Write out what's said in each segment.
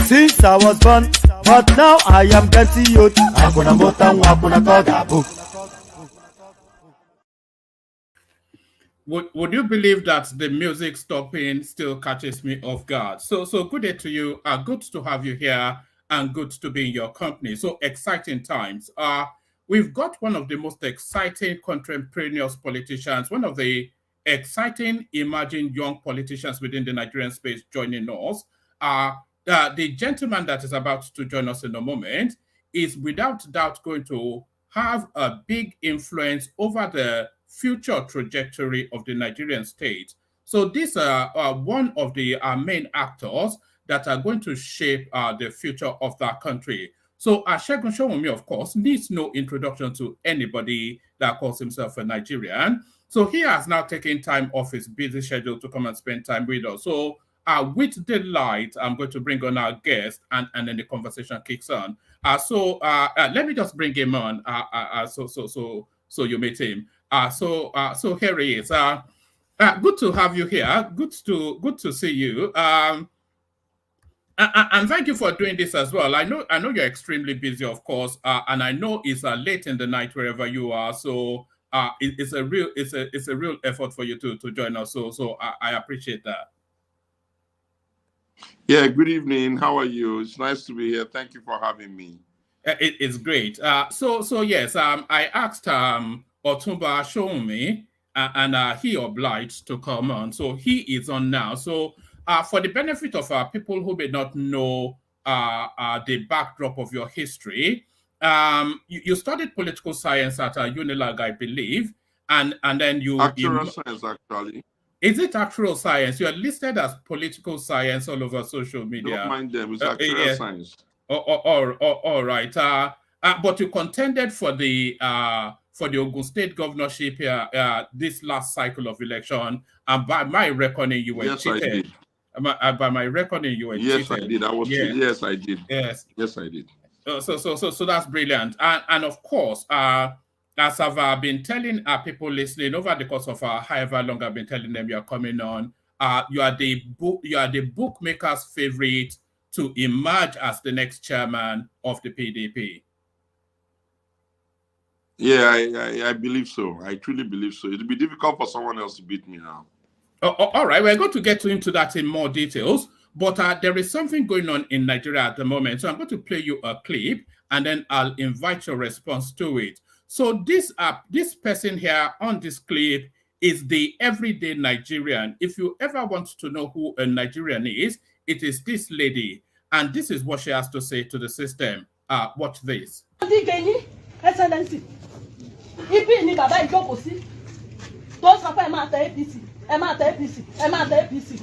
Since I was born, but now I am getting youth. Would you believe that the music stopping still catches me off guard? So good day to you. Good to have you here and good to be in your company. So exciting times. We've got one of the most exciting contemporaneous politicians, one of the exciting emerging young politicians within the Nigerian space joining us. The gentleman that is about to join us in a moment is without doubt going to have a big influence over the future trajectory of the Nigerian state. So these are one of the main actors that are going to shape the future of that country. So Segun Showunmi, of course, needs no introduction to anybody that calls himself a Nigerian. So he has now taken time off his busy schedule to come and spend time with us. So with delight, I'm going to bring on our guest, and then the conversation kicks on. Let me just bring him on, so you meet him. So here he is. Good to have you here. Good to see you. And thank you for doing this as well. I know you're extremely busy, of course, and I know it's late in the night wherever you are. So it's a real effort for you to join us. So I appreciate that. Yeah, good evening. How are you? It's nice to be here. Thank you for having me. It's great. So yes, I asked Otumba Showunmi, and he obliged to come on. So he is on now. So for the benefit of people who may not know the backdrop of your history, you studied political science at UNILAG, I believe, and then you Actual science, actually. Is it actual science? You are listed as political science all over social media. Don't mind them. It's actual science. All right. But you contended for the Ogun State governorship this last cycle of election, and by my reckoning, you were cheated. I did. By my reckoning, you were cheated. Yes, I did. Yes, I did. Yes, I did. So that's brilliant. And of course, as I've been telling people listening over the course of however long I've been telling them you're coming on, you are the bookmaker's favorite to emerge as the next chairman of the PDP. Yeah, I believe so. I truly believe so. It'll be difficult for someone else to beat me now. All right, we're going to get into that in more details. But there is something going on in Nigeria at the moment. So I'm going to play you a clip, and then I'll invite your response to it. So this person here on this clip is the everyday Nigerian. If you ever want to know who a Nigerian is, it is this lady. And this is what she has to say to the system. Watch this. Excellency, ibi ni bàbá ìjókòó sí tó sọ pé ẹ máa tẹ APC, ẹ máa tẹ APC, ẹ máa tẹ APC.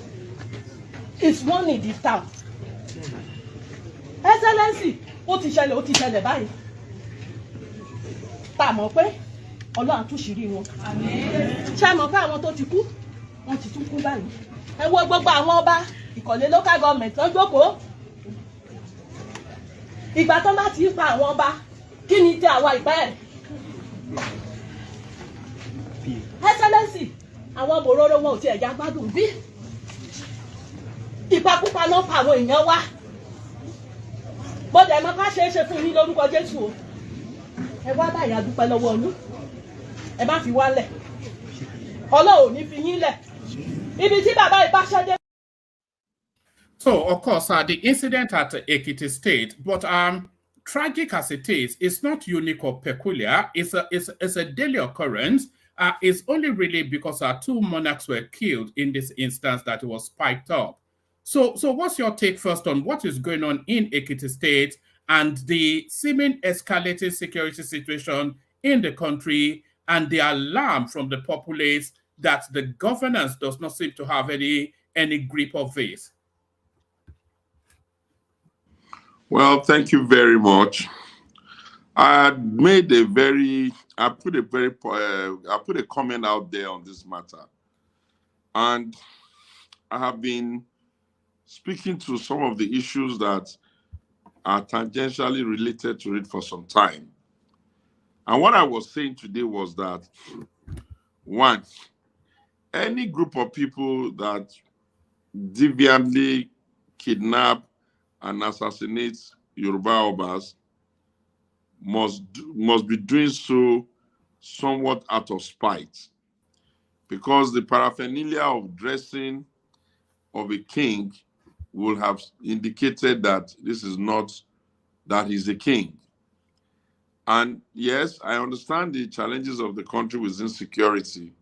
It's one in the town. Excellency, ó ti ṣẹlẹ̀ báyìí. Tá mọ̀ pé Ọlọ́run àtúnṣìírí wọn. Ṣé mọ̀ pé àwọn tó ti kú, wọ́n ti tún kú báyìí. Ẹ wo gbogbo àwọn ọba Ìkọ̀lé local government tó jókòó. Ìgbà tó bá ti pa àwọn ọba, kí ni ti àwa ìpẹ́? Excellency, àwọn bòróró wọn ò tiẹ̀ já gbádùn bí. Ìpakúpa ló pa àwọn èèyàn wa. Bó dẹ̀ mọ́ ká ṣeé ṣe fún yín lórúkọ Jésù o. Ẹ wá báyìí a dúpẹ́ lọ́wọ́ yín. Ẹ má fi wá lẹ̀. Ọlọ́run ò ní fi yín lẹ̀. Ibi tí bàbá ìbáṣẹ́ dé. So, of course, the incident at Ekiti State, but tragic as it is, it's not unique or peculiar. It's a daily occurrence. It's only really because our two monarchs were killed in this instance that it was spiked up. So what's your take first on what is going on in Ekiti State and the seeming escalating security situation in the country and the alarm from the populace that the governance does not seem to have any grip of this? Well, thank you very much. I put a comment out there on this matter, and I have been speaking to some of the issues that are tangentially related to it for some time. And what I was saying today was that, one, any group of people that deviantly kidnap and assassinate Yoruba Obas must be doing so somewhat out of spite, because the paraphernalia of dressing of a king will have indicated that this is not that he's a king. And yes, I understand the challenges of the country with insecurity,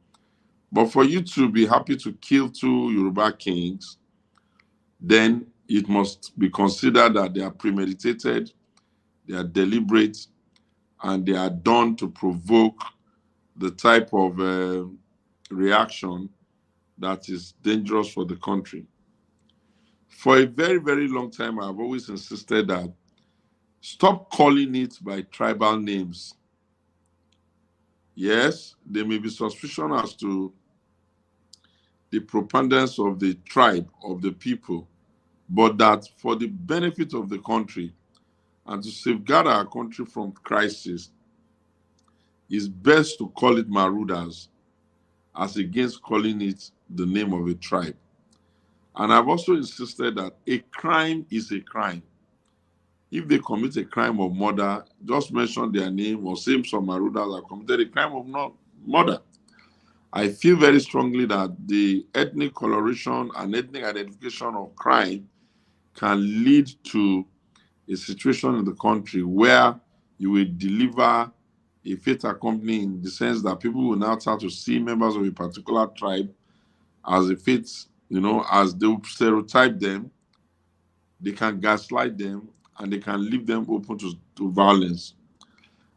but for you to be happy to kill two Yoruba kings, then it must be considered that they are premeditated, they are deliberate, and they are done to provoke the type of reaction that is dangerous for the country. For a very, very long time, I've always insisted that stop calling it by tribal names. Yes, there may be suspicion as to the preponderance of the tribe, of the people, but that for the benefit of the country and to safeguard our country from crisis, it's best to call it Marudas as against calling it the name of a tribe. And I've also insisted that a crime is a crime. If they commit a crime of murder, just mention their name or say some Marudas have committed a crime of murder. I feel very strongly that the ethnic coloration and ethnic identification of crime can lead to a situation in the country where you will deliver a fait accompli, in the sense that people will now start to see members of a particular tribe as a fait, as they stereotype them, they can gaslight them, and they can leave them open to violence.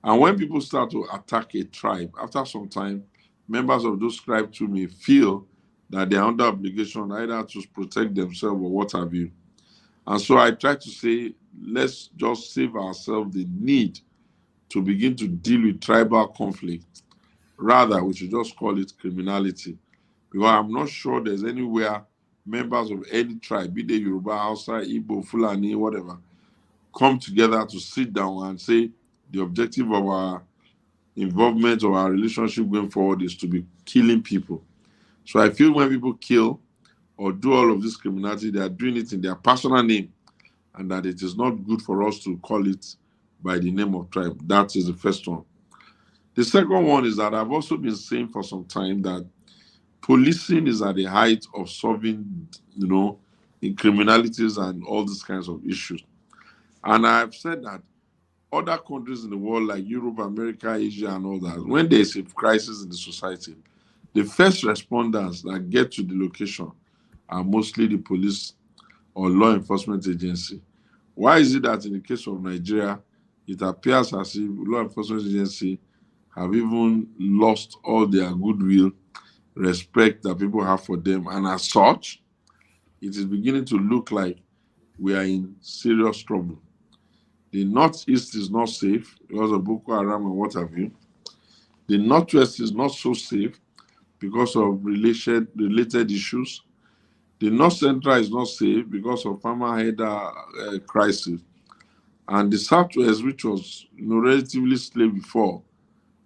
And when people start to attack a tribe, after some time, members of those tribes too may feel that they are under obligation either to protect themselves or what have you. And so I try to say, let's just save ourselves the need to begin to deal with tribal conflict. Rather, we should just call it criminality. Because I'm not sure there's anywhere members of any tribe, be they Yoruba, Hausa, Igbo, Fulani, whatever, come together to sit down and say the objective of our involvement or our relationship going forward is to be killing people. So I feel when people kill or do all of this criminality, they are doing it in their personal name, and that it is not good for us to call it by the name of tribe. That is the first one. The second one is that I've also been saying for some time that policing is at the height of solving, in criminalities and all these kinds of issues. And I've said that other countries in the world like Europe, America, Asia, and all that, when there's a crisis in the society, the first responders that get to the location are mostly the police or law enforcement agency. Why is it that in the case of Nigeria, it appears as if law enforcement agency have even lost all their goodwill, respect that people have for them, and as such, it is beginning to look like we are in serious trouble. The Northeast is not safe because of Boko Haram and what have you. The Northwest is not so safe because of related issues. The North Central is not safe because of farmer header crisis. And the Southwest, which was relatively safe before,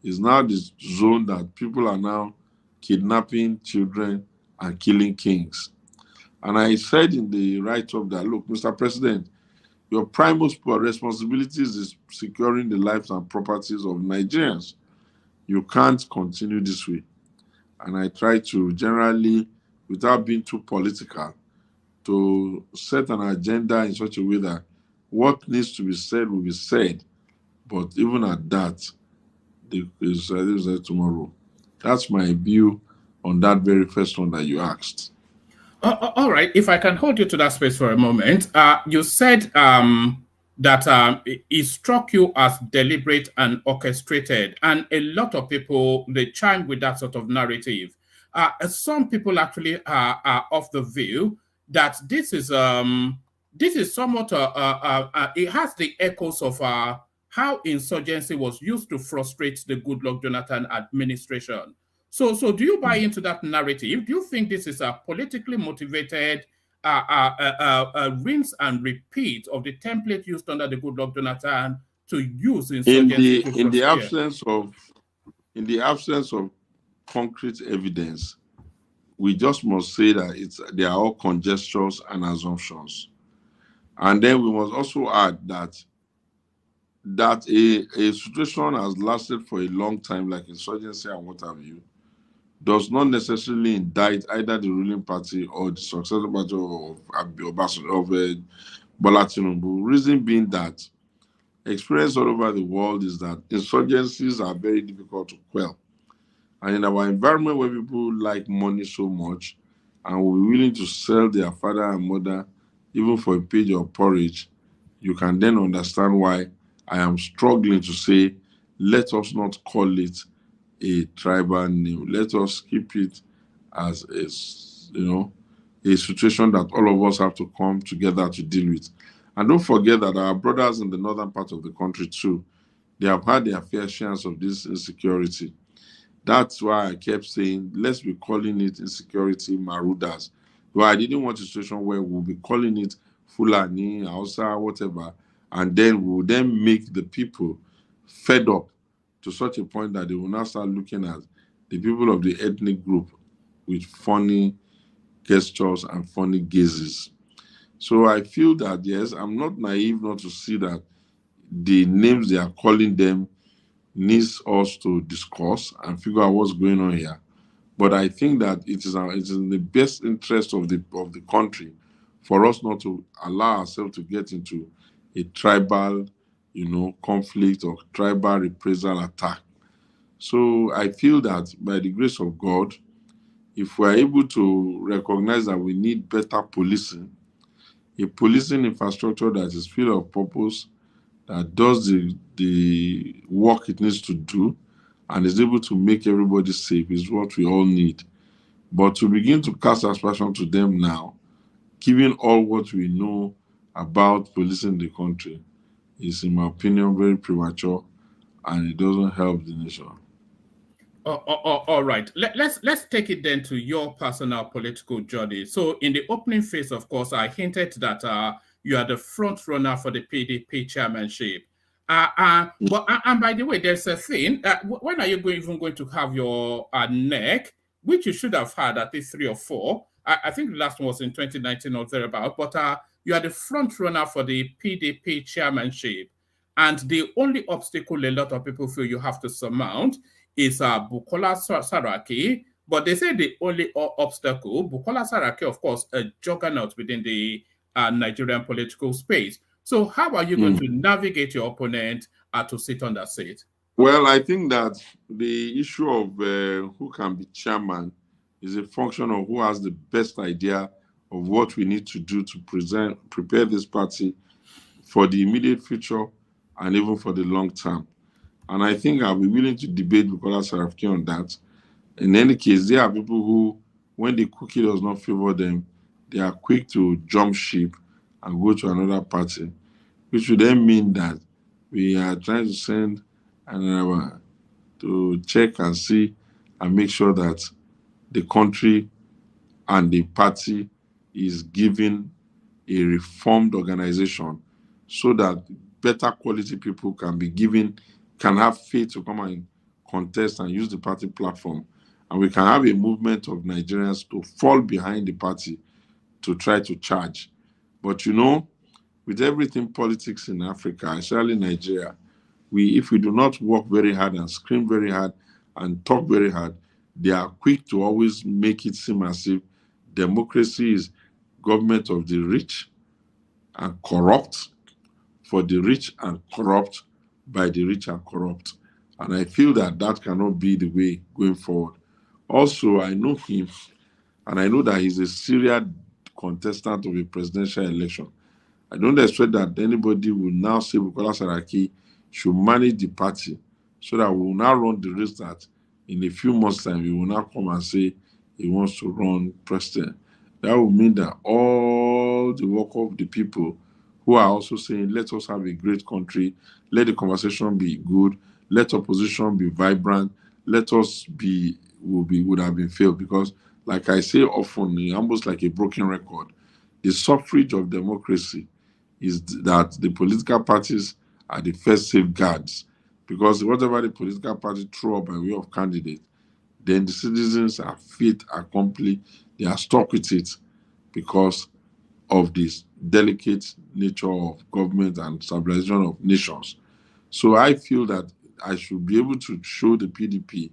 is now the zone that people are now kidnapping children and killing kings. And I said in the write-up that, look, Mr. President, your primary responsibilities is securing the lives and properties of Nigerians. You can't continue this way. And I try to generally, without being too political, to set an agenda in such a way that what needs to be said will be said. But even at that, is tomorrow. That's my view on that very first one that you asked. All right. If I can hold you to that space for a moment, you said that it struck you as deliberate and orchestrated, and a lot of people, they chime with that sort of narrative. Some people actually are of the view that this is somewhat it has the echoes of how insurgency was used to frustrate the Goodluck Jonathan administration. So do you buy into that narrative? Do you think this is a politically motivated rinse and repeat of the template used under the Goodluck Jonathan to use insurgency in the absence of concrete evidence, we just must say that they are all conjectures and assumptions. And then we must also add that a situation has lasted for a long time, like insurgency and what have you, does not necessarily indict either the ruling party or the successor party of Bola Tinubu. Reason being that experience all over the world is that insurgencies are very difficult to quell. And in our environment where people like money so much and will be willing to sell their father and mother even for a page of porridge, you can then understand why I am struggling to say, let us not call it a tribal name. Let us keep it as a situation that all of us have to come together to deal with. And don't forget that our brothers in the northern part of the country too, they have had their fair shares of this insecurity. That's why I kept saying, let's be calling it insecurity marauders. Well, I didn't want a situation where we'll be calling it Fulani, Hausa, whatever, and then we'll then make the people fed up to such a point that they will now start looking at the people of the ethnic group with funny gestures and funny gazes. So I feel that, yes, I'm not naive not to see that the names they are calling them needs us to discuss and figure out what's going on here. But I think that it is in the best interest of the country for us not to allow ourselves to get into a tribal, conflict or tribal reprisal attack. So I feel that by the grace of God, if we're able to recognize that we need better policing, a policing infrastructure that is filled of purpose, that does the work it needs to do, and is able to make everybody safe is what we all need. But to begin to cast aspersion to them now, given all what we know about policing the country, is, in my opinion, very premature, and it doesn't help the nation. All right. Let's take it then to your personal political journey. So, in the opening phase, of course, I hinted that you are the front runner for the PDP chairmanship. And by the way, there's a thing. When are you even going to have your neck, which you should have had at least 3 or 4? I think the last one was in 2019 or thereabout. But you are the front runner for the PDP chairmanship. And the only obstacle a lot of people feel you have to surmount is Bukola Saraki. But they say the only obstacle, Bukola Saraki, of course, a juggernaut within the Nigerian political space. So how are you going to navigate your opponent to sit on that seat? Well, I think that the issue of who can be chairman is a function of who has the best idea of what we need to do to prepare this party for the immediate future and even for the long term. And I think I'll be willing to debate Bukola Saraki on that. In any case, there are people who, when the cookie does not favor them, they are quick to jump ship and go to another party, which would then mean that we are trying to send another to check and see and make sure that the country and the party is given a reformed organization so that better quality people can have faith to come and contest and use the party platform. And we can have a movement of Nigerians to fall behind the party to try to charge. But with everything politics in Africa, especially Nigeria, if we do not work very hard and scream very hard and talk very hard, they are quick to always make it seem as if democracy is government of the rich and corrupt, for the rich and corrupt, by the rich and corrupt. And I feel that cannot be the way going forward. Also, I know him, and I know that he's a serious contestant of a presidential election. I don't expect that anybody will now say Bukola Saraki should manage the party so that we will now run the risk that in a few months' time, he will now come and say he wants to run president. That will mean that all the work of the people who are also saying, let us have a great country, let the conversation be good, let opposition be vibrant, let us would have been failed. Because, like I say often, almost like a broken record, the suffrage of democracy is that the political parties are the first safeguards. Because whatever the political party throw up by way of candidate, then the citizens are fit, accomplished, they are stuck with it because of this delicate nature of government and stabilization of nations. So I feel that I should be able to show the PDP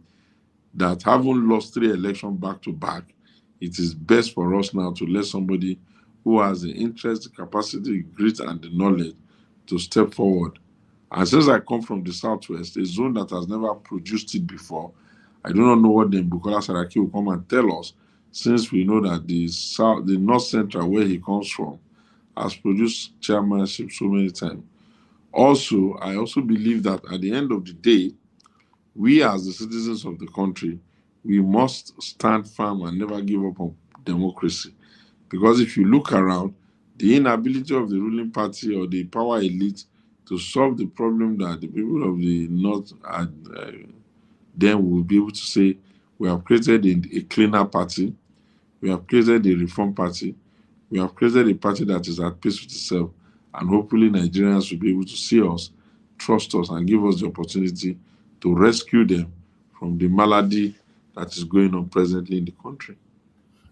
that having lost 3 elections back to back, it is best for us now to let somebody who has the interest, the capacity, the grit, and the knowledge to step forward. And since I come from the Southwest, a zone that has never produced it before, I do not know what the Bukola Saraki will come and tell us, since we know that the North Central, where he comes from, has produced chairmanship so many times. Also, I also believe that at the end of the day, we as the citizens of the country, we must stand firm and never give up on democracy. Because if you look around, the inability of the ruling party or the power elite to solve the problem that the people of the North had, then will be able to say, we have created a cleaner party, we have created a reform party, we have created a party that is at peace with itself, and hopefully Nigerians will be able to see us, trust us, and give us the opportunity to rescue them from the malady that is going on presently in the country.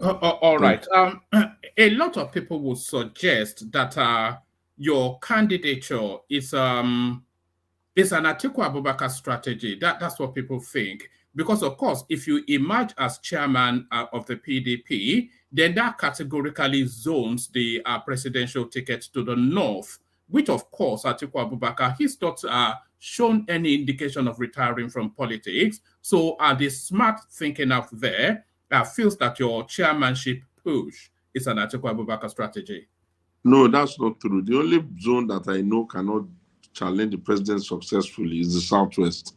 All right. A lot of people will suggest that your candidature is an Atiku Abubakar strategy. That's what people think. Because, of course, if you emerge as chairman of the PDP, then that categorically zones the presidential ticket to the north, which, of course, Atiku Abubakar, he's not shown any indication of retiring from politics. So the smart thinking out there feels that your chairmanship push is an Atiku Abubakar strategy. No, that's not true. The only zone that I know cannot challenge the president successfully is the Southwest.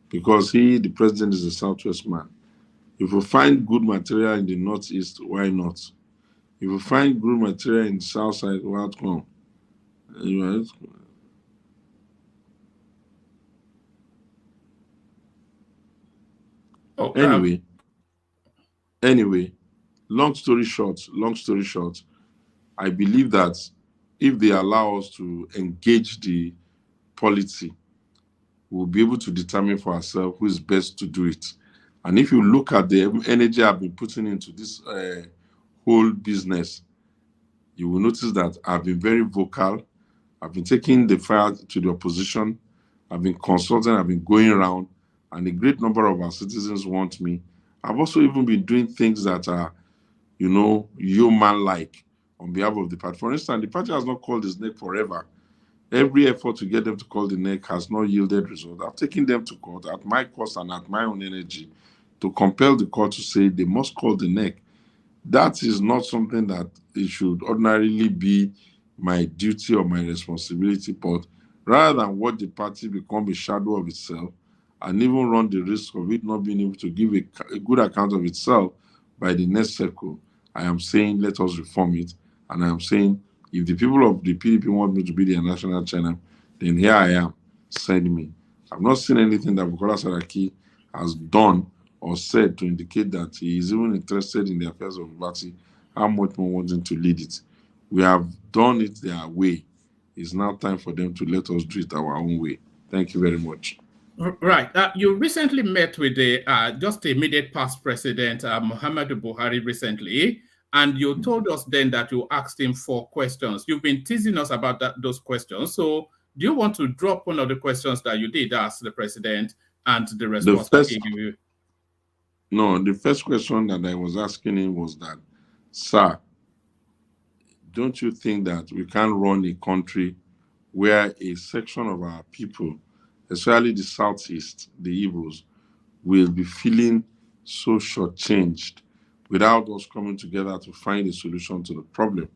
because the president, is a Southwest man. If we find good material in the Northeast, why not? If we find good material in the South side, why come? Oh, Anyway, long story short, I believe that if they allow us to engage the polity, we'll be able to determine for ourselves who is best to do it. And if you look at the energy I've been putting into this whole business, you will notice that I've been very vocal. I've been taking the fire to the opposition. I've been consulting, I've been going around, and a great number of our citizens want me. I've also even been doing things that are, human-like on behalf of the party. For instance, the party has not called its neck forever. Every effort to get them to call the neck has not yielded result. I've taken them to court at my cost and at my own energy to compel the court to say they must call the neck. That is not something that it should ordinarily be my duty or my responsibility, but rather than watch the party become a shadow of itself and even run the risk of it not being able to give a good account of itself by the next circle, I am saying let us reform it. And I am saying if the people of the PDP want me to be their national channel, then here I am, send me. I've not seen anything that Bukola Saraki has done or said to indicate that he is even interested in the affairs of the party, how much more wanting to lead it. We have done it their way. It's now time for them to let us do it our own way. Thank you very much. Right. You recently met with the just the immediate past president, Muhammadu Buhari, recently, and you told us then that you asked him 4 questions. You've been teasing us about those questions. So do you want to drop one of the questions that you did ask the president and the response that he gave you? No, the first question that I was asking him was that, sir, don't you think that we can't run a country where a section of our people, especially the Southeast, the Igbos, will be feeling so shortchanged without us coming together to find a solution to the problem?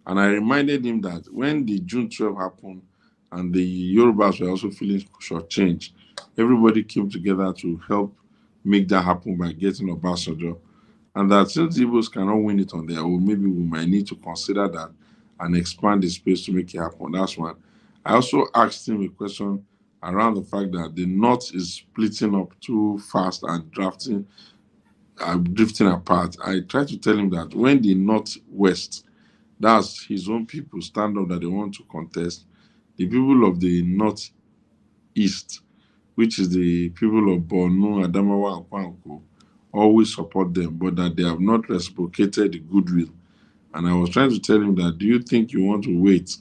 And I reminded him that when the June 12 happened and the Yorubas were also feeling shortchanged, everybody came together to help make that happen by getting Obasanjo. And that since the Igbos cannot win it on their own, maybe we might need to consider that and expand the space to make it happen. That's one. I also asked him a question around the fact that the North is splitting up too fast and drifting apart. I tried to tell him that when the Northwest, that's his own people, stand up that they want to contest, the people of the Northeast, which is the people of Borno, Adamawa, and Kwanko, always support them, but that they have not reciprocated the goodwill. And I was trying to tell him that, do you think you want to wait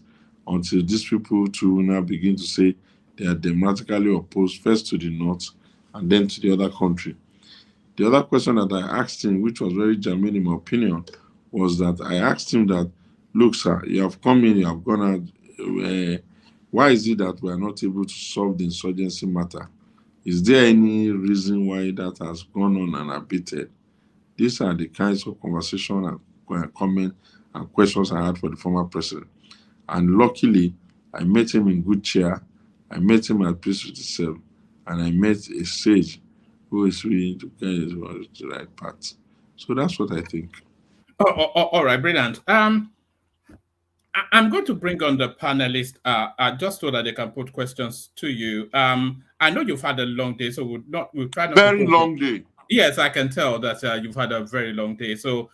until these people too now begin to say they are democratically opposed first to the North and then to the other country? The other question that I asked him, which was very germane in my opinion, was that I asked him that, look, sir, you have come in, you have gone out. Why is it that we are not able to solve the insurgency matter? Is there any reason why that has gone on and abated? These are the kinds of conversation and comment and questions I had for the former president. And luckily, I met him in good cheer. I met him at peace with himself. And I met a sage who is willing to carry the right path. So that's what I think. All right, brilliant. I'm going to bring on the panelists just so that they can put questions to you. I know you've had a long day, so we'll try not very to long day. Yes, I can tell that you've had a very long day. So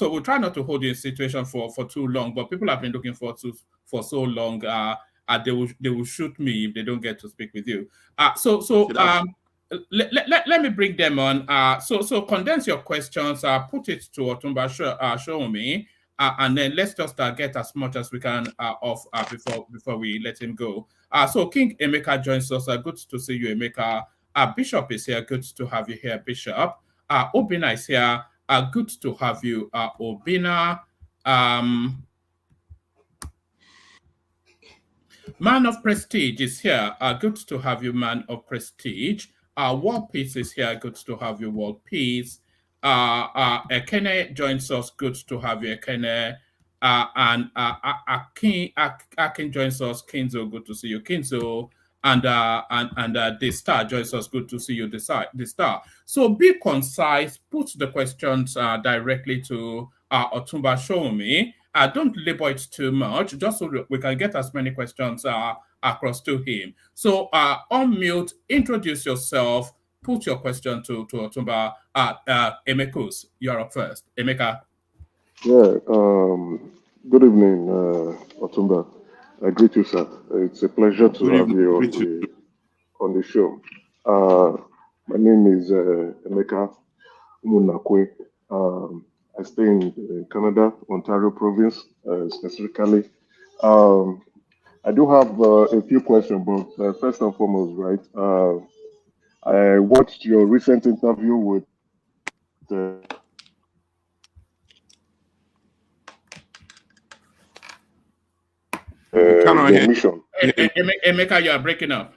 we'll try not to hold you in situation for too long. But people have been looking for so long. They will shoot me if they don't get to speak with you. Let me bring them on. So condense your questions. Put it to Otumba Showunmi. And then let's just get as much as we can off before we let him go. So King Emeka joins us. Good to see you, Emeka. Bishop is here. Good to have you here, Bishop. Obina is here. Good to have you, Obina. Man of Prestige is here. Good to have you, Man of Prestige. World Peace is here. Good to have you, World Peace. Ekene joins us. Good to have you, Ekene. And Akin joins us. Kinzo, good to see you, Kinzo. and the star joins us. Good to see you, the star. So be concise. Put the questions directly to Otumba Showunmi. Don't labor it too much, just so we can get as many questions across to him. So unmute, introduce yourself, put your question to Otumba. Emekus, you're up first. Emeka. Yeah, good evening, Otumba. I greet you, sir. It's a pleasure to Good have evening. you on the show. My name is Emeka Munakwe. I stay in Canada, Ontario province, specifically. I do have a few questions, but first and foremost, right, I watched your recent interview with the mission. Emeka, you are breaking up.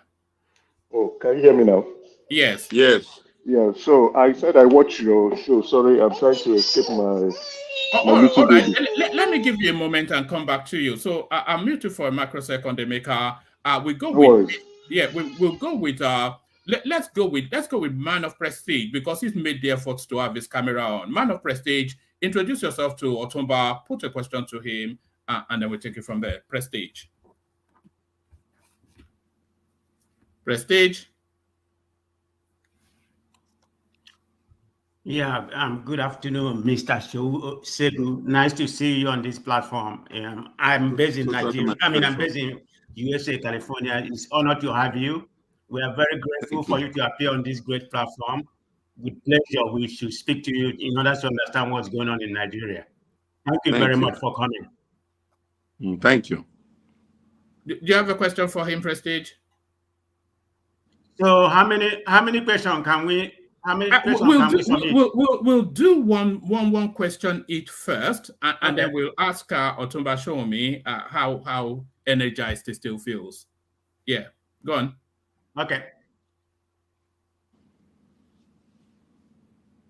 Oh, can you hear me now? Yes. Yes. Yeah, so I said I watched your show. Sorry, I'm trying to escape my All little right. baby. Let me give you a moment and come back to you. So I'll mute you for a microsecond, Emeka. We go No with worries. we'll go with let's go with Man of Prestige, because he's made the efforts to have his camera on. Man of Prestige, introduce yourself to Otumba, put a question to him, and then we'll take it from there. Prestige. Yeah, good afternoon, Mr. Segun. Nice to see you on this platform. I'm based in Nigeria. I'm based in USA, California. It's an honor to have you. We are very grateful for you to appear on this great platform. With pleasure, we should speak to you in order to understand what's going on in Nigeria. Thank you very much for coming. Thank you. Do you have a question for him, Prestige? So how many questions can we? How many questions can we submit? We'll do one question each first, and then we'll ask Otumba Showunmi how energized he still feels. Yeah, go on. Okay.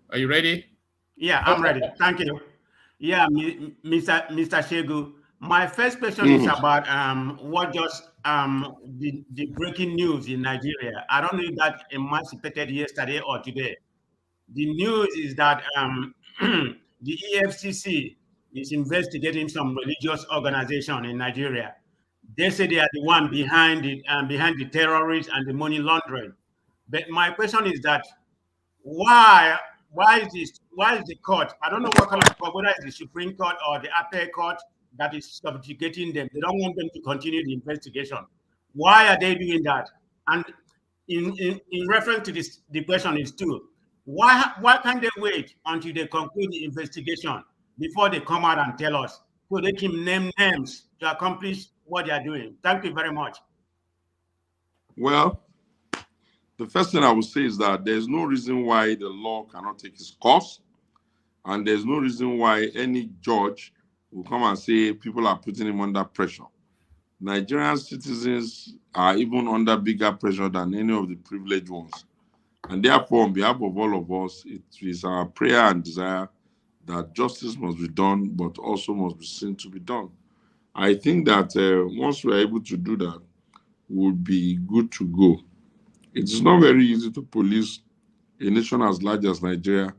Are you ready? Yeah, I'm ready. Thank you. Yeah, Mr. Shegu. My first question is about what just the breaking news in Nigeria. I don't know if that emancipated yesterday or today. The news is that the EFCC is investigating some religious organization in Nigeria. They say they are the one behind it behind the terrorists and the money laundering. But my question is that why is the court? I don't know what kind of court, whether it's the Supreme Court or the Appellate Court, that is subjugating them. They don't want them to continue the investigation. Why are they doing that? And in reference to this, the question is too, why can't they wait until they conclude the investigation before they come out and tell us, so they can name names to accomplish what they are doing? Thank you very much. Well, the first thing I would say is that there's no reason why the law cannot take its course, and there's no reason why any judge will come and say people are putting him under pressure. Nigerian citizens are even under bigger pressure than any of the privileged ones. And therefore, on behalf of all of us, it is our prayer and desire that justice must be done, but also must be seen to be done. I think that once we're able to do that, we'll be good to go. It is not very easy to police a nation as large as Nigeria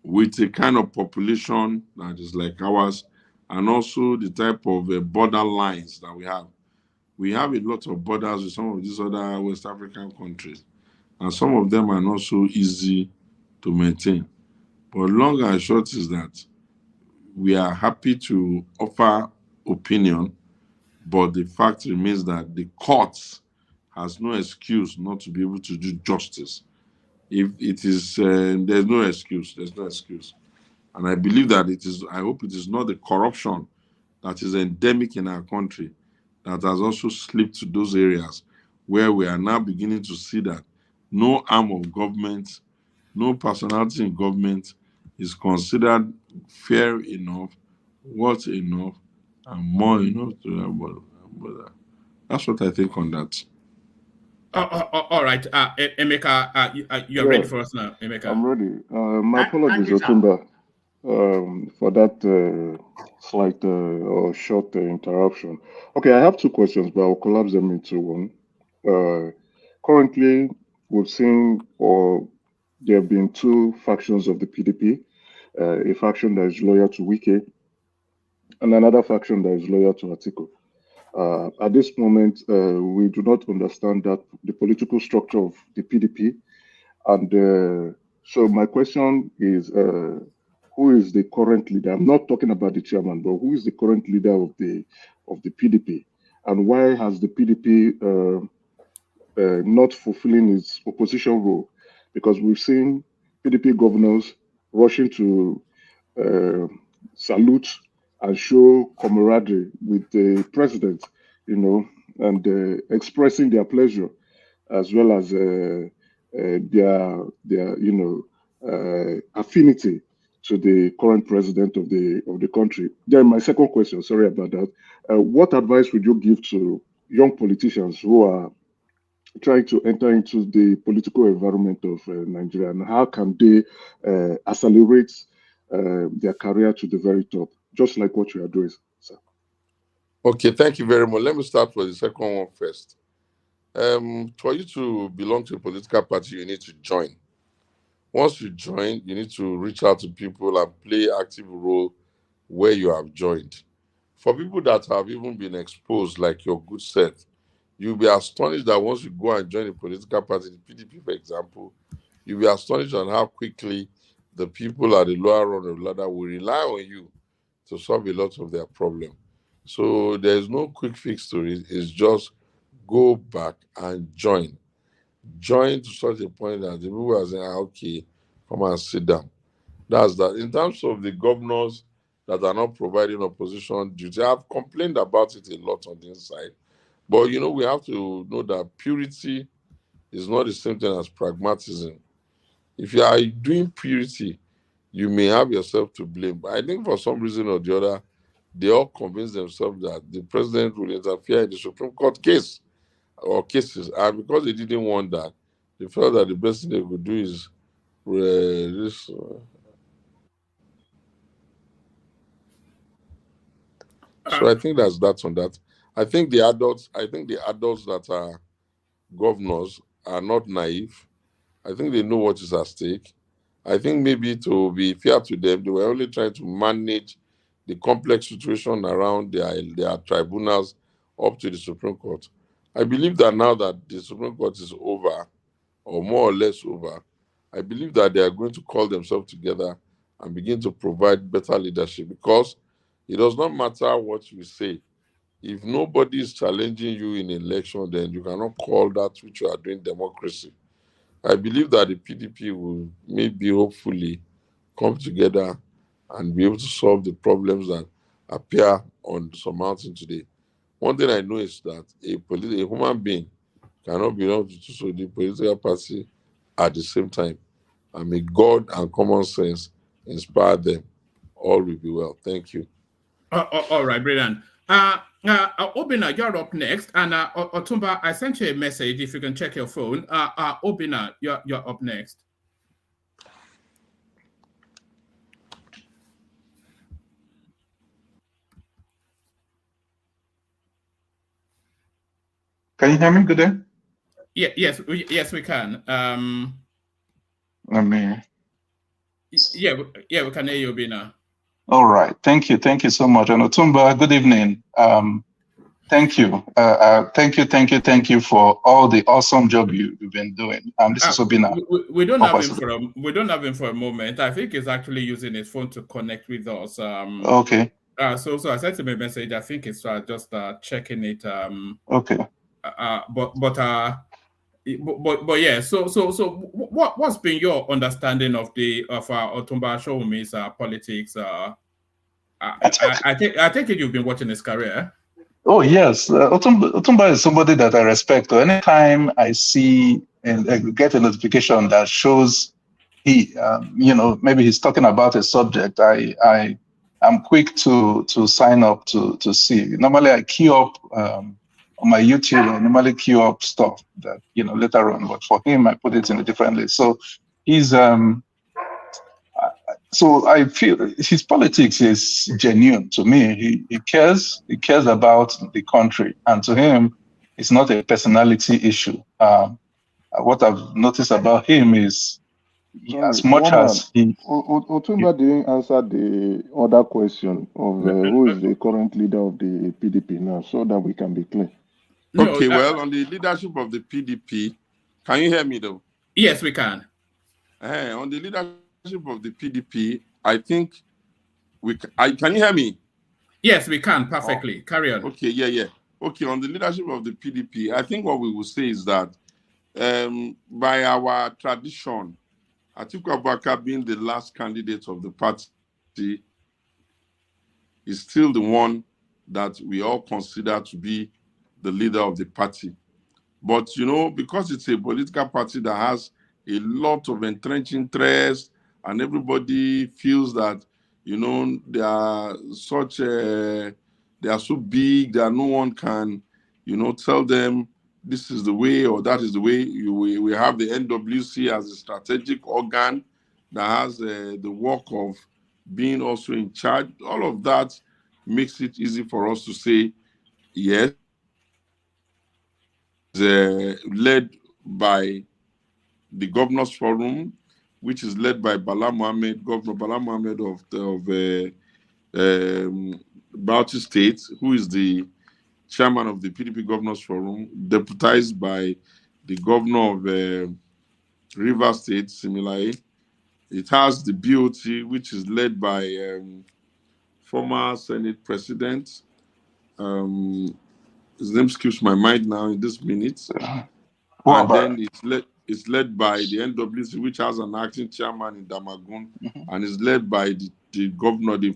with a kind of population that is like ours, and also the type of border lines that we have. We have a lot of borders with some of these other West African countries, and some of them are not so easy to maintain. But long and short is that we are happy to offer opinion, but the fact remains that the courts has no excuse not to be able to do justice. If it is, there's no excuse. There's no excuse. And I believe that it is, I hope it is not the corruption that is endemic in our country that has also slipped to those areas where we are now beginning to see that no arm of government, no personality in government is considered fair enough, worth enough, and more enough to that. That's what I think on that. All right, Emeka, you're ready for us now, Emeka. I'm ready. My apologies, Otumba, for that slight or short interruption. Okay, I have two questions, but I'll collapse them into one. Currently, we've seen, or there have been two factions of the PDP, a faction that is loyal to Wike and another faction that is loyal to Atiku. At this moment, we do not understand that the political structure of the PDP, and so my question is, who is the current leader? I'm not talking about the chairman, but who is the current leader of the PDP, and why has the PDP not fulfilling its opposition role? Because we've seen PDP governors rushing to salute and show camaraderie with the president, and expressing their pleasure, as well as their affinity to the current president of the country. Then my second question, sorry about that. What advice would you give to young politicians who are trying to enter into the political environment of Nigeria, and how can they accelerate their career to the very top, just like what you are doing, sir? Okay, thank you very much. Let me start with the second one first. For you to belong to a political party, you need to join. Once you join, you need to reach out to people and play active role where you have joined. For people that have even been exposed, like your good self, you'll be astonished that once you go and join a political party, the PDP, for example, you'll be astonished on how quickly the people at the lower rung of the ladder will rely on you to solve a lot of their problem. So there's no quick fix to it. It's just go back and join. Join to such a point that the people are saying, okay, come and sit down. That's that. In terms of the governors that are not providing opposition duty, I've complained about it a lot on the inside. But we have to know that purity is not the same thing as pragmatism. If you are doing purity, you may have yourself to blame. But I think for some reason or the other, they all convince themselves that the president will interfere in the Supreme Court case or cases. And because they didn't want that, they felt that the best thing they could do is this. So I think that's on that. I think the adults that are governors are not naive. I think they know what is at stake. I think maybe to be fair to them, they were only trying to manage the complex situation around their tribunals up to the Supreme Court. I believe that now that the Supreme Court is over, or more or less over, I believe that they are going to call themselves together and begin to provide better leadership, because it does not matter what you say. If nobody is challenging you in election, then you cannot call that which you are doing democracy. I believe that the PDP will maybe hopefully come together and be able to solve the problems that appear on some mountain today. One thing I know is that a human being cannot belong to the political party at the same time. And may God and common sense inspire them. All will be well. Thank you. All right, brilliant. Obina, you're up next. And Otumba, I sent you a message. If you can check your phone. Obina, you're up next. Can you hear me? Good day. Yes, we can. Let me. Yeah, we can hear you, Obina. All right. Thank you so much. And Otumba, good evening. Thank you. Thank you for all the awesome job you've been doing. This is Obina. We don't have him for a moment. I think he's actually using his phone to connect with us. Okay. So I sent him a message. I think it's just checking it. Okay. But yeah. So what's been your understanding of Otumba Showunmi's politics? I think you've been watching his career. Oh yes, Otumba is somebody that I respect. Anytime I see and get a notification that shows he, maybe he's talking about a subject, I'm quick to sign up to see. Normally I queue up on my YouTube. I normally queue up stuff that later on, but for him I put it in a different list. So he's so I feel his politics is genuine to me. He cares about the country, and to him, It's not a personality issue. What I've noticed about him is as much as he... Otumba didn't answer the other question of who is the current leader of the PDP now, so that we can be clear. No, Okay, well, on the leadership of the PDP, can you hear me though? Yes, we can. On the leadership of the PDP, I think can you hear me? Yes, we can perfectly. Carry on. Okay, yeah. Okay, on the leadership of the PDP, I think what we will say is that by our tradition, Atiku Abubakar being the last candidate of the party is still the one that we all consider to be the leader of the party. But, you know, because it's a political party that has a lot of entrenched interest and everybody feels that, you know, they are so big that no one can, you know, tell them this is the way or that is the way. We have the NWC as a strategic organ that has the work of being also in charge. All of that makes it easy for us to say, yes, led by the Governors Forum, which is led by Bala Mohammed, Governor Bala Mohammed of Bauchi State, who is the chairman of the PDP Governors Forum, deputized by the governor of Rivers State, similarly. It has the BOT, which is led by former Senate President. His name skips my mind now in this minute. And then it's led by the NWC, which has an acting chairman in Damagun, and is led by the governor, the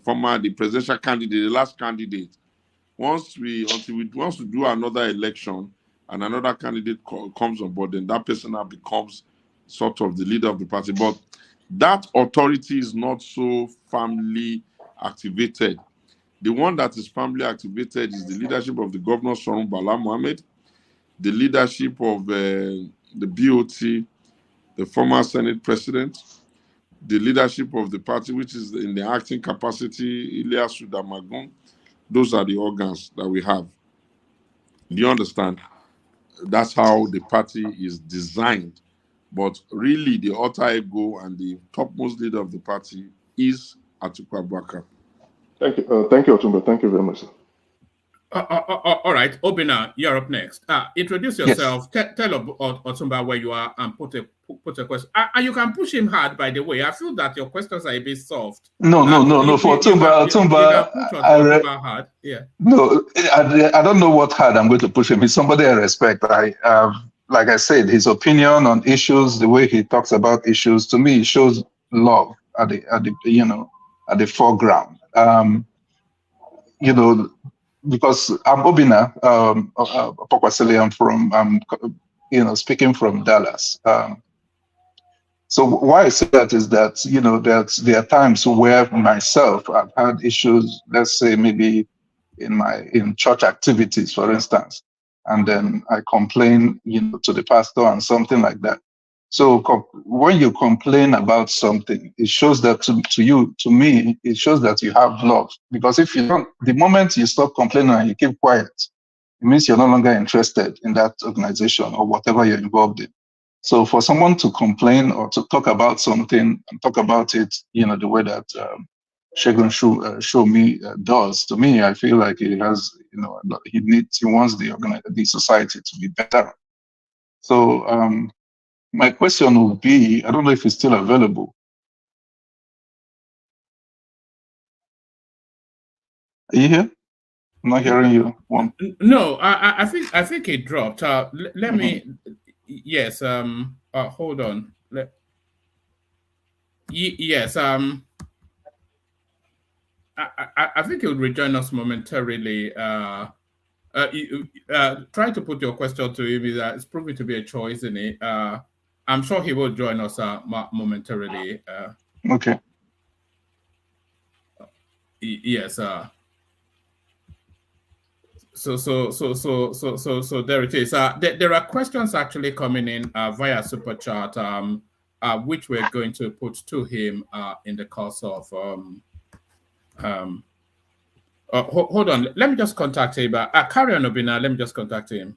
presidential candidate, the last candidate. Once we do another election and another candidate comes on board, then that person now becomes sort of the leader of the party. But that authority is not so firmly activated. The one that is firmly activated is the leadership of the Governor Forum, Bala Mohammed, the leadership of the BOT, the former Senate President, the leadership of the party, which is in the acting capacity, Ilyasu Damagun. Those are the organs that we have. Do you understand? That's how the party is designed. But really, the alter ego and the topmost leader of the party is Atiku Abubakar. Thank you, Otumba. Thank you very much, sir. All right, Obina, you're up next. Introduce yourself. Yes. Tell Otumba where you are and put a question. And you can push him hard, by the way. I feel that your questions are a bit soft. No. For Otumba, hard. Yeah. No, I don't know what hard I'm going to push him. He's somebody I respect. Like I said, his opinion on issues, the way he talks about issues, to me, it shows love at the foreground. Because I'm Obina Pokwasili, I'm from, speaking from Dallas. So why I say that is that, that there are times where myself, I've had issues, let's say maybe in church activities, for instance, and then I complain, to the pastor and something like that. So when you complain about something, it shows that to me, it shows that you have love. Because if you don't, the moment you stop complaining and you keep quiet, it means you're no longer interested in that organization or whatever you're involved in. So for someone to complain or to talk about something and talk about it, the way that Segun Showunmi does, to me, I feel like he has, he wants the society to be better. So my question would be, I don't know if it's still available. Are you here? I'm not hearing you. No, I think it dropped. Let me. Yes. Hold on. Yes. I think he'll rejoin us momentarily. Try to put your question to him. It's proving to be a choice, isn't it? I'm sure he will join us momentarily. Okay. Yes. So there it is. There are questions actually coming in via Super Chat, which we're going to put to him in the course of. Hold on. Let me just contact him. Carry on, Obina. Let me just contact him.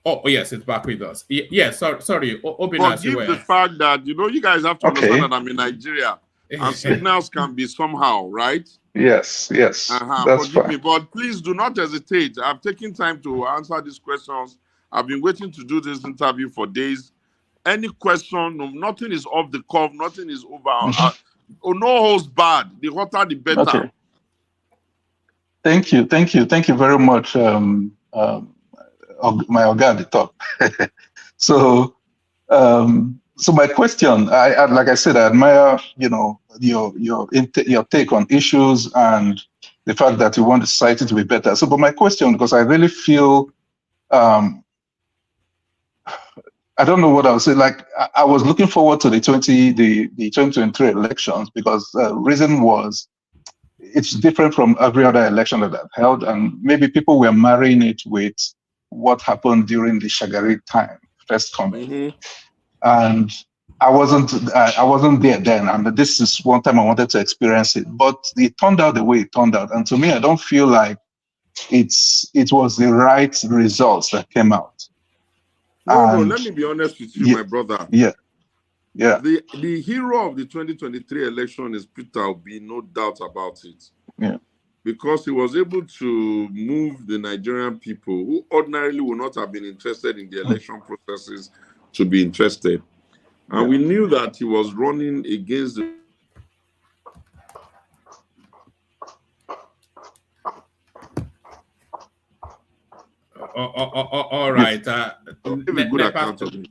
Oh, yes, it's back with us. Yes, sorry. Obinas, you Forgive the were. fact that, you guys have to Okay. understand that I'm in Nigeria and signals can be somehow, right? Yes. That's Forgive fine. me, but please do not hesitate. I've taken time to answer these questions. I've been waiting to do this interview for days. Any question, nothing is off the cuff, nothing is over. No holds bad. The hotter, the better. Okay. Thank you very much, my Oga at the top. So my question, I like I said, I admire your take on issues and the fact that you want the society to be better. So, but my question, because I really feel, I don't know what I would say. Like I was looking forward to the 2023 elections because the reason was it's different from every other election that I've held, and maybe people were marrying it with what happened during the Shagari time, first coming, and I wasn't there then, and this is one time I wanted to experience it, but it turned out the way it turned out, and to me, I don't feel like it was the right results that came out. No, let me be honest with you, my brother. Yeah. The hero of the 2023 election is Peter Obi, no doubt about it. Yeah. Because he was able to move the Nigerian people who ordinarily would not have been interested in the election processes to be interested. And we knew that he was running against the all right. Give a good account of him.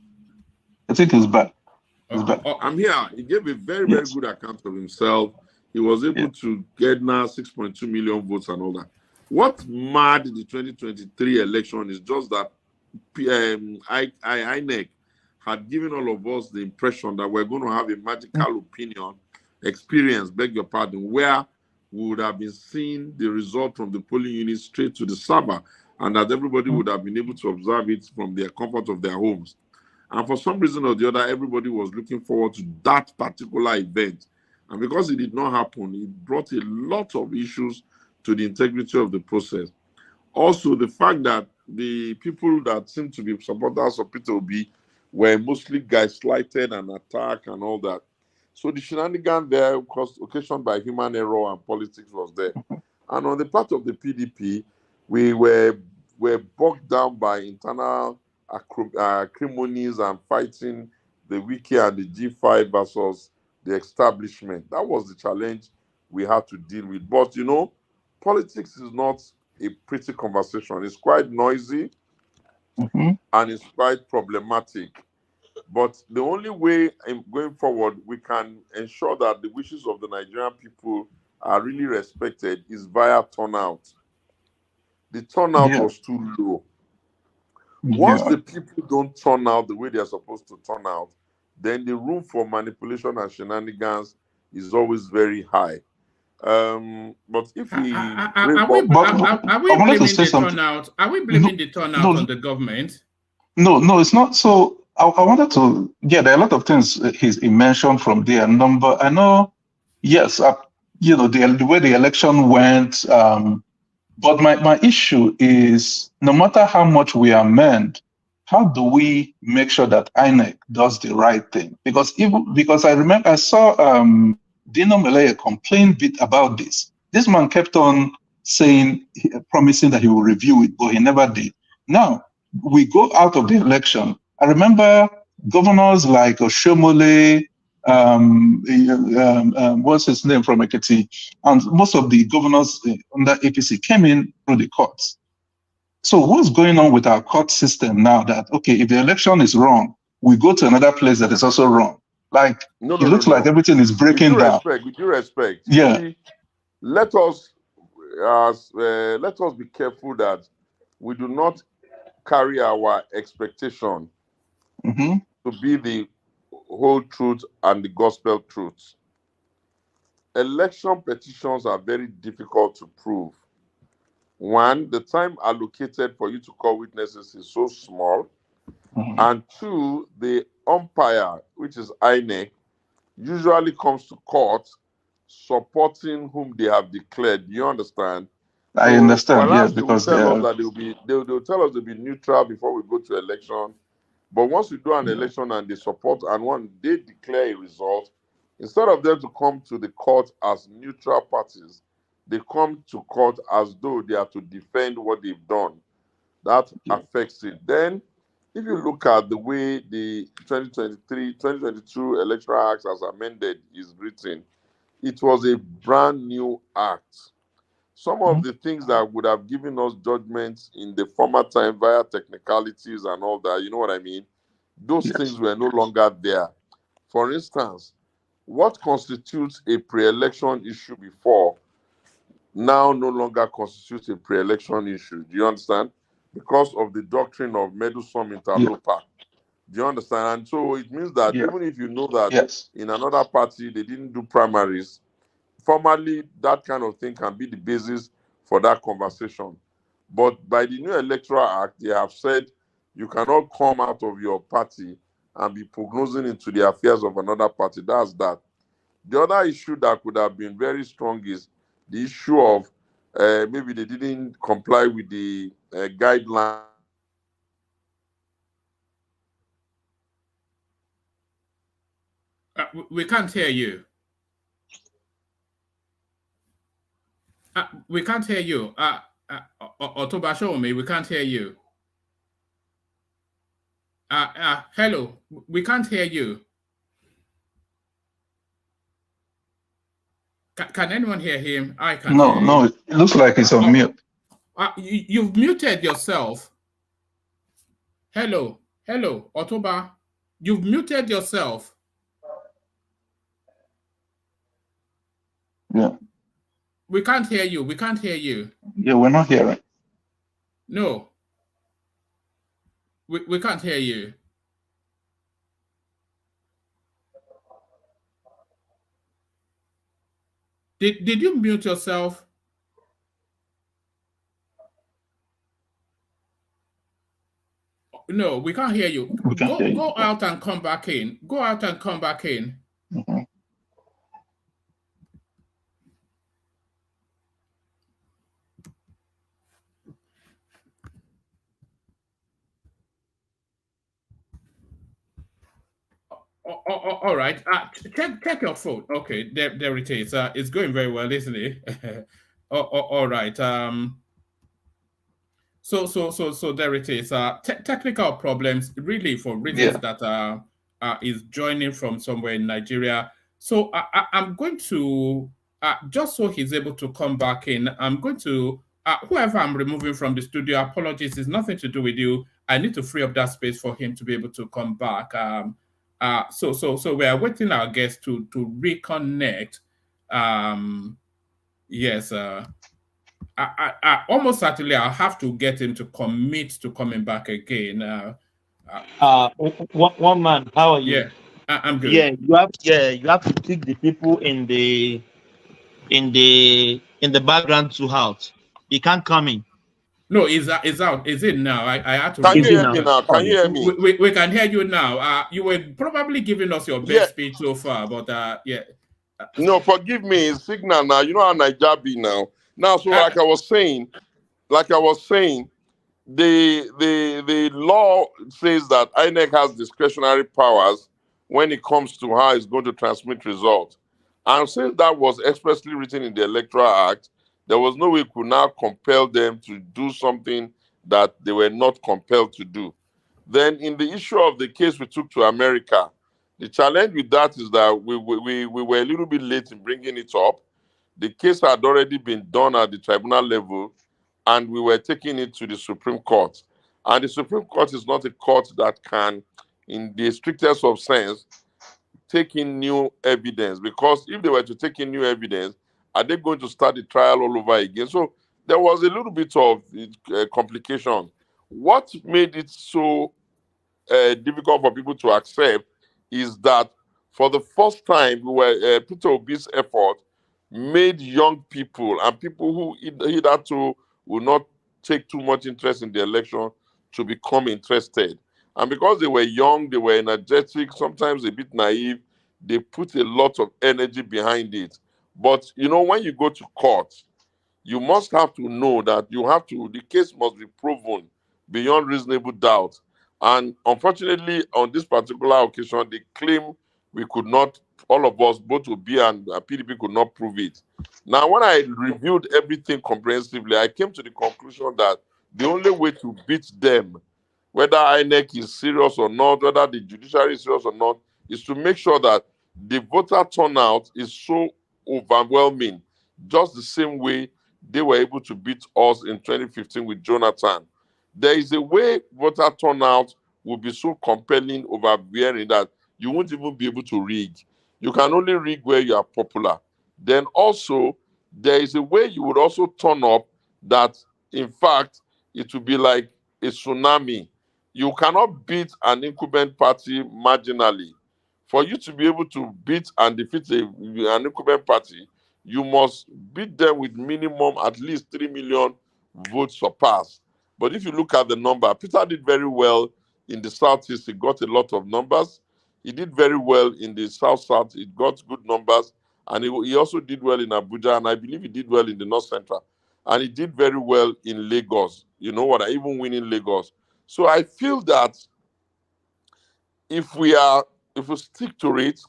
I think it's bad. I'm here. He gave a very, very good account of himself. He was able to get now 6.2 million votes and all that. What marred the 2023 election is just that INEC had given all of us the impression that we're going to have a magical opinion, experience, beg your pardon, where we would have been seeing the result from the polling unit straight to the server, and that everybody would have been able to observe it from the comfort of their homes. And for some reason or the other, everybody was looking forward to that particular event. And because it did not happen, it brought a lot of issues to the integrity of the process. Also, the fact that the people that seem to be supporters of Peter Obi were mostly gaslighted and attacked and all that. So the shenanigan there, occasioned by human error and politics, was there. And on the part of the PDP, we were bogged down by internal acrimonies and fighting the Wiki and the G5 versus the establishment. That was the challenge we had to deal with. But, politics is not a pretty conversation. It's quite noisy and it's quite problematic. But the only way going forward we can ensure that the wishes of the Nigerian people are really respected is via turnout. The turnout was too low. Once the people don't turn out the way they're supposed to turn out, then the room for manipulation and shenanigans is always very high. But if we are we blaming the turnout? Are we blaming the turnout on the government? No, it's not. So I wanted to. Yeah, there are a lot of things he mentioned from there. Number, I know. Yes, the way the election went. But my issue is, no matter how much we amend, how do we make sure that INEC does the right thing? Because I remember I saw Dino Malaya complain a bit about this. This man kept on promising that he will review it, but he never did. Now we go out of the election. I remember governors like Oshomole, what's his name from Ekiti, and most of the governors under APC came in through the courts. So what's going on with our court system now that, okay, if the election is wrong, we go to another place that is also wrong? Like, it looks like everything is breaking down. With due respect. Yeah. See, let us be careful that we do not carry our expectation to be the whole truth and the gospel truth. Election petitions are very difficult to prove. One, the time allocated for you to call witnesses is so small. And two, the umpire, which is INEC, usually comes to court supporting whom they have declared. You understand? I So understand, yes, perhaps they will because they tell us are, that they'll tell us they'll be neutral before we go to election. But once we do an yeah, election and they support and when they declare a result, instead of them to come to the court as neutral parties, they come to court as though they are to defend what they've done. That yeah, affects it. Then, if you look at the way the 2022 Electoral Act as amended is written, it was a brand new act. Some of mhm, the things that would have given us judgments in the former time via technicalities and all that, you know what I mean? Those yes, things were no longer there. For instance, what constitutes a pre-election issue before now no longer constitutes a pre-election issue. Do you understand? Because of the doctrine of medus inter yeah, lopa. Do you understand? And so it means that yeah, even if you know that yes, in another party they didn't do primaries, formally that kind of thing can be the basis for that conversation. But by the new electoral act, they have said you cannot come out of your party and be prognosing into the affairs of another party. That's that. The other issue that could have been very strong is the issue of maybe they didn't comply with the guidelines. We can't hear you. We can't hear you. Otoba Showunmi, we can't hear you. Hello, we can't hear you. Can anyone hear him? I can't no, hear no, him. it looks like it's on mute. You've muted yourself. Hello, Otoba. You've muted yourself. Yeah, We can't hear you. We can't hear you. yeah, we're not hearing. No, we can't hear you. Did you mute yourself? No, we can't hear you. We can't hear you. Go Yeah. out and come back in. Go out and come back in. Mhm. All right. Check your phone. Okay, there it is. It's going very well, isn't it? All right. So there it is. Technical problems, really, for reasons Yeah, that is joining from somewhere in Nigeria. So I'm going to just so he's able to come back in. I'm going to whoever I'm removing from the studio. Apologies, it's nothing to do with you. I need to free up that space for him to be able to come back. So we are waiting our guests to reconnect. Yes. I almost certainly I'll have to get him to commit to coming back again. One man, how are you? Yeah, I'm good. You have to kick the people in the background to out. He can't come in. No, is out. Is it now? I had to Can you Is remove it hear him. now? me now? Can you hear me? We can hear you now. You were probably giving us your Yeah. best speech so far, but yeah. No, forgive me. It's signal now. You know how Nigeria be now. Now, so like I was saying, the law says that INEC has discretionary powers when it comes to how it's going to transmit results. And since that was expressly written in the Electoral Act, there was no way we could now compel them to do something that they were not compelled to do. Then, in the issue of the case we took to America, the challenge with that is that we were a little bit late in bringing it up. The case had already been done at the tribunal level, and we were taking it to the Supreme Court. And the Supreme Court is not a court that can, in the strictest of sense, take in new evidence. Because if they were to take in new evidence, are they going to start the trial all over again? So there was a little bit of complication. What made it so difficult for people to accept is that for the first time, we were Peter Obi's effort made young people and people who hitherto will not take too much interest in the election to become interested. And because they were young, they were energetic, sometimes a bit naive, they put a lot of energy behind it. But you know, when you go to court, you must have to know that the case must be proven beyond reasonable doubt. And unfortunately, on this particular occasion, they claim we could not, all of us, both Obi and PDP, could not prove it. Now, when I reviewed everything comprehensively, I came to the conclusion that the only way to beat them, whether INEC is serious or not, whether the judiciary is serious or not, is to make sure that the voter turnout is so overwhelming, just the same way they were able to beat us in 2015 with Jonathan. There is a way voter turnout will be so compelling, overbearing, that you won't even be able to rig. You can only rig where you are popular. Then also, there is a way you would also turn up that, in fact, it will be like a tsunami. You cannot beat an incumbent party marginally. For you to be able to beat and defeat an incumbent party, you must beat them with minimum at least 3 million votes surpassed. But if you look at the number, Peter did very well in the Southeast. He got a lot of numbers. He did very well in the South-South. He got good numbers. And he also did well in Abuja. And I believe he did well in the North Central. And he did very well in Lagos. You know what? I even win in Lagos. So I feel that if we stick to it,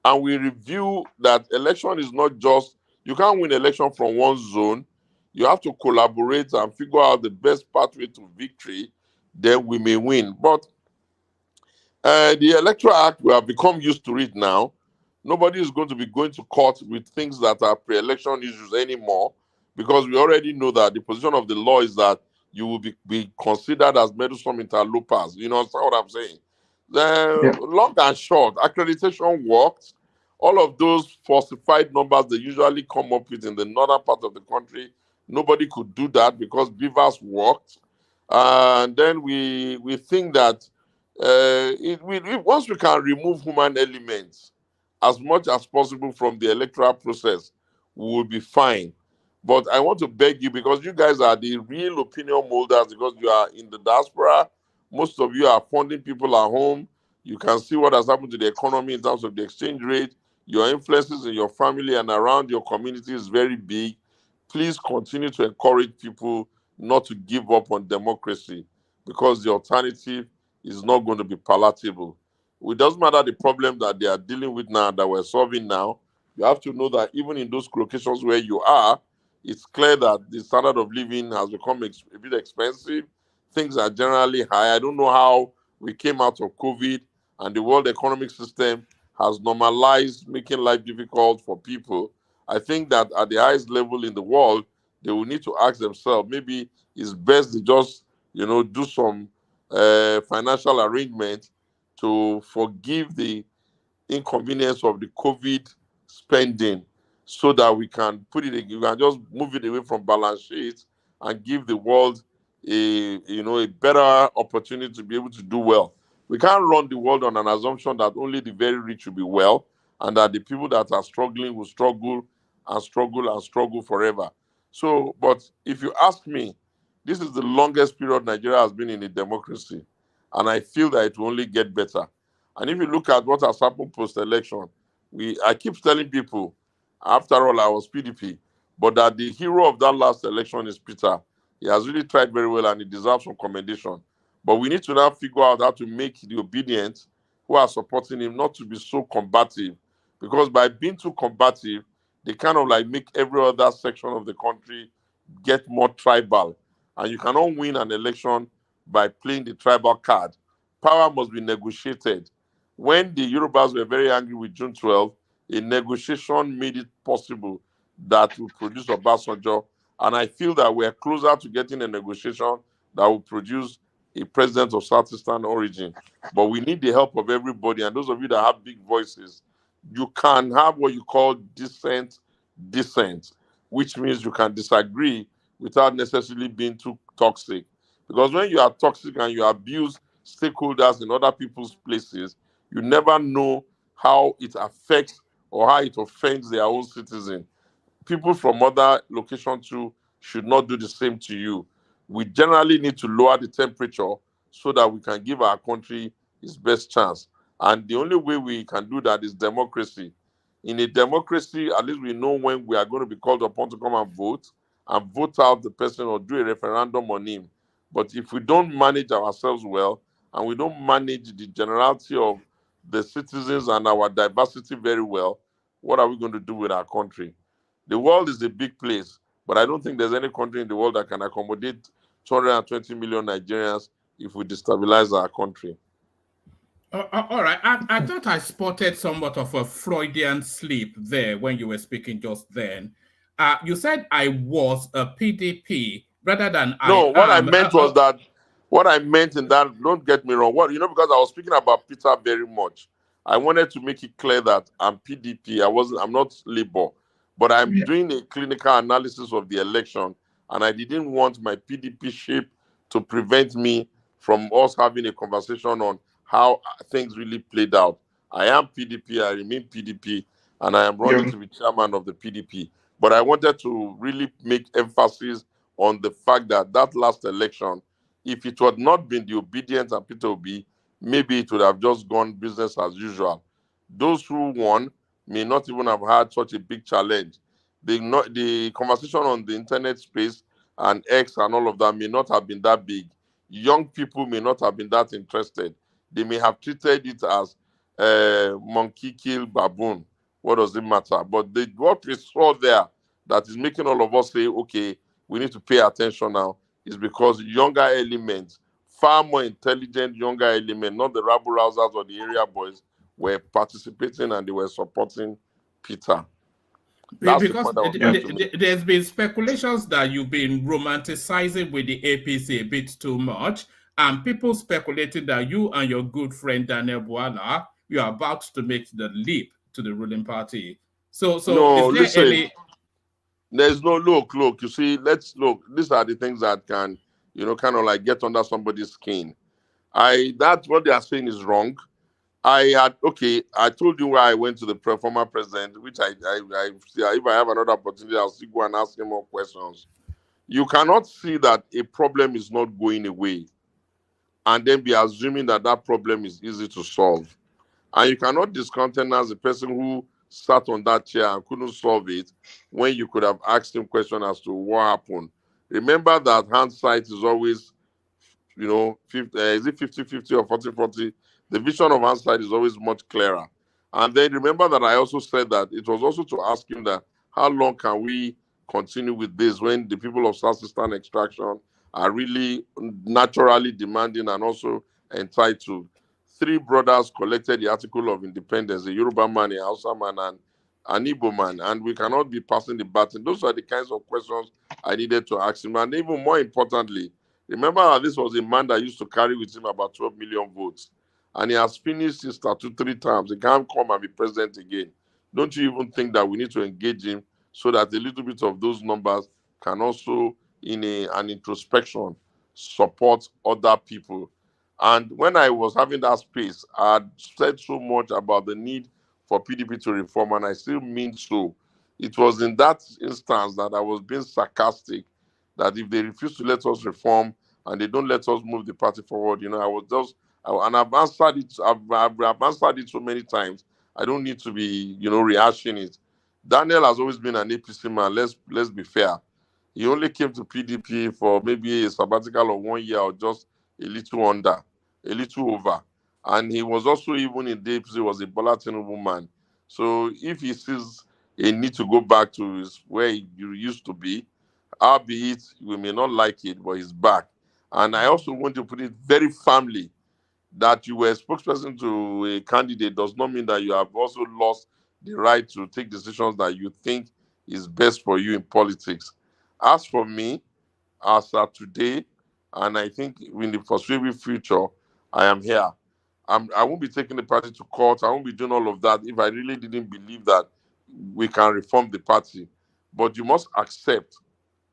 and we review that election is not just, you can't win election from one zone. You have to collaborate and figure out the best pathway to victory, then we may win. But the Electoral Act, we have become used to it now. Nobody is going to be going to court with things that are pre-election issues anymore, because we already know that the position of the law is that you will be considered as meddlesome interlopers. You know what I'm saying? Long and short, accreditation worked. All of those falsified numbers they usually come up with in the northern part of the country, nobody could do that because beavers worked. And then we think that once we can remove human elements as much as possible from the electoral process, we will be fine. But I want to beg you, because you guys are the real opinion molders, because you are in the diaspora. Most of you are funding people at home. You can see what has happened to the economy in terms of the exchange rate. Your influences in your family and around your community is very big. Please continue to encourage people not to give up on democracy, because the alternative is not going to be palatable. It doesn't matter the problem that they are dealing with now, that we're solving now. You have to know that even in those locations where you are, it's clear that the standard of living has become a bit expensive. Things are generally high. I don't know how we came out of COVID and the world economic system has normalized making life difficult for people. I think that at the highest level in the world, they will need to ask themselves, maybe it's best to just, do some financial arrangement to forgive the inconvenience of the COVID spending, so that we can you can just move it away from balance sheets and give the world a better opportunity to be able to do well. We can't run the world on an assumption that only the very rich will be well, and that the people that are struggling will struggle and struggle and struggle forever. So, but if you ask me, this is the longest period Nigeria has been in a democracy, and I feel that it will only get better. And if you look at what has happened post-election, I keep telling people, after all, I was PDP, but that the hero of that last election is Peter. He has really tried very well and he deserves some commendation. But we need to now figure out how to make the Obidients who are supporting him not to be so combative. Because by being too combative, they kind of like make every other section of the country get more tribal. And you cannot win an election by playing the tribal card. Power must be negotiated. When the Yorubas were very angry with June 12th, a negotiation made it possible that will produce Obasanjo. And I feel that we're closer to getting a negotiation that will produce a president of Southeastern origin. But we need the help of everybody. And those of you that have big voices, you can have what you call dissent, which means you can disagree without necessarily being too toxic. Because when you are toxic and you abuse stakeholders in other people's places, you never know how it affects or how it offends their own citizen. People from other locations too should not do the same to you. We generally need to lower the temperature so that we can give our country its best chance. And the only way we can do that is democracy. In a democracy, at least we know when we are going to be called upon to come and vote out the person or do a referendum on him. But if we don't manage ourselves well and we don't manage the generality of the citizens and our diversity very well, what are we going to do with our country? The world is a big place, but I don't think there's any country in the world that can accommodate 220 million Nigerians if we destabilize our country. All right. I thought I spotted somewhat of a Freudian slip there when you were speaking just then. You said I was a PDP rather than I No, what I am. meant was that, what I meant in that, don't get me wrong. Because I was speaking about Peter very much. I wanted to make it clear that I'm PDP. I'm not Labour, but I'm doing a clinical analysis of the election, and I didn't want my PDP shape to prevent me from us having a conversation on how things really played out. I am PDP, I remain PDP, and I am running to be chairman of the PDP. But I wanted to really make emphasis on the fact that that last election, if it had not been the Obidients and Peter Obi, maybe it would have just gone business as usual. Those who won may not even have had such a big challenge. The conversation on the internet space and X and all of that may not have been that big. Young people may not have been that interested. They may have treated it as monkey kill baboon. What does it matter? But what we saw there that is making all of us say, okay, we need to pay attention now, is because younger elements, far more intelligent younger elements, not the rabble rousers or the area boys, were participating and they were supporting Peter. That's the Because point I was trying to make. there's been speculations that you've been romanticizing with the APC a bit too much, and people speculating that you and your good friend Daniel Bwala, you are about to make the leap to the ruling party. So No, is there listen, any? there's no look. You see, let's look. These are the things that can, kind of like get under somebody's skin. That's what they are saying is wrong. I told you why I went to the former president, which if I have another opportunity, I'll still go and ask him more questions. You cannot see that a problem is not going away and then be assuming that that problem is easy to solve. And you cannot discountenance the person who sat on that chair and couldn't solve it when you could have asked him questions as to what happened. Remember that hindsight is always, 50, is it 50-50 or 40-40? The vision of hindsight is always much clearer. And then remember that I also said that it was also to ask him that how long can we continue with this when the people of South Eastern extraction are really naturally demanding and also entitled. Three brothers collected the article of independence, a Yoruba man, a Hausa man, and an Igbo man, and we cannot be passing the baton. Those are the kinds of questions I needed to ask him. And even more importantly, remember how this was a man that used to carry with him about 12 million votes, and he has finished his statutory terms. He can't come and be president again. Don't you even think that we need to engage him so that a little bit of those numbers can also, in an introspection, support other people? And when I was having that space, I had said so much about the need for PDP to reform, and I still mean so. It was in that instance that I was being sarcastic, that if they refuse to let us reform and they don't let us move the party forward, and I've answered it. I've answered it so many times. I don't need to be, rehashing it. Daniel has always been an APC man. Let's be fair. He only came to PDP for maybe a sabbatical of 1 year or just a little under, a little over. And he was also, even in the APC, was a Bola Tinubu man. So if he sees a need to go back to where he used to be, albeit we may not like it, but he's back. And I also want to put it very firmly that you were a spokesperson to a candidate does not mean that you have also lost the right to take decisions that you think is best for you in politics. As for me, as of today, and I think in the foreseeable future, I am here. I won't be taking the party to court. I won't be doing all of that if I really didn't believe that we can reform the party. But you must accept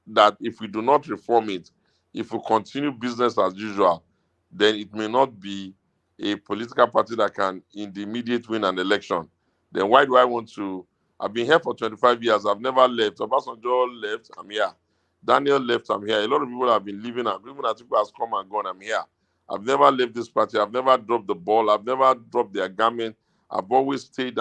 that if we do not reform it, if we continue business as usual, then it may not be a political party that can in the immediate win an election. Then why do I want to? I've been here for 25 years. I've never left. Obasanjo left, I'm here. Daniel left, I'm here. A lot of people have been leaving. Even as people has come and gone, I'm here. I've never left this party. I've never dropped the ball. I've never dropped their garment. I've always stayed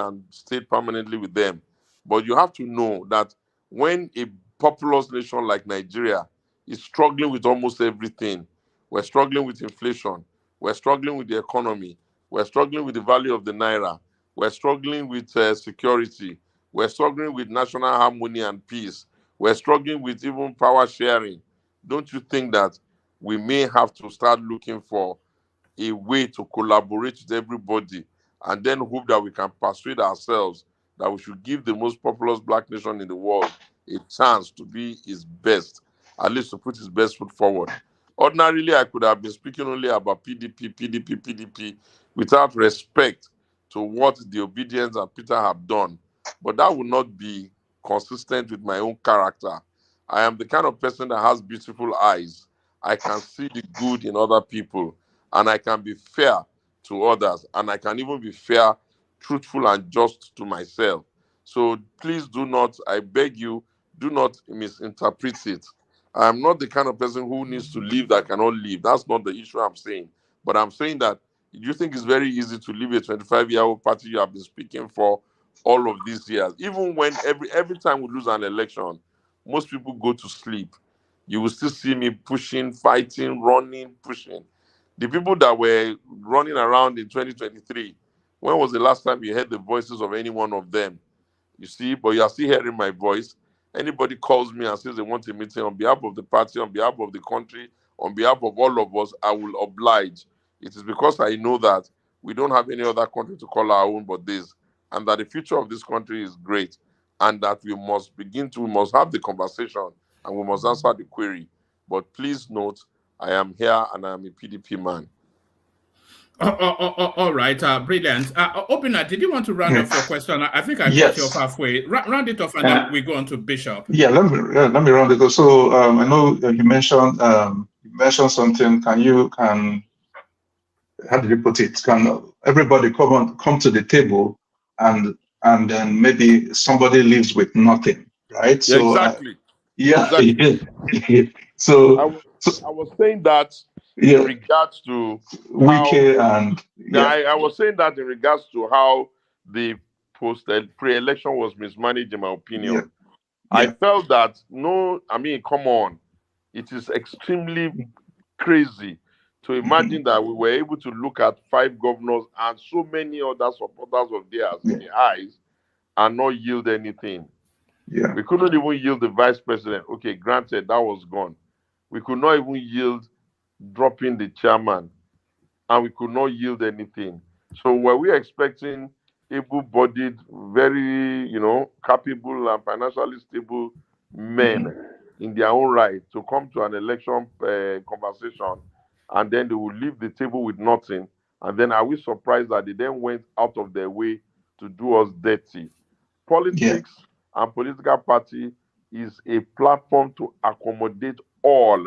permanently with them. But you have to know that when a populous nation like Nigeria is struggling with almost everything, we're struggling with inflation, we're struggling with the economy, we're struggling with the value of the naira, we're struggling with security, we're struggling with national harmony and peace, we're struggling with even power sharing. Don't you think that we may have to start looking for a way to collaborate with everybody and then hope that we can persuade ourselves that we should give the most populous black nation in the world a chance to be his best, at least to put his best foot forward? Ordinarily, I could have been speaking only about PDP, without respect to what the Obidients and Peter have done. But that would not be consistent with my own character. I am the kind of person that has beautiful eyes. I can see the good in other people, and I can be fair to others, and I can even be fair, truthful, and just to myself. So please do not, I beg you, do not misinterpret it. I'm not the kind of person who needs to leave that cannot leave. That's not the issue I'm saying. But I'm saying that you think it's very easy to leave a 25-year-old party you have been speaking for all of these years. Even when every time we lose an election, most people go to sleep. You will still see me pushing, fighting, running, pushing. The people that were running around in 2023, when was the last time you heard the voices of any one of them? You see, but you are still hearing my voice. Anybody calls me and says they want a meeting on behalf of the party, on behalf of the country, on behalf of all of us, I will oblige. It is because I know that we don't have any other country to call our own but this, and that the future of this country is great, and that we must have the conversation, and we must answer the query. But please note, I am here and I am a PDP man. All right, brilliant. Obina, did you want to round off your question? I think I cut you off halfway. Round it off, and then we go on to Bishop. Yeah, let me round it off. So I know you mentioned something. How did you put it? Can everybody come to the table, and then maybe somebody leaves with nothing, right? So Exactly. Exactly. So I was saying that in regards to Wike and I was saying that in regards to how the pre-election was mismanaged, in my opinion. I felt that come on, it is extremely crazy to imagine that we were able to look at 5 governors and so many other supporters of theirs in the eyes and not yield anything. We couldn't even yield the vice president. Okay, granted, that was gone. We could not even yield dropping the chairman, and we could not yield anything. So were we expecting able-bodied, very, capable and financially stable men in their own right to come to an election conversation, and then they will leave the table with nothing? And then are we surprised that they then went out of their way to do us dirty? Politics and political party is a platform to accommodate all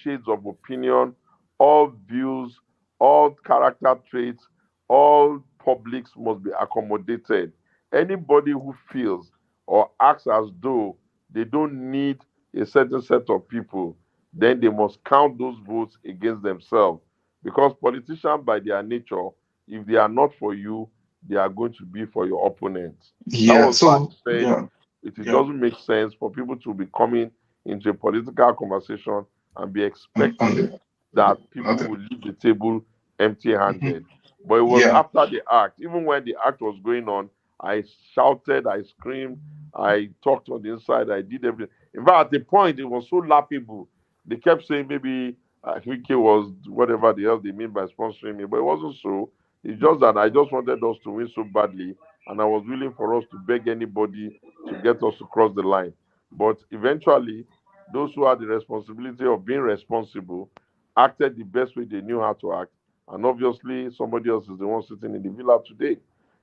shades of opinion, all views, all character traits, all publics must be accommodated. Anybody who feels or acts as though they don't need a certain set of people, then they must count those votes against themselves. Because politicians, by their nature, if they are not for you, they are going to be for your opponents. That was why I said it doesn't make sense for people to be coming into a political conversation and be expecting that people will leave the table empty-handed. But it was after the act. Even when the act was going on, I shouted, I screamed, I talked on the inside, I did everything. In fact, at the point, it was so laughable. They kept saying maybe Wike was whatever the hell they mean by sponsoring me, but it wasn't so. It's just that I just wanted us to win so badly, and I was willing for us to beg anybody to get us to cross the line. But eventually, those who had the responsibility of being responsible acted the best way they knew how to act. And obviously, somebody else is the one sitting in the villa today.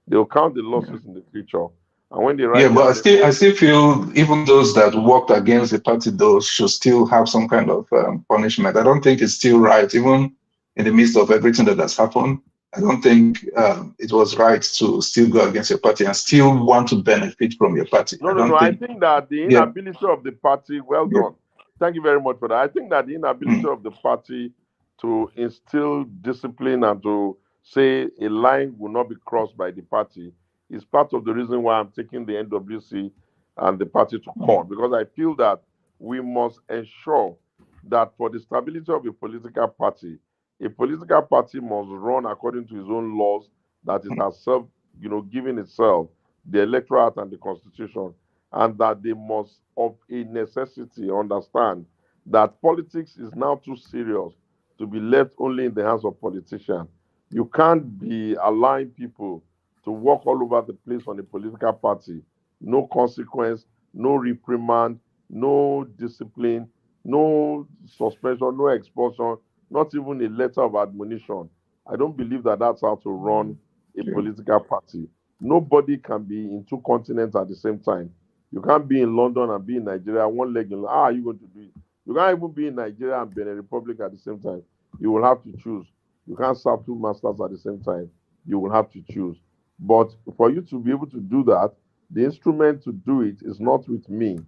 They'll count the losses in the future. And when they write but I still feel even those that worked against the party, those should still have some kind of punishment. I don't think it's still right, even in the midst of everything that has happened. I don't think it was right to still go against your party and still want to benefit from your party. I think that the inability of the party, done. Thank you very much for that. I think that the inability of the party to instill discipline and to say a line will not be crossed by the party is part of the reason why I'm taking the NWC and the party to court, because I feel that we must ensure that for the stability of a political party must run according to its own laws that it has self, given itself, the Electoral Act and the Constitution, and that they must, of a necessity, understand that politics is now too serious to be left only in the hands of politicians. You can't be allowing people to walk all over the place on a political party. No consequence, no reprimand, no discipline, no suspension, no expulsion, not even a letter of admonition. I don't believe that that's how to run a political party. Nobody can be in two continents at the same time. You can't be in London and be in Nigeria, one leg in, how are you going to do it? You can't even be in Nigeria and Benin Republic at the same time. You will have to choose. You can't serve two masters at the same time. You will have to choose. But for you to be able to do that, the instrument to do it is not with me.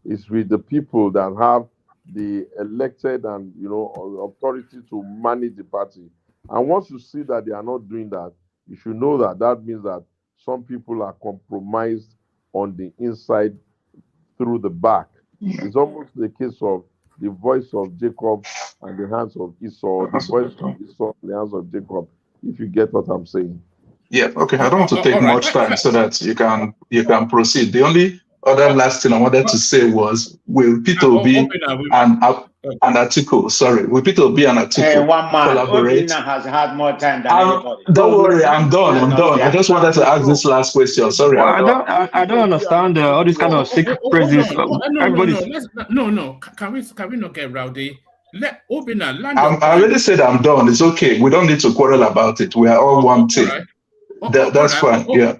It's with the people that have the elected and authority to manage the party. And once you see that they are not doing that, you should know that that means that some people are compromised on the inside through the back. It's almost the case of the voice of Jacob and the hands of Esau, the voice of Esau and the hands of Jacob, if you get what I'm saying. Yeah, okay. I don't want to take much time so that you can proceed. The only other last thing I wanted to say was, will Peter Obi an article? Sorry, will Peter Obi an article collaborate? Obina has had more time than anybody. Don't worry, I'm done. I just wanted to ask this last question. Sorry. Well, I don't understand all these kind of sick praises. No. Can we not get rowdy? Let Obina land. I already said I'm done. It's okay. We don't need to quarrel about it. We are all one team. That's fine. Yeah.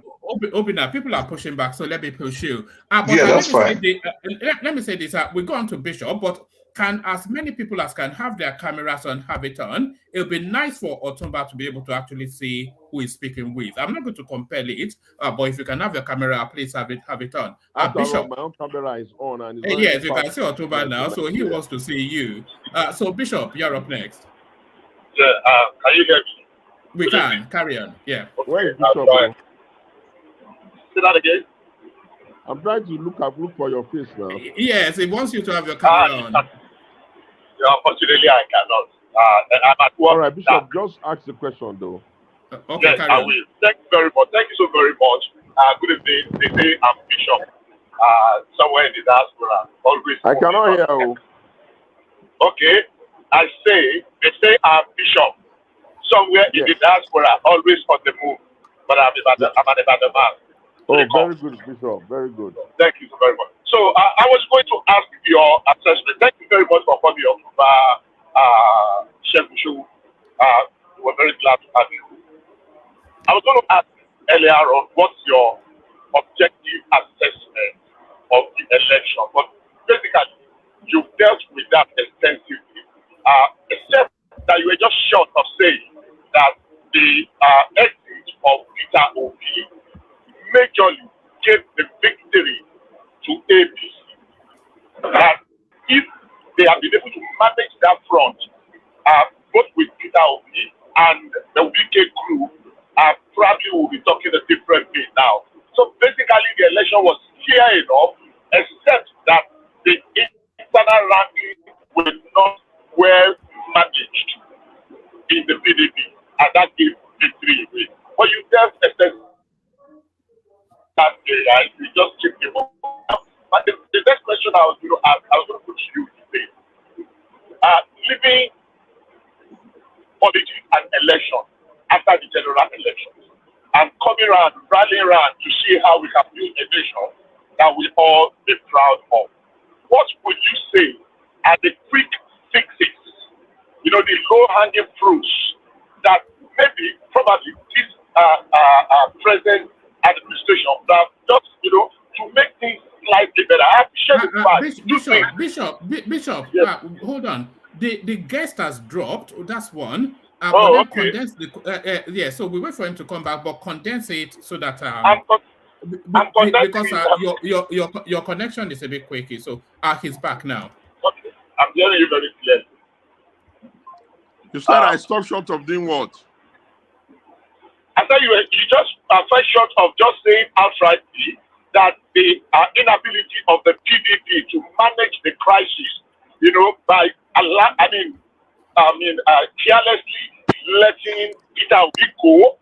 Obina, people are pushing back, so let me push you. That's fine. Let me say this. We go on to Bishop, but can as many people as can have their cameras on have it on? It'll be nice for Otumba to be able to actually see who is speaking with. I'm not going to compel it, but if you can have your camera, please have it on. Bishop, my own camera is on, and yes, you can see Otumba now, so he wants to see you. So Bishop, you're up next. Yeah, can you hear me? We can. Carry on. Yeah. Where is Bishop? Say that again. I'm trying to look for your face now. Yes, it wants you to have your camera on. Yeah, unfortunately, I cannot. I'm at work. All right, Bishop, just ask the question, though. Okay, yes, I will. Thank you very much. Thank you so very much. Good evening. Today, I'm Bishop. Somewhere in the diaspora. Always. I cannot hear you. Okay. They say I'm Bishop. Somewhere in the diaspora, always on the move. But I'm an man. Oh, very good, Bishop. Very good. Thank you so very much. So I was going to ask your assessment. Thank you very much for coming on, Segun Showunmi. We're very glad to have you. I was going to ask earlier on what's your objective assessment of the election. But basically, you've dealt with that extensively. Except that you were just short of saying that the exit of Peter Obi majorly gave the victory to APC. And if they have been able to manage that front, both with Peter Obi and the wicked crew, probably will be talking a different thing now. So basically, the election was clear enough, except that the internal ranking were not well managed in the PDP, and that gave victory away. But you just said that you just keep the ball. But the next question I was going to ask, I was going to put to you today. Living politics and election after the general elections, and coming around, rallying around to see how we can build a nation that we all be proud of. What would you say are the quick fixes, the low-hanging fruits that maybe, probably this present administration that just, to make things slightly better? I appreciate Bishop, yes. Hold on. The guest has dropped. That's one. Okay. Condense so we wait for him to come back, but condense it so that because your connection is a bit quaky. So he's back now. Okay, I'm hearing you very clearly. You said I stopped short of doing what? whether you just fell short of just saying outrightly that the inability of the PDP to manage the crisis, by carelessly letting Peter Obi go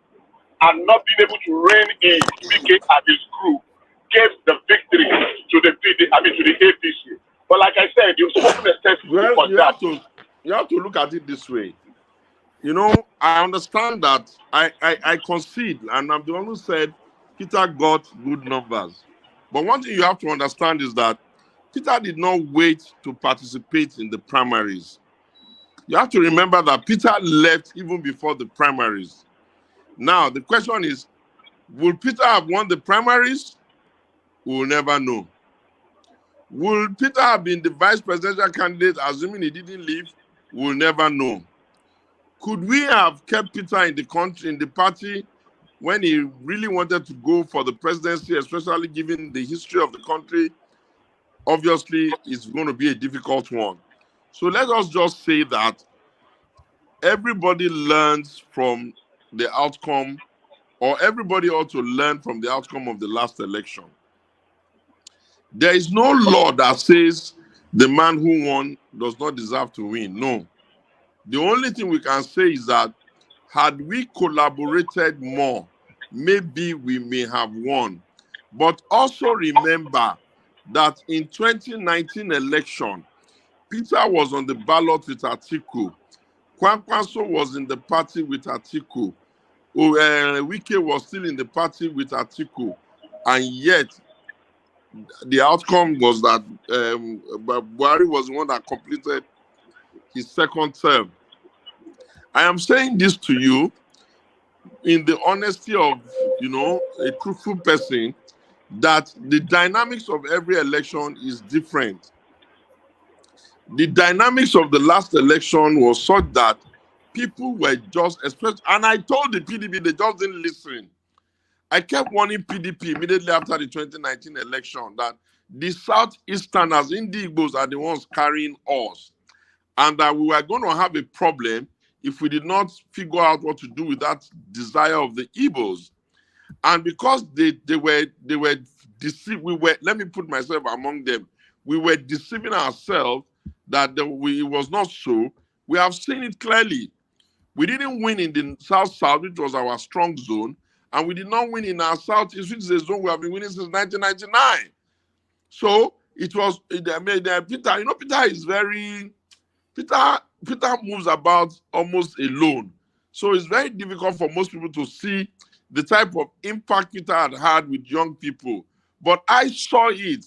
and not being able to rein in Wike and his group gave the victory to the to the APC. But like I said, you've spoken extensively on that. You have to look at it this way. I understand that I concede, and I'm the one who said Peter got good numbers. But one thing you have to understand is that Peter did not wait to participate in the primaries. You have to remember that Peter left even before the primaries. Now, the question is, will Peter have won the primaries? We will never know. Will Peter have been the vice presidential candidate, assuming he didn't leave? We will never know. Could we have kept Peter in the country, in the party, when he really wanted to go for the presidency, especially given the history of the country? Obviously, it's going to be a difficult one. So let us just say that everybody learns from the outcome, or everybody ought to learn from the outcome of the last election. There is no law that says the man who won does not deserve to win. No. The only thing we can say is that had we collaborated more, maybe we may have won. But also remember that in 2019 election, Peter was on the ballot with Atiku. Kwankwaso was in the party with Atiku. Wike was still in the party with Atiku. And yet, the outcome was that Buhari was the one that completed his second term. I am saying this to you in the honesty of, a truthful person, that the dynamics of every election is different. The dynamics of the last election was such that people were just, and I told the PDP, they just didn't listen. I kept warning PDP immediately after the 2019 election that the Southeasterners, Indigbos, are the ones carrying us, and that we were going to have a problem if we did not figure out what to do with that desire of the Igbos. And because they were deceived, let me put myself among them, we were deceiving ourselves that it was not so. We have seen it clearly. We didn't win in the South-South, which was our strong zone, and we did not win in our Southeast, which is a zone we have been winning since 1999. So it was, Peter, Peter is very, Peter moves about almost alone. So it's very difficult for most people to see the type of impact Peter had with young people. But I saw it.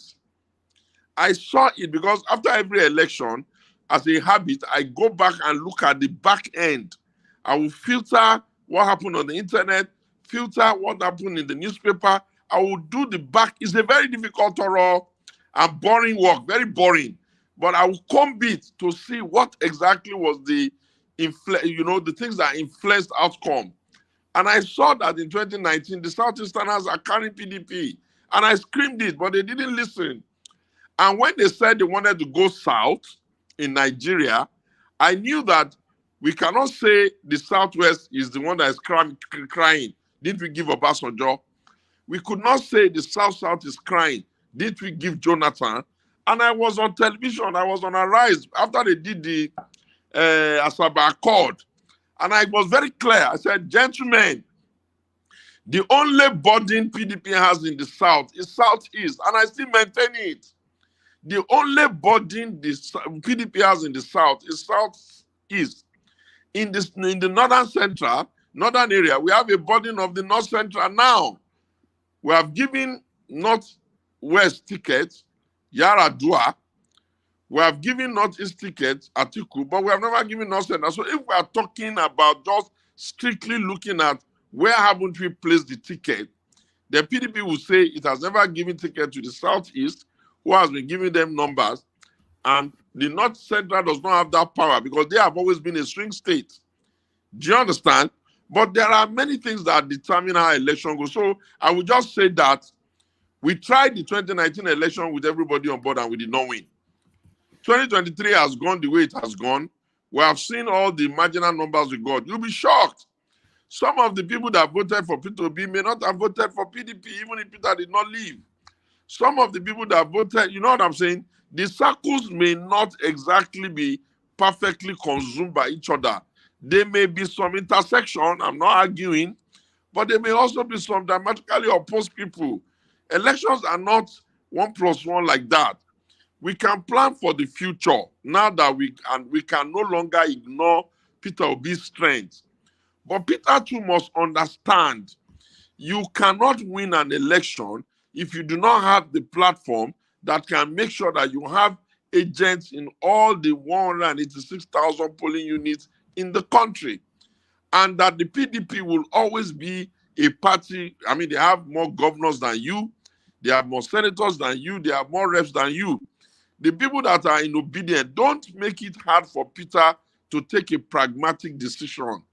I saw it because after every election, as a habit, I go back and look at the back end. I will filter what happened on the internet, filter what happened in the newspaper. I will do the back. It's a very difficult, thorough, and boring work, very boring. But I will comb it to see what exactly was the things that influenced outcome. And I saw that in 2019, the Southeasterners are carrying PDP. And I screamed it, but they didn't listen. And when they said they wanted to go south in Nigeria, I knew that we cannot say the Southwest is the one that is crying. Didn't we give Obasanjo? We could not say the South-South is crying. Didn't we give Jonathan? And I was on television. I was on Arise after they did the Asaba Accord. And I was very clear. I said, gentlemen, the only burden PDP has in the South is Southeast. And I still maintain it. The only burden the PDP has in the South is Southeast. In the northern area, we have a burden of the North Central now. We have given Northwest tickets, Yaradua. We have given Northeast tickets, Atiku, but we have never given North Central. So if we are talking about just strictly looking at where haven't we placed the ticket, the PDP will say it has never given ticket to the Southeast, who has been giving them numbers, and the North Central does not have that power because they have always been a swing state. Do you understand? But there are many things that determine how election goes. So I would just say that we tried the 2019 election with everybody on board and we did not win. 2023 has gone the way it has gone. We have seen all the marginal numbers we got. You'll be shocked. Some of the people that voted for Peter Obi may not have voted for PDP, even if Peter did not leave. Some of the people that voted, you know what I'm saying? The circles may not exactly be perfectly consumed by each other. There may be some intersection, I'm not arguing, but there may also be some dramatically opposed people. Elections are not 1+1 like that. We can plan for the future now that we can no longer ignore Peter Obi's strength. But Peter too must understand you cannot win an election if you do not have the platform that can make sure that you have agents in all the 186,000 polling units in the country. And that the PDP will always be a party. I mean, they have more governors than you. They have more senators than you. They have more reps than you. The people that are in Obidients, don't make it hard for Peter to take a pragmatic decision.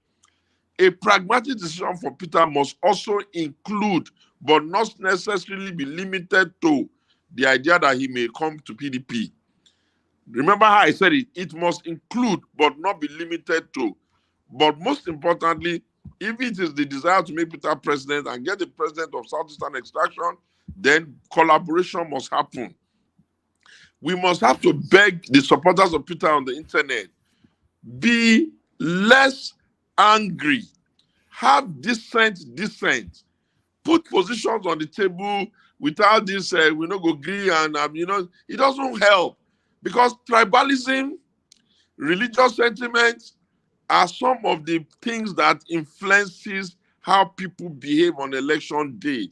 A pragmatic decision for Peter must also include, but not necessarily be limited to, the idea that he may come to PDP. Remember how I said it? It must include, but not be limited to. But most importantly, if it is the desire to make Peter president and get the president of Southeastern Extraction, then collaboration must happen. We must have to beg the supporters of Peter on the internet, be less angry, have dissent, put positions on the table without this, we no go agree, and it doesn't help, because tribalism, religious sentiments are some of the things that influences how people behave on election day.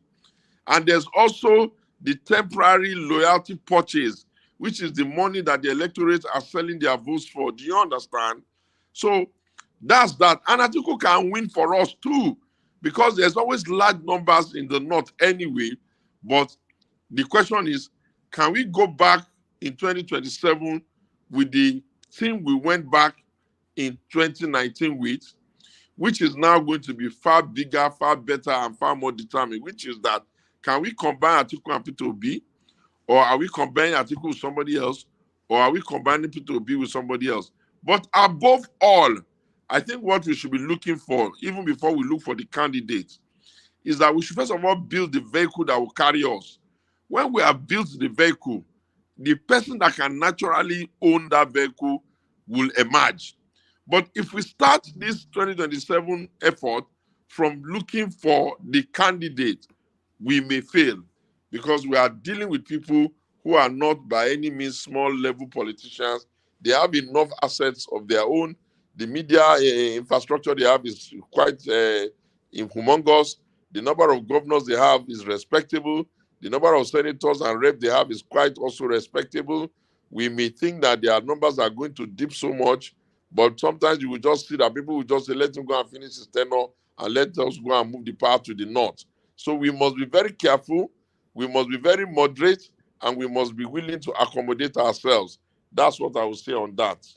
And there's also the temporary loyalty purchase, which is the money that the electorates are selling their votes for. Do you understand? So that's that. And Atiku can win for us too, because there's always large numbers in the north anyway. But the question is, can we go back in 2027 with the team we went back in 2019 with, which is now going to be far bigger, far better, and far more determined, which is that, can we combine Atiku and Peter Obi, or are we combining Atiku with somebody else, or are we combining Peter Obi with somebody else? But above all, I think what we should be looking for, even before we look for the candidates, is that we should first of all build the vehicle that will carry us. When we have built the vehicle, the person that can naturally own that vehicle will emerge. But if we start this 2027 effort from looking for the candidate, we may fail, because we are dealing with people who are not by any means small level politicians. They have enough assets of their own. The media infrastructure they have is quite humongous. The number of governors they have is respectable. The number of senators and reps they have is quite also respectable. We may think that their numbers are going to dip so much, but sometimes you will just see that people will just say, let him go and finish his tenure and let us go and move the power to the north. So we must be very careful, we must be very moderate, and we must be willing to accommodate ourselves. That's what I will say on that.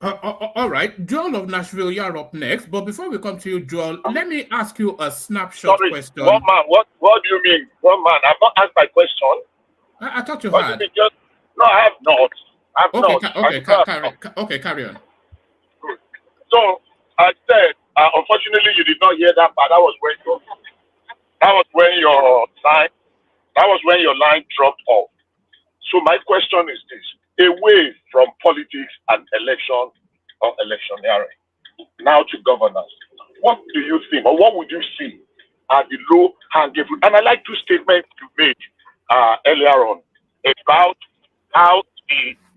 All right, Joel of Nashville, you're up next. But before we come to you, Joel, let me ask you a snapshot question. One man, what do you mean? One man, I've not asked my question. I thought you what had. No, I have not. Okay, carry on. Good. So I said, unfortunately, you did not hear that, but that was when your line dropped off. So my question is this: away from politics and election or electioneering, now to governance. What do you think, or what would you see as the low-hanging fruit? And I like two statements you made earlier on about how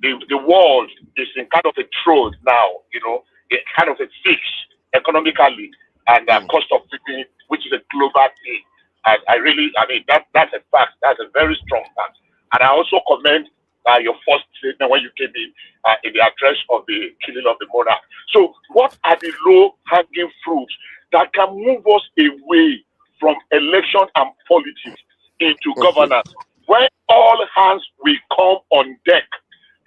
the world is in kind of a throes now, a kind of a fix economically, and cost of living, which is a global thing. And that's a fact. That's a very strong fact. And I also commend your first statement when you came in the address of the killing of the monarch. So what are the low-hanging fruits that can move us away from election and politics into governance, when all hands will come on deck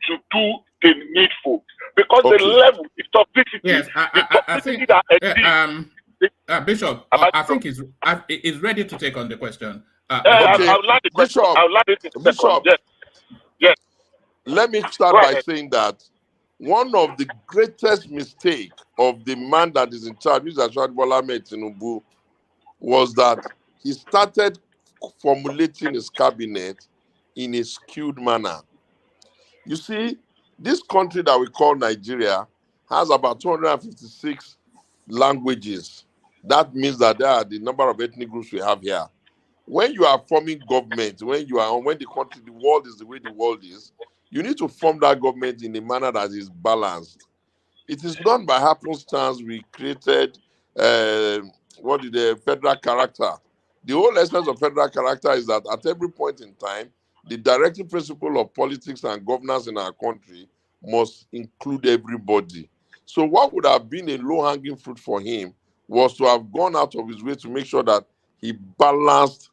to do the needful? Because the level, the toxicity, yes, I think that exists. Bishop, I think is ready to take on the question. I'll land the question. Bishop, yes. Let me start by saying that one of the greatest mistakes of the man that is in charge, Mr. Ashwad Bola Ahmed Tinubu, was that he started formulating his cabinet in a skewed manner. You see, this country that we call Nigeria has about 256 languages. That means that there are the number of ethnic groups we have here. When you are forming government, when the world is the way the world is, you need to form that government in a manner that is balanced. It is done by happenstance. We created the federal character. The whole essence of federal character is that at every point in time, the directing principle of politics and governance in our country must include everybody. So what would have been a low-hanging fruit for him was to have gone out of his way to make sure that he balanced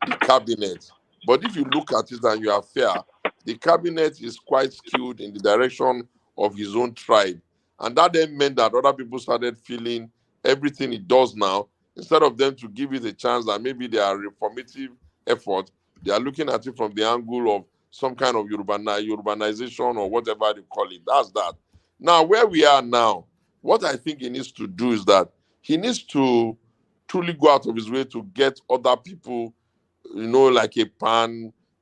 the cabinet. But if you look at it and you are fair, the cabinet is quite skewed in the direction of his own tribe. And that then meant that other people started feeling everything he does now, instead of them to give it a chance that maybe they are reformative effort, they are looking at it from the angle of some kind of urbanization or whatever they call it. That's that. Now, where we are now, what I think he needs to do is that he needs to truly go out of his way to get other people, like a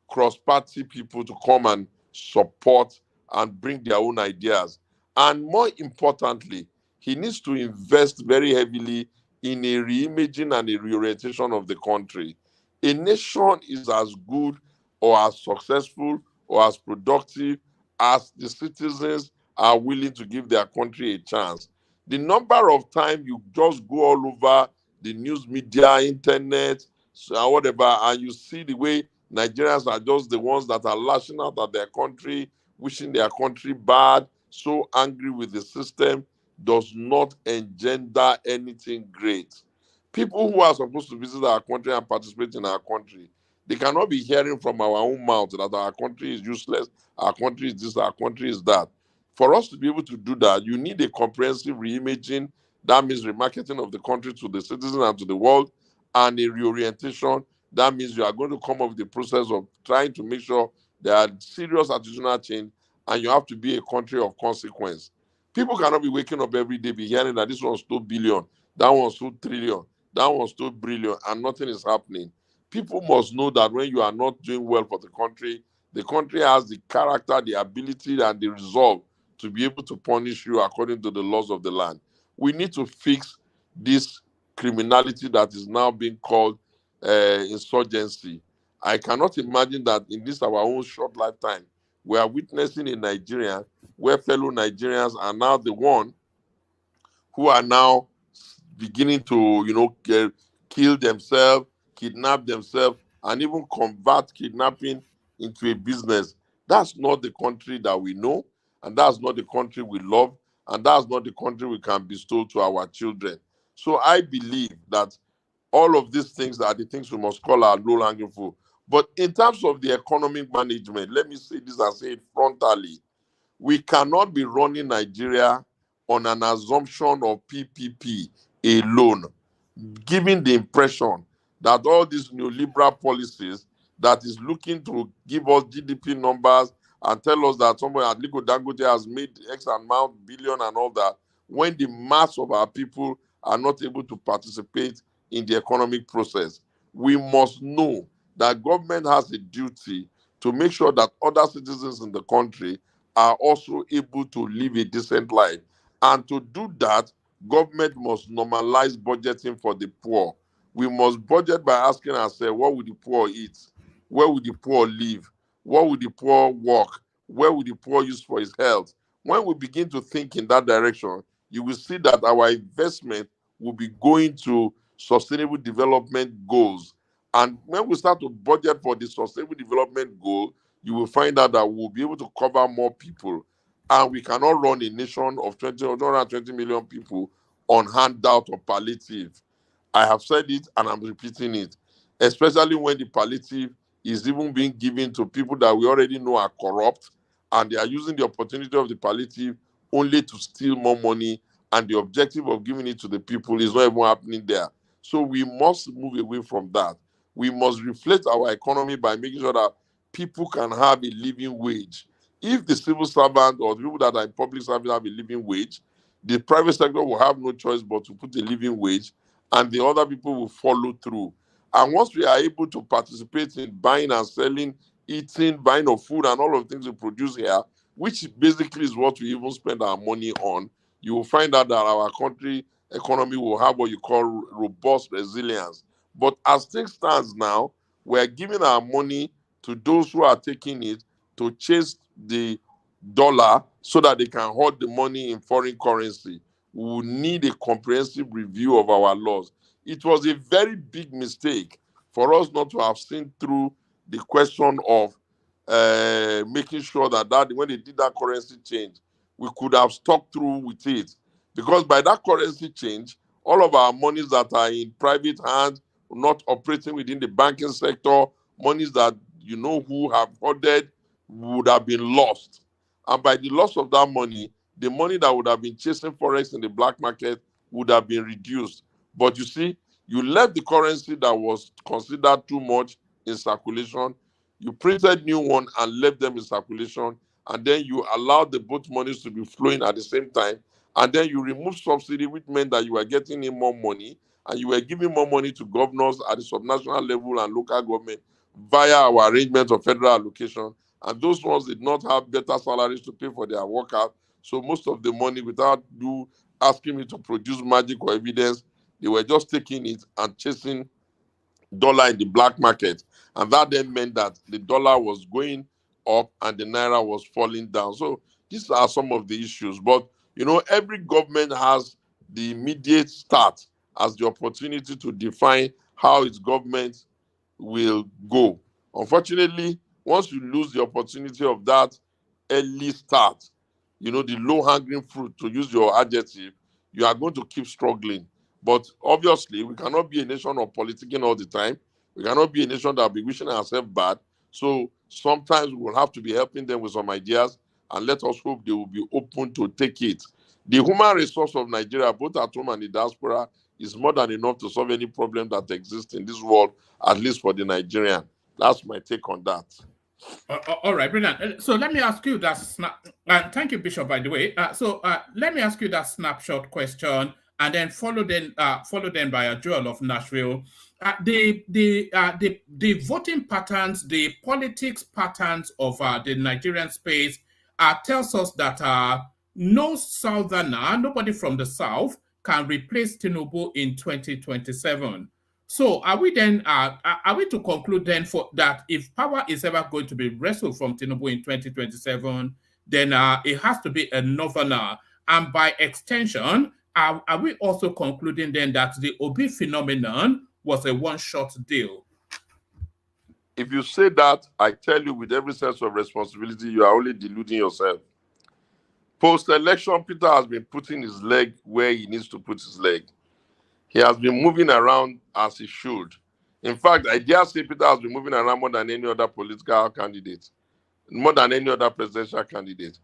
cross-party people to come and support and bring their own ideas. And more importantly, he needs to invest very heavily in a reimaging and a reorientation of the country. A nation is as good or as successful or as productive as the citizens are willing to give their country a chance. The number of times you just go all over the news media, internet, whatever, and you see the way Nigerians are just the ones that are lashing out at their country, wishing their country bad, so angry with the system, does not engender anything great. People who are supposed to visit our country and participate in our country, they cannot be hearing from our own mouth that our country is useless, our country is this, our country is that. For us to be able to do that, you need a comprehensive reimaging. That means remarketing of the country to the citizens and to the world, and a reorientation. That means you are going to come up with the process of trying to make sure there are serious attitudinal change, and you have to be a country of consequence. People cannot be waking up every day, be hearing that this one stole billion, that one stole trillion, that one stole brilliant, and nothing is happening. People must know that when you are not doing well for the country has the character, the ability, and the resolve to be able to punish you according to the laws of the land. We need to fix this criminality that is now being called insurgency. I cannot imagine that in this our own short lifetime, we are witnessing in Nigeria where fellow Nigerians are now the one who are now beginning to, kill themselves, kidnap themselves, and even convert kidnapping into a business. That's not the country that we know, and that's not the country we love, and that's not the country we can bestow to our children. So I believe that all of these things are the things we must call our low-hanging fruit. But in terms of the economic management, let me say this and say it frontally. We cannot be running Nigeria on an assumption of PPP alone, giving the impression that all these neoliberal policies that is looking to give us GDP numbers and tell us that somebody at Aliko Dangote has made X amount billion and all that, when the mass of our people are not able to participate in the economic process. We must know that government has a duty to make sure that other citizens in the country are also able to live a decent life. And to do that, government must normalize budgeting for the poor. We must budget by asking ourselves, what would the poor eat? Where would the poor live? What would the poor work? Where would the poor use for his health? When we begin to think in that direction, you will see that our investment will be going to sustainable development goals. And when we start to budget for the sustainable development goal, you will find out that we'll be able to cover more people. And we cannot run a nation of 220 million people on handout or palliative. I have said it and I'm repeating it, especially when the palliative is even being given to people that we already know are corrupt, and they are using the opportunity of the palliative only to steal more money, and the objective of giving it to the people is not even happening there. So we must move away from that. We must reflect our economy by making sure that people can have a living wage. If the civil servant or the people that are in public service have a living wage, the private sector will have no choice but to put a living wage, and the other people will follow through. And once we are able to participate in buying and selling, eating, buying of food and all of the things we produce here, which basically is what we even spend our money on, you will find out that our country economy will have what you call robust resilience. But as things stands now, we're giving our money to those who are taking it to chase the dollar so that they can hold the money in foreign currency. We will need a comprehensive review of our laws. It was a very big mistake for us not to have seen through the question of making sure that when they did that currency change, we could have stuck through with it. Because by that currency change, all of our monies that are in private hands, not operating within the banking sector, monies that you know who have hoarded, would have been lost. And by the loss of that money, the money that would have been chasing forex in the black market would have been reduced. But you see, you left the currency that was considered too much in circulation. You printed new one and left them in circulation. And then you allowed the both monies to be flowing at the same time. And then you removed subsidy, which meant that you were getting in more money. And you were giving more money to governors at the subnational level and local government via our arrangement of federal allocation. And those ones did not have better salaries to pay for their workers. So most of the money, without you asking me to produce magic or evidence, they were just taking it and chasing dollar in the black market. And that then meant that the dollar was going up and the naira was falling down. So these are some of the issues. But, you know, every government has the immediate start as the opportunity to define how its government will go. Unfortunately, once you lose the opportunity of that early start, you know, the low-hanging fruit, to use your adjective, you are going to keep struggling. But obviously, we cannot be a nation of politicking all the time. We cannot be a nation that will be wishing ourselves bad. So sometimes we will have to be helping them with some ideas, and let us hope they will be open to take it. The human resource of Nigeria, both at home and in diaspora, is more than enough to solve any problem that exists in this world, at least for the Nigerian. That's my take on that. All right, brilliant. So let me ask you that and thank you, Bishop, by the way. Let me ask you that snapshot question, and then follow then by a Joel of Nashville. The voting patterns, the politics patterns of the Nigerian space tells us that no Southerner, nobody from the South, can replace Tinubu in 2027. So are we then are we to conclude then that if power is ever going to be wrestled from Tinubu in 2027, then it has to be a Northerner, and by extension, are we also concluding then that the Obi phenomenon was a one-shot deal? If you say that, I tell you with every sense of responsibility, you are only deluding yourself. Post-election, Peter has been putting his leg where he needs to put his leg. He has been moving around as he should. In fact, I dare say Peter has been moving around more than any other political candidate, more than any other presidential candidate.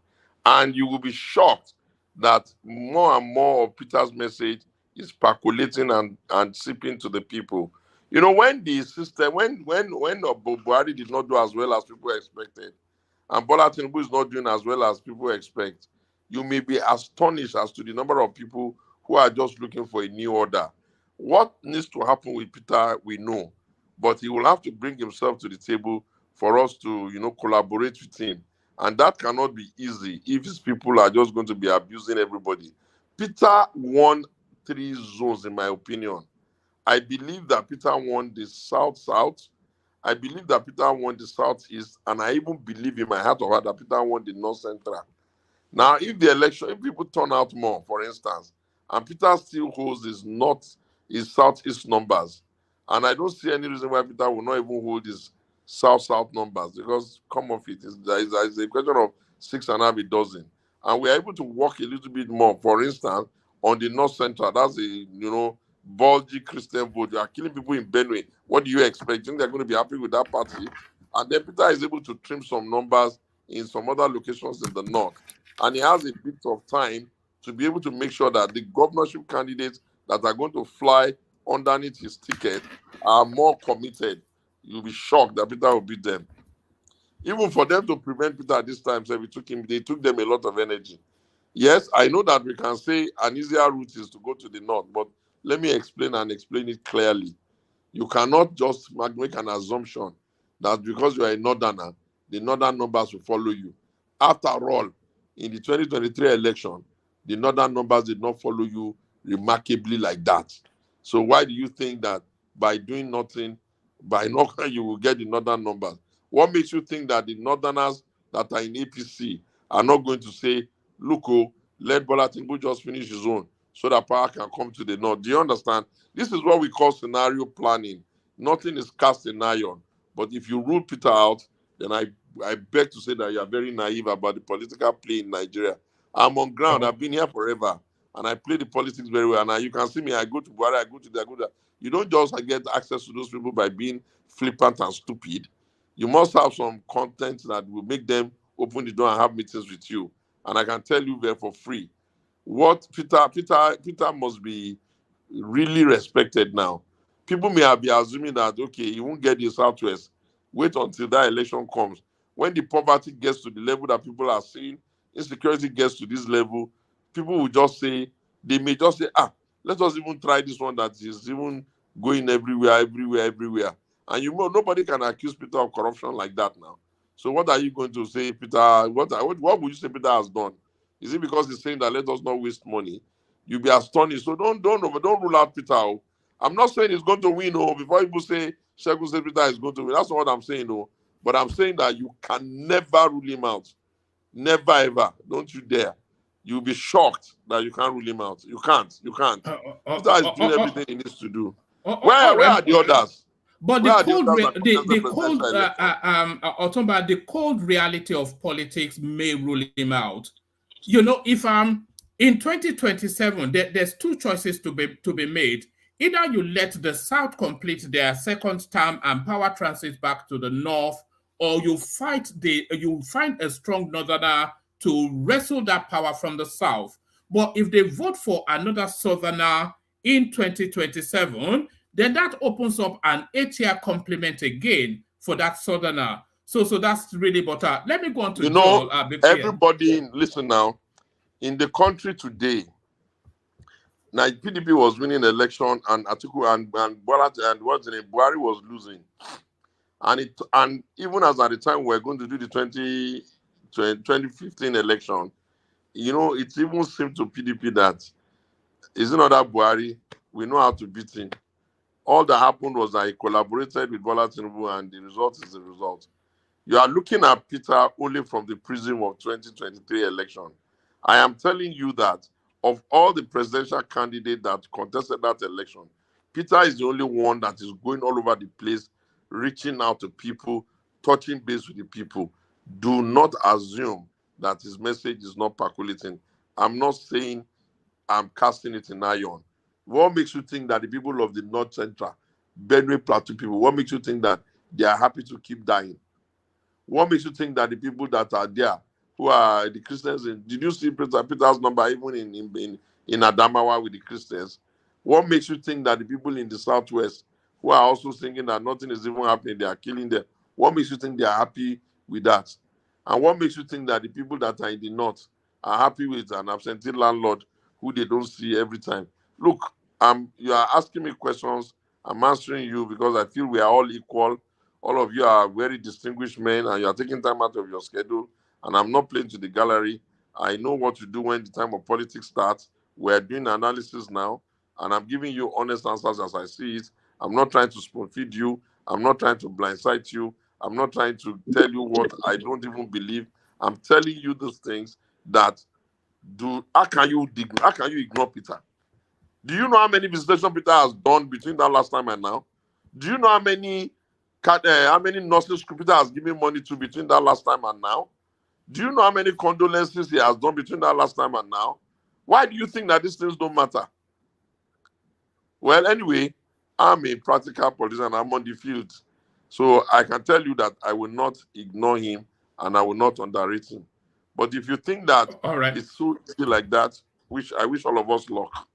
And you will be shocked that more and more of Peter's message is percolating and seeping to the people. You know, when the system, when Buhari did not do as well as people expected, and Bola Tinubu is not doing as well as people expect, you may be astonished as to the number of people who are just looking for a new order. What needs to happen with Peter, we know, but he will have to bring himself to the table for us to, you know, collaborate with him. And that cannot be easy if his people are just going to be abusing everybody. Peter won 3 zones, in my opinion. I believe that Peter won the South-South. I believe that Peter won the Southeast. And I even believe in my heart of heart that Peter won the North-Central. Now, if people turn out more, for instance, and Peter still holds his Southeast numbers, and I don't see any reason why Peter will not even hold his South-South numbers, because come off it, it's a question of 6.5 a dozen. And we are able to work a little bit more, for instance, on the North-Central. That's a, you know, bulgy Christian vote. You are killing people in Benue. What do you expect? You think they're going to be happy with that party? And then Peter is able to trim some numbers in some other locations in the North. And he has a bit of time to be able to make sure that the governorship candidates that are going to fly underneath his ticket are more committed. You'll be shocked that Peter will beat them. Even for them to prevent Peter at this time, so they took them a lot of energy. Yes, I know that we can say an easier route is to go to the north, but let me explain and explain it clearly. You cannot just make an assumption that because you are a northerner, the northern numbers will follow you. After all, in the 2023 election, the northern numbers did not follow you remarkably like that. So why do you think that by doing nothing, by not you will get the northern numbers? What makes you think that the northerners that are in APC are not going to say, look, oh, let Bola Tinubu just finish his own so that power can come to the north? Do you understand? This is what we call scenario planning. Nothing is cast in iron. But if you rule Peter out, then I beg to say that you are very naive about the political play in Nigeria. I'm on ground. I've been here forever. And I play the politics very well. And you can see me, I go to Buhari, I go to that. You don't just get access to those people by being flippant and stupid. You must have some content that will make them open the door and have meetings with you. And I can tell you there for free. What Peter must be really respected now. People may be assuming that, okay, he won't get the Southwest. Wait until that election comes. When the poverty gets to the level that people are seeing, insecurity gets to this level, people will just say, they may just say, let us even try this one that is even going everywhere. And you know, nobody can accuse Peter of corruption like that now. So what are you going to say, Peter? What would you say Peter has done? Is it because he's saying that let us not waste money? You'll be astonished. So don't rule out Peter. Oh. I'm not saying he's going to win. Oh, before people say Segun Peter is going to win, that's not what I'm saying. Oh, but I'm saying that you can never rule him out. Never ever. Don't you dare. You'll be shocked that you can't rule him out. You can't. Peter is doing everything he needs to do. Where are the others? But the cold reality of politics may rule him out. You know, if in 2027, there's two choices to be made. Either you let the South complete their second term and power transit back to the North, or you find a strong Northerner to wrestle that power from the South. But if they vote for another Southerner in 2027, then that opens up an 8-year complement again for that Southerner. So that's really better. Let me go on to Joel. Everybody, listen now. In the country today, PDP was winning the election, and Atiku and Buhari was losing. And even as at the time we're going to do the 2015 election, you know, it even seemed to PDP that is another Buhari, we know how to beat him. All that happened was that he collaborated with Bola Tinubu, and the result is the result. You are looking at Peter only from the prism of 2023 election. I am telling you that of all the presidential candidates that contested that election, Peter is the only one that is going all over the place, reaching out to people, touching base with the people. Do not assume that his message is not percolating. I'm not saying I'm casting it in iron. What makes you think that the people of the North Central, Benue Plateau people, what makes you think that they are happy to keep dying? What makes you think that the people that are there, who are the Christians, did you see Peter's number even in Adamawa with the Christians? What makes you think that the people in the Southwest, who are also thinking that nothing is even happening, they are killing them? What makes you think they are happy with that? And what makes you think that the people that are in the North are happy with an absentee landlord who they don't see every time? Look, you are asking me questions. I'm answering you because I feel we are all equal. All of you are very distinguished men, and you are taking time out of your schedule. And I'm not playing to the gallery. I know what to do when the time of politics starts. We're doing analysis now, and I'm giving you honest answers as I see it. I'm not trying to spoon feed you. I'm not trying to blindside you. I'm not trying to tell you what I don't even believe. I'm telling you those things that how can you ignore Peter? Do you know how many visitation Peter has done between that last time and now? Do you know how many nursing school Peter has given money to between that last time and now? Do you know how many condolences he has done between that last time and now? Why do you think that these things don't matter? Well, anyway, I'm a practical politician. I'm on the field. So I can tell you that I will not ignore him and I will not underrate him. But if you think that it's so easy like that, I wish all of us luck.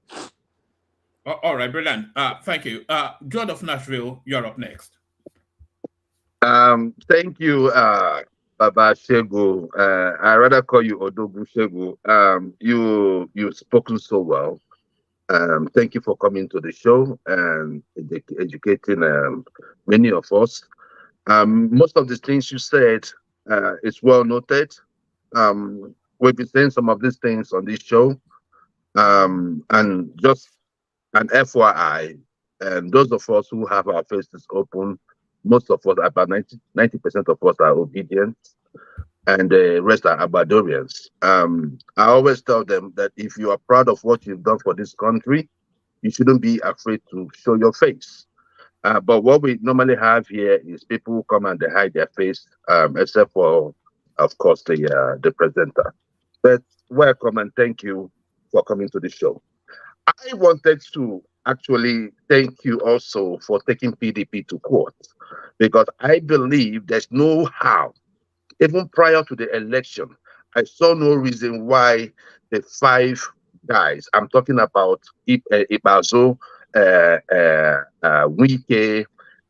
All right, brilliant. Thank you. John of Nashville, you're up next. Thank you, Baba Shegu, I rather call you Odogu Shegu. You've spoken so well. Thank you for coming to the show and educating many of us. Most of the things you said is well noted. We've been saying some of these things on this show. And just an FYI, and those of us who have our faces open, most of us, about 90% of us are obedient, and the rest are Abadorians. I always tell them that if you are proud of what you've done for this country, you shouldn't be afraid to show your face. But what we normally have here is people who come and they hide their face, except for, of course, the presenter. But welcome and thank you for coming to the show. I wanted to actually thank you also for taking PDP to court, because I believe there's no how, even prior to the election, I saw no reason why the five guys, I'm talking about Ibazo, Wike,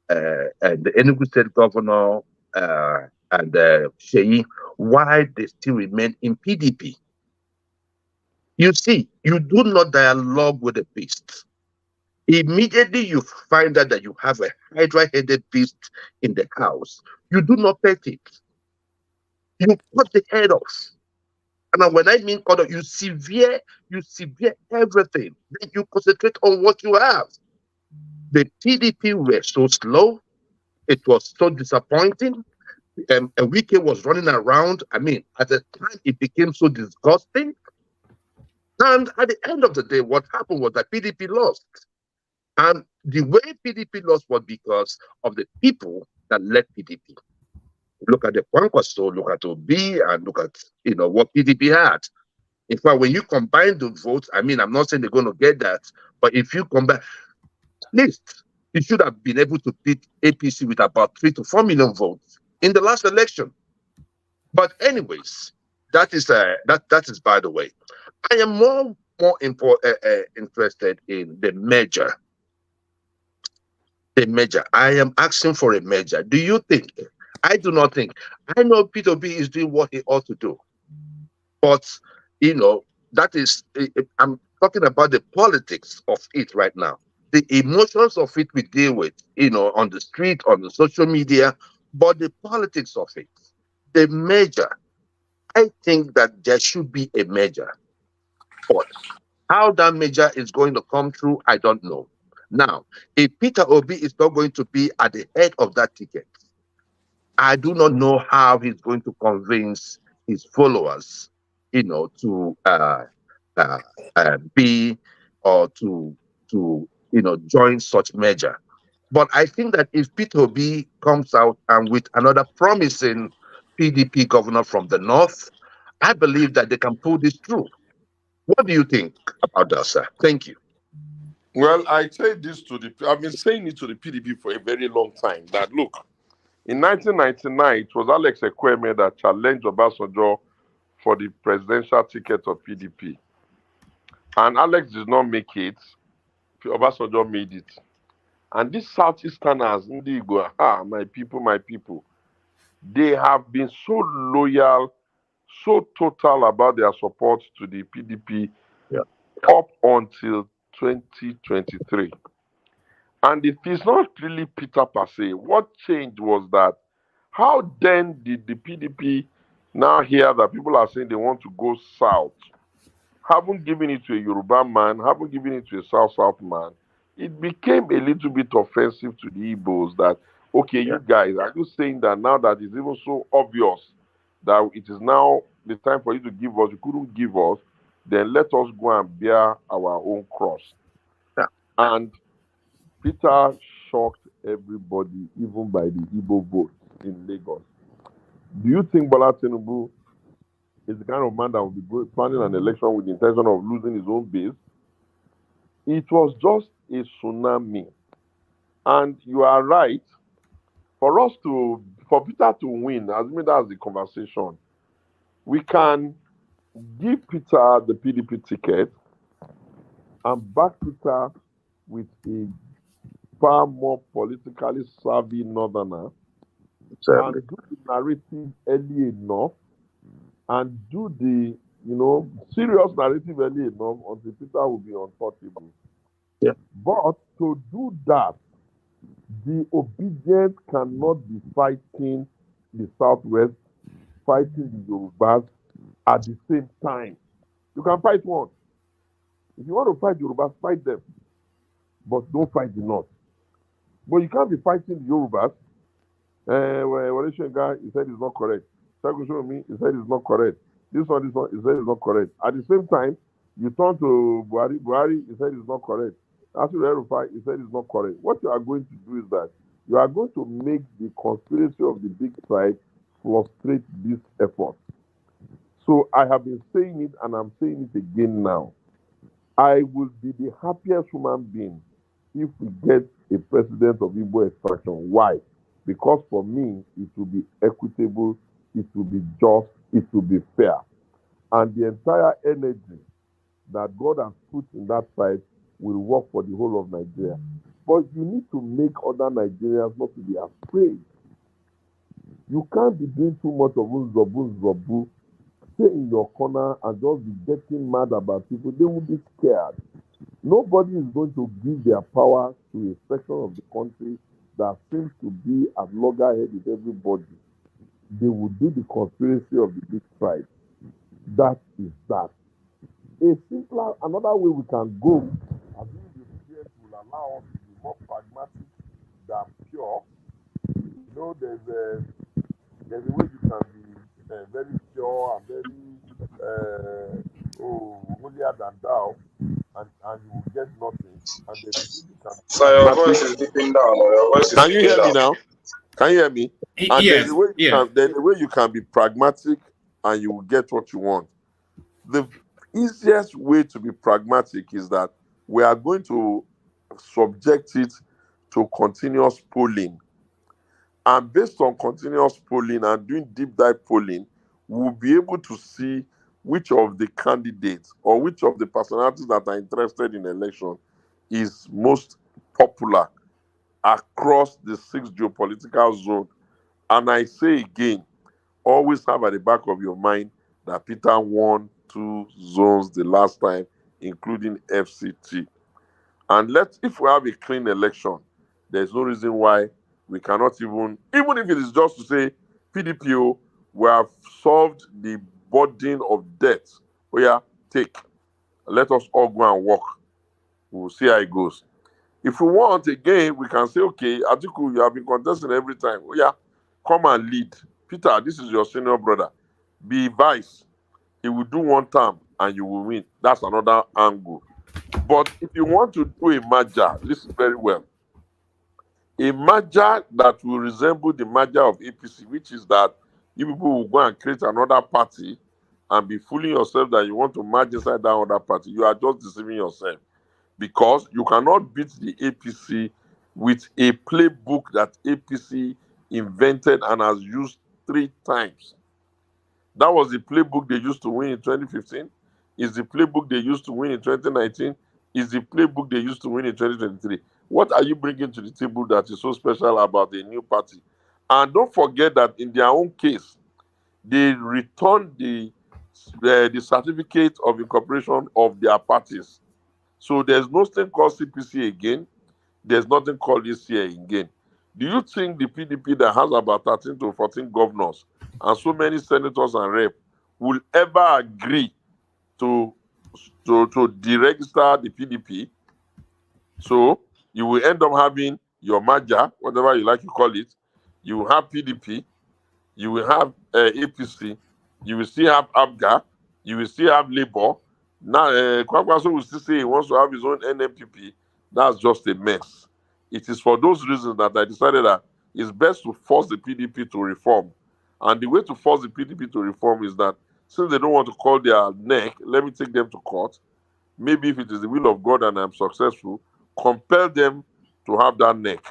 and the Enugu State Governor, and Sheyi, why they still remain in PDP. You see, you do not dialogue with the beast. Immediately you find out that you have a hydra-headed beast in the house, you do not pet it. You cut the head off. And when I mean cut off, you severe everything. Then you concentrate on what you have. The PDP were so slow. It was so disappointing. And Wike was running around. I mean, at the time, it became so disgusting. And at the end of the day, what happened was that PDP lost. And the way PDP lost was because of the people that led PDP. Look at the Kwankwaso, look at Obi, and look at what PDP had. In fact, when you combine the votes, I mean, I'm not saying they're going to get that, but if you combine, at least you should have been able to beat APC with about 3 to 4 million votes in the last election. But anyways, that is by the way. I am more interested in the merger. The merger. I am asking for a merger. Do you think? I do not think. I know P2B is doing what he ought to do. But, that is, I'm talking about the politics of it right now. The emotions of it we deal with, on the street, on the social media, but the politics of it, the merger, I think that there should be a merger. But how that merger is going to come through, I don't know. Now, if Peter Obi is not going to be at the head of that ticket, I do not know how he's going to convince his followers, to be or to join such merger. But I think that if Peter Obi comes out and with another promising PDP governor from the north, I believe that they can pull this through. What do you think about that, sir? Thank you. Well, I say this I've been saying it to the PDP for a very long time, that look, in 1999, it was Alex Ekweme that challenged Obasanjo for the presidential ticket of PDP. And Alex did not make it. Obasanjo made it. And these Southeasterners, Ndigo, my people, they have been so loyal, so total about their support to the PDP up until 2023. And it is not really Peter per se. What changed was that, how then did the PDP now hear that people are saying they want to go south, haven't given it to a Yoruba man, haven't given it to a South man? It became a little bit offensive to the Igbos that, okay, you guys, are you saying that now that it's even so obvious that it is now the time for you to give us, you couldn't give us, then let us go and bear our own cross. Yeah. And Peter shocked everybody, even by the Igbo vote in Lagos. Do you think Bola Tinubu is the kind of man that will be planning an election with the intention of losing his own base? It was just a tsunami. And you are right. For Peter to win, assuming that's the conversation, we can give Peter the PDP ticket and back Peter with a far more politically savvy northerner Certainly. and do the narrative early enough and do the, serious narrative early enough until Peter will be untouchable. Yeah. But to do that, the Obidients cannot be fighting the Southwest, fighting the Yorubas at the same time. You can fight one. If you want to fight Yorubas, fight them. But don't fight the North. But you can't be fighting the Yorubas. Wale Shenga, he said it's not correct. Segun Showunmi, he said it's not correct. This one, he said it's not correct. At the same time, you turn to Buhari, he said it's not correct. After the Rufai, he said it's not correct. What you are going to do is that you are going to make the conspiracy of the big side frustrate this effort. So I have been saying it and I'm saying it again now. I will be the happiest human being if we get a president of Igbo extraction. Why? Because for me, it will be equitable, it will be just, it will be fair. And the entire energy that God has put in that side will work for the whole of Nigeria. But you need to make other Nigerians not to be afraid. You can't be doing too much of unzobu, stay in your corner and just be getting mad about people. They will be scared. Nobody is going to give their power to a section of the country that seems to be at loggerhead with everybody. They will do the conspiracy of the big tribe. That is that. Another way we can go, I think the experience will allow us to be more pragmatic than pure. There's a way you can be very pure and very holier than thou, and you will get nothing. And there's a way you can. So your voice is dipping down. Your voice is Can you hear dipping me down. now? Can you hear me? And Yes, there's a way you can be pragmatic and you will get what you want. The easiest way to be pragmatic is that we are going to subject it to continuous polling. And based on continuous polling and doing deep dive polling, we'll be able to see which of the candidates or which of the personalities that are interested in election is most popular across the 6 geopolitical zone. And I say again, always have at the back of your mind that Peter won 2 zones the last time, including FCT. And if we have a clean election, there's no reason why we cannot even if it is just to say, PDPO, we have solved the burden of debt. Oh yeah, take. Let us all go and work. We'll see how it goes. If we want again, we can say, okay, Atiku, you have been contesting every time. Oh yeah, come and lead. Peter, this is your senior brother. Be vice. He will do 1 term and you will win. That's another angle. But if you want to do a merger, listen very well. A merger that will resemble the merger of APC, which is that you people will go and create another party and be fooling yourself that you want to merge inside that other party. You are just deceiving yourself, because you cannot beat the APC with a playbook that APC invented and has used 3 times. That was the playbook they used to win in 2015. Is the playbook they used to win in 2019. Is the playbook they used to win in 2023. What are you bringing to the table that is so special about the new party? And don't forget that in their own case, they returned the certificate of incorporation of their parties. So there's no thing called CPC again. There's nothing called ECA again. Do you think the PDP that has about 13 to 14 governors and so many senators and reps will ever agree to deregister the PDP? So you will end up having your merger, whatever you like to call it. You will have PDP, you will have APC, you will still have ABGA, you will still have Labour. Now, Kwakwaso will still say he wants to have his own NMPP. That's just a mess. It is for those reasons that I decided that it's best to force the PDP to reform. And the way to force the PDP to reform is that since they don't want to call their neck, let me take them to court. Maybe if it is the will of God and I'm successful, compel them to have that neck.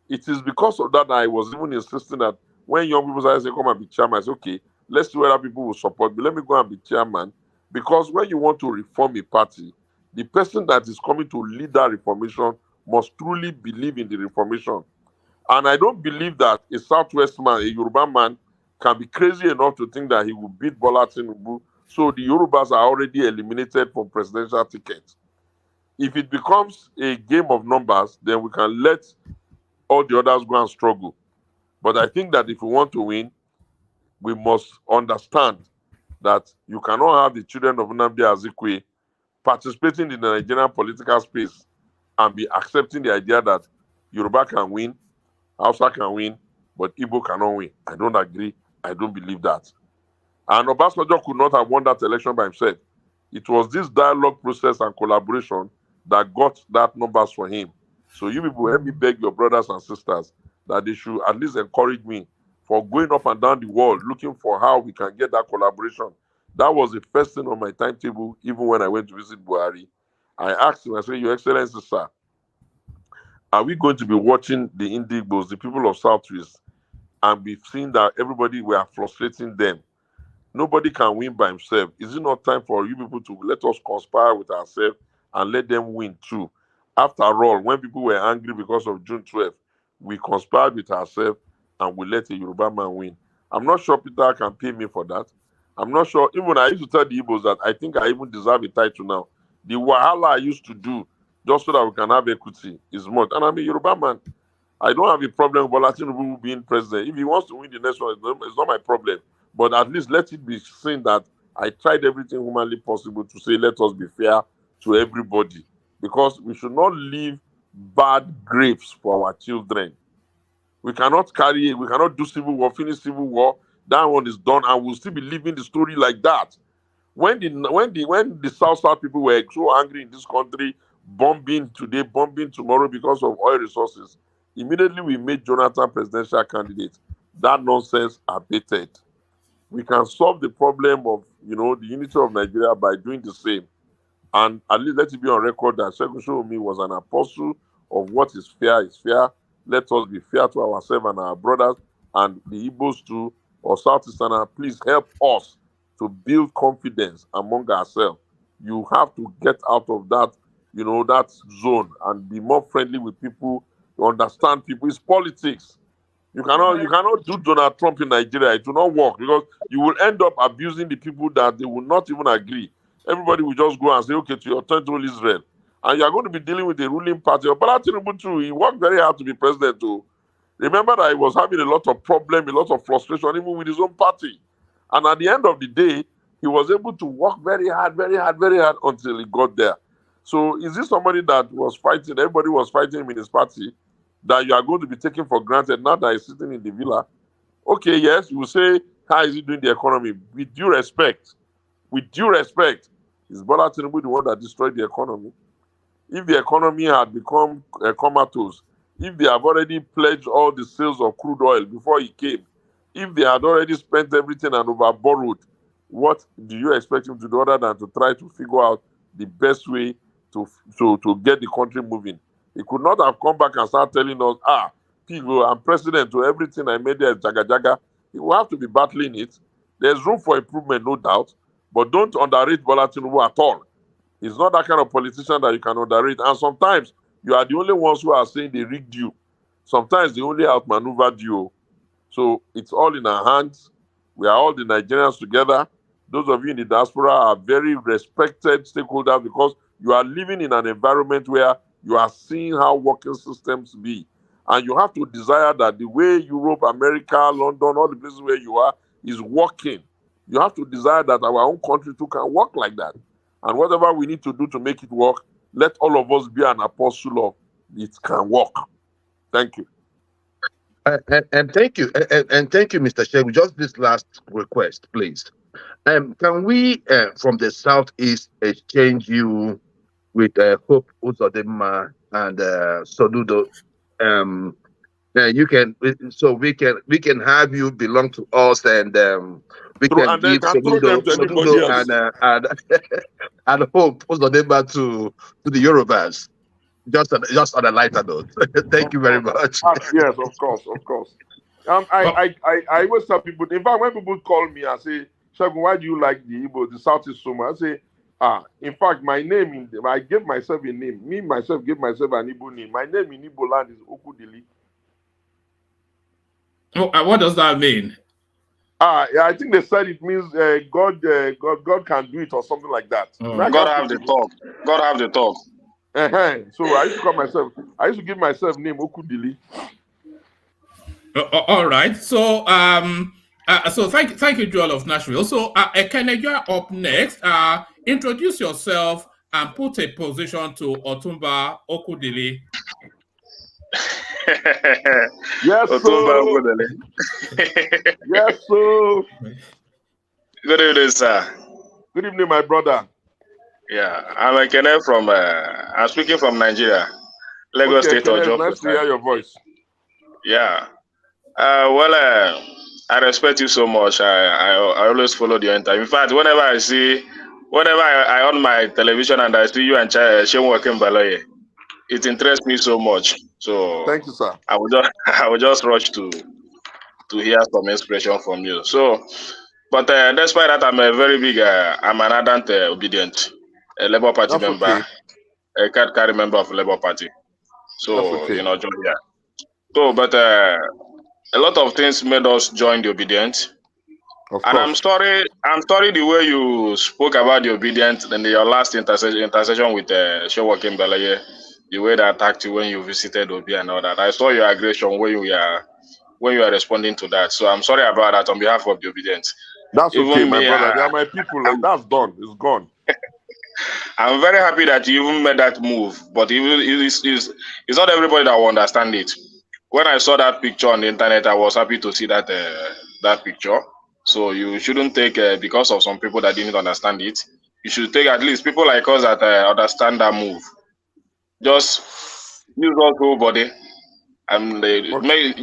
It is because of that I was even insisting that when young people say, come and be chairman, I say, okay, let's see whether people will support me. Let me go and be chairman. Because when you want to reform a party, the person that is coming to lead that reformation must truly believe in the reformation. And I don't believe that a Southwest man, a Yoruba man, can be crazy enough to think that he will beat Bola Tinubu. So the Yorubas are already eliminated from presidential tickets. If it becomes a game of numbers, then we can let all the others go and struggle. But I think that if we want to win, we must understand that you cannot have the children of Nnamdi Azikiwe participating in the Nigerian political space and be accepting the idea that Yoruba can win, Hausa can win, but Igbo cannot win. I don't agree. I don't believe that. And Obasanjo could not have won that election by himself. It was this dialogue process and collaboration that got that numbers for him. So you people, help me beg your brothers and sisters that they should at least encourage me for going up and down the world looking for how we can get that collaboration. That was the first thing on my timetable, even when I went to visit Buhari. I asked him, I said, Your Excellency, sir, are we going to be watching the Indigbos, the people of Southwest, and we've seen that everybody, we are frustrating them? Nobody can win by himself. Is it not time for you people to let us conspire with ourselves and let them win too? After all, when people were angry because of June 12th, we conspired with ourselves and we let a Yoruba man win. I'm not sure Peter can pay me for that. I'm not sure. Even I used to tell the Igbos that I think I even deserve a title now. The wahala I used to do just so that we can have equity is much. And I'm a Yoruba man. I don't have a problem with Bola Tinubu being president. If he wants to win the next one, it's not my problem. But at least let it be seen that I tried everything humanly possible to say, let us be fair to everybody. Because we should not leave bad grapes for our children. We cannot do civil war, finish civil war. That one is done, and we'll still be living the story like that. When the South people were so angry in this country, bombing today, bombing tomorrow because of oil resources, immediately we made Jonathan presidential candidate. That nonsense abated. We can solve the problem of the unity of Nigeria by doing the same. And at least let it be on record that Segun Showunmi was an apostle of what is fair is fair. Let us be fair to ourselves and our brothers and the Igbos too, or Southeastern. Please help us to build confidence among ourselves. You have to get out of that, that zone and be more friendly with people, to understand people. It's politics. You cannot do Donald Trump in Nigeria. It will not work because you will end up abusing the people that they will not even agree. Everybody will just go and say, okay, to your turn to rule Israel. And you are going to be dealing with the ruling party. But Tinubu too, he worked very hard to be president too. Remember that he was having a lot of problem, a lot of frustration, even with his own party. And at the end of the day, he was able to work very hard, very hard, very hard until he got there. So is this somebody that was fighting, everybody was fighting him in his party, that you are going to be taken for granted now that he's sitting in the villa? Okay, yes, you will say, how is he doing the economy? With due respect, is Bola Tinubu the one that destroyed the economy? If the economy had become comatose, if they have already pledged all the sales of crude oil before he came, if they had already spent everything and over-borrowed, what do you expect him to do other than to try to figure out the best way to get the country moving? He could not have come back and start telling us, people, I'm president, to everything I made there is jaga jaga. He will have to be battling it. There's room for improvement, no doubt, but don't underrate Bola Tinubu at all. He's not that kind of politician that you can underrate. And sometimes you are the only ones who are saying they rigged you. Sometimes they only outmaneuvered you. So it's all in our hands. We are all the Nigerians together. Those of you in the diaspora are very respected stakeholders because you are living in an environment where you are seeing how working systems be. And you have to desire that the way Europe, America, London, all the places where you are is working. You have to desire that our own country too can work like that. And whatever we need to do to make it work, let all of us be an apostle of it can work. Thank you. And thank you. And thank you, Mr. Shehu. Just this last request, please. Can we, from the Southeast, exchange you with Hope Uzodinma and Soludo? You can, so we can have you belong to us, and we can give Soludo and Hope Uzodinma to the Yorubas. Just on a lighter note. Thank you very much. Yes, of course. I always tell people, in fact, when people call me and say, Segun, why do you like the Igbo, the Southeast so much? I say, in fact, my name, I gave myself a name. Me, myself, gave myself an Igbo name. My name in Igbo land is Okudili. What does that mean? Yeah, I think they said it means God can do it or something like that. I God can't have speak the it. talk. God have the talk. So I used to call myself. I used to give myself name Okudili. All right. So so thank you, Joel of Nashville. So Ekene, you are up next. Introduce yourself and put a position to Otumba Okudili. Yes, Otumba sir. Ogodele. Yes, sir. Good evening, sir. Good evening, my brother. Yeah, I'm Ekene from. I'm speaking from Nigeria, Lagos Okay, State, Kenneth, Ojo nice to precise. hear your voice. Yeah. I respect you so much. I always follow your interview. In fact, whenever I on my television and I see you and Segun working Baloye, it interests me so much. So Thank you, sir. I will just rush to hear some inspiration from you. So, but despite that, I'm a very big, I'm an ardent Obidient, a Labour Party That's member, okay. a card carry member of Labour Party. That's So, okay. Georgia. So, but a lot of things made us join the Obidient. Of And course. I'm sorry the way you spoke about the Obidient in your last intercession with Shewokim Balaye, the way they attacked you when you visited Obi and all that. I saw your aggression when you are responding to that. So I'm sorry about that on behalf of the Obidient. That's okay, Even my me, brother. They are my people. That's done. It's gone. I'm very happy that you even made that move. But it's not everybody that will understand it. When I saw that picture on the internet, I was happy to see that that picture. So you shouldn't take because of some people that didn't understand it. You should take at least people like us that understand that move. Just use our whole body and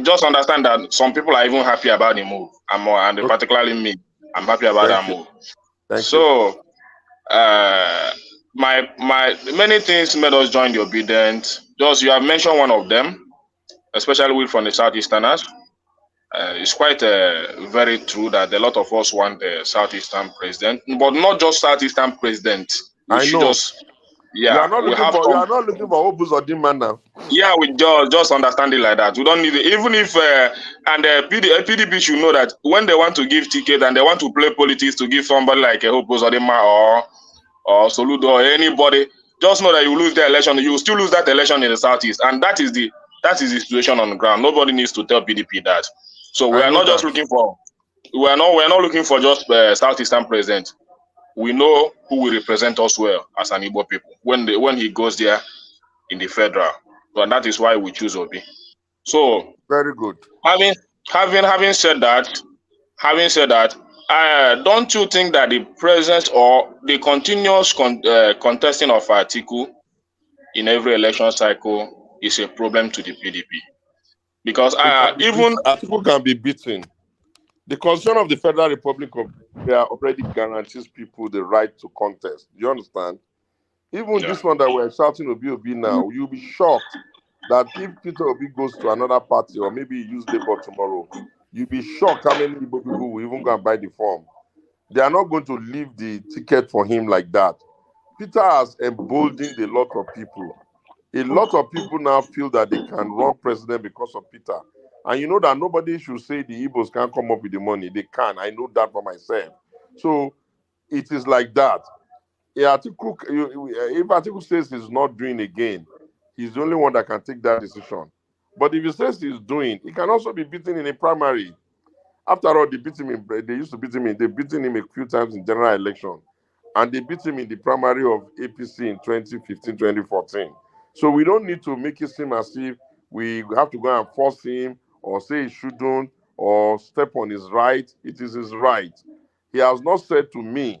just understand that some people are even happy about the move. And Okay. particularly me, I'm happy about Thank that you. move. Thank you. So my many things made us join the Obedient. Just you have mentioned one of them, especially we from the Southeasterners. It's quite very true that a lot of us want a Southeastern president, but not just Southeastern president. We I should know. just, You are yeah, not we looking have for. You some, are not looking for Obus or Dima now. yeah, we just understand it like that. We don't need it. Even if PDP should know that when they want to give ticket and they want to play politics to give somebody like a Hopus or Soludo or anybody, just know that you lose the election. You will still lose that election in the Southeast, and that is the situation on the ground. Nobody needs to tell PDP that. So we I are know not just that. looking for. We are not looking for just Southeastern president. We know who will represent us well as an Igbo people when he goes there in the federal. So that is why we choose Obi. So Very good. having said that, don't you think that the presence or the continuous contesting of Atiku in every election cycle is a problem to the PDP? Because Atiku can be beaten. The Constitution of the Federal Republic of Nigeria already guarantees people the right to contest. Do you understand? Even this one that we're shouting Obi now, you'll be shocked that if Peter Obi goes to another party or maybe he use Labour tomorrow, you'll be shocked how many Igbo people will even go and buy the form. They are not going to leave the ticket for him like that. Peter has emboldened a lot of people. A lot of people now feel that they can run president because of Peter. And you know that nobody should say the Igbos can't come up with the money. They can. I know that for myself. So it is like that. Yeah, if Atiku says he's not doing again, he's the only one that can take that decision. But if he says he's doing, he can also be beaten in a primary. After all, they beat him they used to beat him they beaten him a few times in general election. And they beat him in the primary of APC in 2015, 2014. So we don't need to make it seem as if we have to go and force him or say he shouldn't or step on his right. It is his right. He has not said to me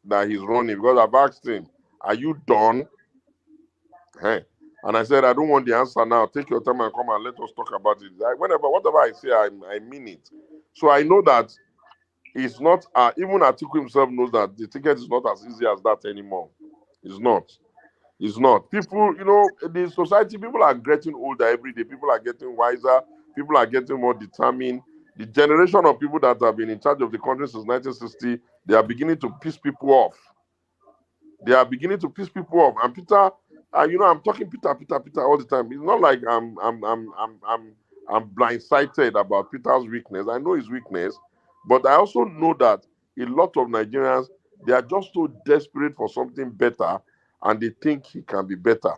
that he's running because I've asked him, are you done? Hey. And I said, I don't want the answer now. Take your time and come and let us talk about it. Whatever I say, I mean it. So I know that it's not, even Atiku himself knows that the ticket is not as easy as that anymore. It's not. It's not. People, the society, people are getting older every day. People are getting wiser. People are getting more determined. The generation of people that have been in charge of the country since 1960, they are beginning to piss people off. They are beginning to piss people off. And Peter, I'm talking Peter all the time. It's not like I'm blindsided about Peter's weakness. I know his weakness, but I also know that a lot of Nigerians, they are just so desperate for something better and they think he can be better.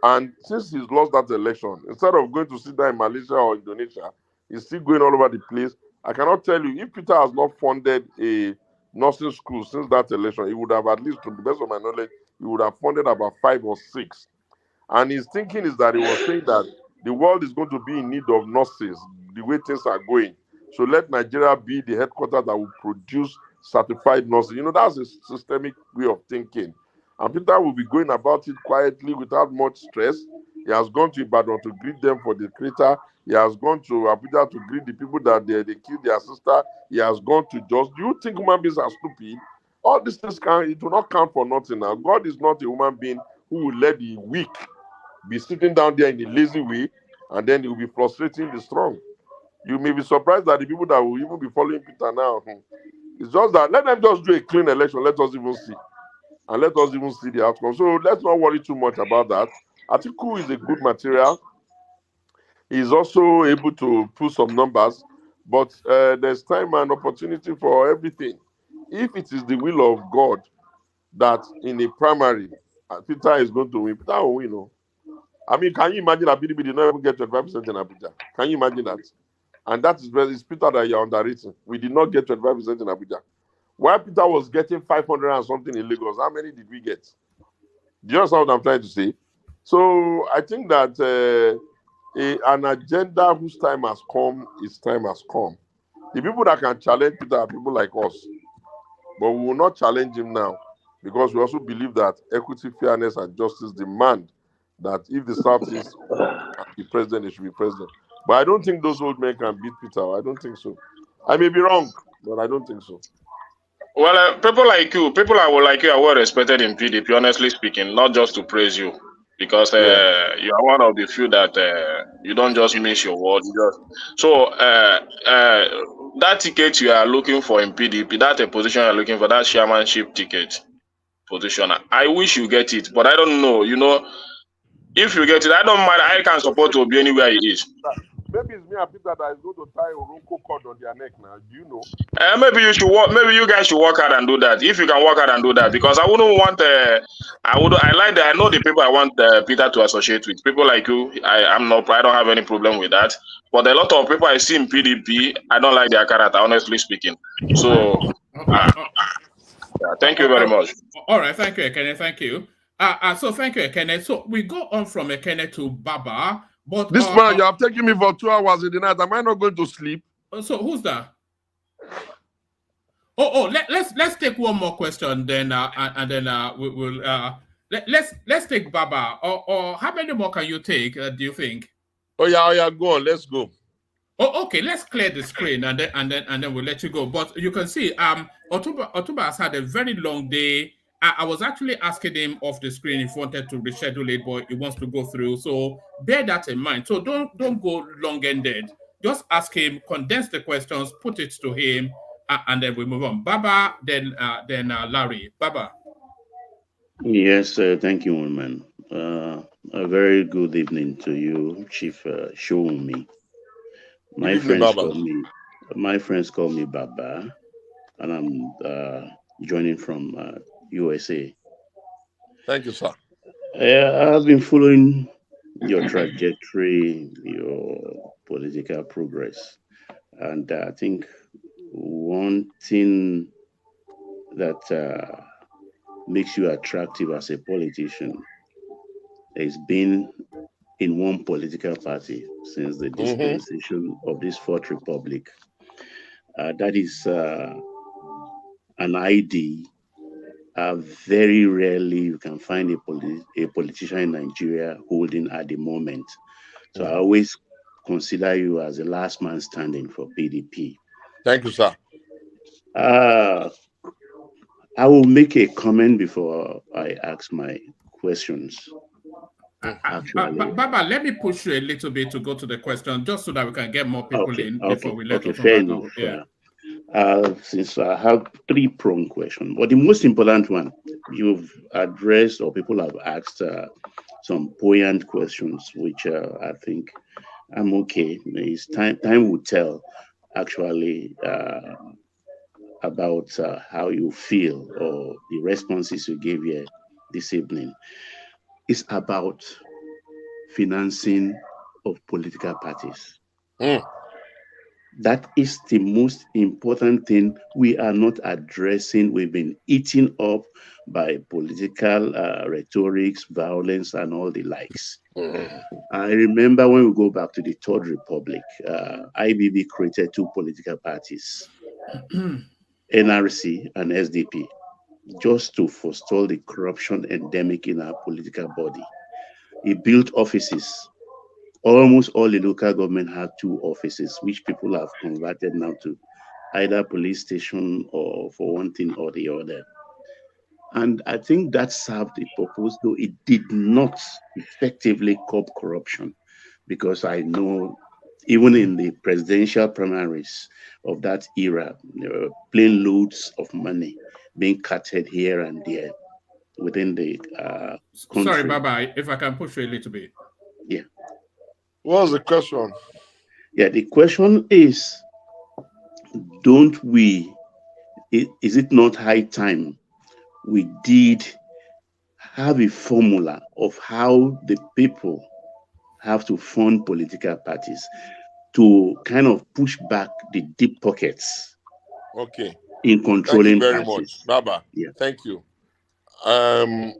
And since he's lost that election, instead of going to sit down in Malaysia or Indonesia, he's still going all over the place. I cannot tell you, if Peter has not funded a nursing school since that election, he would have, at least to the best of my knowledge, he would have funded about 5 or 6. And his thinking is that he was saying that the world is going to be in need of nurses, the way things are going. So let Nigeria be the headquarters that will produce certified nurses. You know, that's a systemic way of thinking. And Peter will be going about it quietly without much stress. He has gone to Ibadan to greet them for the crater. He has gone to Abuja to greet the people that they killed their sister. He has gone to Just. Do you think human beings are stupid? All these things it will not count for nothing now. God is not a human being who will let the weak be sitting down there in a lazy way, and then he will be frustrating the strong. You may be surprised that the people that will even be following Peter now, it's just that let them just do a clean election. Let us even see. And let us even see the outcome. So let's not worry too much about that. Atiku is a good material. He's also able to pull some numbers, but there's time and opportunity for everything. If it is the will of God that in a primary, Peter is going to win, Peter will win. I mean, can you imagine that PDP did not even get 25% in Abuja? Can you imagine that? And that is it's Peter that you're underrating. We did not get 25% in Abuja. While Peter was getting 500 and something in Lagos, how many did we get? Do you understand what I'm trying to say? So I think that an agenda whose time has come, its time has come. The people that can challenge Peter are people like us. But we will not challenge him now because we also believe that equity, fairness, and justice demand that if the Southeast can be president, they should be president. But I don't think those old men can beat Peter. I don't think so. I may be wrong, but I don't think so. Well, people like you are well respected in PDP, honestly speaking, not just to praise you, because you are one of the few that you don't just miss your word. That ticket you are looking for in PDP, that position you are looking for, that chairmanship ticket position, I wish you get it, but I don't know. You know, if you get it, I don't mind. I can support Obi anywhere he is. Maybe it's me and Peter that is going to tie a Oronko cord on their neck now. Do you know? Maybe you should work. Maybe you guys should work hard and do that. If you can work hard and do that, because I wouldn't want. I like that. I know the people I want Peter to associate with. People like you. I don't have any problem with that. But a lot of people I see in PDP, I don't like their character. Honestly speaking. So, thank you very much. All right, thank you, Ekene. Thank you. So thank you, Ekene. So we go on from Ekene to Baba. But this man, you have taken me for 2 hours in the night. Am I not going to sleep? So who's that? Let's take one more question then, and then let's take Baba. Or how many more can you take? Do you think? Oh yeah, go on. Let's go. Oh, okay. Let's clear the screen and then we'll let you go. But you can see, Otuba has had a very long day. I was actually asking him off the screen if he wanted to reschedule it, but he wants to go through. So bear that in mind. So don't go long-ended. Just ask him, condense the questions, put it to him, and then we move on. Baba, then Larry. Baba. Yes, thank you, woman. A very good evening to you, Chief Showunmi. My friends call me Baba, and I'm joining from USA. Thank you, sir. I've been following your trajectory, your political progress, and I think one thing that makes you attractive as a politician is being in one political party since the dispensation of this Fourth Republic. That is an ID. Very rarely you can find a politician in Nigeria holding at the moment. So I always consider you as the last man standing for PDP. Thank you, sir. I will make a comment before I ask my questions. Baba, let me push you a little bit to go to the question, just so that we can get more people in before we let fair enough. Since I have 3-pronged questions, but the most important one, you've addressed or people have asked some poignant questions, which I think I'm okay. It's time will tell, actually, about how you feel or the responses you gave here this evening. It's about financing of political parties. That is the most important thing we are not addressing. We've been eaten up by political rhetorics, violence, and all the likes. I remember when we go back to the Third Republic, IBB created two political parties, NRC and SDP, just to forestall the corruption endemic in our political body. He built offices. Almost all the local government had two offices, which people have converted now to either police station or for one thing or the other. And I think that served the purpose, though it did not effectively curb corruption, because I know even in the presidential primaries of that era, there were plain loads of money being carted here and there within the country. Sorry, Baba, if I can push you a little bit. Yeah. What was the question? Yeah, the question is, don't we, is it not high time we did have a formula of how the people have to fund political parties to kind of push back the deep pockets? Okay. In controlling Thank you very parties. much, Baba. Yeah. Thank you. I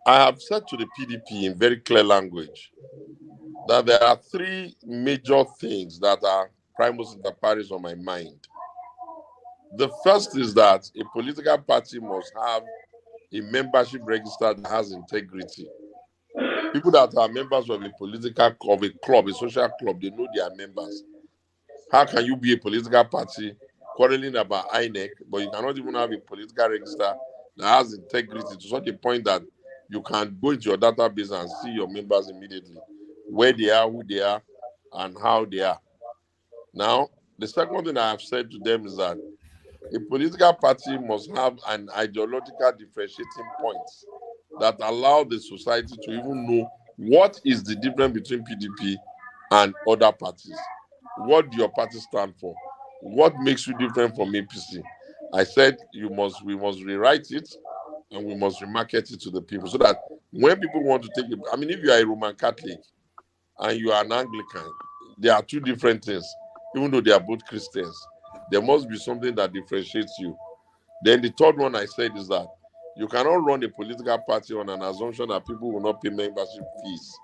have said to the PDP in very clear language that there are three major things that are primus inter pares on my mind. The first is that a political party must have a membership register that has integrity. People that are members of a political club, a club, a social club, they know their members. How can you be a political party quarreling about INEC, but you cannot even have a political register that has integrity to such a point that you can go into your database and see your members immediately, where they are, who they are, and how they are. Now, the second thing I have said to them is that a political party must have an ideological differentiating point that allow the society to even know what is the difference between PDP and other parties. What do your party stand for? What makes you different from APC? I said we must rewrite it and we must remarket it to the people so that when people want to take it, I mean, if you are a Roman Catholic and you are an Anglican, they are two different things, even though they are both Christians. There must be something that differentiates you. Then the third one I said is that you cannot run a political party on an assumption that people will not pay membership fees.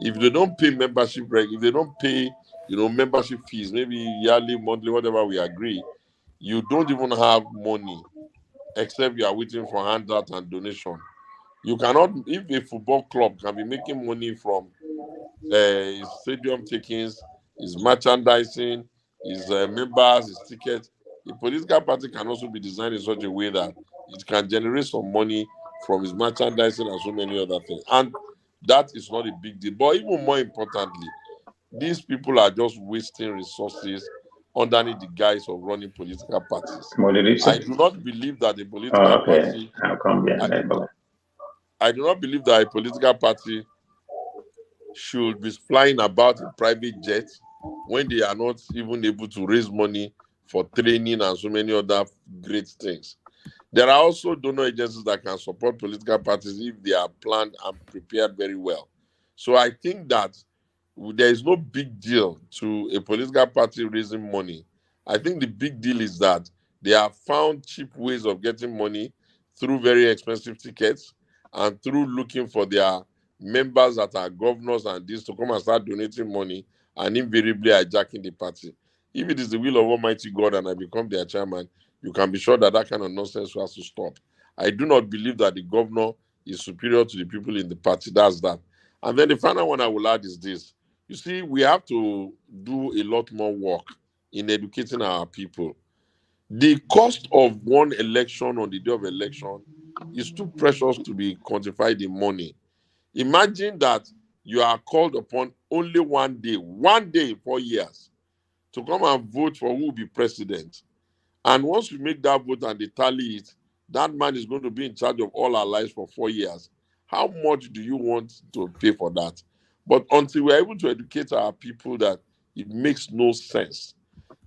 If they don't pay membership, if they don't pay, membership fees, maybe yearly, monthly, whatever we agree, you don't even have money except you are waiting for handout and donation. You cannot, if a football club can be making money from his stadium takings, his merchandising, his members, his tickets, the political party can also be designed in such a way that it can generate some money from his merchandising and so many other things. And that is not a big deal. But even more importantly, these people are just wasting resources underneath the guise of running political parties. I do not believe that a political party. I do not believe that a political party should be flying about in private jets when they are not even able to raise money for training and so many other great things. There are also donor agencies that can support political parties if they are planned and prepared very well. So I think that there is no big deal to a political party raising money. I think the big deal is that they have found cheap ways of getting money through very expensive tickets and through looking for their members that are governors and this to come and start donating money and invariably hijacking the party. If it is the will of Almighty God and I become their chairman, you can be sure that that kind of nonsense has to stop. I do not believe that the governor is superior to the people in the party. That's that. And then the final one I will add is this. You see, we have to do a lot more work in educating our people. The cost of one election on the day of election is too precious to be quantified in money. Imagine that you are called upon only one day in 4 years, to come and vote for who will be president. And once you make that vote and they tally it, that man is going to be in charge of all our lives for 4 years. How much do you want to pay for that? But until we're able to educate our people that it makes no sense.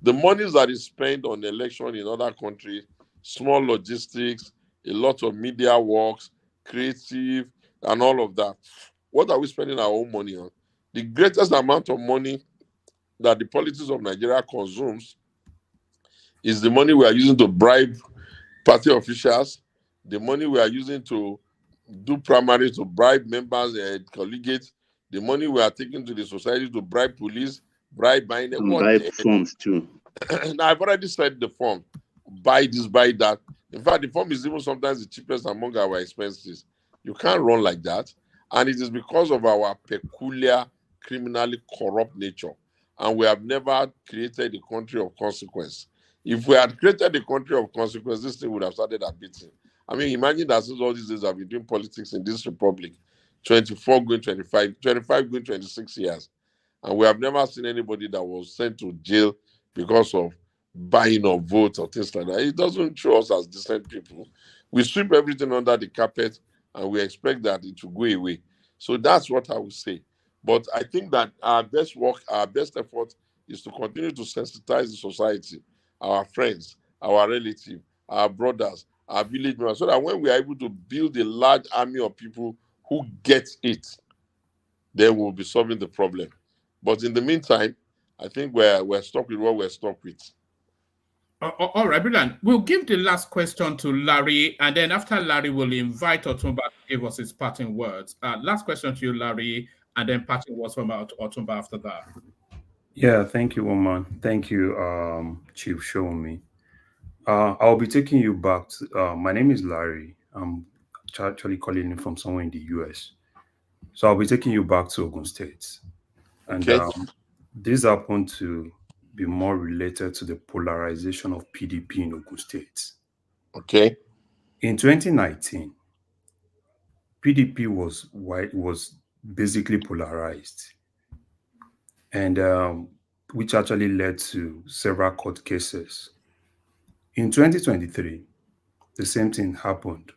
The monies that is spent on election in other countries, small logistics, a lot of media works, creative, and all of that. What are we spending our own money on? The greatest amount of money that the politics of Nigeria consumes is the money we are using to bribe party officials, the money we are using to do primary to bribe members and colleagues, the money we are taking to the society to bribe police, bribe buying And what? buy forms too. I've already said the form. Buy this, buy that. In fact, the form is even sometimes the cheapest among our expenses. You can't run like that. And it is because of our peculiar, criminally corrupt nature. And we have never created a country of consequence. If we had created a country of consequence, this thing would have started beating. I mean, imagine that since all these days I've been doing politics in this republic, 24 going 25, 25 going 26 years. And we have never seen anybody that was sent to jail because of buying of votes or things like that. It doesn't show us as decent people. We sweep everything under the carpet and we expect that it will go away. So that's what I would say. But I think that our best work, our best effort is to continue to sensitize the society, our friends, our relatives, our brothers, our village members, so that when we are able to build a large army of people who get it, then we'll be solving the problem. But in the meantime, I think we're stuck with what we're stuck with. All right, brilliant. We'll give the last question to Larry, and then after Larry, we'll invite Otumba to give us his parting words. Last question to you, Larry, and then parting words from Otumba after that. Yeah, thank you, Oman. Thank you, Chief Showunmi. I'll be taking you back to, my name is Larry. I'm actually calling in from somewhere in the US. So I'll be taking you back to Ogun State. And Okay. this happened to be more related to the polarization of PDP in Ogun State. Okay. In 2019, PDP was basically polarized, and which actually led to several court cases. In 2023, the same thing happened,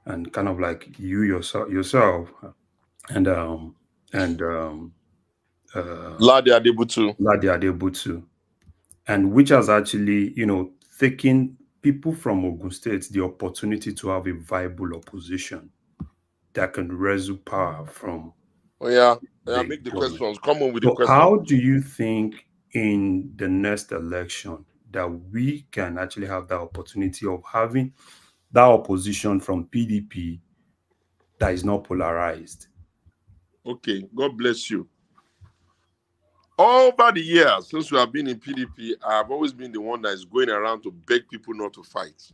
and kind of like you yourself and Ladi Adebutu. Ladi Adebutu, and which has actually, taken people from Ogun State the opportunity to have a viable opposition that can wrestle power from. Oh yeah, make the government. questions. Come on with the So questions. how do you think in the next election that we can actually have that opportunity of having that opposition from PDP that is not polarized? Okay, God bless you. Over the years, since we have been in PDP, I've always been the one that is going around to beg people not to fight.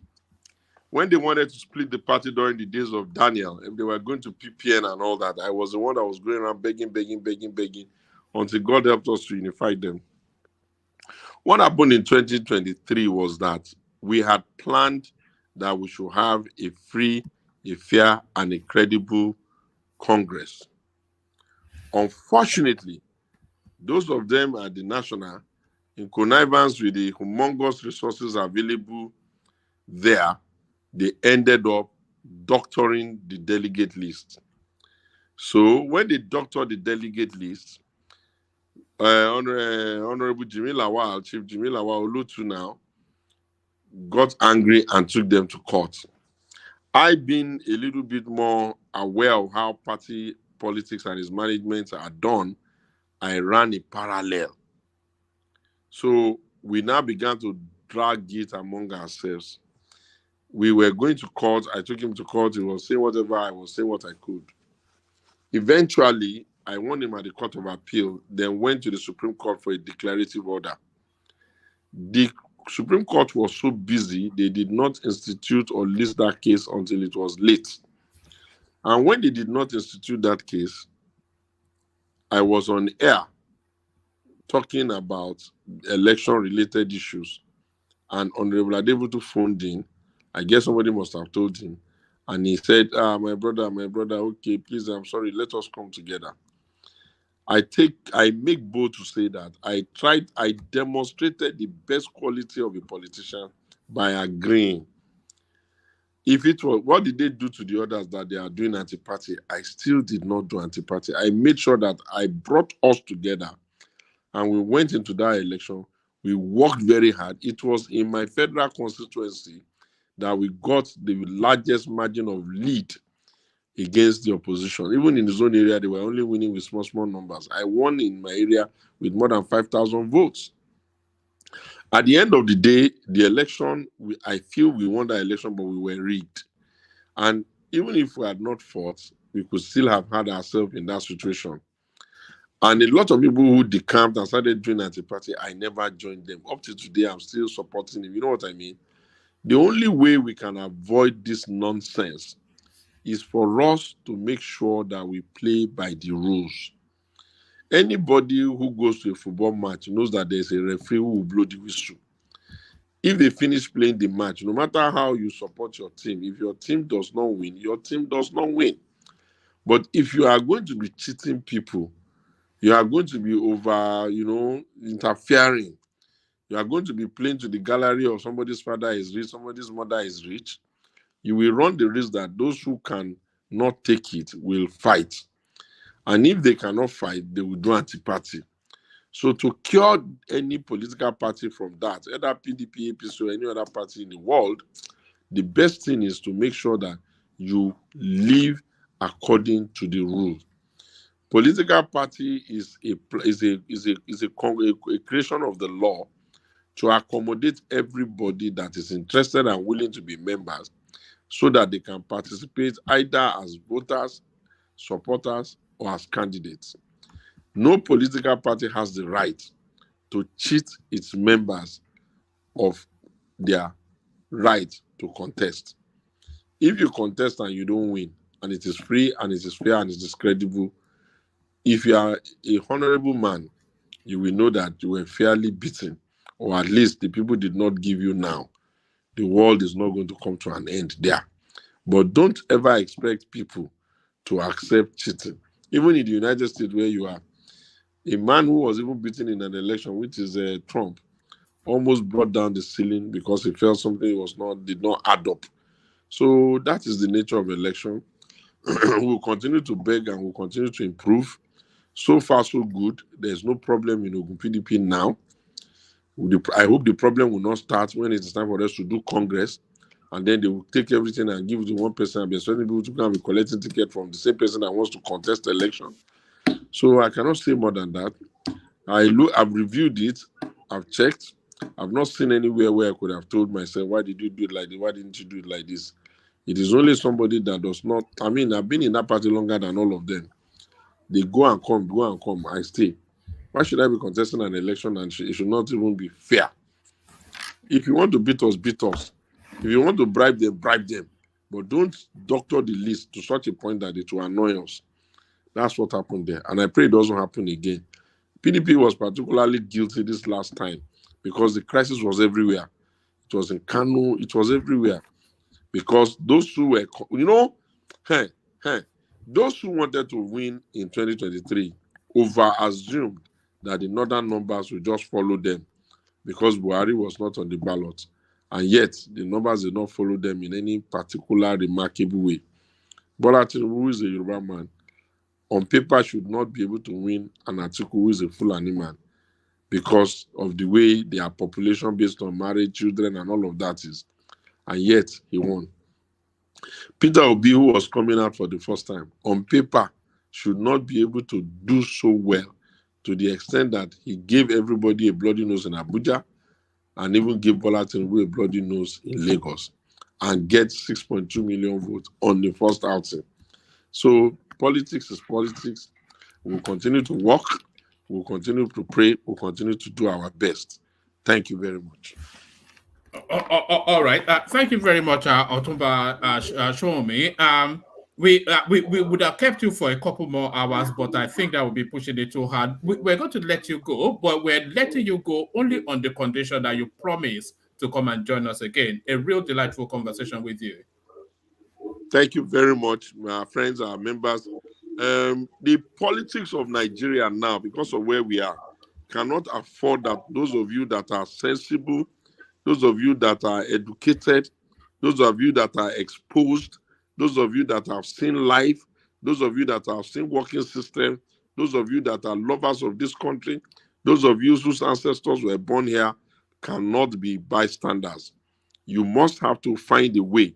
When they wanted to split the party during the days of Daniel, and they were going to PPN and all that, I was the one that was going around begging, until God helped us to unify them. What happened in 2023 was that we had planned that we should have a free, a fair, and a credible Congress. Unfortunately, those of them at the national, in connivance with the humongous resources available there, they ended up doctoring the delegate list. So when they doctored the delegate list, Honorable Jimmy Lawal, Chief Jimmy Lawal Olutu now, got angry and took them to court. I've been a little bit more aware of how party politics and its management are done. I ran a parallel. So we now began to drag it among ourselves. We were going to court. I took him to court. He was saying whatever. I was saying what I could. Eventually, I won him at the Court of Appeal, then went to the Supreme Court for a declarative order. The Supreme Court was so busy, they did not institute or list that case until it was late. And when they did not institute that case, I was on air talking about election-related issues. And Honorable Adebutu phoned in. I guess somebody must have told him. And he said, my brother, okay, please, I'm sorry, let us come together. I make bold to say that I demonstrated the best quality of a politician by agreeing. If it was, what did they do to the others that they are doing anti-party? I still did not do anti-party. I made sure that I brought us together and we went into that election. We worked very hard. It was in my federal constituency that we got the largest margin of lead against the opposition. Even in the zone area, they were only winning with small numbers. I won in my area with more than 5,000 votes. At the end of the day, the election, I feel we won the election, but we were rigged. And even if we had not fought, we could still have had ourselves in that situation. And a lot of people who decamped and started doing anti-party, I never joined them. Up to today, I'm still supporting them. You know what I mean? The only way we can avoid this nonsense is for us to make sure that we play by the rules. Anybody who goes to a football match knows that there's a referee who will blow the whistle. If they finish playing the match, no matter how you support your team, if your team does not win, your team does not win. But if you are going to be cheating people, you are going to be over, interfering. You are going to be playing to the gallery of somebody's father is rich, somebody's mother is rich. You will run the risk that those who can not take it will fight. And if they cannot fight, they will do anti-party. So to cure any political party from that, either PDP, APC, or any other party in the world, the best thing is to make sure that you live according to the rules. Political party is a creation of the law to accommodate everybody that is interested and willing to be members, so that they can participate either as voters, supporters, or as candidates. No political party has the right to cheat its members of their right to contest. If you contest and you don't win, and it is free and it is fair and it is credible, if you are a honorable man, you will know that you were fairly beaten, or at least the people did not give you now. The world is not going to come to an end there. But don't ever expect people to accept cheating. Even in the United States, where you are, a man who was even beaten in an election, which is Trump, almost brought down the ceiling because he felt something did not add up. So that is the nature of election. We'll continue to beg and we'll continue to improve. So far, so good. There's no problem in Ogun PDP now. I hope the problem will not start when it is time for us to do Congress, and then they will take everything and give it to one person and be expecting people to come and be collecting tickets from the same person that wants to contest the election. So I cannot say more than that. I've reviewed it, I've checked. I've not seen anywhere where I could have told myself, why did you do it like this? Why didn't you do it like this? It is only somebody that does not. I mean, I've been in that party longer than all of them. They go and come, I stay. Why should I be contesting an election and it should not even be fair? If you want to beat us, beat us. If you want to bribe them, bribe them. But don't doctor the list to such a point that it will annoy us. That's what happened there. And I pray it doesn't happen again. PDP was particularly guilty this last time because the crisis was everywhere. It was in Kano, it was everywhere. Because those who were, those who wanted to win in 2023 over-assumed that the northern numbers would just follow them because Buhari was not on the ballot. And yet, the numbers did not follow them in any particular remarkable way. Bola Tinubu, who is a Yoruba man, on paper should not be able to win an Atiku, who is a Fulani man, because of the way their population based on marriage, children, and all of that is. And yet, he won. Peter Obi, who was coming out for the first time, on paper, should not be able to do so well to the extent that he gave everybody a bloody nose in Abuja and even gave Bola Tinubu a bloody nose in Lagos and get 6.2 million votes on the first outing. So politics is politics. We'll continue to work. We'll continue to pray. We'll continue to do our best. Thank you very much. All right. Thank you very much, Otumba Showunmi. We would have kept you for a couple more hours, but I think that would be pushing it too hard. We're going to let you go, but we're letting you go only on the condition that you promise to come and join us again. A real delightful conversation with you. Thank you very much, my friends, our members. The politics of Nigeria now, because of where we are, cannot afford that those of you that are sensible, those of you that are educated, those of you that are exposed, those of you that have seen life, those of you that have seen working system, those of you that are lovers of this country, those of you whose ancestors were born here cannot be bystanders. You must have to find a way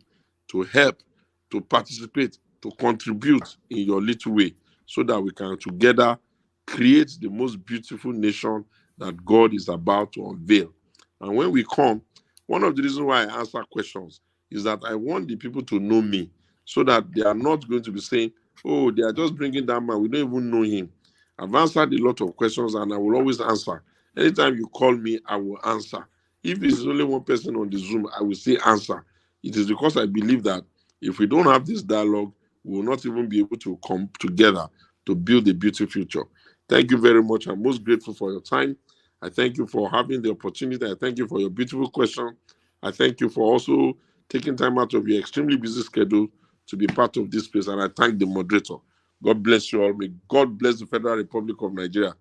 to help, to participate, to contribute in your little way so that we can together create the most beautiful nation that God is about to unveil. And when we come, one of the reasons why I answer questions is that I want the people to know me so that they are not going to be saying, oh, they are just bringing that man, we don't even know him. I've answered a lot of questions and I will always answer. Anytime you call me, I will answer. If it's only one person on the Zoom, I will say answer. It is because I believe that if we don't have this dialogue, we will not even be able to come together to build a beautiful future. Thank you very much. I'm most grateful for your time. I thank you for having the opportunity. I thank you for your beautiful question. I thank you for also taking time out of your extremely busy schedule to be part of this space. And I thank the moderator. God bless you all. May God bless the Federal Republic of Nigeria.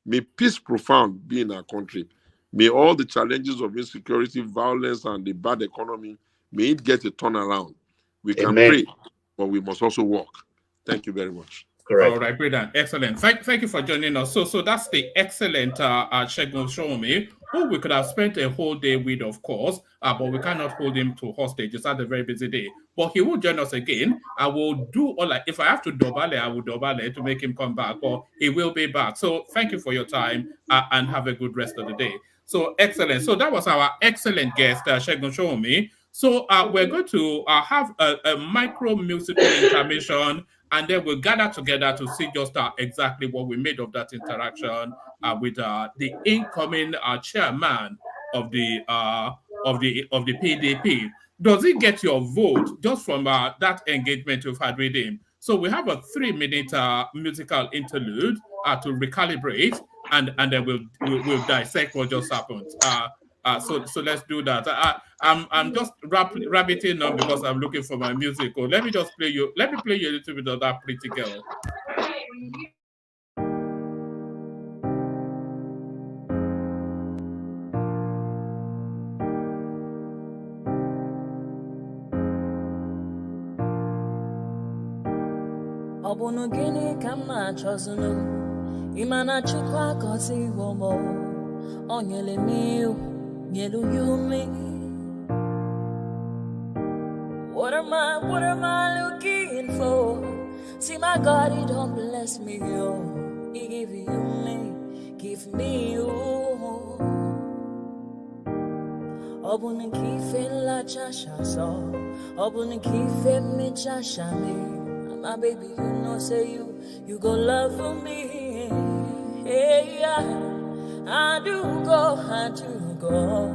May peace profound be in our country. May all the challenges of insecurity, violence, and the bad economy, may it get a turnaround. We can pray, but we must also work. Thank you very much. Correct. All right, brilliant, excellent. Thank you for joining us. So that's the excellent Segun Showunmi, who we could have spent a whole day with, of course, but we cannot hold him to hostage. It's had a very busy day. But he will join us again. I will do all if I have to dobale, I will dobale to make him come back, but he will be back. So thank you for your time and have a good rest of the day. So excellent. So that was our excellent guest, Segun Showunmi. So we're going to have a micro musical intermission, and then we'll gather together to see just exactly what we made of that interaction with the incoming chairman of the PDP. Does he get your vote just from that engagement you've had with him? So we have a 3-minute musical interlude to recalibrate, and then we'll dissect what just happened. So let's do that. I'm just rabbiting on because I'm looking for my musical. Let me play you a little bit of that Pretty Girl. Obono gini kama chozunu imana chukwa koti womo onyele miu nyelu yumi. What am I looking for? See my God, he don't bless me, yo. He give me you. Obono kife la chasha so, obono kife mi chasha me. My baby, you know, say you go love for me. Hey, yeah. I do go. I could go.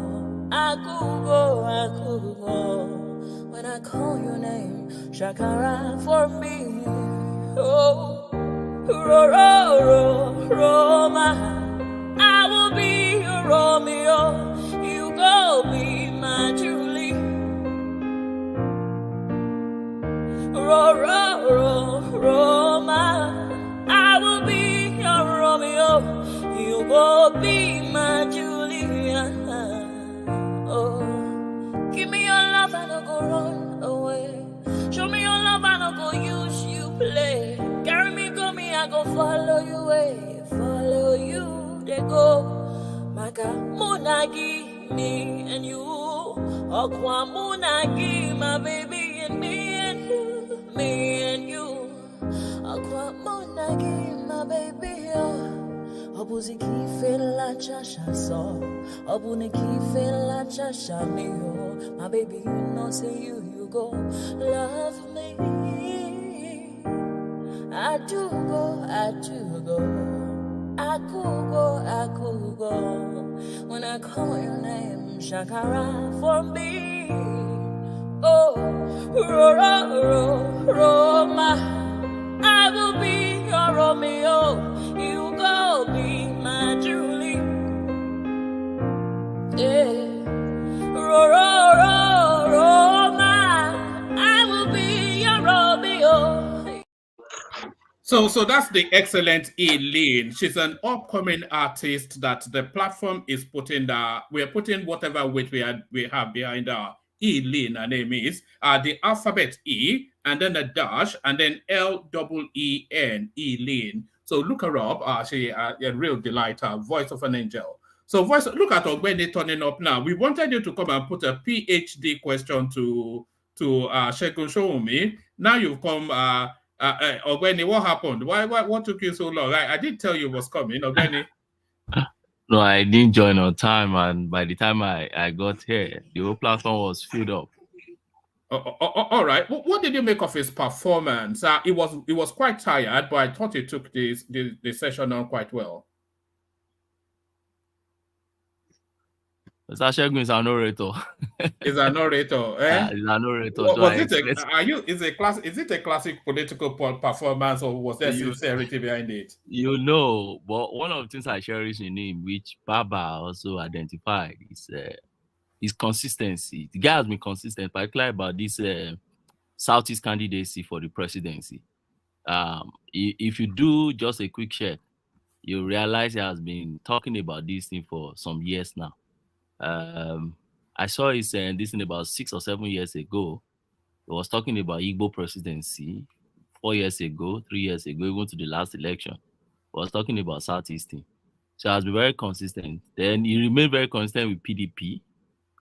When I call your name, Shakara for me. Oh, Roma. I will be your Romeo. You go be my Julie. Roma, I will be your Romeo. You will be my Julia. Oh, give me your love and I'll go run away. Show me your love and I'll go use you play. Carry me, go me, I go follow you way. Follow you, they go. Maka Munagi, me and you. Okwa Munagi, my baby and me and you. Me and you, Aqua Monagi, my baby. Obuzi kife la chasha so, Obuni kife la chasha me. My baby, you know, say you go love me. I do go. I could go. When I call your name, Shakara for me. Oh, Roma, I will be your Romeo. You go be my Julie. Yeah, Roma, I will be your Romeo. So that's the excellent Eileen. She's an upcoming artist that the platform is putting. We are putting whatever weight we have behind her Eileen, her name is, the alphabet E, and then a dash, and then L-E-E-N, Eileen. So look her up. She a real delight, voice of an angel. So look at Ogbeni turning up now. We wanted you to come and put a PhD question to Segun Showunmi. Now you've come, Ogbeni, what happened? What took you so long? I did tell you was coming, Ogbeni. No, I didn't join on time, and by the time I got here, the whole platform was filled up. All right. What did you make of his performance? It was quite tired, but I thought he took the session on quite well. Mr. Segun is an orator. Is an orator, eh? He's an orator. Is it a classic political performance, or was there sincerity behind it? You know, but one of the things I cherish in him, which Baba also identified, is his consistency. The guy has been consistent, particularly about this Southeast candidacy for the presidency. If you do just a quick check, you realize he has been talking about this thing for some years now. I saw his this thing about 6 or 7 years ago. He was talking about Igbo presidency 4 years ago, 3 years ago, even to the last election. He was talking about Southeast thing. So he has been very consistent. Then he remained very consistent with PDP.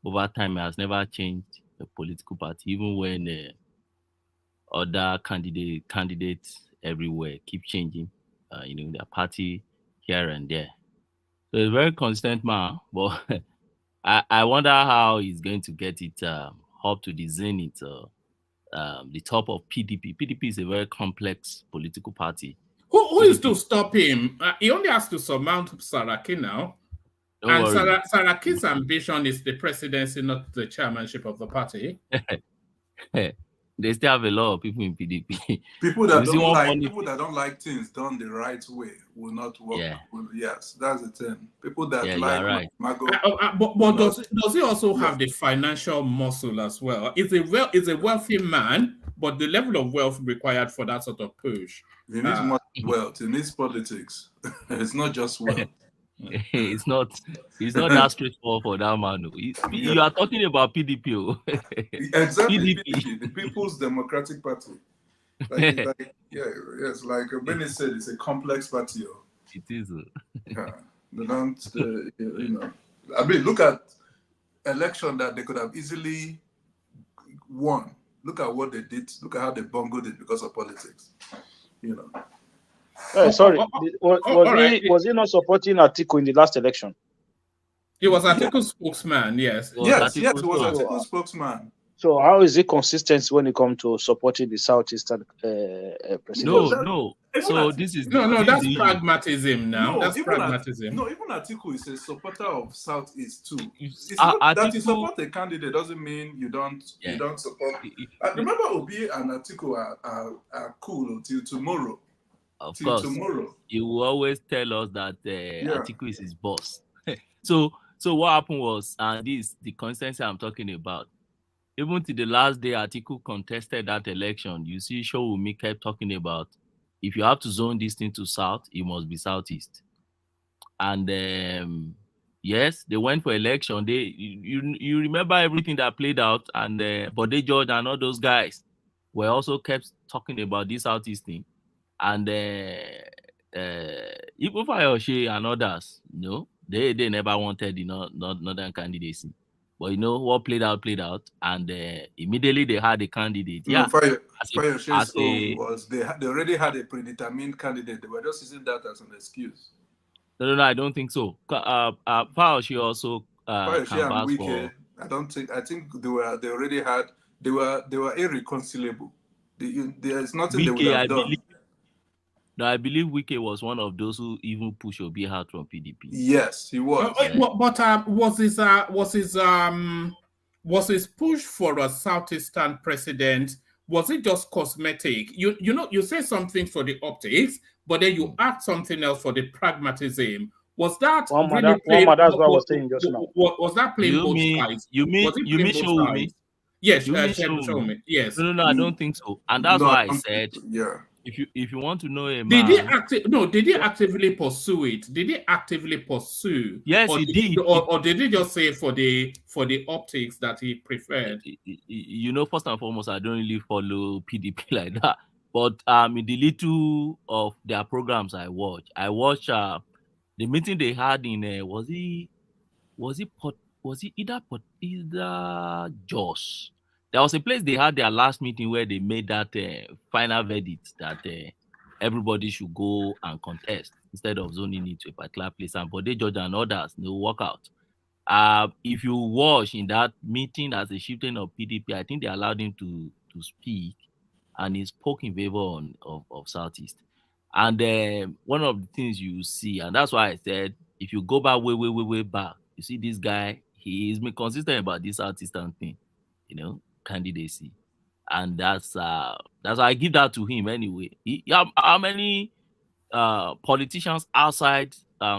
Over time, he has never changed the political party, even when other candidates everywhere keep changing, their party here and there. So he's a very consistent man, but I wonder how he's going to get it up to the zenith, the top of PDP. PDP is a very complex political party. Who is to stop him? He only has to surmount Saraki now. Saraki's ambition is the presidency, not the chairmanship of the party. They still have a lot of people in PDP. People that don't like things done the right way will not work. Yeah. Yes, that's the thing. People that like but does he also have the financial muscle as well? Is a wealthy man, but the level of wealth required for that sort of push. He needs more wealth. He needs politics. It's not just wealth. It's not that straightforward for that man. You are talking about PDP. Exactly, PDP, the People's Democratic Party. Like Benny said, it's a complex party. It is. They don't, I mean, look at election that they could have easily won. Look at what they did. Look at how they bungled it because of politics. Sorry, was he not supporting Atiku in the last election? He was Atiku's spokesman, yes. Yes, he was Atiku's spokesman. So how is he consistent when it comes to supporting the Southeastern president? No. So that's pragmatism now. That's pragmatism. Even Atiku is a supporter of Southeast too. It's not that you support a candidate doesn't mean you don't support. Remember, Obi and Atiku are cool till tomorrow. Of course, tomorrow. You will always tell us that Atiku is his boss. So what happened was, and this is the consistency I'm talking about. Even to the last day Atiku contested that election, you see Showunmi kept talking about, if you have to zone this thing to South, it must be Southeast. And yes, they went for election. You remember everything that played out, and Bode George and all those guys were also kept talking about this Southeast thing. And even Fayoshe and others, they never wanted the northern candidacy. But what played out, and immediately they had a candidate. Fayoshe's was they already had a predetermined candidate. They were just using that as an excuse. No, I don't think so. Fayoshe also Fayoshe and Wike, I think they were irreconcilable. There's nothing Wike, they would have done. No, I believe Wike was one of those who even pushed Obi out from PDP. Yes, he was. But was his push for a Southeastern president, was it just cosmetic? You say something for the optics, but then you add something else for the pragmatism. Was that really playing? That's what I was saying just now. Was that playing both sides? You mean Showunmi? Yes, Showunmi. Yes. No, I don't think so. And that's why I said. Yeah. if you want to know a man, did he actively pursue it? Did he actively pursue? Yes, or he did. did. Or did he just say for the optics that he preferred? You know, first and foremost, I don't really follow PDP like that. But in the little of their programs I watch the meeting they had in was it either Jos? There was a place they had their last meeting where they made that final verdict that everybody should go and contest instead of zoning it to a particular place. And Bode George and others, no work out. If you watch in that meeting as a chieftain of PDP, I think they allowed him to speak, and he spoke in favor of Southeast. And one of the things you see, and that's why I said, if you go back way back, you see this guy, he's been consistent about this Southeastern thing, candidacy. And that's why I give that to him anyway. How many politicians outside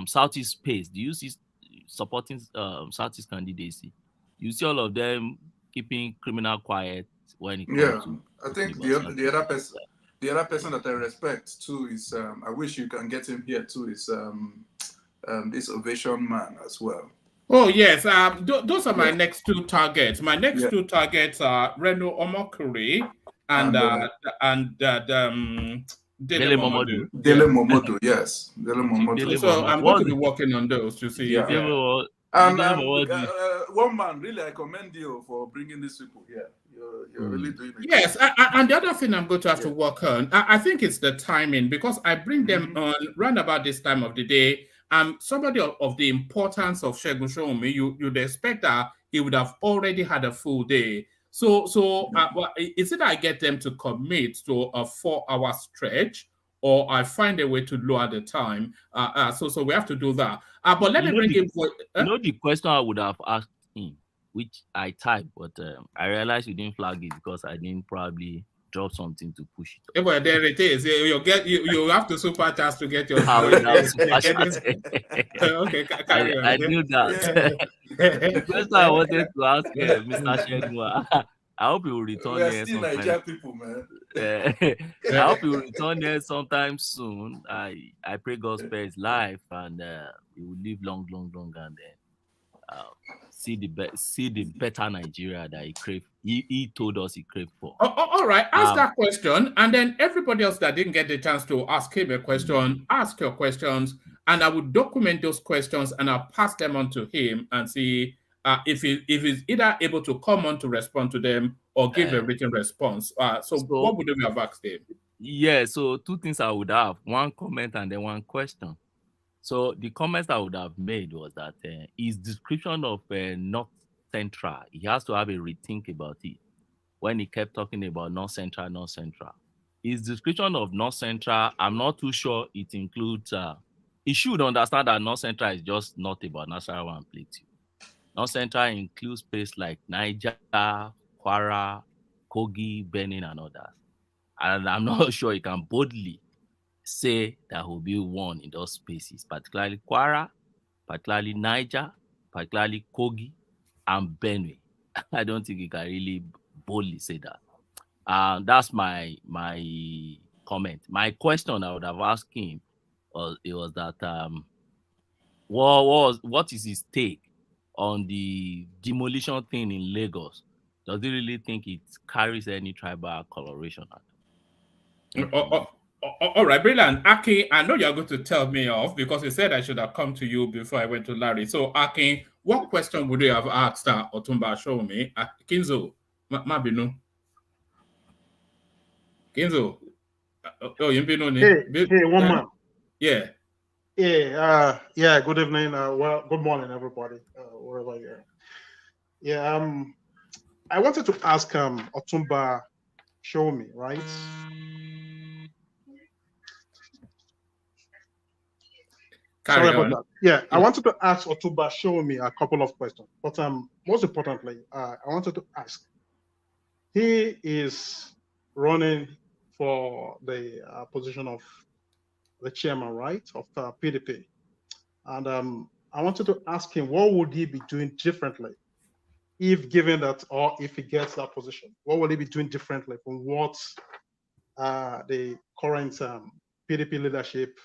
Southeast space do you see supporting Southeast candidacy? You see all of them keeping criminal quiet when it comes to. I think the other person that I respect too is I wish you can get him here too is this Ovation man as well. Oh yes, those are my next two targets. My next two targets are Reno Omokuri and Dele Momodu. Dele Momodu, yes. Dele Momodu. So I'm going to be working on those to see. And one man, really, I commend you for bringing these people here. You're really doing it. Yes, and the other thing I'm going to have to work on, I think it's the timing, because I bring them on round about this time of the day. Somebody of the importance of Segun Showunmi, you'd expect that he would have already had a full day. So is it I get them to commit to a 4-hour stretch, or I find a way to lower the time? So we have to do that. But let me bring him for. The question I would have asked him, which I typed, but I realized you didn't flag it because I didn't probably drop something to push it. Well, there it is. You have to super chat to get your. Okay, carry on. I knew that. The question I wanted to ask Mr. Shegun, I hope he will return here sometime. Nigeria people, man. I hope he will return here sometime soon. I pray God spare his life and he will live long, and then see the better Nigeria that he craved. He told us he craved for. All right, ask that question, and then everybody else that didn't get the chance to ask him a question, ask your questions, and I will document those questions and I'll pass them on to him and see if he's either able to come on to respond to them or give a written response. So what would we have asked him? Yeah, so two things I would have, one comment and then one question. So the comments I would have made was that his description of North Central, he has to have a rethink about it. When he kept talking about North Central. His description of North Central, I'm not too sure it includes, he should understand that North Central is just not about Nasarawa and Plateau. North Central includes places like Niger, Kwara, Kogi, Benin, and others. And I'm not sure he can boldly say that will be one in those spaces, particularly Kwara, particularly Niger, particularly Kogi, and Benue. I don't think he can really boldly say that. That's my comment. My question I would have asked him was that what is his take on the demolition thing in Lagos? Does he really think it carries any tribal coloration? All right, brilliant. Aki, I know you're going to tell me off because you said I should have come to you before I went to Larry. So, Aki, what question would you have asked Otumba Showunmi? Kinzo, Mabinu. Kinzo. Oh, you been on it? Hey, one man. Yeah. Yeah, good evening. Good morning, everybody, wherever you're. Yeah, I wanted to ask Otumba Showunmi, right? Sorry about that. Yeah, I wanted to ask Otumba Showunmi a couple of questions, but most importantly, I wanted to ask. He is running for the position of the chairman, right, of PDP, and I wanted to ask him what would he be doing differently if given that, or if he gets that position, what will he be doing differently from what the current PDP leadership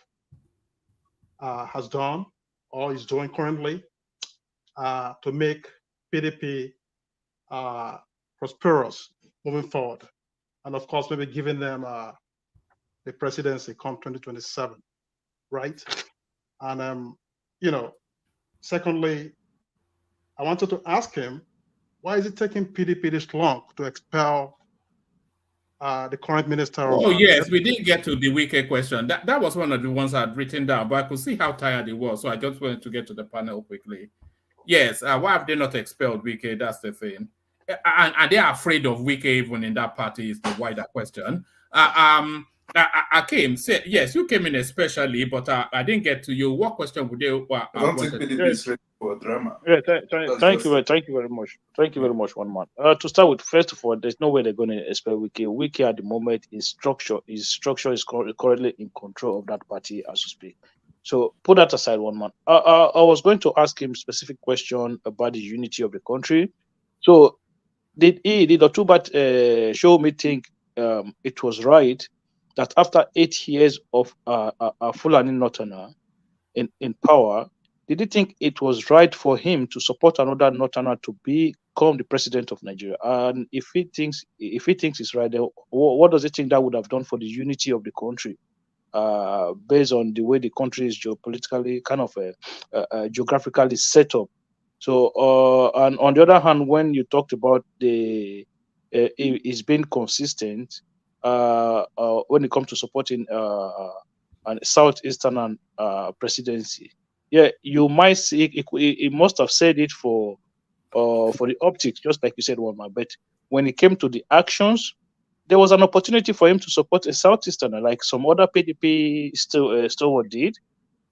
has done or is doing currently to make PDP prosperous moving forward. And of course, maybe giving them the presidency come 2027, right? And, secondly, I wanted to ask him, why is it taking PDP this long to expel the current minister of... Oh, yes, we didn't get to the Wike question. That was one of the ones I'd written down, but I could see how tired he was, so I just wanted to get to the panel quickly. Yes, why have they not expelled Wike? That's the thing. And they are afraid of Wike even in that party is the wider question. Akim said, yes, you came in especially, but I didn't get to you. What question would they I don't think PDP is ready for drama. Yeah, thank you very much. Thank you very much, one man. To start with, first of all, there's no way they're going to expel Wike. Wike at the moment, his structure is currently in control of that party as we speak. So put that aside, one man. I was going to ask him specific question about the unity of the country. So did Otuba Showunmi think it was right that after 8 years of Fulani Northerner in power, did he think it was right for him to support another Northerner to become the president of Nigeria? And if he thinks it's right, then what does he think that would have done for the unity of the country, based on the way the country is geopolitically kind of geographically set up? So, and on the other hand, when you talked about it's been consistent when it comes to supporting an southeastern presidency. Yeah, you might see it must have said it for the optics, just like you said, one man. But when it came to the actions, there was an opportunity for him to support a southeasterner, like some other PDP still did,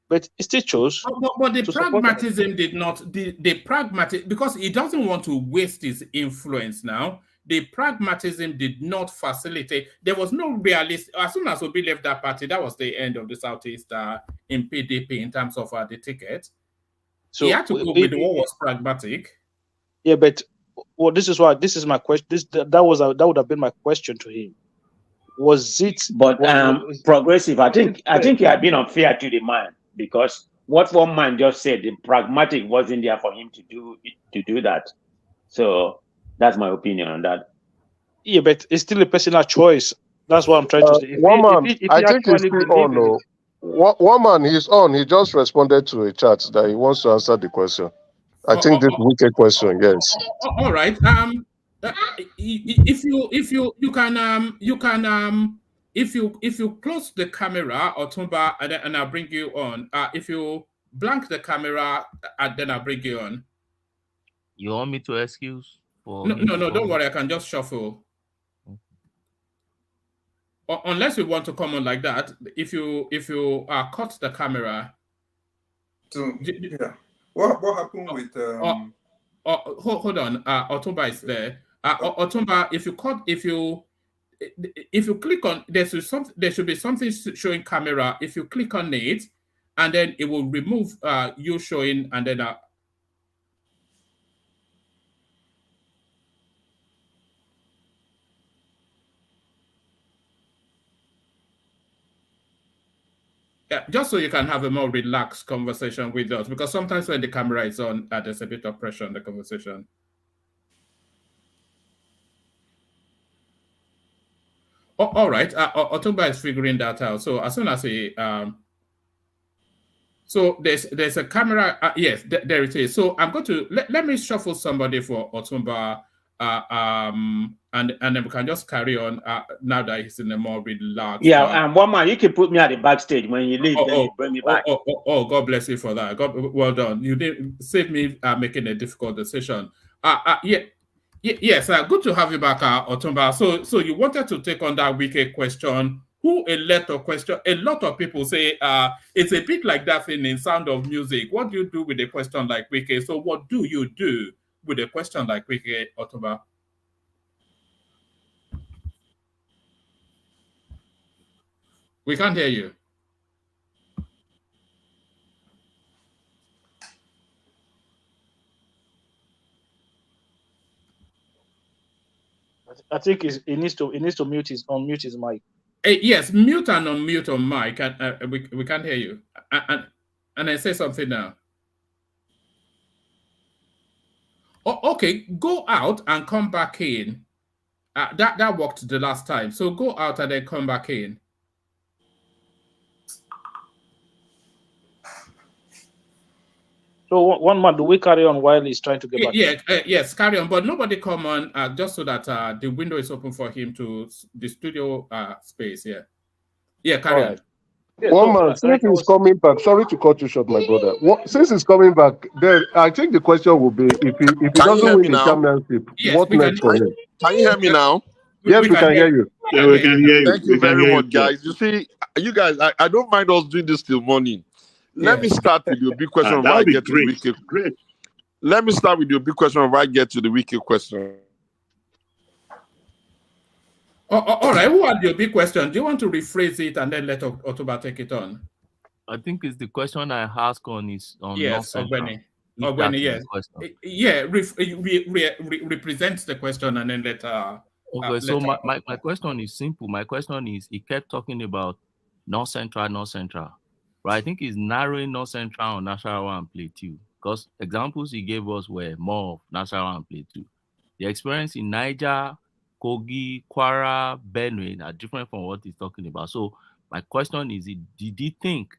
but he still chose. But the pragmatism did not. The pragmatic, because he doesn't want to waste his influence now. The pragmatism did not facilitate. There was no realist. As soon as Obi left that party, that was the end of the Southeast in PDP in terms of the ticket. So he had to go with what was pragmatic. Yeah, but this is my question. That would have been my question to him. Was it? But progressive? I think he had been unfair to the man, because what one man just said, the pragmatic wasn't there for him to do that. So that's my opinion on that. Yeah, but it's still a personal choice. That's what I'm trying to say. One man, I think he's still on. No, one man, he's on. He just responded to a chat that he wants to answer the question. I think this wicked question, yes. All right. If you close the camera, Otumba, and I'll bring you on. If you blank the camera, then I'll bring you on. You want me to excuse? No, don't worry. I can just shuffle. Unless you want to come on like that. If you cut the camera. So yeah. What happened with hold on, Otumba is there. Otumba, if you click on, there should be something showing camera. If you click on it, and then it will remove you showing, and then yeah, just so you can have a more relaxed conversation with us, because sometimes when the camera is on, there's a bit of pressure on the conversation. All right, Otumba is figuring that out. So as soon as he, so there's a camera. Yes, there it is. So I'm going to let me shuffle somebody for Otumba, and then we can just carry on now that he's in a more relaxed. Yeah, and one man, you can put me at the backstage when you leave. Then you bring me back. God bless you for that. Well done. You did save me making a difficult decision. Yes, good to have you back, Otumba. So you wanted to take on that wicked question. A lot of people say it's a bit like that thing in Sound of Music. What do you do with a question like wicked? So what do you do with a question like wicked, Otumba? We can't hear you. I think he needs to unmute his mic. Yes, mute and unmute on mic. We can't hear you. And I say something now. Oh, okay, go out and come back in. That worked the last time. So go out and then come back in. So one man, do we carry on while he's trying to get back? Yes, carry on. But nobody come on just so that the window is open for him to the studio space. Yeah, carry on. Yeah, One man, since he's coming back, sorry to cut you short, my brother. Since he's coming back, then I think the question will be if he doesn't win the championship, what next for him? Can you hear me now? Yes, we can hear you. Yeah, we can hear you. Thank you very much, guys. You see, you guys, I don't mind us doing this till morning. Let me start with your big question before I get to the wiki. Great. Let me start with your big question before I get to the wiki question. All right, who had your big question? Do you want to rephrase it and then let Otuba take it on? I think it's the question I asked on is on yes, North Central. Ogbeni, yes. Represents the question and then let okay, so my question is simple. My question is, he kept talking about North Central, but I think he's narrowing North Central on Nasarawa and Plateau, because examples he gave us were more of Nasarawa and Plateau. The experience in Niger, Kogi, Kwara, Benue are different from what he's talking about. So my question is, did he think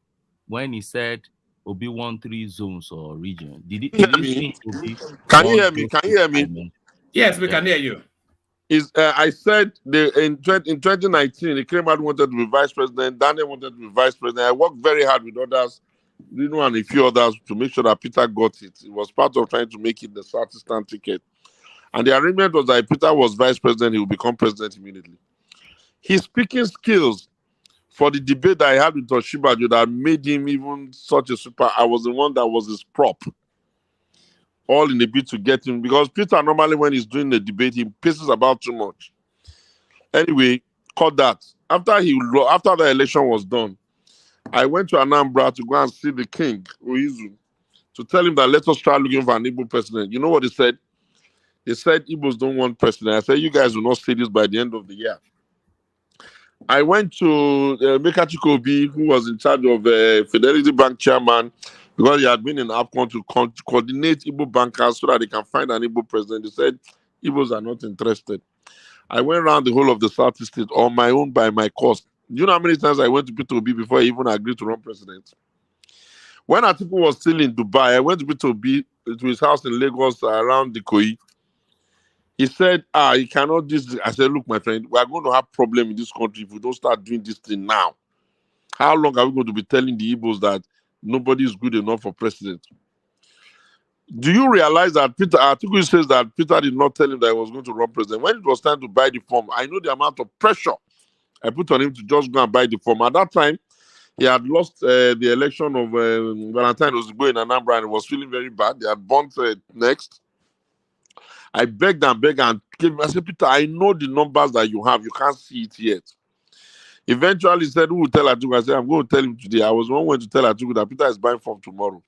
when he said Obi 1-3 zones or region, did he think Obi? Can you hear me? Can you hear me? Yes, we can hear you. I said in 2019, he came out and wanted to be vice president. Daniel wanted to be vice president. I worked very hard with others, Rino and a few others, to make sure that Peter got it. It was part of trying to make it the Southeastern ticket. And the arrangement was that if Peter was vice president, he would become president immediately. His speaking skills for the debate that I had with Toshiba that made him even such a super. I was the one that was his prop. All in a bid to get him, because Peter normally when he's doing the debate, he pisses about too much. Anyway, cut that. After the election was done, I went to Anambra to go and see the king, Uizu, to tell him that let us try looking for an Igbo president. You know what he said? He said Igbos don't want president. I said, you guys will not see this by the end of the year. I went to Meka Chikobi, who was in charge of Fidelity Bank chairman, because he had been in APCON to coordinate Igbo bankers so that they can find an Igbo president. He said Igbos are not interested. I went around the whole of the Southeast State on my own by my cost. Do you know how many times I went to Peter Obi before I even agreed to run president? When Atiku was still in Dubai, I went to Peter Obi to his house in Lagos around the Koi. He said, he cannot do this. I said, look, my friend, we are going to have problem in this country if we don't start doing this thing now. How long are we going to be telling the Igbos that nobody is good enough for president? Do you realize that Peter Atiku says that Peter did not tell him that he was going to run president? When it was time to buy the form, I know the amount of pressure I put on him to just go and buy the form. At that time, he had lost the election of Valentine Ozugbo in Anambra and he was feeling very bad. They had burnt next. I begged and gave him. I said, Peter, I know the numbers that you have. You can't see it yet. Eventually, he said, who will tell Atiku? I said, I'm going to tell him today. I was one way to tell Atiku that Peter is buying form tomorrow.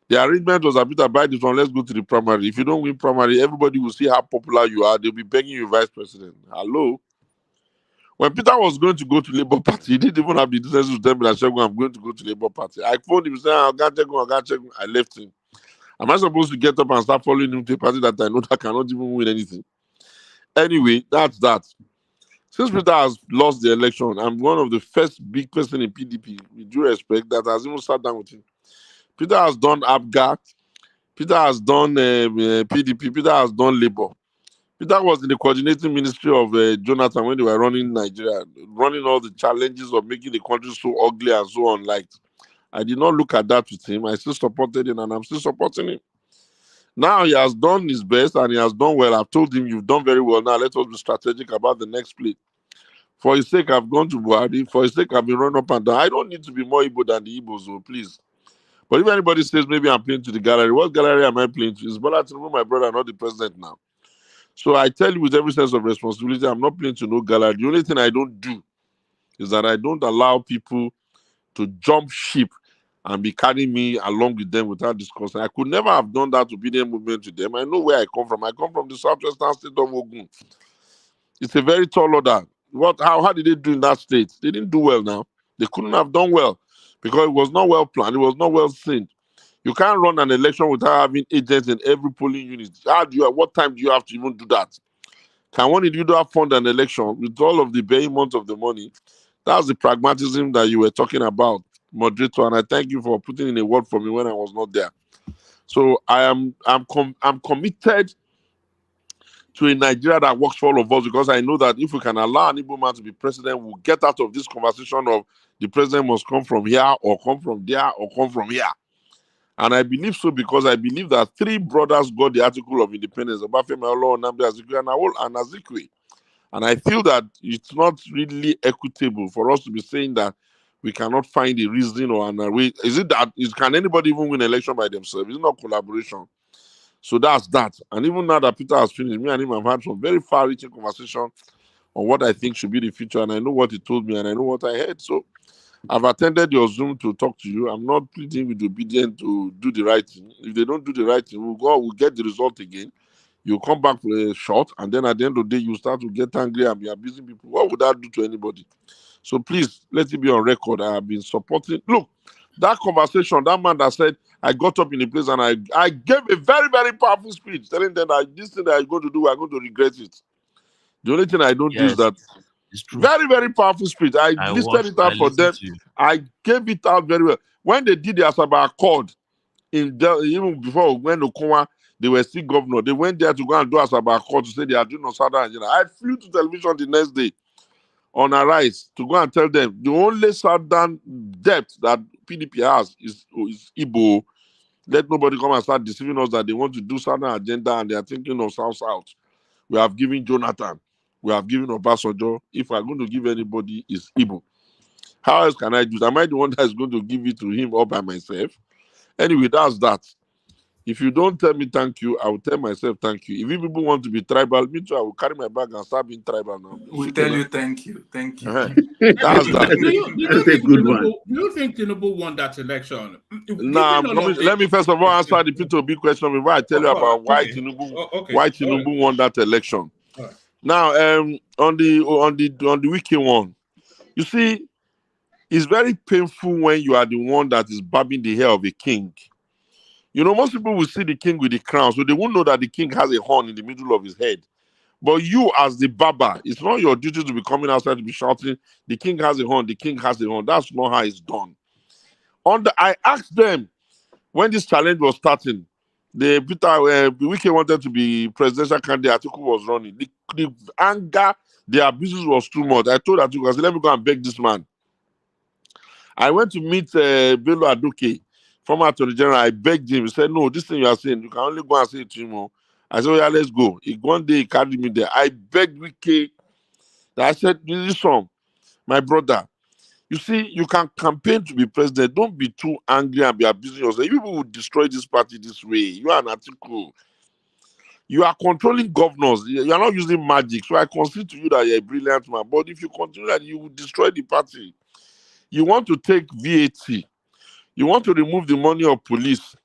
The arrangement was that Peter, buy this one, let's go to the primary. If you don't win primary, everybody will see how popular you are. They'll be begging you vice president. Hello? When Peter was going to go to Labour Party, he didn't even have the decency to tell me that I'm going to go to Labour Party. I phoned him, saying, I got check. I left him. Am I supposed to get up and start following him to a party that I know that cannot even win anything? Anyway, that's that. Since Peter has lost the election, I'm one of the first big person in PDP, with due respect, that has even sat down with him. Peter has done ABGA. Peter has done PDP. Peter has done Labour. Peter was in the coordinating ministry of Jonathan when they were running Nigeria, running all the challenges of making the country so ugly and so unliked. I did not look at that with him. I still supported him and I'm still supporting him. Now he has done his best and he has done well. I've told him, you've done very well. Now let us be strategic about the next play. For his sake, I've gone to Buhari. For his sake, I've been run up and down. I don't need to be more Igbo than the Igbos, so please. But if anybody says maybe I'm playing to the gallery, what gallery am I playing to? It's Bola Tinubu, my brother, not the president now. So I tell you with every sense of responsibility, I'm not playing to no gallery. The only thing I don't do is that I don't allow people to jump ship and be carrying me along with them without discussing. I could never have done that obedient movement to them. I know where I come from. I come from the southwestern state of Ogun. It's a very tall order. How did they do in that state? They didn't do well now. They couldn't have done well because it was not well planned. It was not well seen. You can't run an election without having agents in every polling unit. What time do you have to even do that? Can one individual fund an election with all of the behemoth of the money? That's the pragmatism that you were talking about, moderator. And I thank you for putting in a word for me when I was not there. So I'm committed to a Nigeria that works for all of us, because I know that if we can allow an Igbo man to be president, we'll get out of this conversation of the president must come from here or come from there or come from here. And I believe so because I believe that 3 brothers got the article of independence, Obafemi, Awolowo, Nnamdi Azikiwe, and Azikiwe. And I feel that it's not really equitable for us to be saying that we cannot find a reason or a way. Can anybody even win an election by themselves? It's not collaboration. So that's that. And even now that Peter has finished, me and him have had some very far-reaching conversation on what I think should be the future. And I know what he told me and I know what I heard. So I've attended your Zoom to talk to you. I'm not pleading with Obidients to do the right thing. If they don't do the right thing, we'll get the result again. You come back for a shot, and then at the end of the day, you start to get angry and be abusing people. What would that do to anybody? So please, let it be on record. I have been supporting. Look, that conversation, that man that said, I got up in a place and I gave a very, very powerful speech telling them that this thing that I'm going to do, I'm going to regret it. The only thing I don't do is that. Very, very powerful speech. I listed it out for them. I gave it out very well. When they did the Asaba Accord, even before when Okonwa, they were still governor, they went there to go and do Asaba Accord to say they are doing on Southern Nigeria. I flew to television the next day on Arise to go and tell them the only Southern debt that PDP has is Igbo. Let nobody come and start deceiving us that they want to do Southern agenda and they are thinking of South. We have given Jonathan. We have given Obasanjo. If we're going to give anybody, it's Igbo. How else can I do it? Am I the one that's going to give it to him all by myself? Anyway, that's that. If you don't tell me thank you, I will tell myself thank you. If you people want to be tribal, me too, I will carry my bag and start being tribal now. We'll tell you thank you. Thank you. That's that. Do you think Tinubu won that election? Nah, let me first of all answer the P2B question before I tell you about why Tinubu won that election. Right. Now, on the wiki one, you see, it's very painful when you are the one that is bobbing the hair of a king. You know, most people will see the king with the crown, so they won't know that the king has a horn in the middle of his head. But you, as the barber, it's not your duty to be coming outside to be shouting, the king has a horn, the king has a horn. That's not how it's done. I asked them when this challenge was starting, the Wike wanted to be presidential candidate, Atiku was running. The anger, the abuses was too much. I told Atiku, I said, let me go and beg this man. I went to meet Bello Aduke, former Attorney General. I begged him. He said, no, this thing you are saying, you can only go and say it to him. I said, oh, yeah, let's go. One day he carried me there. I begged Wike. I said, listen, my brother, you see, you can campaign to be president. Don't be too angry and be abusing yourself. You people will destroy this party this way. You are an article. You are controlling governors. You are not using magic. So I concede to you that you're a brilliant man. But if you continue that, you will destroy the party. You want to take VAT. You want to remove the money of police.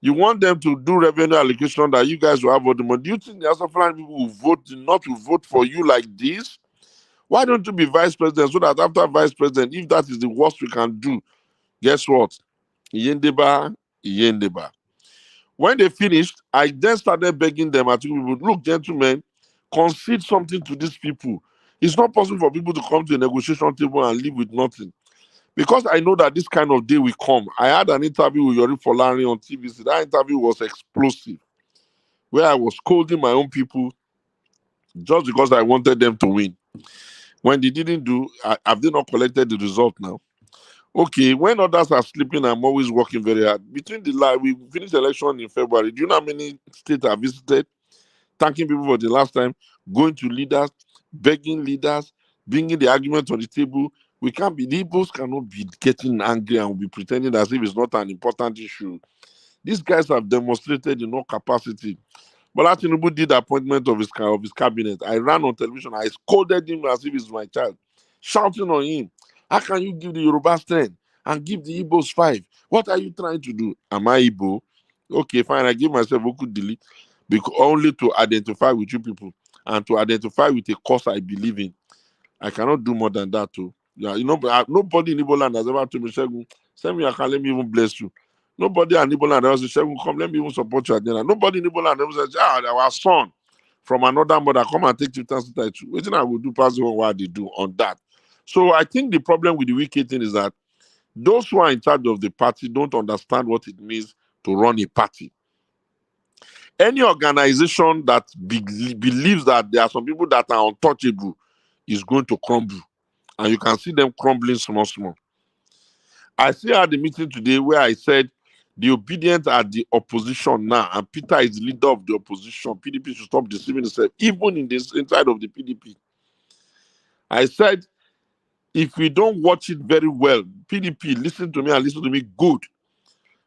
You want them to do revenue allocation that you guys will have all the money. Do you think the Asafran people will vote not to vote for you like this? Why don't you be vice president so that after vice president, if that is the worst we can do, guess what? Yendeba. When they finished, I then started begging them. I told people, look, gentlemen, concede something to these people. It's not possible for people to come to a negotiation table and live with nothing. Because I know that this kind of day will come. I had an interview with Yori Folari on TVC. That interview was explosive, where I was scolding my own people just because I wanted them to win. When they didn't do, have they not collected the result now? Okay, when others are sleeping, I'm always working very hard. Between we finished the election in February. Do you know how many states I visited? Thanking people for the last time, going to leaders, begging leaders, bringing the argument on the table. We can't be, the Igbos cannot be getting angry and be pretending as if it's not an important issue. These guys have demonstrated enough capacity. Bola Tinubu did the appointment of his cabinet. I ran on television. I scolded him as if he's my child, shouting on him. How can you give the Yoruba 10 and give the Igbos 5? What are you trying to do? Am I Igbo? Okay, fine. I give myself Oku delete because only to identify with you people and to identify with a cause I believe in. I cannot do more than that too. Yeah, you know, but nobody in Igbo land has ever told me, Segun, send me your account, let me even bless you. Nobody in Igbo land has said, Segun, come, let me even support your agenda. Nobody in Igbo land ever says, our son from another mother, come and take chieftaincy title. What I will do pass on what they do on that. So I think the problem with the wicked thing is that those who are in charge of the party don't understand what it means to run a party. Any organization that believes that there are some people that are untouchable is going to crumble. And you can see them crumbling small. I still had a meeting today where I said the Obidients are the opposition now, and Peter is the leader of the opposition. PDP should stop deceiving itself, even in this inside of the PDP. I said, if we don't watch it very well, PDP, listen to me and listen to me good.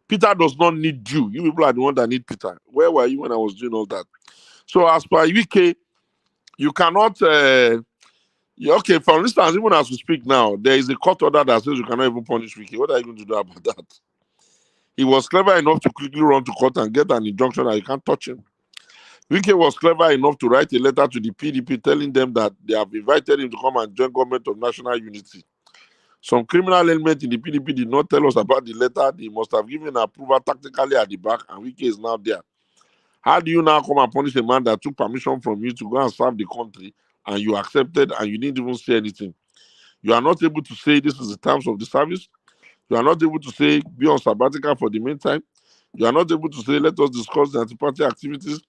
Peter does not need you. You people are the one that need Peter. Where were you when I was doing all that? So as per UK, you cannot... okay, for instance, even as we speak now, there is a court order that says you cannot even punish Wiki. What are you going to do about that? He was clever enough to quickly run to court and get an injunction that you can't touch him. Wiki was clever enough to write a letter to the PDP telling them that they have invited him to come and join government of national unity. Some criminal element in the PDP did not tell us about the letter. They must have given approval tactically at the back, and Wiki is now there. How do you now come and punish a man that took permission from you to go and serve the country, and you accepted and you didn't even say anything? You are not able to say this is the terms of the service. You are not able to say be on sabbatical for the meantime. You are not able to say let us discuss the anti-party activities.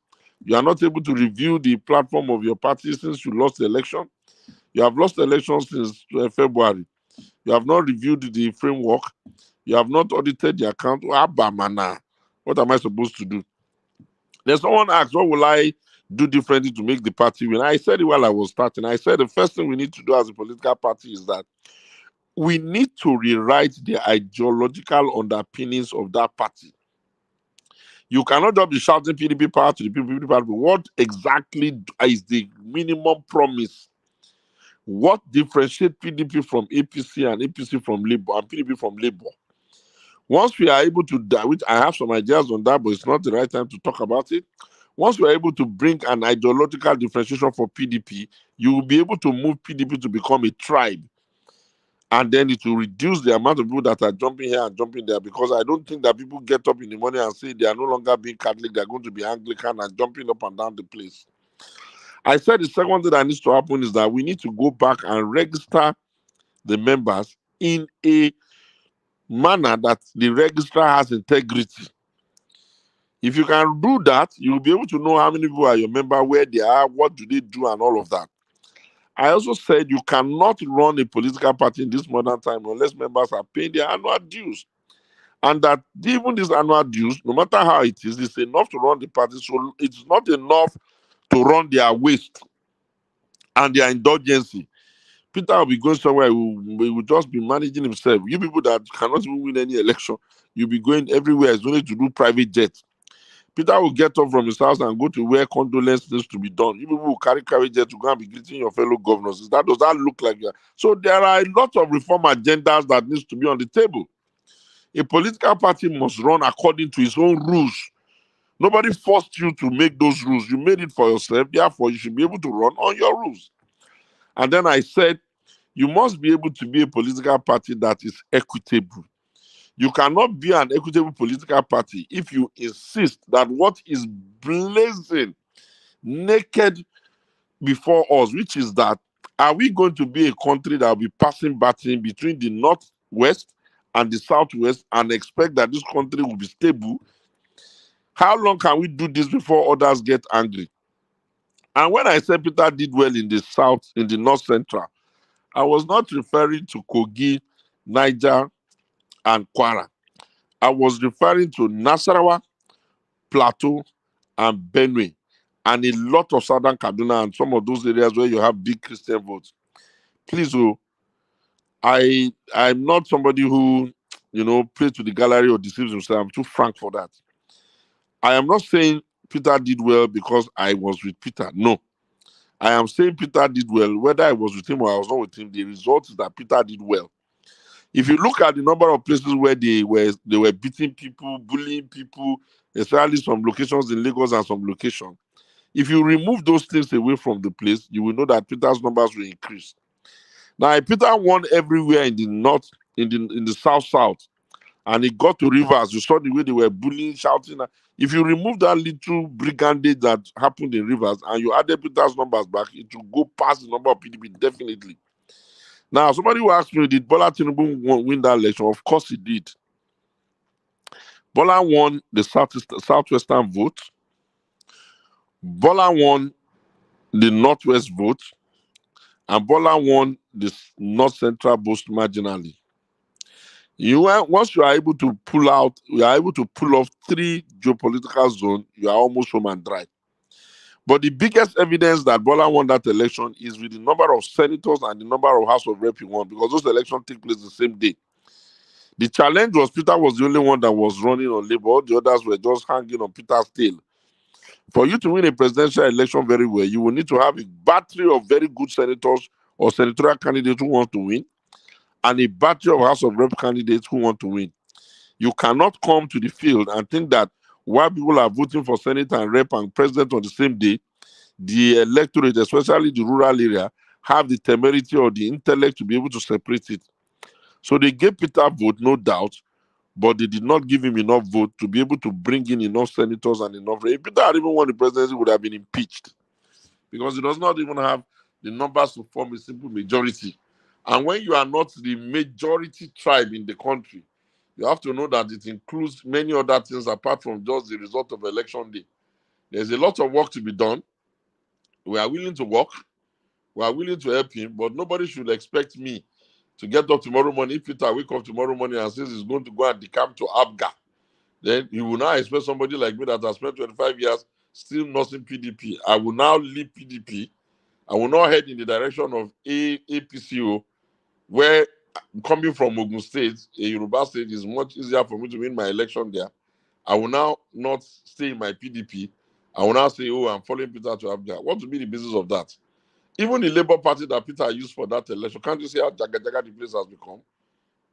You are not able to review the platform of your party since you lost the election. You have lost the election since February. You have not reviewed the framework. You have not audited the account. What am I supposed to do? Then someone asked, what will I do differently to make the party win? I said it while I was starting. I said the first thing we need to do as a political party is that we need to rewrite the ideological underpinnings of that party. You cannot just be shouting PDP power to the people, PDP power. What exactly is the minimum promise? What differentiates PDP from APC and APC from Labour and PDP from Labour? Once we are able to, which I have some ideas on that, but it's not the right time to talk about it. Once we are able to bring an ideological differentiation for PDP, you will be able to move PDP to become a tribe. And then it will reduce the amount of people that are jumping here and jumping there, because I don't think that people get up in the morning and say they are no longer being Catholic, they're going to be Anglican and jumping up and down the place. I said the second thing that needs to happen is that we need to go back and register the members in a manner that the registrar has integrity. If you can do that, you'll be able to know how many people are your member, where they are, what do they do, and all of that. I also said you cannot run a political party in this modern time unless members are paying their annual dues. And that even these annual dues, no matter how it is, it's enough to run the party. So it's not enough to run their waste and their indulgency. Peter will be going somewhere, he will just be managing himself. You people that cannot even win any election, you'll be going everywhere. It's only to do private jets. Peter will get up from his house and go to where condolence needs to be done. You people will carry jet to go and be greeting your fellow governors. Does that look like that? So there are a lot of reform agendas that needs to be on the table. A political party must run according to its own rules. Nobody forced you to make those rules. You made it for yourself. Therefore, you should be able to run on your rules. And then I said, you must be able to be a political party that is equitable. You cannot be an equitable political party if you insist that what is blazing naked before us, which is that, are we going to be a country that will be passing baton between the northwest and the southwest and expect that this country will be stable? How long can we do this before others get angry? And when I said Peter did well in the south, in the north central, I was not referring to Kogi, Niger, and Kwara. I was referring to Nasarawa, Plateau, and Benue, and a lot of southern Kaduna and some of those areas where you have big Christian votes. Please, I'm not somebody who, plays to the gallery or deceives himself. I'm too frank for that. I am not saying Peter did well because I was with Peter. No. I am saying Peter did well, whether I was with him or I was not with him. The result is that Peter did well. If you look at the number of places where they were beating people, bullying people, especially some locations in Lagos and some locations, if you remove those things away from the place, you will know that Peter's numbers will increase. Now Peter won everywhere in the north, in the south, and he got to Rivers. You saw the way they were bullying, shouting. If you remove that little brigandage that happened in Rivers and you added Peter's numbers back, it will go past the number of PDP definitely. Now, somebody will ask me, did Bola Tinubu win that election? Of course he did. Bola won the southwestern vote. Bola won the northwest vote. And Bola won the north central vote marginally. Once you are able to pull off 3 geopolitical zones, you are almost home and dry. But the biggest evidence that Bola won that election is with the number of senators and the number of House of Rep he won, because those elections take place the same day. The challenge was Peter was the only one that was running on Labour. All the others were just hanging on Peter's tail. For you to win a presidential election very well, you will need to have a battery of very good senators or senatorial candidates who want to win, and a battery of House of Rep candidates who want to win. You cannot come to the field and think that while people are voting for Senate and Rep and President on the same day, the electorate, especially the rural area, have the temerity or the intellect to be able to separate it. So they gave Peter vote, no doubt, but they did not give him enough vote to be able to bring in enough senators and enough. If Peter had even won the presidency, he would have been impeached, because he does not even have the numbers to form a simple majority. And when you are not the majority tribe in the country, you have to know that it includes many other things apart from just the result of election day. There's a lot of work to be done. We are willing to work. We are willing to help him, but nobody should expect me to get up tomorrow morning. If Peter wake up tomorrow morning and says he's going to go and decamp to Abga, then he will now expect somebody like me that has spent 25 years still nursing PDP. I will now leave PDP. I will not head in the direction of APCO, where coming from Ogun State, a Yoruba state, is much easier for me to win my election there. I will now not stay in my PDP. I will now say, oh, I'm following Peter to Abga. What will be the business of that? Even the Labour Party that Peter used for that election, can't you see how jaga the place has become?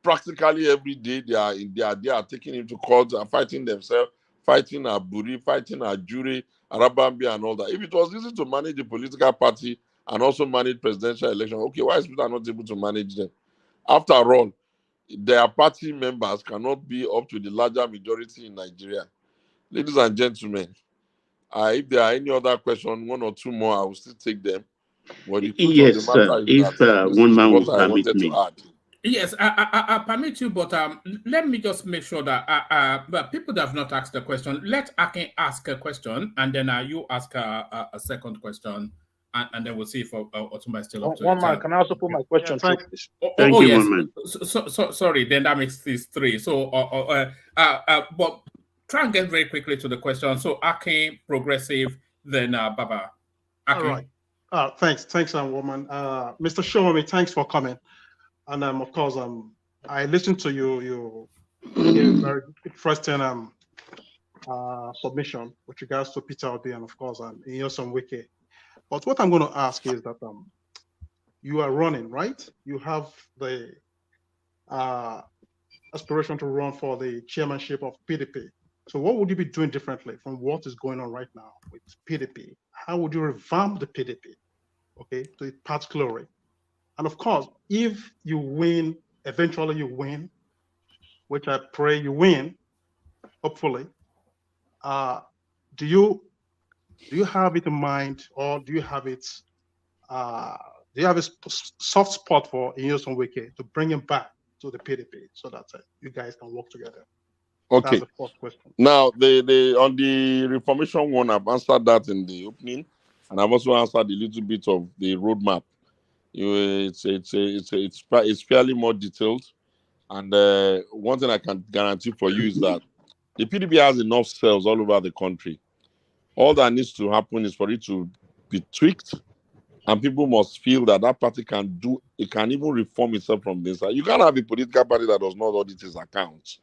Practically every day they are taking him to court and fighting themselves, fighting Aburi, fighting Ajuri, Arabambi, and all that. If it was easy to manage a political party and also manage presidential election, okay, why is Peter not able to manage them? After all, their party members cannot be up to the larger majority in Nigeria. Ladies and gentlemen, if there are any other questions, 1 or 2 more, I will still take them. But the truth of the Yes, matter is if that this one is man what will I permit wanted me. to add. Yes, I permit you, but let me just make sure that but people that have not asked a question, let Akin ask a question, and then you ask a second question, and then we'll see if Otumba is still up to One it. man, can I also put my question through, please? Thank you, yes. one man. So sorry, then that makes this 3. So, but try and get very quickly to the question. So, Akin, Progressive, then Baba. Akin. All right. Thanks, woman. Mr. Showunmi, thanks for coming. And of course, I listened to you. You gave a very interesting submission with regards to Peter Obi and of course Nyesom Wike. But what I'm going to ask is that you are running, right? You have the aspiration to run for the chairmanship of PDP. So what would you be doing differently from what is going on right now with PDP? How would you revamp the PDP, okay, to its past glory? And of course, if you win, eventually you win, which I pray you win, hopefully, do you have it in mind, or do you have it? Do you have a soft spot for Nyesom Wike to bring him back to the PDP so that you guys can work together? Okay. That's the first question. Now, the on the reformation one, I've answered that in the opening, and I've also answered a little bit of the roadmap. It's fairly more detailed, and one thing I can guarantee for you is that the PDP has enough cells all over the country. All that needs to happen is for it to be tweaked, and people must feel that that party can even reform itself from the inside. You can't have a political party that does not audit its accounts,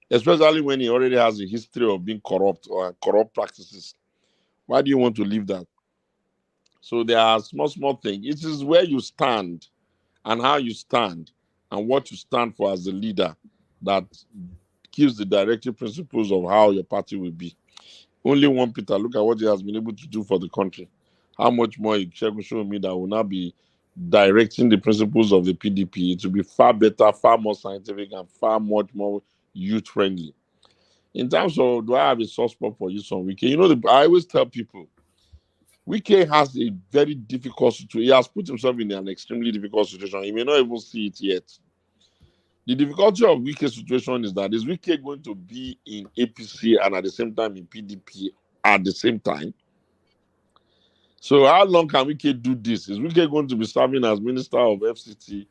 especially when he already has a history of being corrupt or corrupt practices. Why do you want to leave that? So there are small things. It is where you stand and how you stand and what you stand for as a leader that gives the directive principles of how your party will be. Only one Peter, look at what he has been able to do for the country. How much more Segun Showunmi that will now be directing the principles of the PDP, it will be far better, far more scientific, and far much more youth-friendly. In terms of, do I have a soft spot for you on Wike? You know, I always tell people, Wike has a very difficult situation. He has put himself in an extremely difficult situation. He may not even see it yet. The difficulty of Wike's situation is that is Wike going to be in APC and at the same time in PDP at the same time? So how long can Wike do this? Is Wike going to be serving as Minister of FCT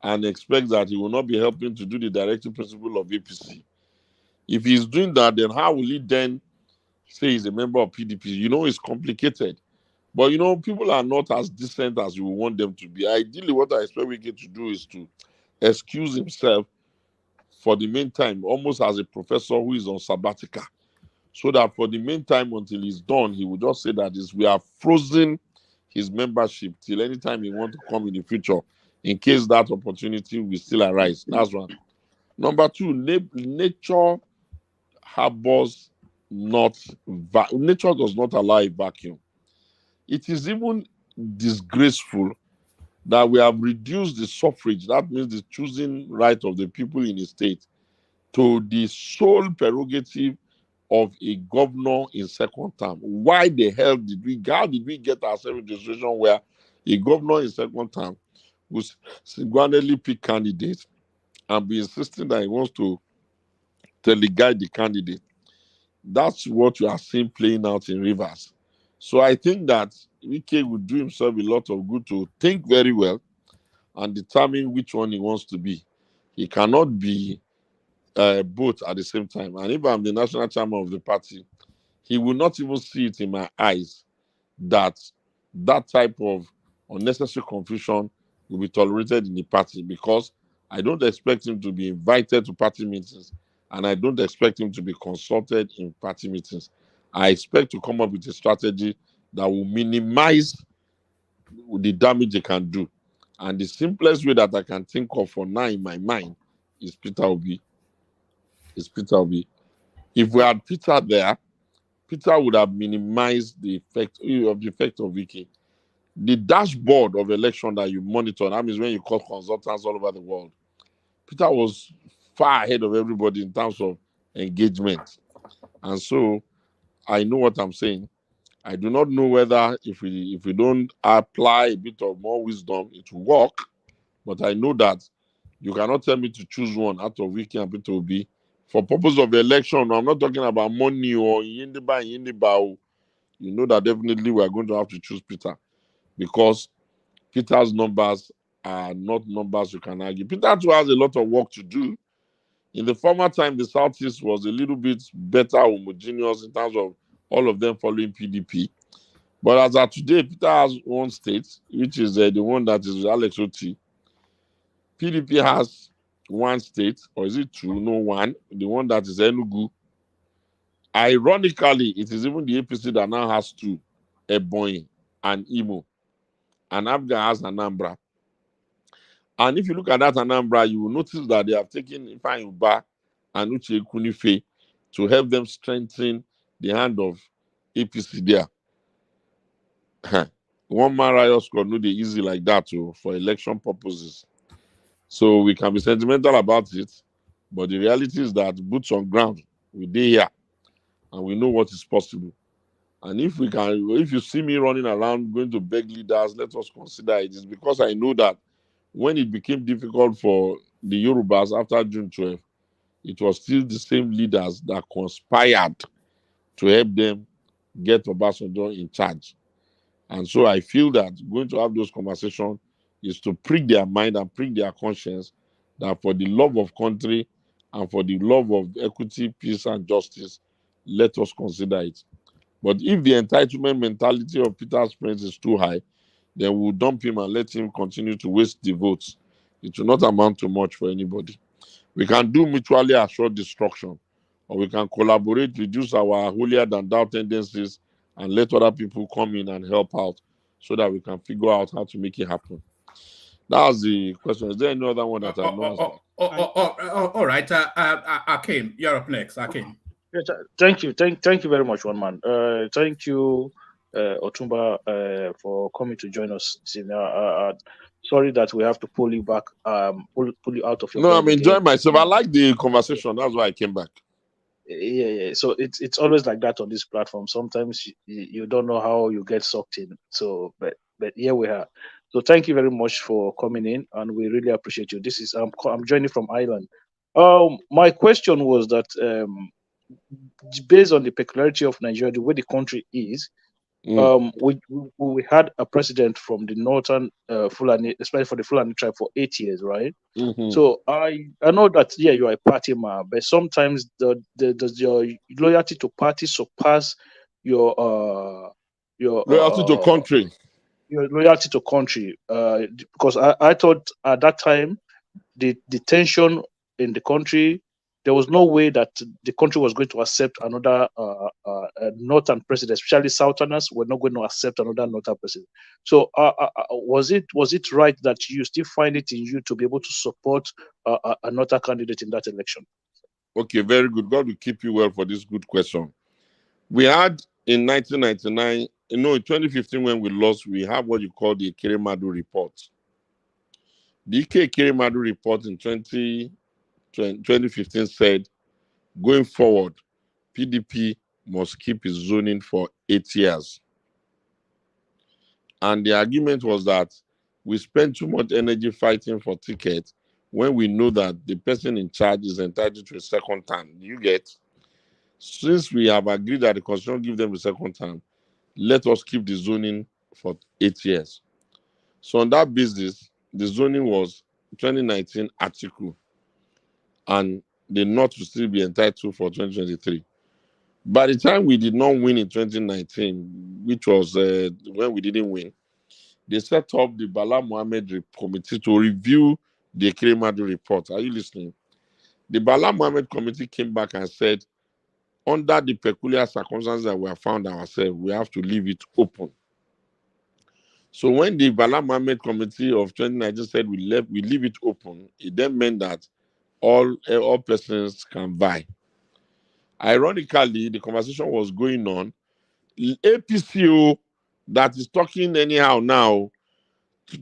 and expect that he will not be helping to do the directive principle of APC? If he's doing that, then how will he then say he's a member of PDP? You know, it's complicated. But, you know, people are not as decent as you want them to be. Ideally, what I expect Wike to do is to excuse himself for the meantime, almost as a professor who is on sabbatical, so that for the meantime, until he's done, he will just say that we have frozen his membership till any time he wants to come in the future, in case that opportunity will still arise. That's one. Number two, nature harbors not, nature does not allow a vacuum. It is even disgraceful that we have reduced the suffrage, that means the choosing right of the people in a state, to the sole prerogative of a governor in second term. Why the hell did we get ourselves in a situation where a governor in second term will single-handedly pick candidates and be insisting that he wants to teleguide the candidate? That's what you are seeing playing out in Rivers. So I think that Wike would do himself a lot of good to think very well and determine which one he wants to be. He cannot be both at the same time. And if I'm the national chairman of the party, he will not even see it in my eyes that that type of unnecessary confusion will be tolerated in the party, because I don't expect him to be invited to party meetings and I don't expect him to be consulted in party meetings. I expect to come up with a strategy that will minimize the damage they can do. And the simplest way that I can think of for now in my mind is Peter Obi. If we had Peter there, Peter would have minimized the effect of Wike. The dashboard of election that you monitor, that means when you call consultants all over the world, Peter was far ahead of everybody in terms of engagement. And so I know what I'm saying. I do not know whether if we don't apply a bit of more wisdom, it will work. But I know that you cannot tell me to choose one out of Wike and Peter Obi. For purpose of the election, I'm not talking about money or Yindiba. You know that definitely we are going to have to choose Peter, because Peter's numbers are not numbers you can argue. Peter too has a lot of work to do. In the former time, the Southeast was a little bit better homogeneous in terms of all of them following PDP. But as of today, Peter has one state, which is the one that is Alex Oti. PDP has one state, or is it two? No, one. The one that is Enugu. Ironically, it is even the APC that now has two, Ebonyi and Imo. And Abga has Anambra. And if you look at that Anambra, you will notice that they have taken Ifeanyi Ubah and Uche Kunife to help them strengthen the hand of APC there. One man riot squad no dey easy like that for election purposes. So we can be sentimental about it, but the reality is that boots on ground, we dey here and we know what is possible. And if you see me running around going to beg leaders, let us consider it. It's because I know that when it became difficult for the Yorubas after June 12, it was still the same leaders that conspired to help them get Obasanjo in charge. And so I feel that going to have those conversations is to prick their mind and prick their conscience that for the love of country and for the love of equity, peace, and justice, let us consider it. But if the entitlement mentality of Peter's friends is too high, then we'll dump him and let him continue to waste the votes. It will not amount to much for anybody. We can do mutually assured destruction, or we can collaborate, reduce our holier than thou tendencies, and let other people come in and help out so that we can figure out how to make it happen. That's the question. Is there any other one that I know? All right. Akim, you're up next. Akim. Yes, thank you. Thank you very much, one man. Thank you, Otumba, for coming to join us. Sorry that we have to pull you back, pull you out of your No, bed I'm enjoying again. myself. I like the conversation. That's why I came back. Yeah. So it's always like that on this platform. Sometimes you don't know how you get sucked in. So, but here we are. So thank you very much for coming in, and we really appreciate you. This is I'm joining from Ireland. My question was that based on the peculiarity of Nigeria, the way the country is, we had a president from the northern Fulani, especially for the Fulani tribe, for 8 years, right? So I know that you are a party man, but sometimes does your loyalty to party surpass your Loyalty to country. your loyalty to country? Because I thought at that time the tension in the country, there was no way that the country was going to accept another northern president, especially southerners were not going to accept another northern president. So was it right that you still find it in you to be able to support another candidate in that election? Okay, very good. God will keep you well for this good question. We had in 1999, in 2015 when we lost, we have what you call the Ikere-Madu report. The Ikere-Madu report in 2015 said, going forward, PDP must keep its zoning for 8 years. And the argument was that we spend too much energy fighting for tickets when we know that the person in charge is entitled to a second term. You get? Since we have agreed that the constitution give them a second term, let us keep the zoning for 8 years. So on that basis, the zoning was 2019 article, and the North will still be entitled for 2023. By the time we did not win in 2019, which was when we didn't win, they set up the Bala Mohammed committee to review the Ikere-Madu report. Are you listening? The Bala Mohammed committee came back and said, under the peculiar circumstances that we have found ourselves, we have to leave it open. So when the Bala Mohammed committee of 2019 said we leave it open, it then meant that all persons can vie. Ironically, the conversation was going on. APCO that is talking anyhow now,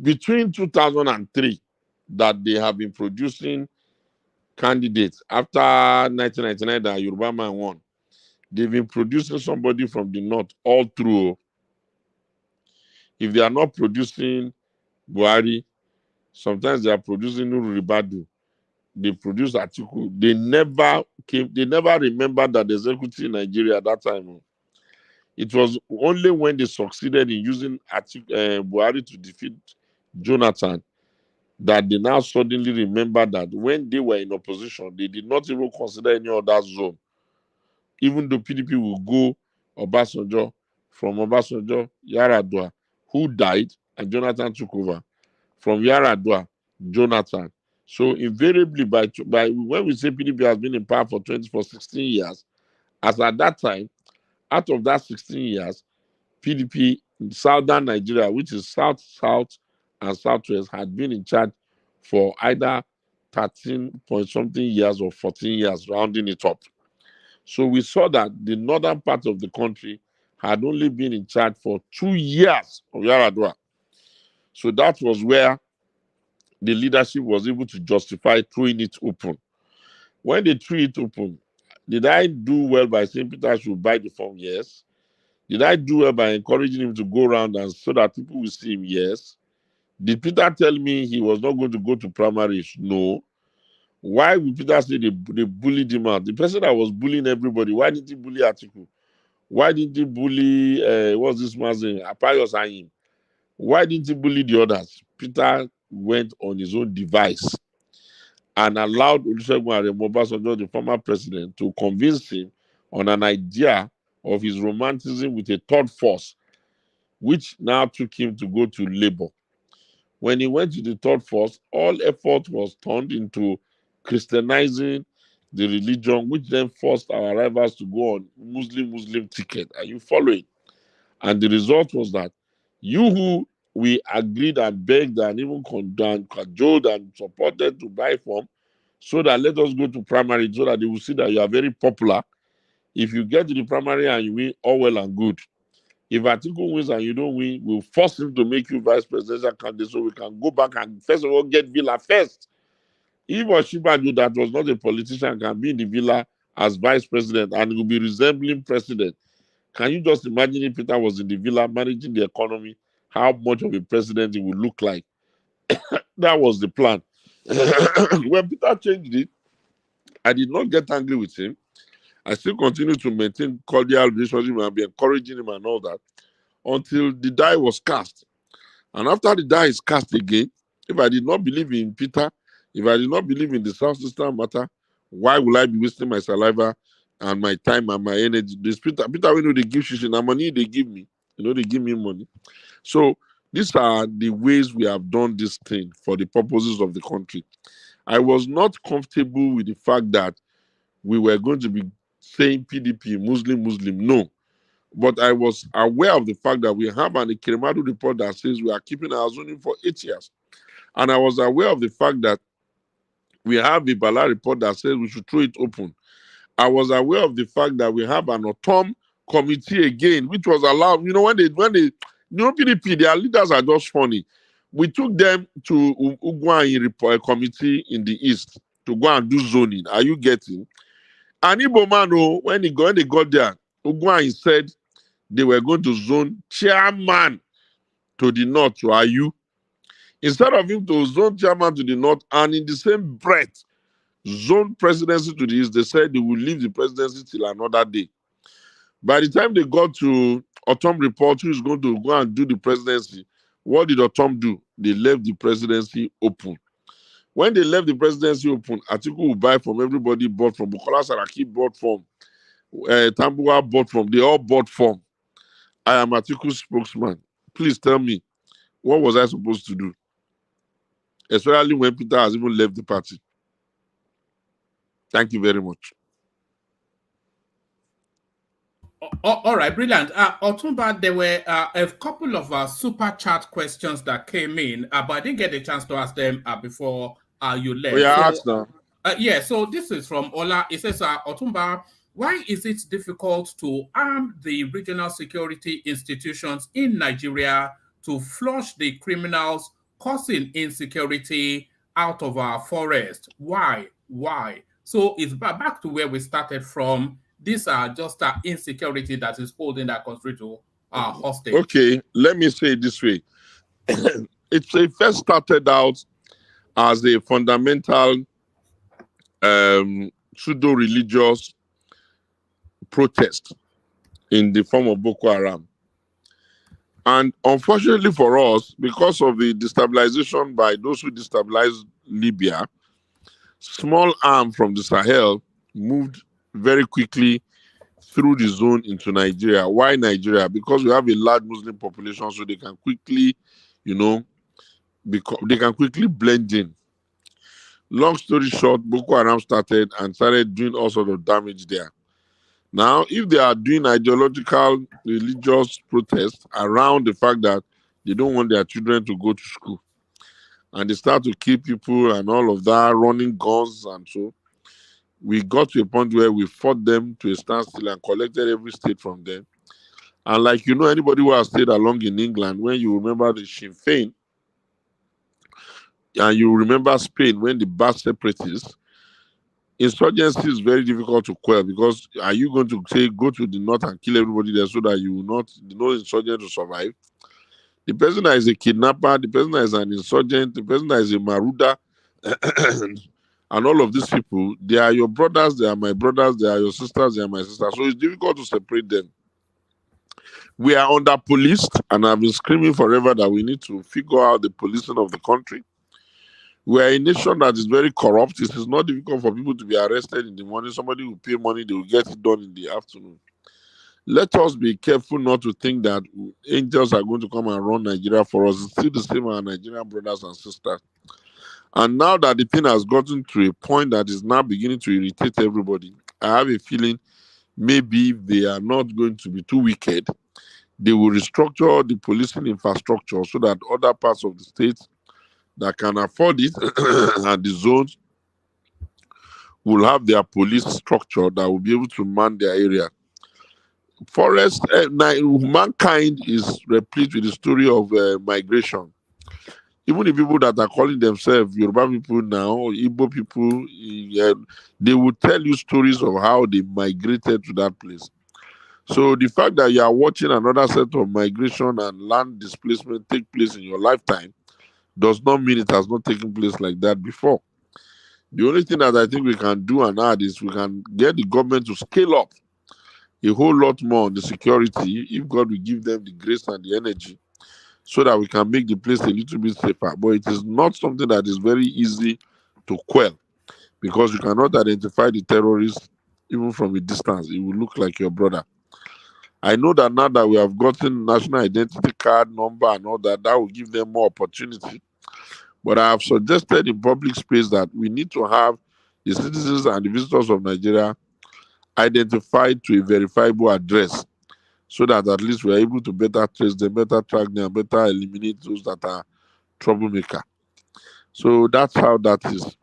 between 2003, that they have been producing candidates after 1999 that Yoruba man won. They've been producing somebody from the north all through. If they are not producing Buhari, sometimes they are producing Nuru Ribadu. They produce Atiku. They never remembered that there's equity in Nigeria at that time. It was only when they succeeded in using Buhari to defeat Jonathan that they now suddenly remember that when they were in opposition, they did not even consider any other zone. Even though PDP will go Obasanjo, from Obasanjo, Yaradua, who died, and Jonathan took over. From Yaradua, Jonathan. So invariably, by when we say PDP has been in power for 16 years, as at that time, out of that 16 years, PDP in southern Nigeria, which is south, and southwest, had been in charge for either 13 point something years or 14 years, rounding it up. So we saw that the northern part of the country had only been in charge for 2 years of Yaradua. So that was where the leadership was able to justify throwing it open. When they threw it open, did I do well by saying Peter should buy the form? Yes. Did I do well by encouraging him to go around and so that people will see him? Yes. Did Peter tell me he was not going to go to primaries? No. Why would Peter say they bullied him out? The person that was bullying everybody, why didn't he bully Atiku? Why didn't he bully, what's this man's name? Apayos Ayim. Why didn't he bully the others? Peter went on his own device and allowed Olusegun Aremu Obasanjo, the former president, to convince him on an idea of his romanticism with a third force, which now took him to go to Labour. When he went to the third force, all effort was turned into Christianizing the religion, which then forced our rivals to go on Muslim ticket. Are you following? And the result was that you who we agreed and begged and even cajoled and supported to buy from, so that let us go to primary, so that they will see that you are very popular. If you get to the primary and you win, all well and good. If Atiku wins and you don't win, we'll force him to make you vice presidential candidate so we can go back and first of all get Villa first. If Oshibaju, that was not a politician, can be in the Villa as vice president and will be resembling president, can you just imagine if Peter was in the Villa managing the economy, how much of a president he would look like? That was the plan. When Peter changed it, I did not get angry with him. I still continue to maintain cordial relationship and be encouraging him and all that until the die was cast. And after the die is cast again, if I did not believe in Peter, if I did not believe in the South System matter, why will I be wasting my saliva and my time and my energy? This Peter, we know they give shishi, and money they give me. They give me money. So these are the ways we have done this thing for the purposes of the country. I was not comfortable with the fact that we were going to be saying PDP, Muslim, no. But I was aware of the fact that we have an Ikiremadu report that says we are keeping our zoning for 8 years. And I was aware of the fact that we have a Bala report that says we should throw it open. I was aware of the fact that we have an autumn committee again, which was allowed. When they PDP, their leaders are just funny. We took them to Ugwan committee in the east to go and do zoning. Are you getting? And Ibomano, when they got there, Ugwan said they were going to zone chairman to the north to Ayu. Instead of him to zone chairman to the north, and in the same breath, zone presidency to the east, they said they will leave the presidency till another day. By the time they got to Autumn report, who is going to go and do the presidency, what did Autumn do? They left the presidency open. When they left the presidency open, Atiku will buy from everybody, bought from Bukola Saraki, bought from Tambuwa, bought from, they all bought from. I am Atiku's spokesman. Please tell me, what was I supposed to do? Especially when Peter has even left the party. Thank you very much. All right, brilliant. Otumba, there were a couple of super chat questions that came in, but I didn't get a chance to ask them before you left. Asked now. So this is from Ola. It says, Otumba, why is it difficult to arm the regional security institutions in Nigeria to flush the criminals causing insecurity out of our forest? Why? So it's back to where we started from. These are just insecurity that is holding that country to hostage. Okay, let me say it this way. It first started out as a fundamental pseudo-religious protest in the form of Boko Haram. And unfortunately for us, because of the destabilization by those who destabilized Libya, small arm from the Sahel moved very quickly through the zone into Nigeria. Why Nigeria? Because we have a large Muslim population, so they can quickly, they can quickly blend in. Long story short, Boko Haram started doing all sorts of damage there. Now, if they are doing ideological, religious protests around the fact that they don't want their children to go to school, and they start to kill people and all of that, running guns and so, we got to a point where we fought them to a standstill and collected every state from them. And like anybody who has stayed along in England, when you remember the Sinn Féin, and you remember Spain when the Basque separatists, insurgency is very difficult to quell, because are you going to say go to the north and kill everybody there so that you will not, no insurgent to survive? The person that is a kidnapper, the person that is an insurgent, the person that is a maruda, and all of these people, they are your brothers, they are my brothers, they are your sisters, they are my sisters. So it's difficult to separate them. We are under policed, and I've been screaming forever that we need to figure out the policing of the country. We are a nation that is very corrupt. It is not difficult for people to be arrested in the morning. Somebody will pay money, they will get it done in the afternoon. Let us be careful not to think that angels are going to come and run Nigeria for us. It's still the same as our Nigerian brothers and sisters. And now that the thing has gotten to a point that is now beginning to irritate everybody, I have a feeling maybe if they are not going to be too wicked, they will restructure the policing infrastructure so that other parts of the state that can afford it and the zones will have their police structure that will be able to man their area. forest, mankind is replete with the story of migration. Even the people that are calling themselves Yoruba people now, or Igbo people, they will tell you stories of how they migrated to that place. So the fact that you are watching another set of migration and land displacement take place in your lifetime does not mean it has not taken place like that before. The only thing that I think we can do and add is we can get the government to scale up a whole lot more on the security if God will give them the grace and the energy so that we can make the place a little bit safer. But it is not something that is very easy to quell because you cannot identify the terrorists even from a distance. It will look like your brother. I know that now that we have gotten national identity card number and all that, that will give them more opportunity. But I have suggested in public space that we need to have the citizens and the visitors of Nigeria identified to a verifiable address so that at least we are able to better trace them, better track them, better eliminate those that are troublemaker. So that's how that is.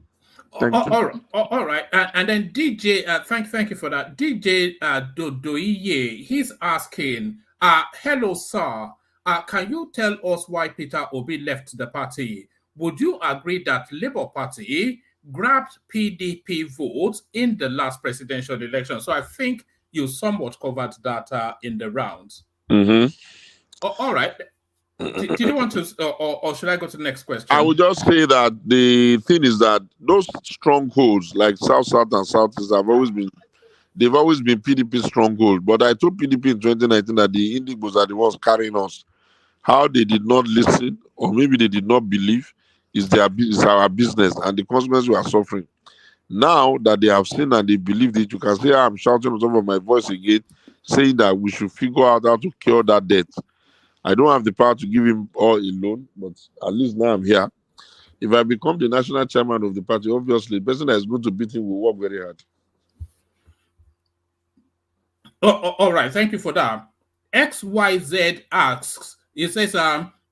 Thank you. All right. And then DJ, thank you for that. DJ Dodoiye, he's asking, hello, sir. Can you tell us why Peter Obi left the party? Would you agree that Labour Party grabbed PDP votes in the last presidential election? So I think you somewhat covered that in the rounds. Mm-hmm. All right. Did you want to, or should I go to the next question? I would just say that the thing is that those strongholds like South and Southeast have always been PDP stronghold. But I told PDP in 2019 that the Indigbos are the ones carrying us. How they did not listen, or maybe they did not believe, is our business, and the consequences we are suffering. Now that they have seen and they believed it, you can say I'm shouting on top of my voice again, saying that we should figure out how to cure that debt. I don't have the power to give him all alone, but at least now I'm here. If I become the national chairman of the party, obviously, the person that is going to beat him will work very hard. All right, thank you for that. XYZ asks, he says,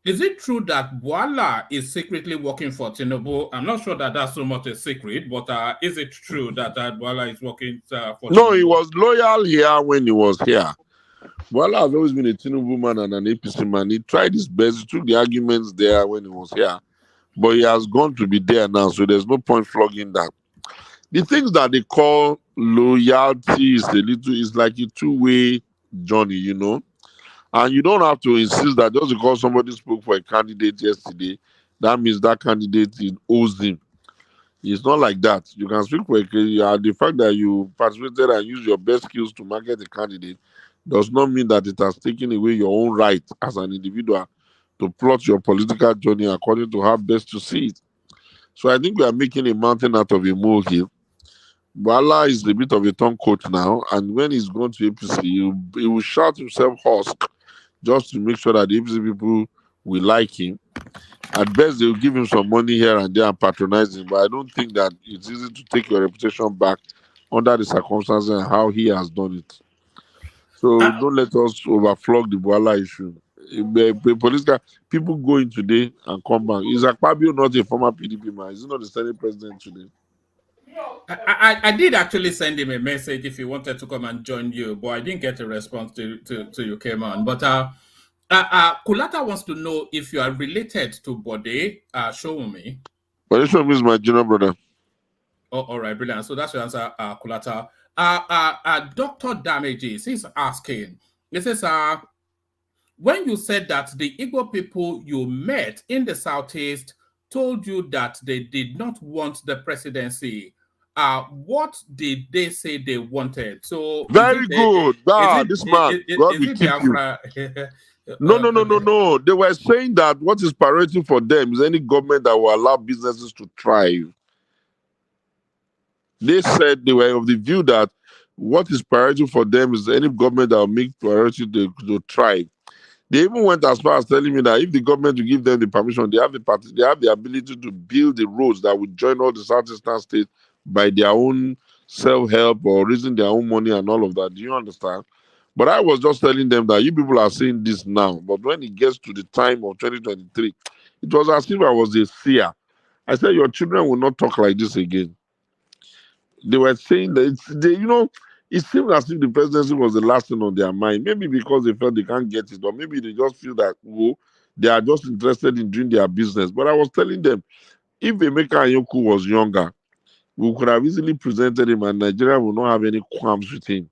is it true that Boala is secretly working for Tinubu? I'm not sure that that's so much a secret, but is it true that Boala is working for Tinubu? No, he was loyal here when he was here. Boala has always been a Tinubu man and an APC man. He tried his best. He took the arguments there when he was here. But he has gone to be there now, so there's no point flogging that. The things that they call loyalty is like a two-way journey, you know. And you don't have to insist that just because somebody spoke for a candidate yesterday, that means that candidate owes him. It's not like that. You can speak for the fact that you participated and used your best skills to market a candidate does not mean that it has taken away your own right as an individual to plot your political journey according to how best to see it. So I think we are making a mountain out of a molehill. Bala is a bit of a turncoat now, and when he's going to APC, he will shout himself hoarse just to make sure that the APC people will like him. At best, they will give him some money here and there and patronize him, but I don't think that it's easy to take your reputation back under the circumstances and how he has done it. So don't let us overflog the Boala issue. Political people going today and come back. Is Akpabio not a former PDP man? Is he not the Senate president today? I did actually send him a message if he wanted to come and join you, but I didn't get a response to you came on. But Kulata wants to know if you are related to Bode Showunmi. Bode Showunmi is my junior brother. Oh, all right, brilliant. So that's your answer, Kulata. Dr. Damages, he's asking, he says, when you said that the Igbo people you met in the Southeast told you that they did not want the presidency, what did they say they wanted? So very good. This man, God will keep you. No. They were saying that what is priority for them is any government that will allow businesses to thrive. They said they were of the view that what is priority for them is any government that will make priority to thrive. They even went as far as telling me that if the government will give them the permission, they have the ability to build the roads that would join all the southeastern states by their own self-help or raising their own money and all of that. Do you understand? But I was just telling them that you people are saying this now, but when it gets to the time of 2023, it was as if I was a seer. I said, your children will not talk like this again. They were saying that It seemed as if the presidency was the last thing on their mind. Maybe because they felt they can't get it, or maybe they just feel that, oh, they are just interested in doing their business. But I was telling them, if Emeka Anyoku was younger, we could have easily presented him and Nigeria will not have any qualms with him.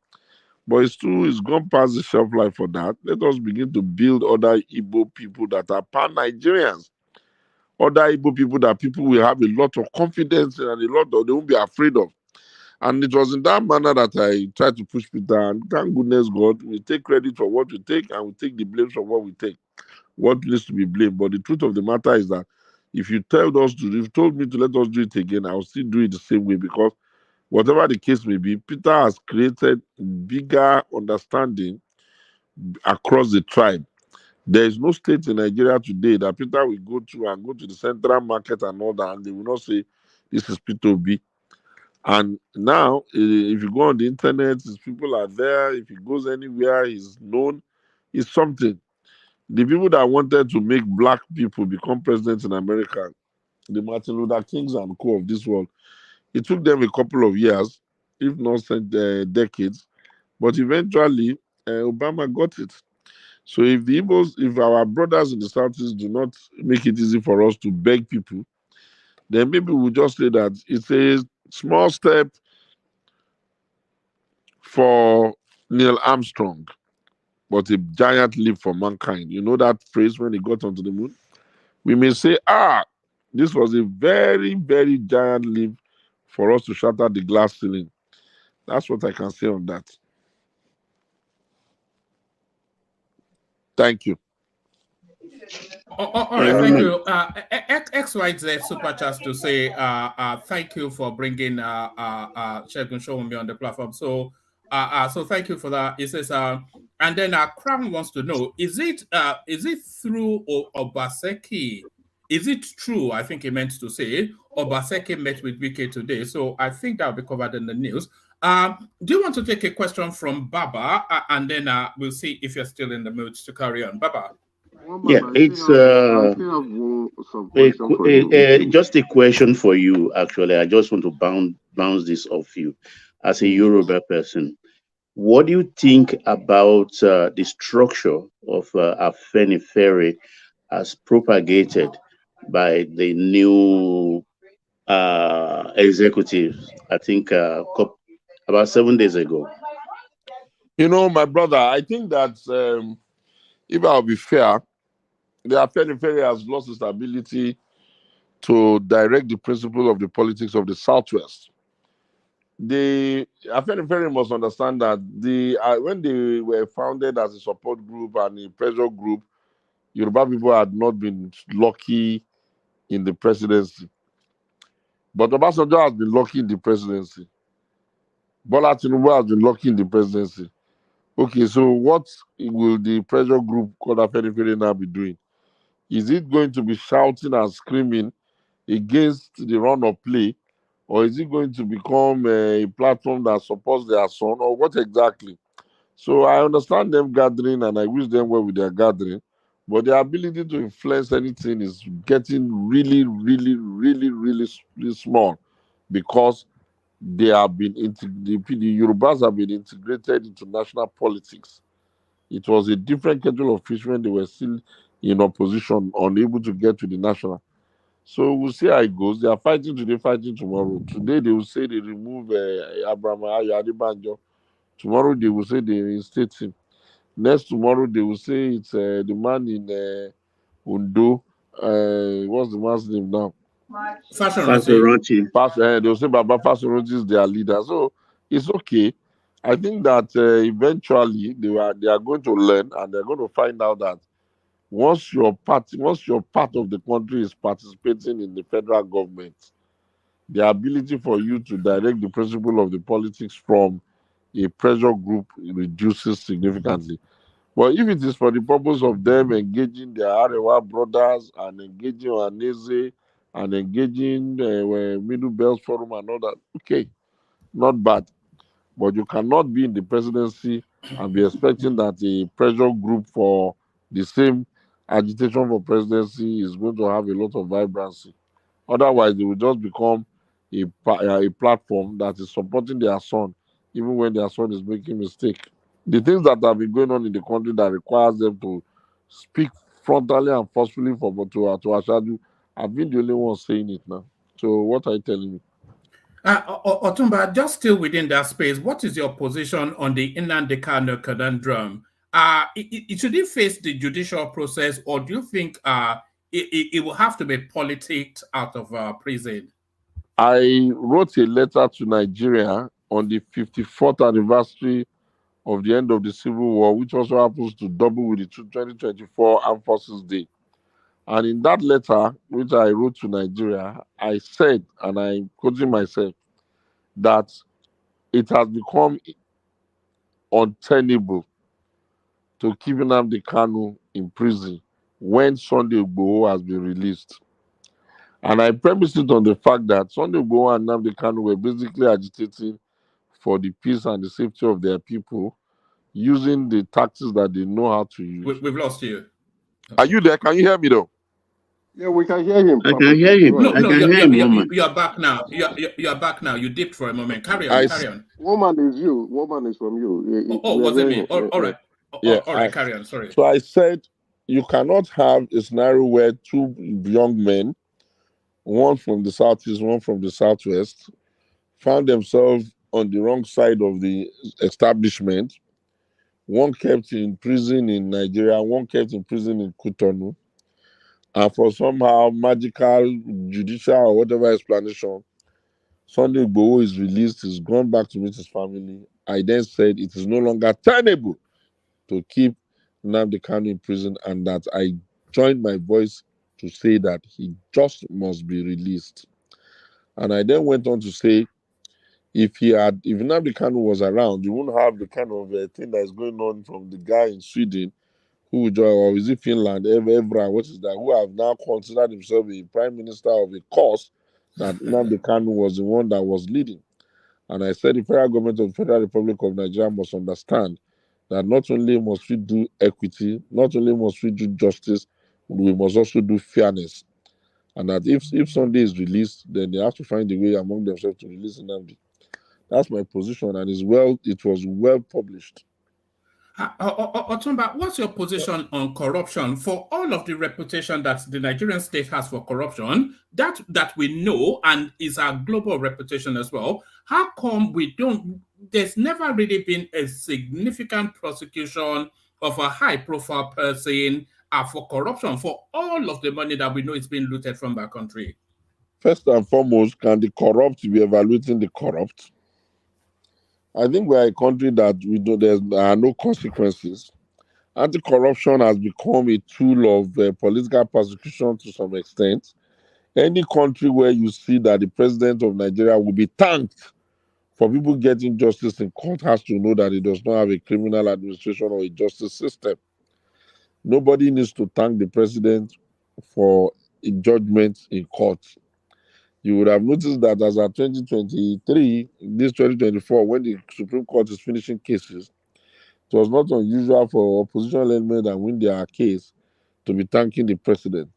But it's gone past the shelf life for that. Let us begin to build other Igbo people that are pan-Nigerians. Other Igbo people that people will have a lot of confidence in and a lot of, they won't be afraid of. And it was in that manner that I tried to push Peter. And thank goodness God, we take credit for what we take and we take the blame for what we take. What needs to be blamed. But the truth of the matter is that if you told me to let us do it again, I'll still do it the same way, because whatever the case may be, Peter has created bigger understanding across the tribe. There is no state in Nigeria today that Peter will go to and go to the central market and all that, and they will not say, this is Peter Obi. And now, if you go on the internet, his people are there. If he goes anywhere, he's known. It's something. The people that wanted to make black people become presidents in America, the Martin Luther Kings and co of this world, it took them a couple of years, if not decades, but eventually Obama got it. So if the Igbos, if our brothers in the Southeast do not make it easy for us to beg people, then maybe we'll just say that it's a small step for Neil Armstrong, but a giant leap for mankind. You know that phrase when he got onto the moon? We may say, this was a very, very giant leap for us to shatter the glass ceiling. That's what I can say on that. Thank you. All right, thank you. XYZ Super Chats to say thank you for bringing Segun Showunmi on the platform. So thank you for that. It says and then Crown wants to know, is it through Obaseki? Is it true? I think he meant to say Obaseki met with Wike today. So I think that will be covered in the news. Do you want to take a question from Baba, and then we'll see if you're still in the mood to carry on, Baba? Yeah, it's I still have some question for you. just a question for you. Actually, I just want to bounce this off you as a Yoruba person. What do you think about the structure of Afenifere as propagated by the new executives? I think about 7 days ago. You know, my brother, I think that if I'll be fair, the Afenifere has lost its ability to direct the principle of the politics of the Southwest. The Afenifere must understand that when they were founded as a support group and a pressure group, Yoruba people had not been lucky in the presidency. But Obasanjo has been lucky in the presidency. Bola Tinubu has been lucky in the presidency. Okay, so what will the pressure group called Afenifere now be doing? Is it going to be shouting and screaming against the run of play, or is it going to become a platform that supports their son, or what exactly? So I understand them gathering and I wish them well with their gathering, but their ability to influence anything is getting really, really, really, really, really small, because they have been the Yorubas have been integrated into national politics. It was a different kettle of fish when they were still in opposition, unable to get to the national. So we'll see how it goes. They are fighting today, fighting tomorrow. Today they will say they remove Abraham Adebanjo. Tomorrow they will say they reinstate him. Next tomorrow they will say it's the man in Undo. What's the man's name now? Fashion They will say Baba Fashion is their leader. So it's okay. I think that eventually they are going to learn, and they're going to find out that once your part of the country is participating in the federal government, the ability for you to direct the principle of the politics from a pressure group reduces significantly. But if it is for the purpose of them engaging their Arewa brothers and engaging Anese and engaging Middle Belt Forum and all that, okay, not bad. But you cannot be in the presidency and be expecting that a pressure group for the same agitation for presidency is going to have a lot of vibrancy. Otherwise, they will just become a platform that is supporting their son even when their son is making mistake. The things that have been going on in the country that requires them to speak frontally and forcefully to Ashadu, I've been the only one saying it now. So what are you telling me? Otumba, just still within that space, what is your position on the Nnamdi Kanu conundrum? Should he face the judicial process, or do you think it will have to be politicked out of prison? I wrote a letter to Nigeria on the 54th anniversary of the end of the Civil War, which also happens to double with the 2024 Armed Forces Day. And in that letter, which I wrote to Nigeria, I said, and I'm quoting myself, that it has become untenable to keep Nnamdi Kanu in prison when Sunday Igboho has been released. And I premised it on the fact that Sunday Igboho and Nnamdi Kanu were basically agitating for the peace and the safety of their people using the tactics that they know how to use. We've lost you. Are you there? Can you hear me though? Yeah, we can hear him. I can hear him. No, I can hear him, woman. you're back now. You're back now. You dipped for a moment. Carry on. Carry on. Woman is you. Woman is from you. Was it me? All right. Yeah. All right. Carry on. Sorry. So I said you cannot have a scenario where two young men, one from the southeast, one from the southwest, found themselves on the wrong side of the establishment. One kept in prison in Nigeria, one kept in prison in Cotonou. And for somehow magical, judicial, or whatever explanation, Sunday Igboho is released, he's gone back to meet his family. I then said it is no longer tenable to keep Nnamdi Kanu in prison, and that I joined my voice to say that he just must be released. And I then went on to say, if Nnamdi Kanu was around, you wouldn't have the kind of thing that is going on from the guy in Sweden, who joined, or is it Finland, Evra, what is that, who have now considered himself a prime minister of a cause that Nnamdi Kanu was the one that was leading. And I said the federal government of the Federal Republic of Nigeria must understand that not only must we do equity, not only must we do justice, we must also do fairness. And that if Sunday is released, then they have to find a way among themselves to release Nnamdi. That's my position, and it was well published. Otumba, what's your position on corruption? For all of the reputation that the Nigerian state has for corruption, that we know, and is our global reputation as well, how come there's never really been a significant prosecution of a high-profile person for corruption, for all of the money that we know is being looted from that country? First and foremost, can the corrupt be evaluating the corrupt? I think we are a country that there are no consequences. Anti-corruption has become a tool of political persecution to some extent. Any country where you see that the president of Nigeria will be thanked for people getting justice in court has to know that it does not have a criminal administration or a justice system. Nobody needs to thank the president for a judgment in court. You would have noticed that as of 2023, this 2024, when the Supreme Court is finishing cases, it was not unusual for opposition element that win their case to be thanking the president.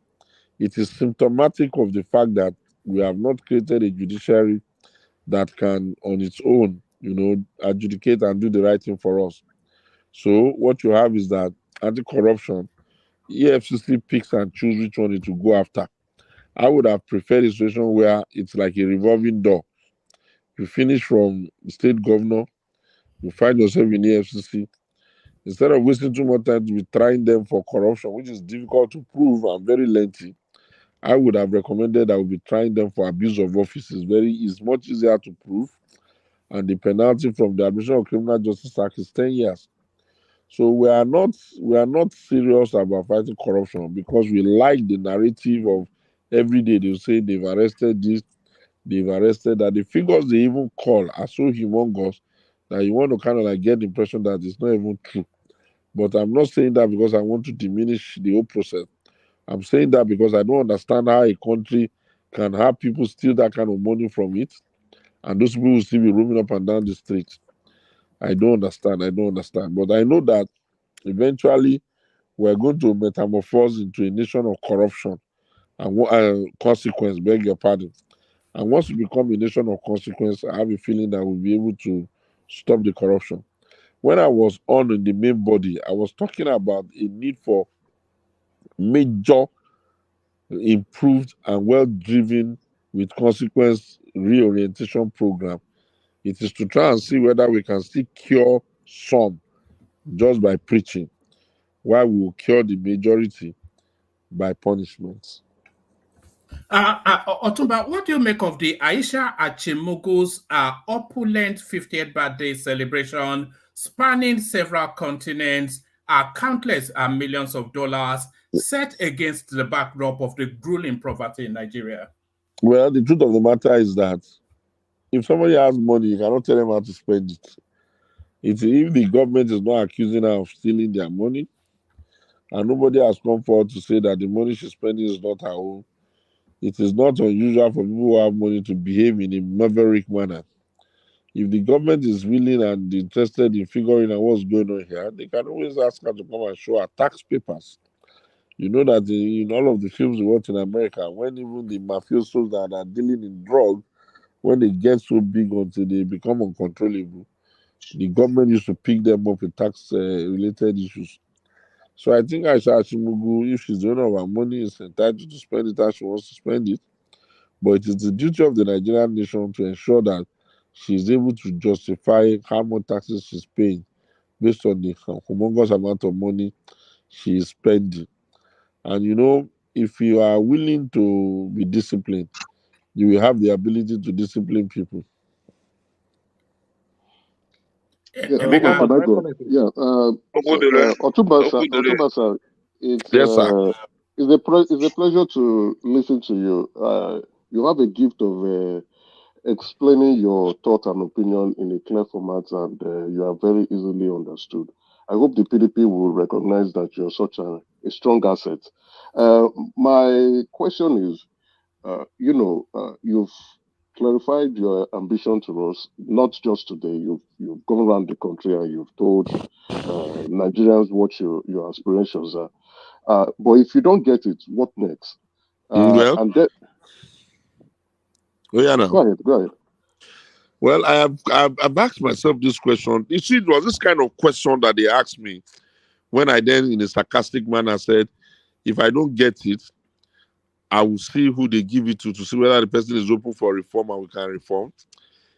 It is symptomatic of the fact that we have not created a judiciary that can, on its own, adjudicate and do the right thing for us. So what you have is that anti-corruption, EFCC picks and choose which one to go after. I would have preferred a situation where it's like a revolving door. You finish from state governor, you find yourself in EFCC. Instead of wasting too much time to be trying them for corruption, which is difficult to prove and very lengthy, I would have recommended that we be trying them for abuse of office. It's much easier to prove, and the penalty from the Administration of Criminal Justice Act is 10 years. So we are not serious about fighting corruption because we like the narrative of every day they'll say they've arrested this, they've arrested that. The figures they even call are so humongous that you want to kind of like get the impression that it's not even true. But I'm not saying that because I want to diminish the whole process. I'm saying that because I don't understand how a country can have people steal that kind of money from it, and those people will still be roaming up and down the streets. I don't understand. But I know that eventually we're going to metamorphose into a nation of corruption and consequence, beg your pardon. And once we become a nation of consequence, I have a feeling that we'll be able to stop the corruption. When I was on in the main body, I was talking about a need for major, improved, and well-driven with consequence reorientation program. It is to try and see whether we can still cure some just by preaching, while we will cure the majority by punishments. Otumba, what do you make of the Aisha Achimugu's opulent 50th birthday celebration spanning several continents, countless millions of dollars set against the backdrop of the grueling poverty in Nigeria? Well, the truth of the matter is that if somebody has money, you cannot tell them how to spend it. If the government is not accusing her of stealing their money, and nobody has come forward to say that the money she's spending is not her own, it is not unusual for people who have money to behave in a maverick manner. If the government is willing and interested in figuring out what's going on here, they can always ask her to come and show her tax papers. You know that in all of the films we watch in America, when even the mafiosos that are dealing in drugs, when they get so big until they become uncontrollable, the government used to pick them up with tax-related issues. So I think Aisha Achimugu, if she's the owner of her money, is entitled to spend it as she wants to spend it. But it is the duty of the Nigerian nation to ensure that she is able to justify how much taxes she's paying based on the humongous amount of money she is spending. And you know, if you are willing to be disciplined, you will have the ability to discipline people. Yeah, Otumba sir, it's Yes, sir. it's a pleasure to listen to you. You have a gift of explaining your thought and opinion in a clear format, and you are very easily understood. I hope the PDP will recognize that you're such a strong asset. My question is, you've clarified your ambition to us, not just today. You've gone around the country and you've told Nigerians what your aspirations are. But if you don't get it, what next? Well, And then, yeah, go ahead. Well, I've asked myself this question. You see, it was this kind of question that they asked me when I then, in a sarcastic manner, said, if I don't get it, I will see who they give it to see whether the person is open for reform and we can reform.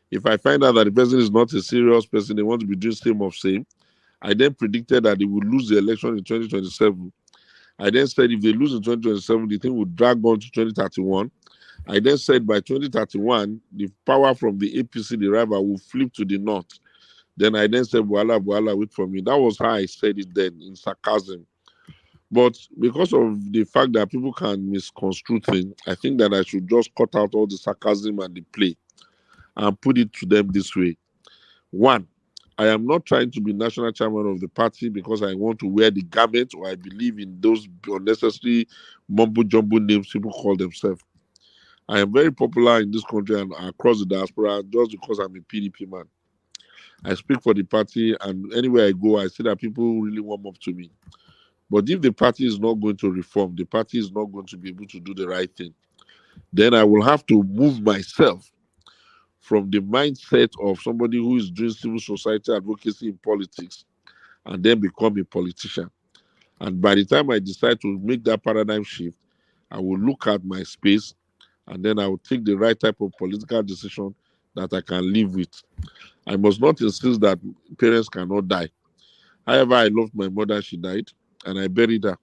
If I find out that the person is not a serious person, they want to be doing same of same, I then predicted that they would lose the election in 2027. I then said if they lose in 2027, the thing would drag on to 2031. I then said by 2031, the power from the APC, the rival, will flip to the north. Then I then said, Buala, wait for me. That was how I said it then, in sarcasm. But because of the fact that people can misconstrue things, I think that I should just cut out all the sarcasm and the play and put it to them this way. One, I am not trying to be national chairman of the party because I want to wear the garment or I believe in those unnecessary mumbo-jumbo names people call themselves. I am very popular in this country and across the diaspora just because I'm a PDP man. I speak for the party, and anywhere I go, I see that people really warm up to me. But if the party is not going to reform, the party is not going to be able to do the right thing, then I will have to move myself from the mindset of somebody who is doing civil society advocacy in politics and then become a politician. And by the time I decide to make that paradigm shift, I will look at my space and then I will take the right type of political decision that I can live with. I must not insist that parents cannot die. However, I loved my mother, she died, and I buried her.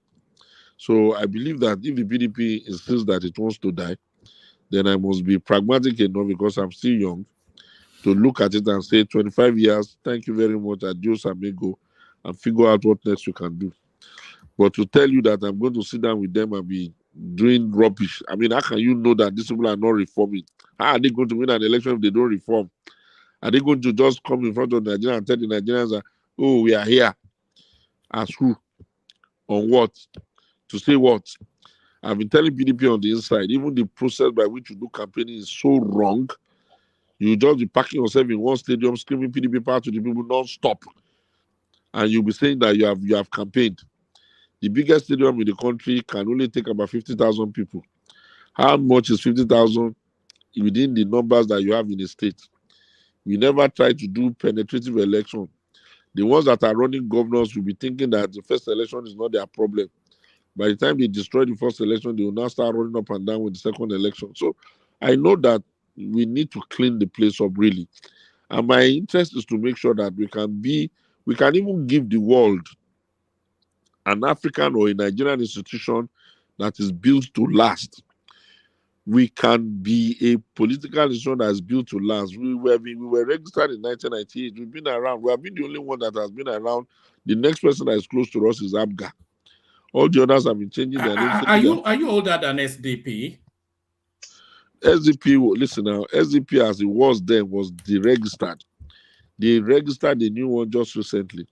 So I believe that if the PDP insists that it wants to die, then I must be pragmatic enough because I'm still young to look at it and say 25 years, thank you very much, adios amigo, and figure out what next you can do. But to tell you that I'm going to sit down with them and be doing rubbish, I mean, how can you know that these people are not reforming? How are they going to win an election if they don't reform? Are they going to just come in front of Nigeria and tell the Nigerians that, oh, we are here? As who? On what? To say what? I've been telling PDP on the inside, even the process by which you do campaigning is so wrong. You just be packing yourself in one stadium, screaming PDP power to the people non-stop. And you'll be saying that you have campaigned. The biggest stadium in the country can only take about 50,000 people. How much is 50,000 within the numbers that you have in the state? We never try to do penetrative election. The ones that are running governors will be thinking that the first election is not their problem. By the time they destroy the first election, they will now start running up and down with the second election. So I know that we need to clean the place up really. And my interest is to make sure that we can even give the world an African or a Nigerian institution that is built to last. We can be a political institution that is built to last. We were registered in 1998. We've been around. We have been the only one that has been around. The next person that is close to us is ABGA. All the others have been changing their names. Are you older than SDP? SDP, listen now, SDP as it was then was deregistered. They registered the new one just recently.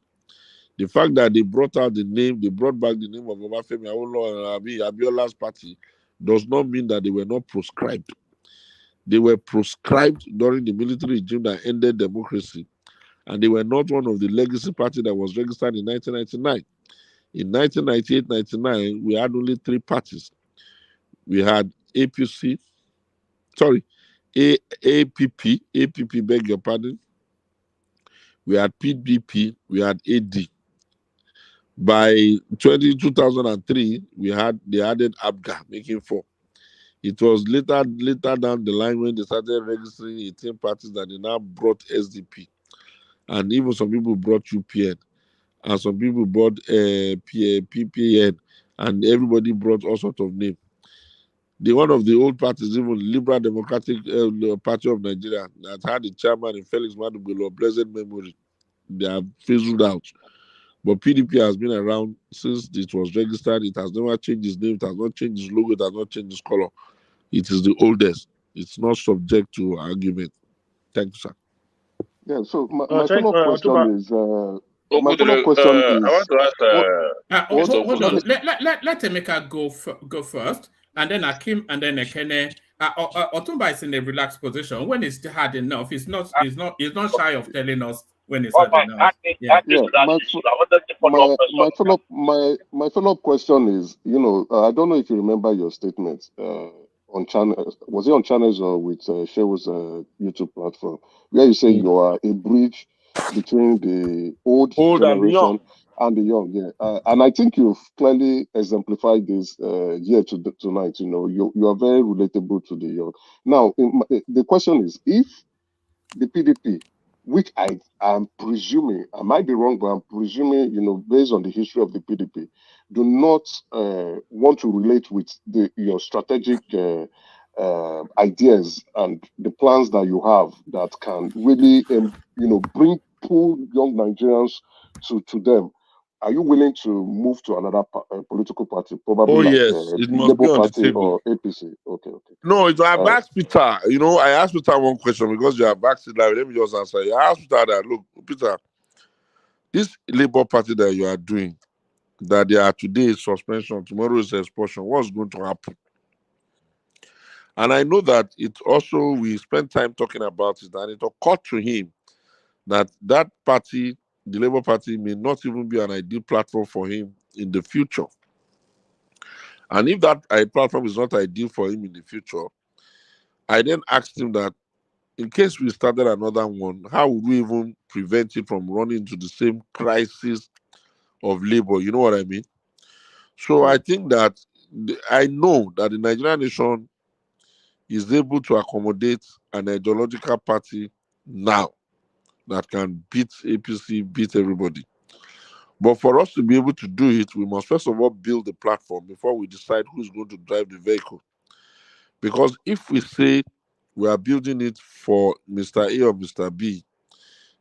The fact that they brought out the name, they brought back the name of Obafemi Awolowo and Abiola's party does not mean that they were not proscribed. They were proscribed during the military regime that ended democracy. And they were not one of the legacy party that was registered in 1999. In 1998-99, we had only 3 parties. We had APC, APP, beg your pardon. We had PDP, we had AD. By 2003, they added ABGA, making 4. It was later down the line when they started registering 18 parties that they now brought SDP. And even some people brought UPN. And some people brought PPN. And everybody brought all sorts of names. One of the old parties, even Liberal Democratic Party of Nigeria, that had a chairman in Felix Madugolo, blessed memory, they have fizzled out. But PDP has been around since it was registered. It has never changed its name. It has not changed its logo. It has not changed its color. It is the oldest. It's not subject to argument. Thank you, sir. Yeah. So my follow-up question is. I want to ask. Hold on. Let Emeka go first, and then Akim, and then Ekene. Otumba is in a relaxed position. When he's had enough, he's not shy of telling us when he's had enough. Yeah. My follow-up question is, I don't know if you remember your statement on channel. Was it on channels or with Shewu's YouTube platform, where you say you are a bridge between the old generation and the young? Yeah, and I think you've clearly exemplified this here tonight. You are very relatable to the young. Now, the question is, if the PDP, which I am presuming, I might be wrong, but I'm presuming, based on the history of the PDP, do not want to relate with your strategic ideas and the plans that you have that can really, pull young Nigerians to them. Are you willing to move to another political party, probably it must Labour be on Party the table. or APC? Okay. No, I've asked Peter. I asked Peter one question because you have asked it. Let me just answer. I asked Peter that, look, Peter, this Labour Party that you are doing, that they are today is suspension, tomorrow is expulsion, what's going to happen? And I know that we spent time talking about it, and it occurred to him that party, the Labour Party, may not even be an ideal platform for him in the future. And if that platform is not ideal for him in the future, I then asked him that in case we started another one, how would we even prevent it from running into the same crisis of labor? You know what I mean? So I think that I know that the Nigerian nation is able to accommodate an ideological party now that can beat APC, beat everybody. But for us to be able to do it, we must first of all build the platform before we decide who's going to drive the vehicle. Because if we say we are building it for Mr. A or Mr. B,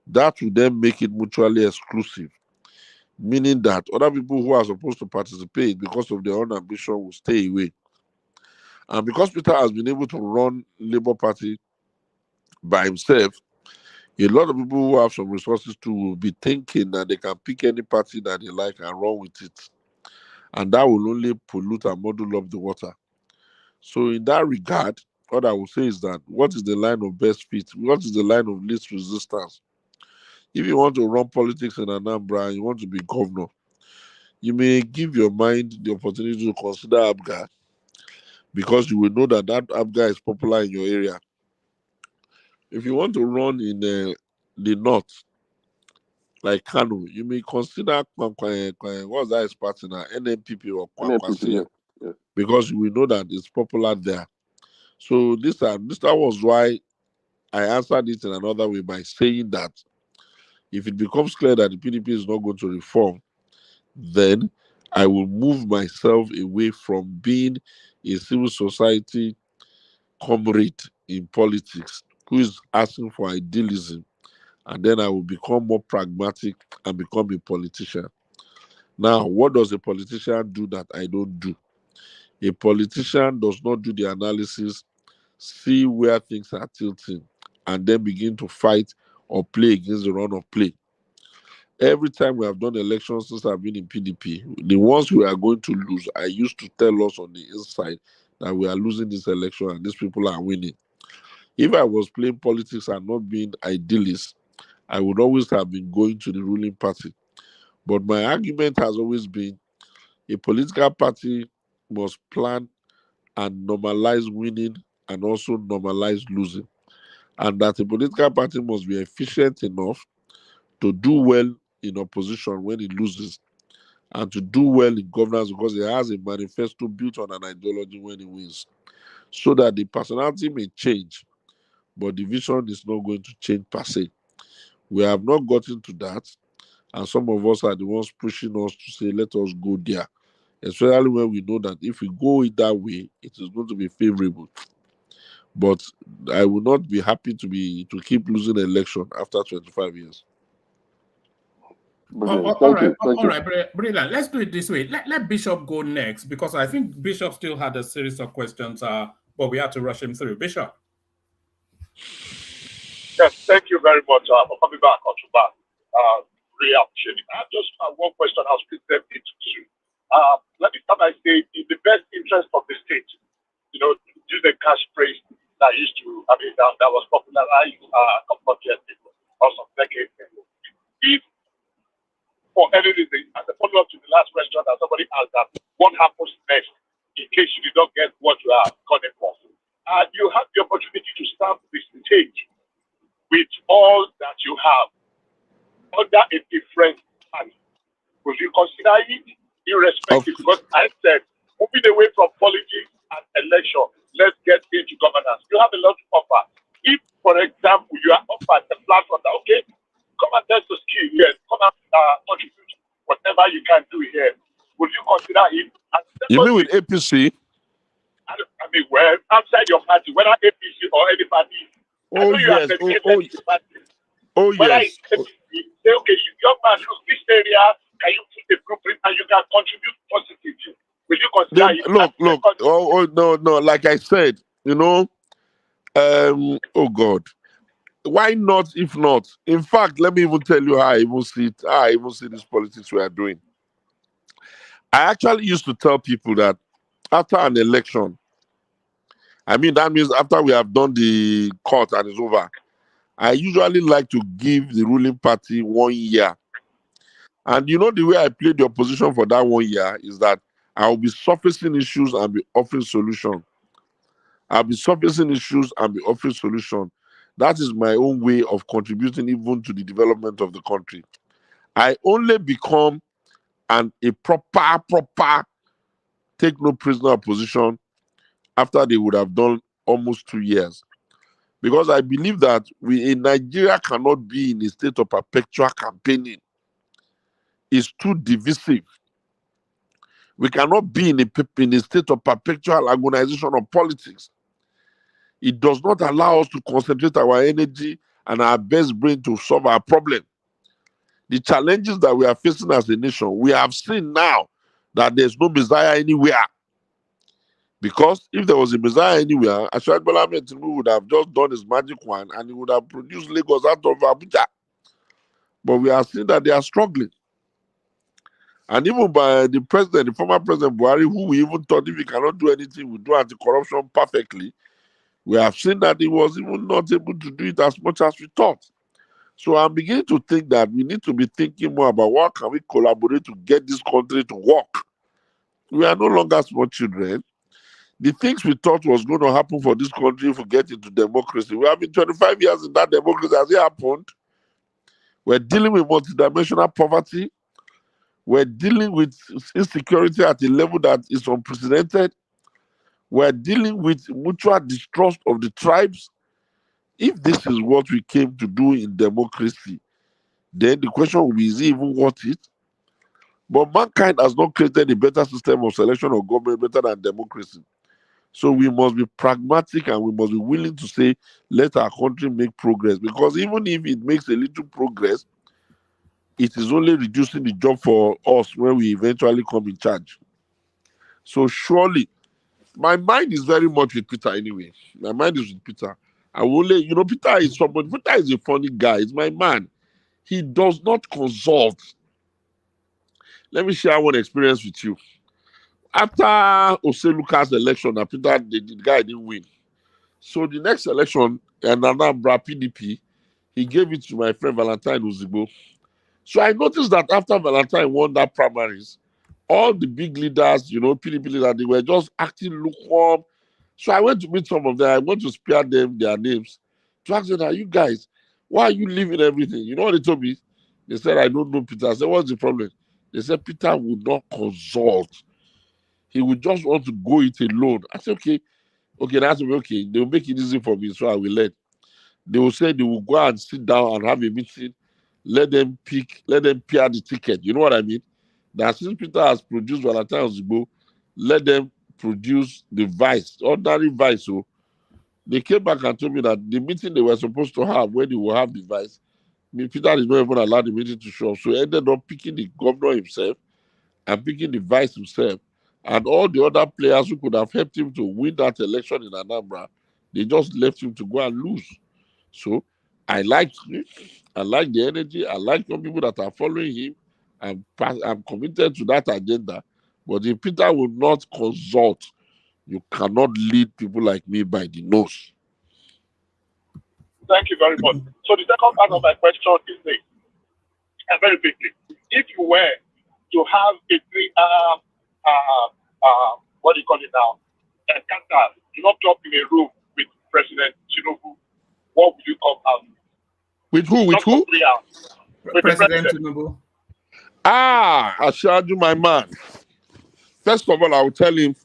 that will then make it mutually exclusive, meaning that other people who are supposed to participate because of their own ambition will stay away. And because Peter has been able to run Labour Party by himself, a lot of people who have some resources too will be thinking that they can pick any party that they like and run with it. And that will only pollute and muddle up the water. So in that regard, what I will say is that what is the line of best fit? What is the line of least resistance? If you want to run politics in Anambra and you want to be governor, you may give your mind the opportunity to consider ABGA because you will know that ABGA is popular in your area. if you want to run in the north, like Kano, you may consider what's that his party now, NNPP or NNPP, Kwakwasiya, yeah. because we know that it's popular there. So that was why I answered it in another way by saying that if it becomes clear that the PDP is not going to reform, then I will move myself away from being a civil society comrade in politics who is asking for idealism, and then I will become more pragmatic and become a politician. Now, what does a politician do that I don't do? A politician does not do the analysis, see where things are tilting, and then begin to fight or play against the run of play. Every time we have done elections since I've been in PDP, the ones we are going to lose, I used to tell us on the inside that we are losing this election and these people are winning. If I was playing politics and not being idealist, I would always have been going to the ruling party. But my argument has always been a political party must plan and normalize winning and also normalize losing. And that a political party must be efficient enough to do well in opposition when it loses and to do well in governance because it has a manifesto built on an ideology when it wins. So that the personality may change, but the vision is not going to change per se. We have not gotten to that, and some of us are the ones pushing us to say, let us go there, especially when we know that if we go it that way, it is going to be favorable. But I will not be happy to keep losing an election after 25 years. All right, brilliant. Let's do it this way. Let Bishop go next because I think Bishop still had a series of questions, but we had to rush him through. Bishop. Yes, thank you very much for coming back, Otuba. Really appreciate it. I just have one question. I'll split them into two. Let me start by saying, in the best interest of the state, use the cash phrase that that was popularized a couple of years ago, or some decades ago. If for any reason, as a follow-up to the last question that somebody asked, that what happens next in case you did not get what you are calling for? You have the opportunity to stamp the stage with all that you have under a different party. Would you consider it irrespective? Because I said, moving away from politics and election, let's get into governance. You have a lot to offer. If, for example, you are offered a platform that, okay, come and test the skill here, come and contribute whatever you can do here, would you consider it? You mean with APC? Well, outside your party, whether APC or any party, I know you are dedicated to the party. Whether it's APC, say, okay, young man, look, this area, can you put a blueprint and you can contribute positively? Will you consider it? Look. No. Like I said, oh God. Why not if not? In fact, let me even tell you how I even see it. How I even see this politics we are doing. I actually used to tell people that after an election, that means after we have done the court and it's over, I usually like to give the ruling party 1 year. And the way I play the opposition for that 1 year is that I'll be surfacing issues and be offering solutions. I'll be surfacing issues and be offering solutions. That is my own way of contributing even to the development of the country. I only become a proper take no prisoner opposition after they would have done almost 2 years. Because I believe that we in Nigeria cannot be in a state of perpetual campaigning. It's too divisive. We cannot be in a state of perpetual agonization of politics. It does not allow us to concentrate our energy and our best brain to solve our problem. The challenges that we are facing as a nation, we have seen now that there's no Messiah anywhere. Because if there was a Messiah anywhere, Ashwad Bola Ahmed Tinubu would have just done his magic wand and he would have produced Lagos out of Abuja. But we are seeing that they are struggling. And even by the former president Buhari, who we even thought if he cannot do anything, we do anti-corruption perfectly, we have seen that he was even not able to do it as much as we thought. So I'm beginning to think that we need to be thinking more about what can we collaborate to get this country to work. We are no longer small children. The things we thought was going to happen for this country if we get into democracy. We have been 25 years in that democracy. Has it happened? We're dealing with multidimensional poverty. We're dealing with insecurity at a level that is unprecedented. We're dealing with mutual distrust of the tribes. If this is what we came to do in democracy, then the question will be, is it even worth it? But mankind has not created a better system of selection of government better than democracy. So we must be pragmatic and we must be willing to say, let our country make progress. Because even if it makes a little progress, it is only reducing the job for us when we eventually come in charge. So surely, my mind is very much with Peter anyway. My mind is with Peter. I will only, Peter is somebody, Peter is a funny guy. He's my man. He does not consult. Let me share one experience with you. After Oseluka's election, Peter, the guy didn't win. So the next election, Anambra PDP, he gave it to my friend Valentine Uzibo. So I noticed that after Valentine won that primaries, all the big leaders, PDP leaders, they were just acting lukewarm. So I went to meet some of them. I went to spare them their names to ask them, are you guys, why are you leaving everything? You know what they told me? They said, I don't know Peter. I said, what's the problem? They said, Peter would not consult. He would just want to go it alone. I said, okay, that's okay. They'll make it easy for me, so I will let. They will say they will go and sit down and have a meeting. Let them pair the ticket. You know what I mean? That since Peter has produced Valentine Ozigbo, let them produce the vice, ordinary vice. So they came back and told me that the meeting they were supposed to have, when they will have the vice, Peter did not even allow the meeting to show up. So he ended up picking the governor himself and picking the vice himself. And all the other players who could have helped him to win that election in Anambra, they just left him to go and lose. So I like the energy. I like young people that are following him. I'm committed to that agenda. But if Peter will not consult, you cannot lead people like me by the nose. Thank you very much. So the second part of my question is this, and very quickly, if you were to have a 3-hour, what do you call it now, encounter, locked up in a room with President Tinubu, what would you come out? With who? With who? 3 hours. With President Tinubu. Ashadu, my man. First of all, I will tell him,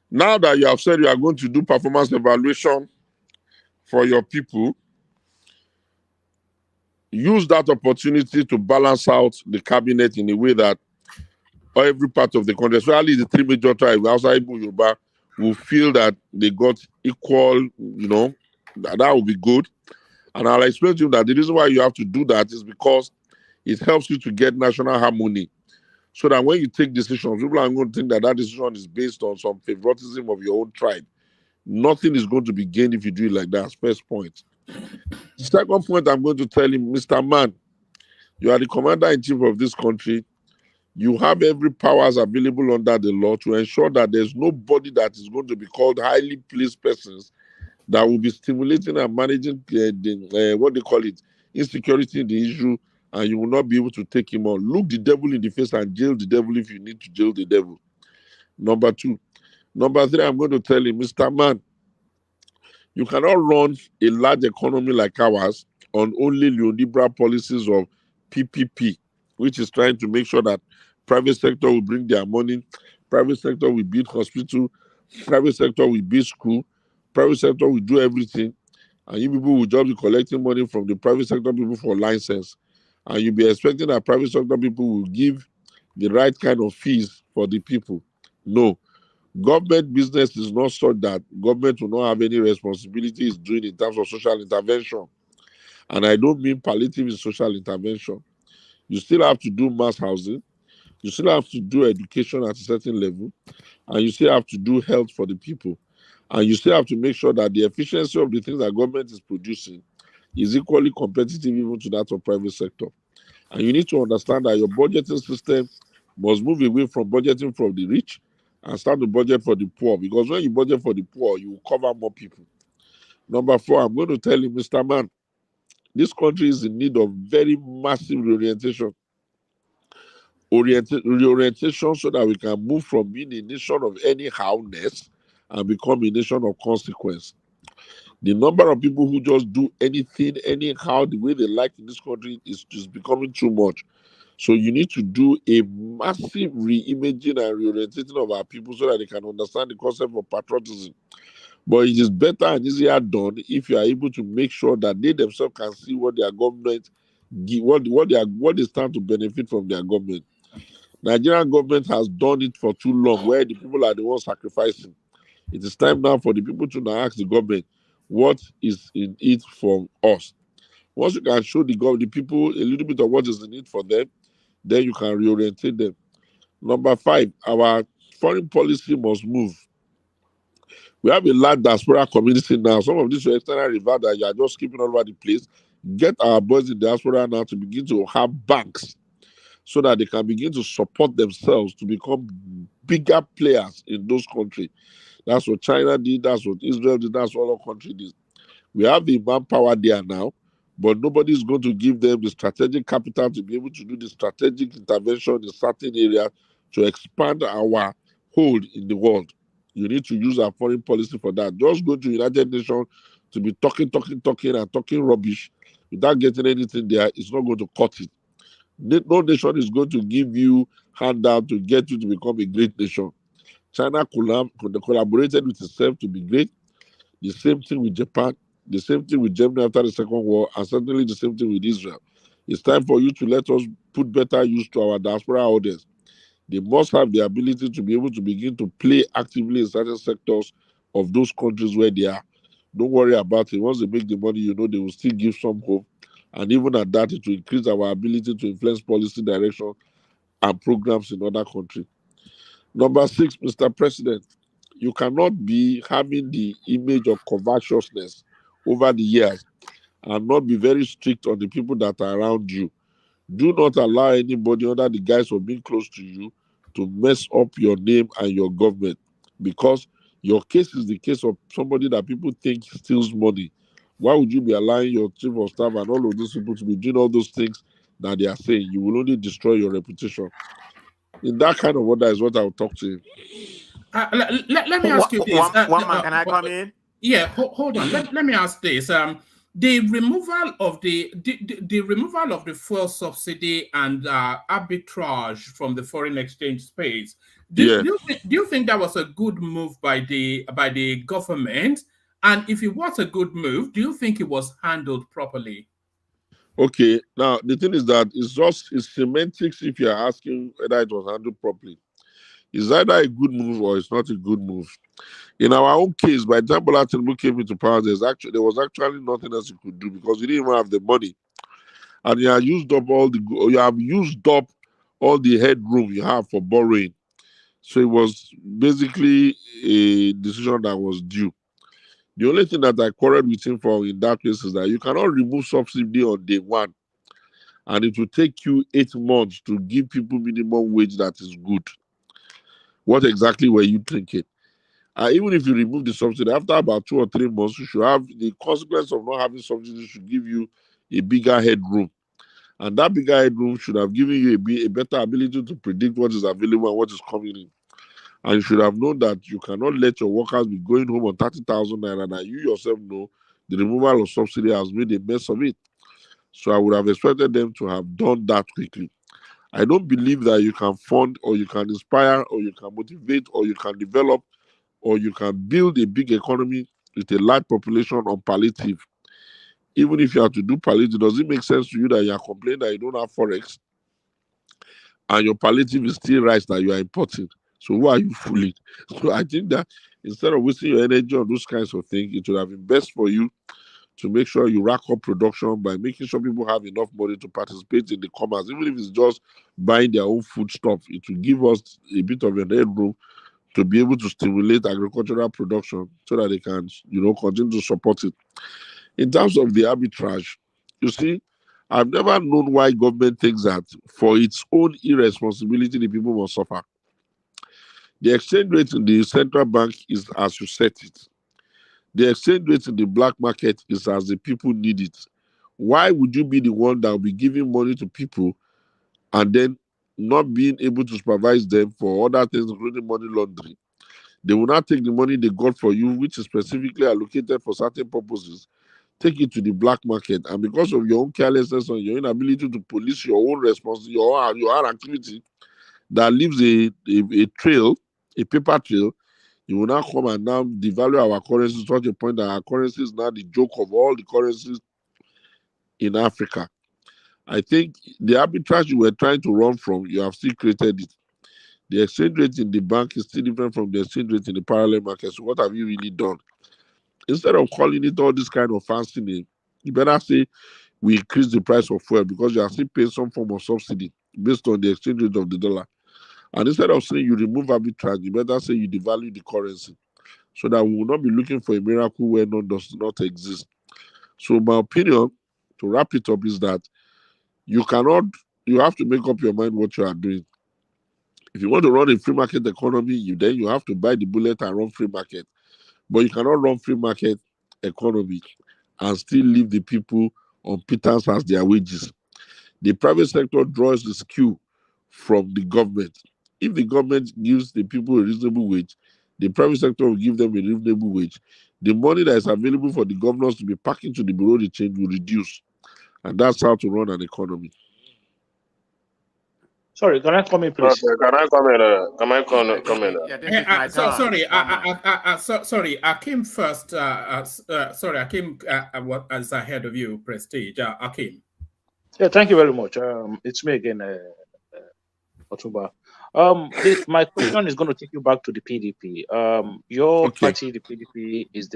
now that you have said you are going to do performance evaluation for your people, use that opportunity to balance out the cabinet in a way that every part of the country, especially the three major tribes, outside Yoruba, will feel that they got equal, that will be good. And I'll explain to you that the reason why you have to do that is because it helps you to get national harmony. So that when you take decisions, people are going to think that that decision is based on some favoritism of your own tribe. Nothing is going to be gained if you do it like that. First point. Second point, I'm going to tell him, Mr. Man, you are the commander-in-chief of this country. You have every powers available under the law to ensure that there's nobody that is going to be called highly placed persons that will be stimulating and managing what they call it, insecurity in the issue, and you will not be able to take him on. Look the devil in the face and jail the devil if you need to jail the devil. Number two. Number three, I'm going to tell him, Mr. Man, you cannot run a large economy like ours on only neoliberal policies of PPP, which is trying to make sure that private sector will bring their money, private sector will build hospital, private sector will build school, private sector will do everything, and you people will just be collecting money from the private sector people for license, and you'll be expecting that private sector people will give the right kind of fees for the people. No. Government business is not such that government will not have any responsibilities doing in terms of social intervention. And I don't mean palliative in social intervention. You still have to do mass housing. You still have to do education at a certain level. And you still have to do health for the people. And you still have to make sure that the efficiency of the things that government is producing is equally competitive even to that of private sector. And you need to understand that your budgeting system must move away from budgeting from the rich and start to budget for the poor. Because when you budget for the poor, you will cover more people. Number four, I'm going to tell you, Mr. Man, this country is in need of very massive reorientation so that we can move from being a nation of anyhowness and become a nation of consequence. The number of people who just do anything, anyhow, the way they like in this country is just becoming too much. So you need to do a massive re-imaging and reorientating of our people so that they can understand the concept of patriotism. But it is better and easier done if you are able to make sure that they themselves can see what their government give, what they stand to benefit from their government. Nigerian government has done it for too long, where the people are the ones sacrificing. It is time now for the people to now ask the government what is in it for us. Once you can show the people a little bit of what is in it for them, then you can reorientate them. Number 5, our foreign policy must move. We have a large diaspora community now. Some of these external rivals that you are just keeping all over the place. Get our boys in diaspora now to begin to have banks so that they can begin to support themselves to become bigger players in those countries. That's what China did, that's what Israel did, that's what other countries did. We have the manpower there now, but nobody is going to give them the strategic capital to be able to do the strategic intervention in certain areas to expand our hold in the world. You need to use our foreign policy for that. Just go to United Nations to be talking rubbish without getting anything there. It's not going to cut it. No nation is going to give you handout to get you to become a great nation. China collaborated with itself to be great. The same thing with Japan. The same thing with Germany after the Second War, and certainly the same thing with Israel. It's time for you to let us put better use to our diaspora audience. They must have the ability to be able to begin to play actively in certain sectors of those countries where they are. Don't worry about it. Once they make the money, you know they will still give some hope. And even at that, it will increase our ability to influence policy direction and programs in other countries. Number 6, Mr. President, you cannot be having the image of covetousness over the years and not be very strict on the people that are around you. Do not allow anybody under the guise of being close to you to mess up your name and your government, because your case is the case of somebody that people think steals money. Why would you be allowing your chief of staff and all of those people to be doing all those things that they are saying? You will only destroy your reputation. In that kind of order is what I will talk to you. Let me ask you this. One man, can I come in? Yeah, hold on. Let me ask this. The removal of the removal of the fuel subsidy and arbitrage from the foreign exchange space. Do you think that was a good move by the government? And if it was a good move, do you think it was handled properly? Okay, now the thing is that it's semantics if you're asking whether it was handled properly. It's either a good move or it's not a good move. In our own case, by the time Bola Tinubu came into power, there was actually nothing else you could do because you didn't even have the money, and you have used up all the headroom you have for borrowing. So it was basically a decision that was due. The only thing that I quarreled with him for in that case is that you cannot remove subsidy on day one, and it will take you 8 months to give people minimum wage that is good. What exactly were you thinking? Even if you remove the subsidy, after about 2 or 3 months, you should have the consequence of not having subsidy should give you a bigger headroom. And that bigger headroom should have given you a better ability to predict what is available and what is coming in. And you should have known that you cannot let your workers be going home on 30,000 naira, and you yourself know the removal of subsidy has made a mess of it. So I would have expected them to have done that quickly. I don't believe that you can fund or you can inspire or you can motivate or you can develop or you can build a big economy with a large population on palliative. Even if you have to do palliative, does it make sense to you that you are complaining that you don't have forex and your palliative is still rice that you are importing? So who are you fooling? So I think that instead of wasting your energy on those kinds of things, it would have been best for you to make sure you rack up production by making sure people have enough money to participate in the commerce. Even if it's just buying their own food stuff, it will give us a bit of an headroom to be able to stimulate agricultural production so that they can, continue to support it. In terms of the arbitrage, you see, I've never known why government thinks that for its own irresponsibility, the people must suffer. The exchange rate in the central bank is as you set it. The exchange rate in the black market is as the people need it. Why would you be the one that will be giving money to people and then not being able to supervise them for other things, including money laundering? They will not take the money they got for you, which is specifically allocated for certain purposes, take it to the black market. And because of your own carelessness and your inability to police your own responsibility, your own activity that leaves a trail, a paper trail, you will now come and now devalue our currency to such a point that our currency is now the joke of all the currencies in Africa. I think the arbitrage you were trying to run from, you have still created it. The exchange rate in the bank is still different from the exchange rate in the parallel market. So what have you really done? Instead of calling it all this kind of fancy name, you better say we increase the price of fuel because you are still paying some form of subsidy based on the exchange rate of the dollar. And instead of saying you remove arbitrage, you better say you devalue the currency so that we will not be looking for a miracle where none does not exist. So my opinion, to wrap it up, is that you have to make up your mind what you are doing. If you want to run a free market economy, then you have to buy the bullet and run free market. But you cannot run free market economy and still leave the people on pittance as their wages. The private sector draws the skew from the government. If the government gives the people a reasonable wage, the private sector will give them a reasonable wage. The money that is available for the governors to be packing to the bureau de change will reduce. And that's how to run an economy. Sorry, can I come in, please? Okay, can I come in? Can I come in? Yeah, this is my turn. Sorry, I came first. Sorry, I came as ahead of you, Prestige. Akim. Yeah, thank you very much. It's me again, Otuba. My question is going to take you back to the PDP. Your party, the PDP, is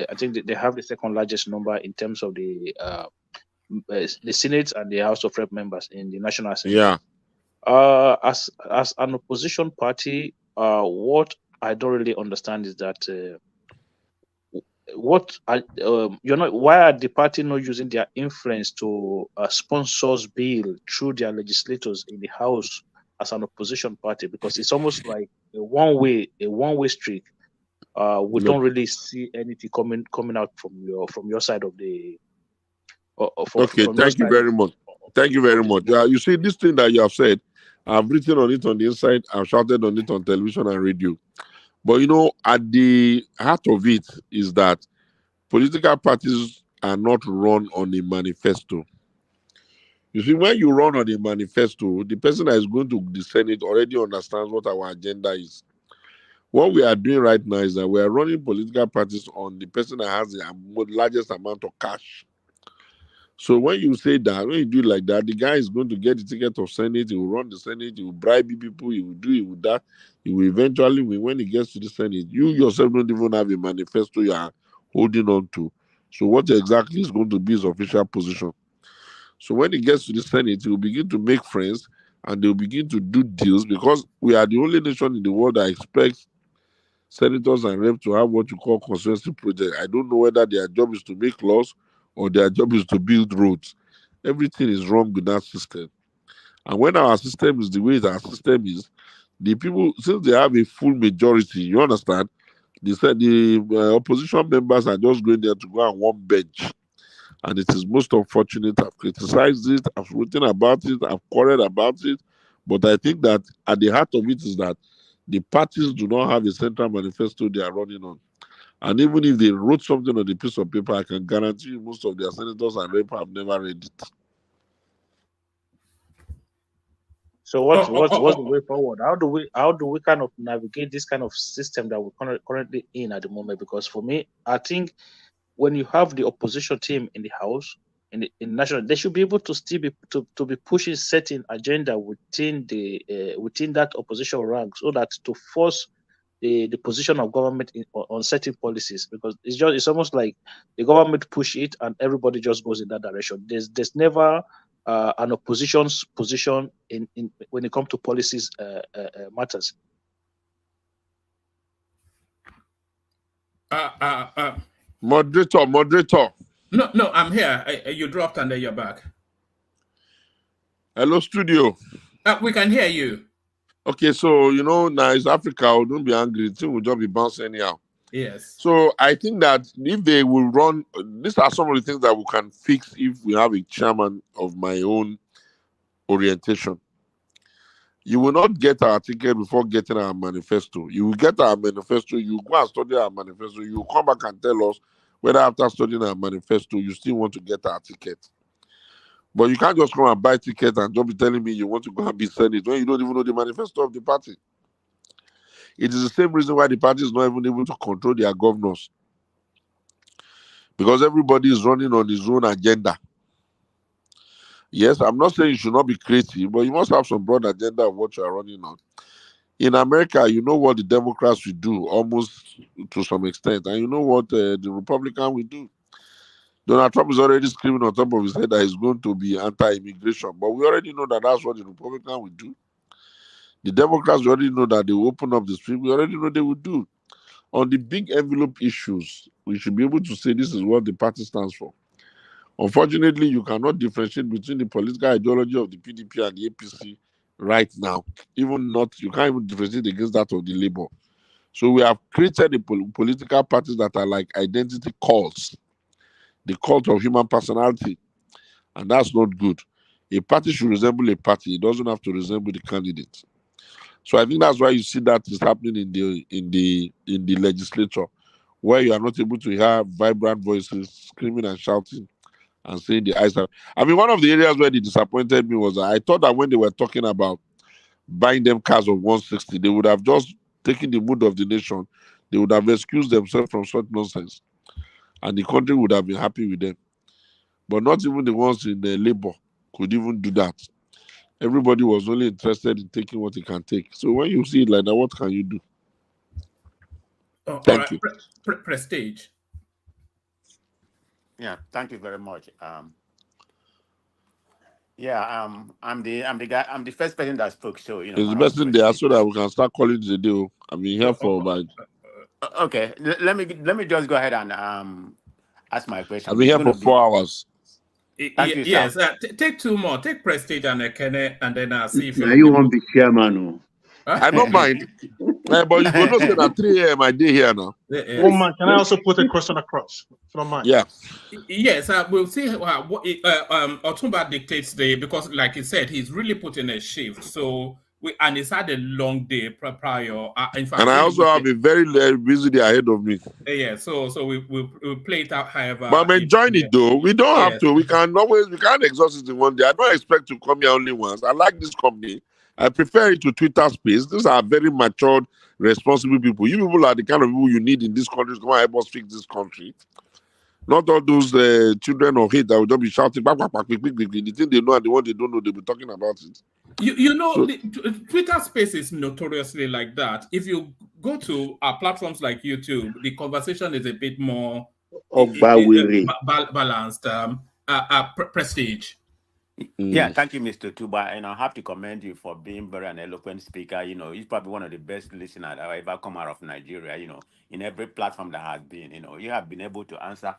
I think they have the second largest number in terms of the Senate and the House of Rep members in the National Assembly. Yeah. As an opposition party, what I don't really understand is that why are the party not using their influence to sponsor bill through their legislators in the House as an opposition party? Because it's almost like a one-way street. We don't really see anything coming out from your side of the. Thank you very much. Thank you very much. You see, this thing that you have said, I've written on it on the inside, I've shouted on it on television and radio. But at the heart of it is that political parties are not run on a manifesto. You see, when you run on a manifesto, the person that is going to the Senate already understands what our agenda is. What we are doing right now is that we are running political parties on the person that has the largest amount of cash. So when you say that, when you do it like that, the guy is going to get the ticket of Senate, he will run the Senate, he will bribe people, he will do it with that, he will eventually win. When he gets to the Senate, you yourself don't even have a manifesto you are holding on to. So what exactly is going to be his official position? So when he gets to the Senate, he will begin to make friends and they will begin to do deals because we are the only nation in the world that expects senators and reps to have what you call constituency projects. I don't know whether their job is to make laws or their job is to build roads. Everything is wrong with that system. And when our system is the way that our system is, the people, since they have a full majority, you understand, they said the opposition members are just going there to go on one bench. And it is most unfortunate. I've criticized it, I've written about it, I've quarreled about it. But I think that at the heart of it is that the parties do not have a central manifesto they are running on. And even if they wrote something on the piece of paper, I can guarantee you most of their senators and reps have never read it. So what's the way forward? How do we kind of navigate this kind of system that we're currently in at the moment? Because for me, I think when you have the opposition team in the House, in national, they should be able to still be pushing certain agenda within that opposition rank, so that to force the position of government on certain policies, because it's almost like the government push it and everybody just goes in that direction. There's never an opposition's position in when it comes to policies matters. Moderator. No, I'm here. You dropped and then you're back. Hello, studio. We can hear you. Okay, so now it's Africa. Don't be angry. The thing will just be bouncing anyhow. Yes. So I think that if they will run, these are some of the things that we can fix if we have a chairman of my own orientation. You will not get our ticket before getting our manifesto. You will get our manifesto, you go and study our manifesto, you will come back and tell us whether after studying our manifesto, you still want to get our ticket. But you can't just come and buy ticket and just be telling me you want to go and be Senate when you don't even know the manifesto of the party. It is the same reason why the party is not even able to control their governors. Because everybody is running on his own agenda. Yes, I'm not saying you should not be creative, but you must have some broad agenda of what you are running on. In America, you know what the Democrats will do, almost to some extent, and you know what the Republican will do. Donald Trump is already screaming on top of his head that he's going to be anti-immigration, but we already know that that's what the Republican will do. The Democrats, we already know that they will open up the street. We already know they will do. On the big envelope issues, we should be able to say this is what the party stands for. Unfortunately, you cannot differentiate between the political ideology of the PDP and the APC right now. Even not, you can't even differentiate against that of the Labour. So we have created a political parties that are like identity cults, the cult of human personality, and that's not good. A party should resemble a party; it doesn't have to resemble the candidate. So I think that's why you see that is happening in the legislature, where you are not able to hear vibrant voices screaming and shouting and saying the eyes are. I mean, one of the areas where they disappointed me was that I thought that when they were talking about buying them cars of 160, they would have just taken the mood of the nation. They would have excused themselves from such nonsense, and the country would have been happy with them. But not even the ones in the Labour could even do that. Everybody was only interested in taking what they can take. So when you see it like that, what can you do? All Thank right, you. Prestige. Yeah, thank you very much. Yeah, I'm the guy. I'm the first person that spoke. So It's the my best own thing there question so that we can start calling it a day. I've been here for about. Okay, let me just go ahead and ask my question. I've been It's here going to for be 4 hours. thank you, sir. Yes, take two more. Take Prestige and Ekene, and then I'll see if Now you'll you be want to be chairman, I don't mind. But you go no say at 3 a.m. I day here now. One man, can I also put a question across? If you don't mind. Yeah. Yes, we'll see what Otumba dictates because, like he said, he's really put in a shift. So and he's had a long day prior. In fact, And I also have a very busy day ahead of me. Yeah, so we'll play it out however. But I'm enjoying it though. We don't have Yes. to. We can't exhaust it in one day. I don't expect to come here only once. I like this company. I prefer it to Twitter space. These are very matured, responsible people. You people are the kind of people you need in this country to come and help us fix this country. Not all those children of hate that will just be shouting, back, the thing they know and the one they don't know, they'll be talking about it. You know, So, the Twitter space is notoriously like that. If you go to platforms like YouTube, the conversation is a bit more balanced. Prestige. Yeah, thank you, Mr. Tuba, and I have to commend you for being very an eloquent speaker. He's probably one of the best listeners that have ever come out of Nigeria. In every platform that has been, you have been able to answer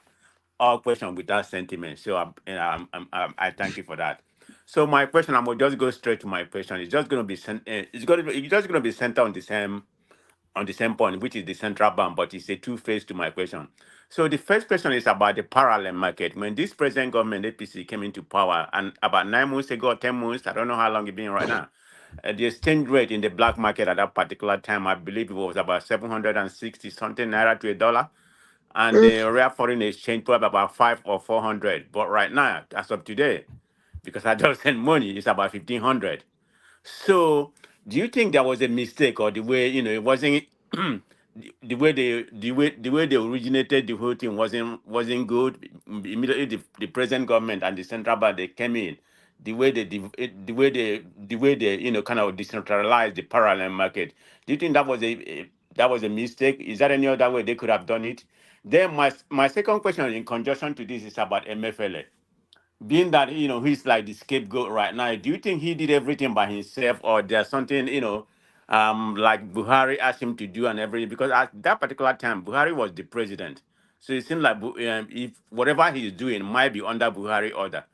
all questions without sentiment. So I thank you for that. So my question, I'm gonna just go straight to my question. It's just going to be centered on the same point, which is the central bank, but it's a two-phase to my question. So the first question is about the parallel market. When this present government, APC, came into power, and about 9 months ago, 10 months, I don't know how long it's been right now, the exchange rate in the black market at that particular time, I believe it was about 760 something naira to a dollar. And the real foreign exchange probably about 500 or 400. But right now, as of today, because I just sent money, it's about 1,500. So, do you think there was a mistake, or the way it wasn't the way they originated the whole thing wasn't good? Immediately, the present government and the central bank, they came in. The way they kind of decentralized the parallel market. Do you think that was a mistake? Is there any other way they could have done it? Then my second question in conjunction to this is about MFLA. Being that he's like the scapegoat right now, do you think he did everything by himself, or there's something like Buhari asked him to do and everything? Because at that particular time, Buhari was the president, so it seems like if whatever he's doing might be under Buhari order.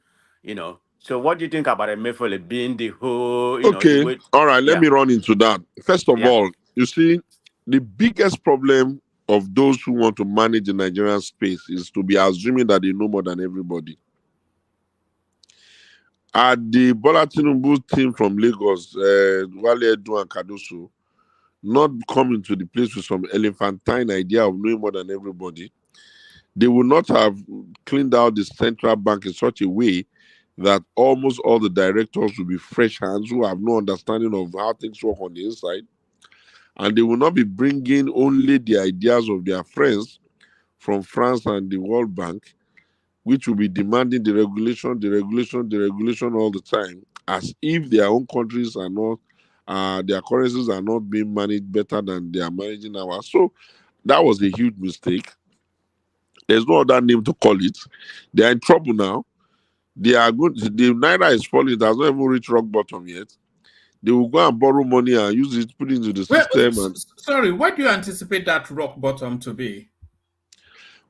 So what do you think about Emefiele being the whole the okay. way? All right. Let Yeah, me run into that. First of yeah. all, you see, the biggest problem of those who want to manage the Nigerian space is to be assuming that they know more than everybody. Are the Bola Tinubu team from Lagos, Wale Edu and Kadoso, not coming to the place with some elephantine idea of knowing more than everybody? They would not have cleaned out the central bank in such a way that almost all the directors will be fresh hands who have no understanding of how things work on the inside. And they will not be bringing only the ideas of their friends from France and the World Bank, which will be demanding the regulation all the time, as if their own countries are not, their currencies are not being managed better than they are managing ours. So that was a huge mistake. There's no other name to call it. They are in trouble now. They are good. The naira is falling. It has not even reached rock bottom yet. They will go and borrow money and use it, put it into the Well, system. And sorry, what do you anticipate that rock bottom to be?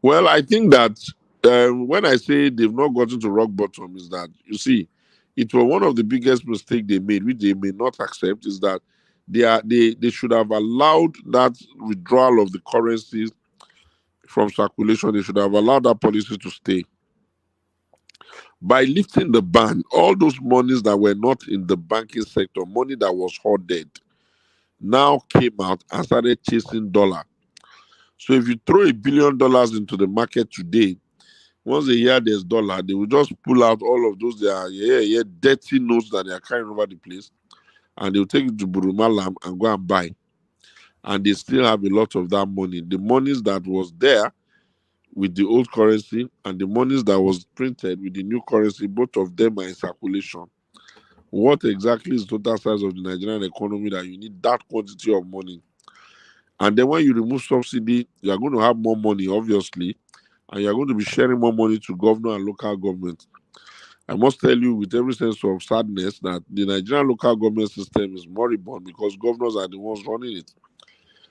well, I think that when I say they've not gotten to rock bottom, is that, you see, it was one of the biggest mistakes they made, which they may not accept, is that they should have allowed that withdrawal of the currencies from circulation. They should have allowed that policy to stay. By lifting the ban, all those monies that were not in the banking sector, money that was hoarded, now came out and started chasing dollar. So if you throw $1 billion into the market today, once they hear there's dollar, they will just pull out all of those dirty notes that they are carrying over the place, and they'll take it to Burumalam and go and buy. And they still have a lot of that money. The monies that was there with the old currency and the monies that was printed with the new currency, both of them are in circulation. What exactly is the total size of the Nigerian economy that you need that quantity of money? And then when you remove subsidy, you are going to have more money, obviously, and you are going to be sharing more money to governor and local government. I must tell you with every sense of sadness that the Nigerian local government system is moribund because governors are the ones running it.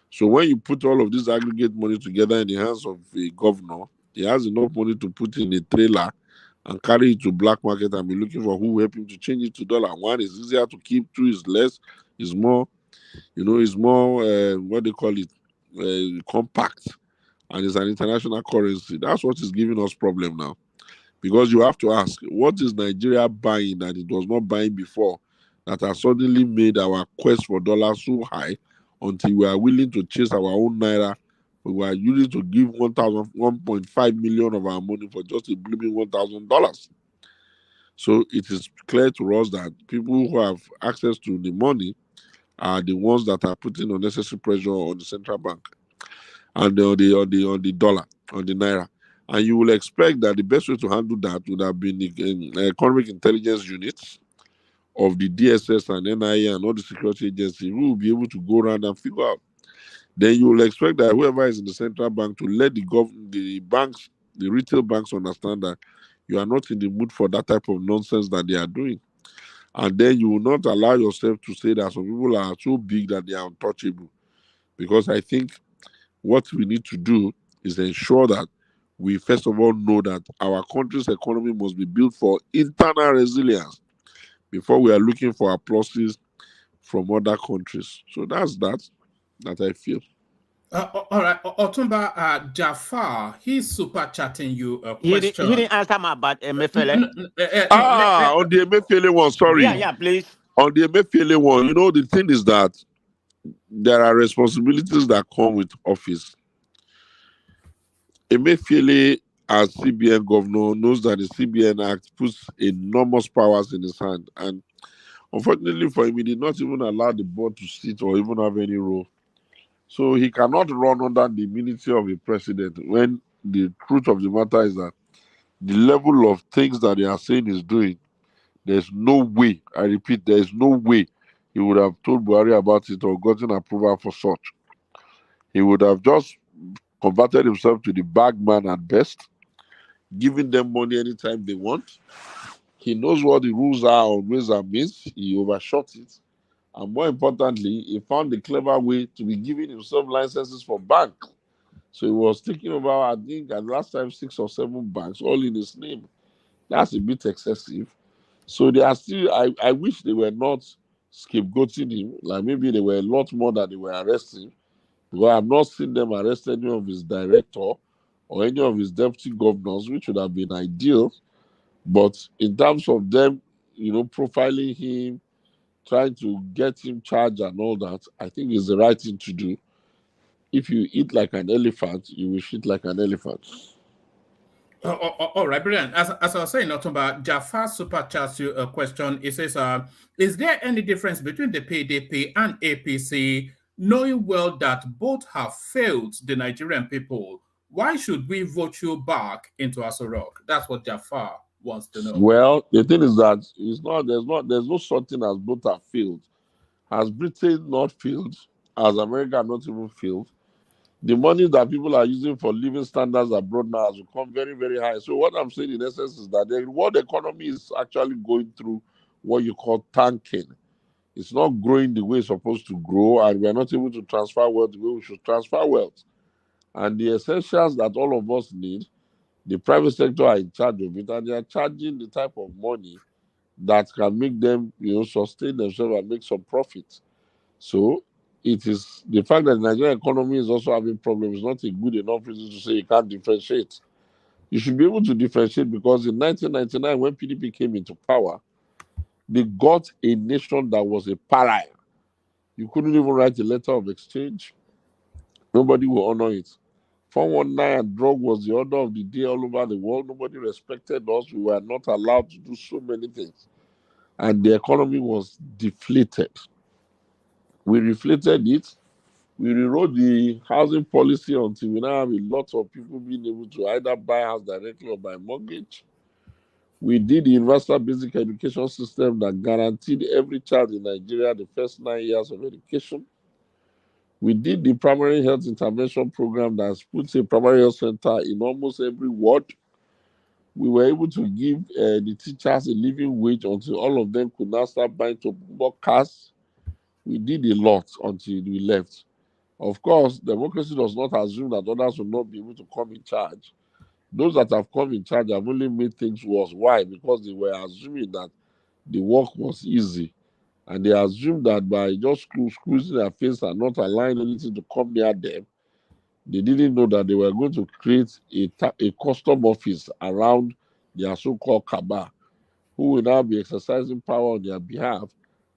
So when you put all of this aggregate money together in the hands of a governor, he has enough money to put in a trailer and carry it to black market and be looking for who will help him to change it to dollar. One is easier to keep, two is less, is more, is more, what they call it, compact, and it's an international currency. That's what is giving us problem now. Because you have to ask, what is Nigeria buying that it was not buying before that has suddenly made our quest for dollars so high until we are willing to chase our own naira? We are willing to give 1.5 million of our money for just a blooming $1,000. So it is clear to us that people who have access to the money are the ones that are putting unnecessary pressure on the central bank and on the dollar, on the naira. And you will expect that the best way to handle that would have been the economic intelligence units of the DSS and NIA and all the security agencies who will be able to go around and figure out. Then you will expect that whoever is in the central bank to let the banks, the retail banks understand that you are not in the mood for that type of nonsense that they are doing. And then you will not allow yourself to say that some people are so big that they are untouchable. Because I think what we need to do is ensure that we first of all know that our country's economy must be built for internal resilience before we are looking for applauses from other countries. So that's that I feel. All right, Otumba Jafar, he's super chatting you a He question. didn't answer me about Emefiele. On the Emefiele one, sorry. Yeah, please. On the Emefiele one, the thing is that there are responsibilities that come with office. Emefiele, as CBN governor, knows that the CBN Act puts enormous powers in his hand. And unfortunately for him, he did not even allow the board to sit or even have any role. So he cannot run under the immunity of a president when the truth of the matter is that the level of things that they are saying is doing, there's no way, I repeat, there's no way he would have told Buhari about it or gotten approval for such. He would have just converted himself to the bagman at best, giving them money anytime they want. He knows what the rules are on ways and means. He overshot it. And more importantly, he found a clever way to be giving himself licenses for banks. So he was taking over, I think, at last time, 6 or 7 banks, all in his name. That's a bit excessive. So they are still, I wish they were not scapegoating him. Like maybe there were a lot more that they were arresting. Because I've not seen them arrest any of his director or any of his deputy governors, which would have been ideal. But in terms of them profiling him, trying to get him charged and all that, I think is the right thing to do. If you eat like an elephant, you will shit like an elephant. All right, brilliant. As I was saying, Otumba, Jafar super chats you a question. It says, is there any difference between the PDP and APC, knowing well that both have failed the Nigerian people? Why should we vote you back into Aso Rock? That's what Jafar wants to know. Well, the thing is that there's no such thing as both have failed. Has Britain not failed? Has America not even failed? The money that people are using for living standards abroad now has become very, very high. So what I'm saying in essence is that the world economy is actually going through what you call tanking. It's not growing the way it's supposed to grow, and we're not able to transfer wealth the way we should transfer wealth. And the essentials that all of us need, the private sector are in charge of it, and they are charging the type of money that can make them, sustain themselves and make some profit. So it is the fact that the Nigerian economy is also having problems is not a good enough reason to say you can't differentiate. You should be able to differentiate because in 1999, when PDP came into power, they got a nation that was a pariah. You couldn't even write a letter of exchange. Nobody will honor it. 419 and drug was the order of the day all over the world. Nobody respected us. We were not allowed to do so many things. And the economy was deflated. We reflated it. We rewrote the housing policy until we now have a lot of people being able to either buy a house directly or by mortgage. We did the universal basic education system that guaranteed every child in Nigeria the first 9 years of education. We did the primary health intervention program that puts a primary health center in almost every ward. We were able to give the teachers a living wage until all of them could now start buying more cars. We did a lot until we left. Of course, democracy does not assume that others will not be able to come in charge. Those that have come in charge have only made things worse. Why? Because they were assuming that the work was easy. And they assumed that by just squeezing their face and not allowing anything to come near them, they didn't know that they were going to create a custom office around their so-called cabal, who will now be exercising power on their behalf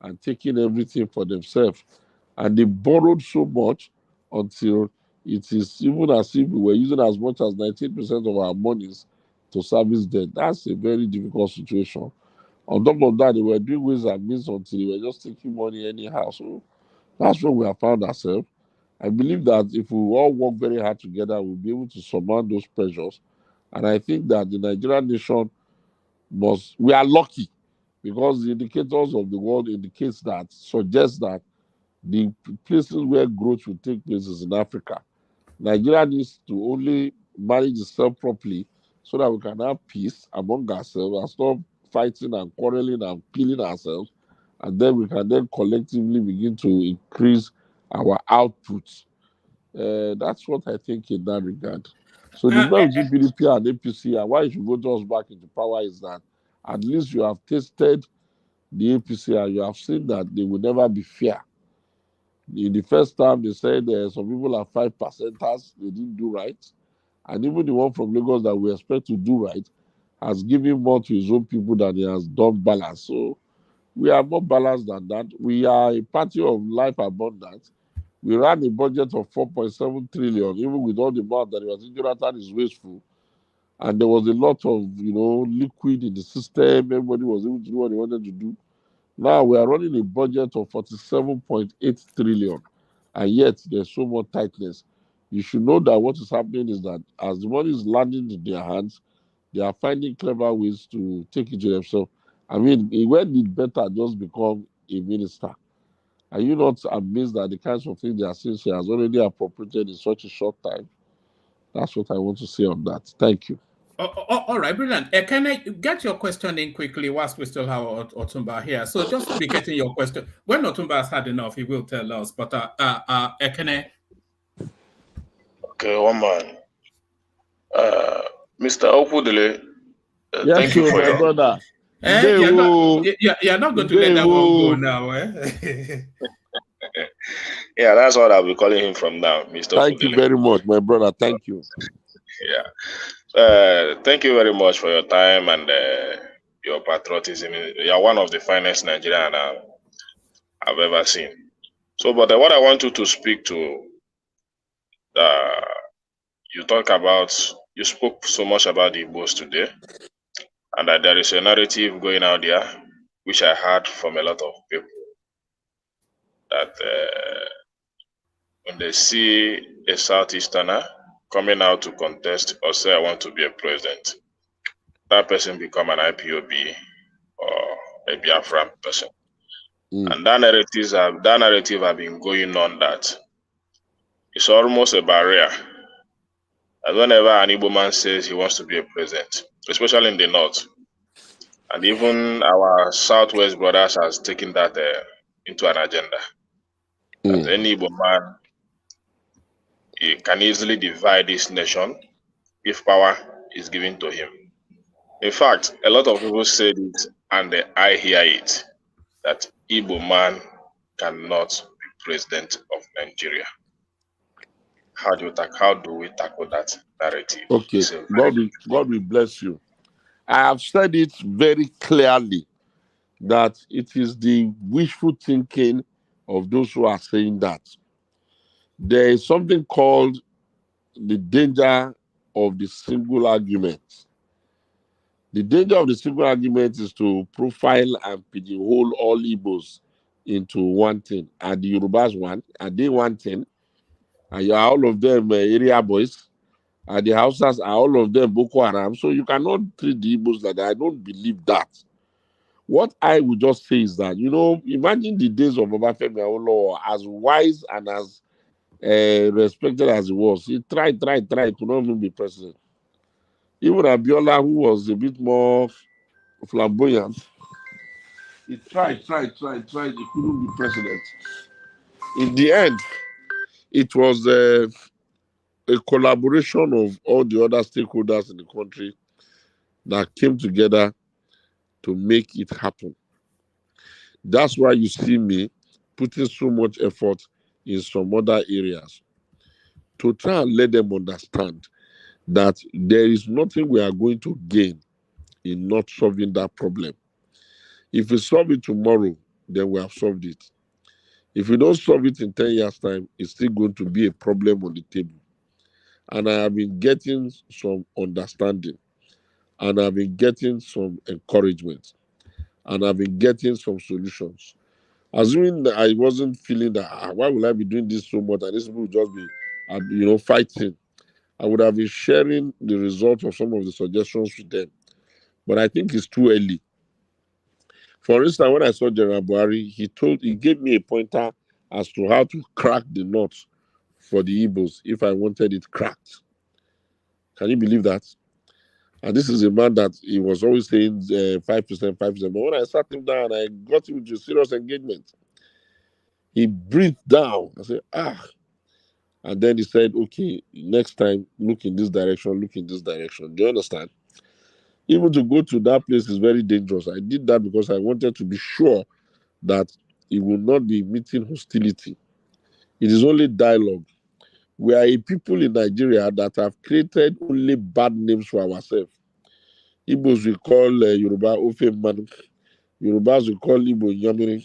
and taking everything for themselves. And they borrowed so much until it is even as if we were using as much as 19% of our monies to service debt. That's a very difficult situation. On top of that, they were doing ways and means until they were just taking money anyhow. So that's where we have found ourselves. I believe that if we all work very hard together, we'll be able to surmount those pressures. And I think that the Nigerian nation we are lucky because the indicators of the world suggest that the places where growth will take place is in Africa. Nigeria needs to only manage itself properly so that we can have peace among ourselves and stop fighting and quarreling and killing ourselves. And then we can then collectively begin to increase our outputs. That's what I think in that regard. So the difference between PDP and APC and why you should vote us back into power is that at least you have tasted the APC and you have seen that they will never be fair. In the first time, they said some people are 5%ers, they didn't do right. And even the one from Lagos that we expect to do right has given more to his own people than he has done balance. So we are more balanced than that. We are a party of life abundance. We ran a budget of 4.7 trillion, even with all the amount that was Jonathan is wasteful. And there was a lot of, liquid in the system. Everybody was able to do what they wanted to do. Now we are running a budget of 47.8 trillion, and yet there's so much tightness. You should know that what is happening is that as the money is landing in their hands, they are finding clever ways to take it to themselves. I mean, when did better just become a minister? Are you not amazed that the kinds of things they are saying she has already appropriated in such a short time? That's what I want to say on that. Thank you. All right, brilliant. Can I get your question in quickly whilst we still have Otumba here? So just be getting your question. When Otumba has had enough, he will tell us. But Ekene. Okay, one man. Mr. Okudele, yes, thank you for my brother. You're not going to let that one go now, Yeah, that's what I'll be calling him from now, Mr. Thank you very much, my brother. Thank you. Yeah. Thank you very much for your time and your patriotism. You are one of the finest Nigerian I've ever seen. So, but what I want you to speak to, you spoke so much about the Igbos today, and that there is a narrative going out there, which I heard from a lot of people, that when they see a Southeasterner coming out to contest or say, I want to be a president, that person become an IPOB or a Biafran person. And that narrative have been going on, that it's almost a barrier. And whenever an Igbo man says he wants to be a president, especially in the north, and even our southwest brothers has taken that into an agenda. That any Igbo man, he can easily divide this nation if power is given to him. In fact, a lot of people said it, and I hear it, that Igbo man cannot be president of Nigeria. How do we tackle that narrative? Okay, God will bless you. I have said it very clearly that it is the wishful thinking of those who are saying that. There is something called the danger of the single argument. The danger of the single argument is to profile and pigeonhole all Igbos into one thing. Are the Yorubas one? Are they one thing? Are all of them area boys? Are the Hausas, are all of them Boko Haram? So you cannot treat the Igbos like that. I don't believe that. What I would just say is that, imagine the days of Obafemi Awolowo, as wise and as respected as he was. He tried, could not even be president. Even Abiola, who was a bit more flamboyant, he tried, he couldn't be president. In the end, it was a collaboration of all the other stakeholders in the country that came together to make it happen. That's why you see me putting so much effort in some other areas to try and let them understand that there is nothing we are going to gain in not solving that problem. If we solve it tomorrow, then we have solved it. If we don't solve it in 10 years' time, it's still going to be a problem on the table. And I have been getting some understanding, and I've been getting some encouragement, and I've been getting some solutions. Assuming that I wasn't feeling that, why will I be doing this so much, and this will just be, fighting, I would have been sharing the result of some of the suggestions with them. But I think it's too early. For instance, when I saw General Buhari, he gave me a pointer as to how to crack the nut for the Igbos if I wanted it cracked. Can you believe that? And this is a man that he was always saying 5%, 5%. But when I sat him down, I got him into serious engagement. He breathed down. I said, And then he said, okay, next time, look in this direction, look in this direction. Do you understand? Even to go to that place is very dangerous. I did that because I wanted to be sure that it will not be meeting hostility. It is only dialogue. We are a people in Nigeria that have created only bad names for ourselves. Igbos we call Yoruba Ofe Man. Yorubas we call Igbo Yamiri.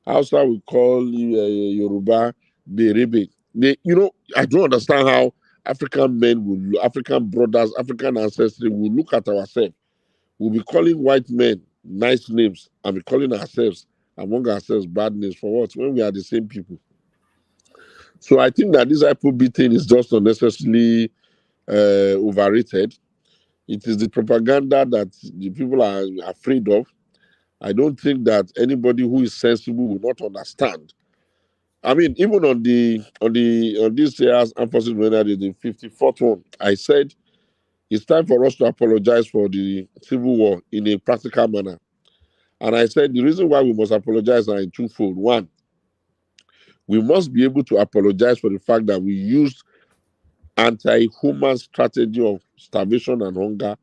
Hausa we call Yoruba Berebe. I don't understand how African men African brothers, African ancestry will look at ourselves. We'll be calling white men nice names and be calling ourselves, among ourselves, bad names for what? When we are the same people. So I think that this IPOB thing is just unnecessarily overrated. It is the propaganda that the people are afraid of. I don't think that anybody who is sensible will not understand. I mean, even on this year's emphasis when I did the 54th one, I said it's time for us to apologize for the civil war in a practical manner. And I said the reason why we must apologize are in twofold. One, we must be able to apologize for the fact that we used anti-human strategy of starvation and hunger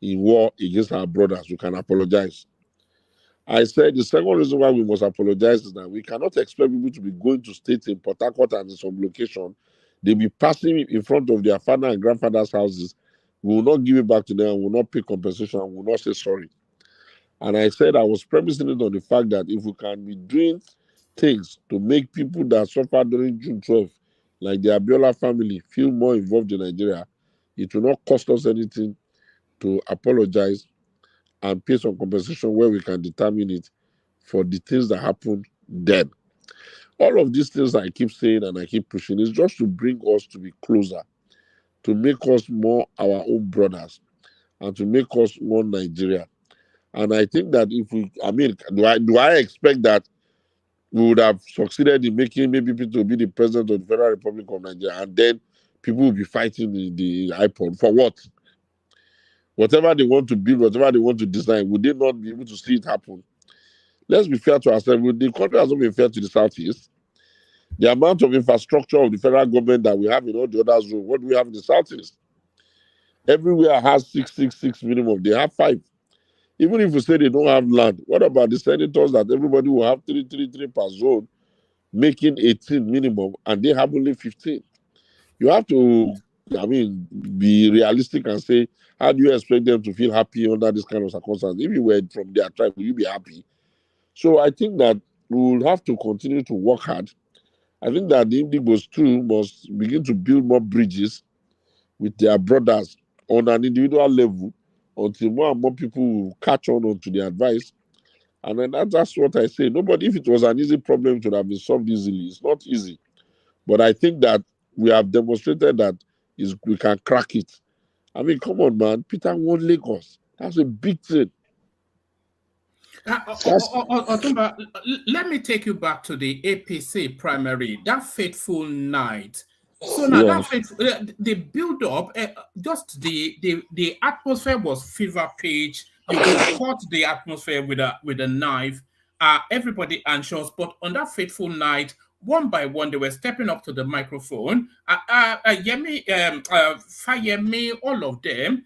in war against our brothers. We can apologize. I said the second reason why we must apologize is that we cannot expect people to be going to states in Port Harcourt and in some location. They'll be passing in front of their father and grandfather's houses. We will not give it back to them, we will not pay compensation, we will not say sorry. And I said I was premising it on the fact that if we can be doing things to make people that suffered during June 12th, like the Abiola family, feel more involved in Nigeria, it will not cost us anything to apologize and pay some compensation where we can determine it for the things that happened then. All of these things I keep saying and I keep pushing is just to bring us to be closer, to make us more our own brothers, and to make us one Nigeria. And I think that if we, I mean, do I expect that we would have succeeded in making maybe people to be the president of the Federal Republic of Nigeria, and then people will be fighting the iPod for what? Whatever they want to build, whatever they want to design, would they not be able to see it happen? Let's be fair to ourselves. The country has not been fair to the Southeast. The amount of infrastructure of the federal government that we have in all the other zones, what do we have in the Southeast? Everywhere has 666 minimum. They have 5. Even if you say they don't have land, what about the senators that everybody will have 3 per zone, making 18 minimum, and they have only 15? You have to, I mean, be realistic and say, how do you expect them to feel happy under this kind of circumstance? If you were from their tribe, will you be happy? So I think that we will have to continue to work hard. I think that the Indigbos too must begin to build more bridges with their brothers on an individual level until more and more people will catch on to the advice. And then that's what I say. Nobody, if it was an easy problem, it would have been solved easily. It's not easy. But I think that we have demonstrated that we can crack it. I mean, come on, man. Peter won Lagos. That's a big thing. Otumba, let me take you back to the APC primary, that fateful night. So now that the build up, just the atmosphere was fever pitch. You could cut the atmosphere with a knife. Everybody anxious, but on that fateful night, one by one, they were stepping up to the microphone. Yemi, Fayemi, all of them,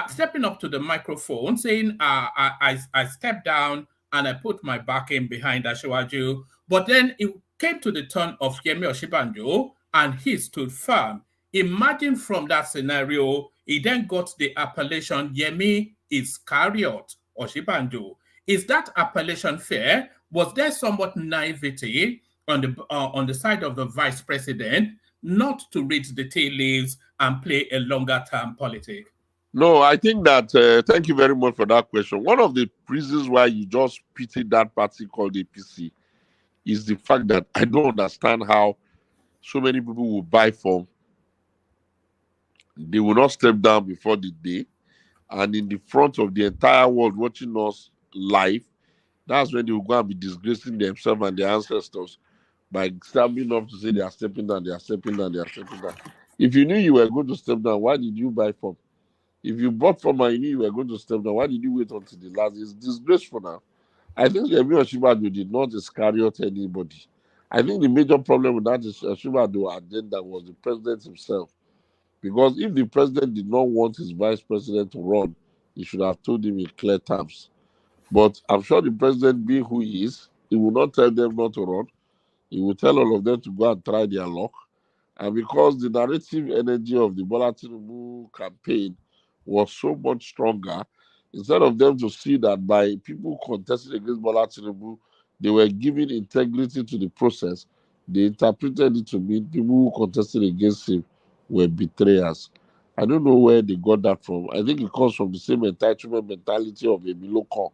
stepping up to the microphone, saying, I stepped down and I put my back in behind Ashewaju. But then it came to the turn of Yemi Oshibanjo, and he stood firm. Imagine from that scenario, he then got the appellation Yemi Iscariot Oshibanjo. Is that appellation fair? Was there somewhat naivety on the side of the vice president not to read the tea leaves and play a longer term politics? No, I think that, thank you very much for that question. One of the reasons why you just pity that party called APC is the fact that I don't understand how so many people will buy from. They will not step down before the day. And in the front of the entire world watching us live, that's when they will go and be disgracing themselves and their ancestors by standing up to say they are stepping down, they are stepping down, they are stepping down. If you knew you were going to step down, why did you buy from? If you bought from and you knew you were going to step down, why did you wait until the last? It's disgraceful now. I think Yemi Osinbajo did not Iscariot anybody. I think the major problem with that Osinbajo agenda was the president himself. Because if the president did not want his vice president to run, he should have told him in clear terms. But I'm sure the president, being who he is, he will not tell them not to run. He will tell all of them to go and try their luck. And because the narrative energy of the Bola Tinubu campaign was so much stronger, instead of them to see that by people contesting against Bola Tinubu, they were giving integrity to the process, they interpreted it to mean people who contested against him were betrayers. I don't know where they got that from. I think it comes from the same entitlement mentality of a Miloko,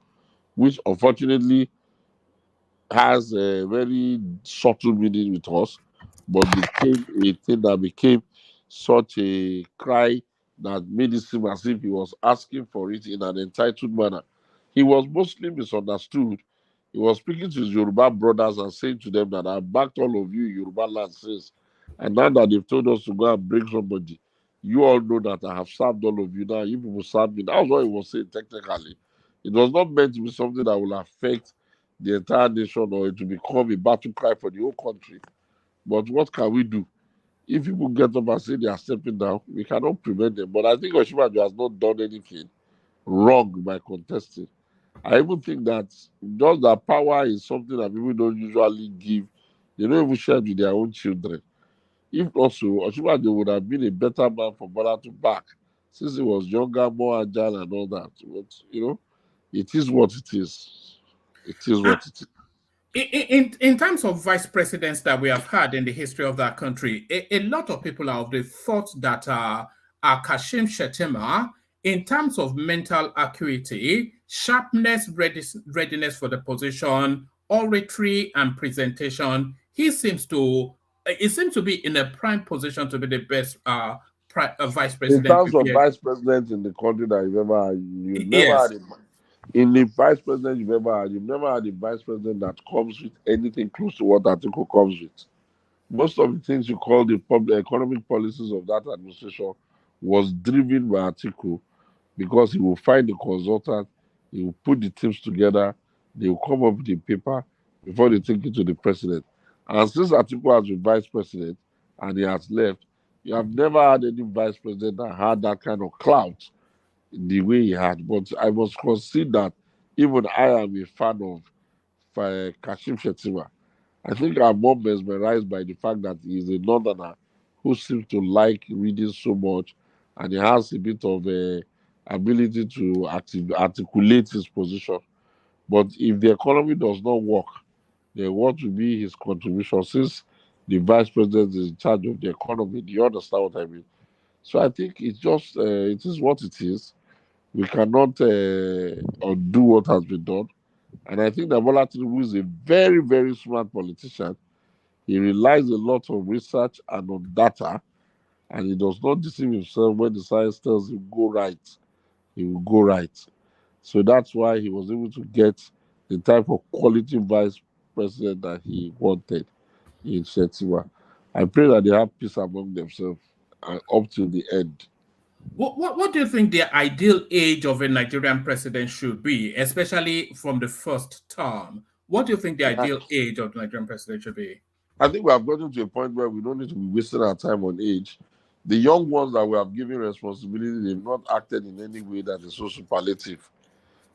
which unfortunately has a very subtle meaning with us, but became a thing that became such a cry that made it seem as if he was asking for it in an entitled manner. He was mostly misunderstood. He was speaking to his Yoruba brothers and saying to them that I backed all of you Yoruba land since. And now that they've told us to go and bring somebody, you all know that I have served all of you. Now you people serve me. That was what he was saying technically. It was not meant to be something that will affect the entire nation or it will become a battle cry for the whole country. But what can we do? If people get up and say they are stepping down, we cannot prevent them. But I think Osinbajo has not done anything wrong by contesting. I even think that just that power is something that people don't usually give. They don't even share with their own children. If also, Osinbajo would have been a better man for Bola to back since he was younger, more agile and all that. But, it is what it is. It is what it is. In terms of vice presidents that we have had in the history of that country, a lot of people are of the thought that Kashim Shettima, in terms of mental acuity, sharpness, readiness for the position, oratory, and presentation, he seems to be in a prime position to be the best vice In president. terms of vice president in the country that you've ever had, you've never had in the vice president you've ever had, you've never had a vice president that comes with anything close to what Atiku comes with. Most of the things you call the public economic policies of that administration was driven by Atiku, because he will find the consultant, he will put the teams together, they will come up with a paper before they take it to the president. And since Atiku has been vice president and he has left, you have never had any vice president that had that kind of clout the way he had. But I must concede that even I am a fan of Kashim Shettima. I think I'm more mesmerized by the fact that he is a northerner who seems to like reading so much, and he has a bit of a ability to articulate his position. But if the economy does not work, then what will be his contribution, since the vice president is in charge of the economy? Do you understand what I mean? So I think it's just it is what it is. We cannot undo what has been done. And I think that Bola Tinubu is a very, very smart politician. He relies a lot on research and on data, and he does not deceive himself. When the science tells him go right, he will go right. So that's why he was able to get the type of quality vice president that he wanted in Shettima. I pray that they have peace among themselves up to the end. What do you think the ideal age of a Nigerian president should be, especially from the first term? What do you think the ideal age of the Nigerian president should be? I think we have gotten to a point where we don't need to be wasting our time on age. The young ones that we have given responsibility, they've not acted in any way that is so superlative.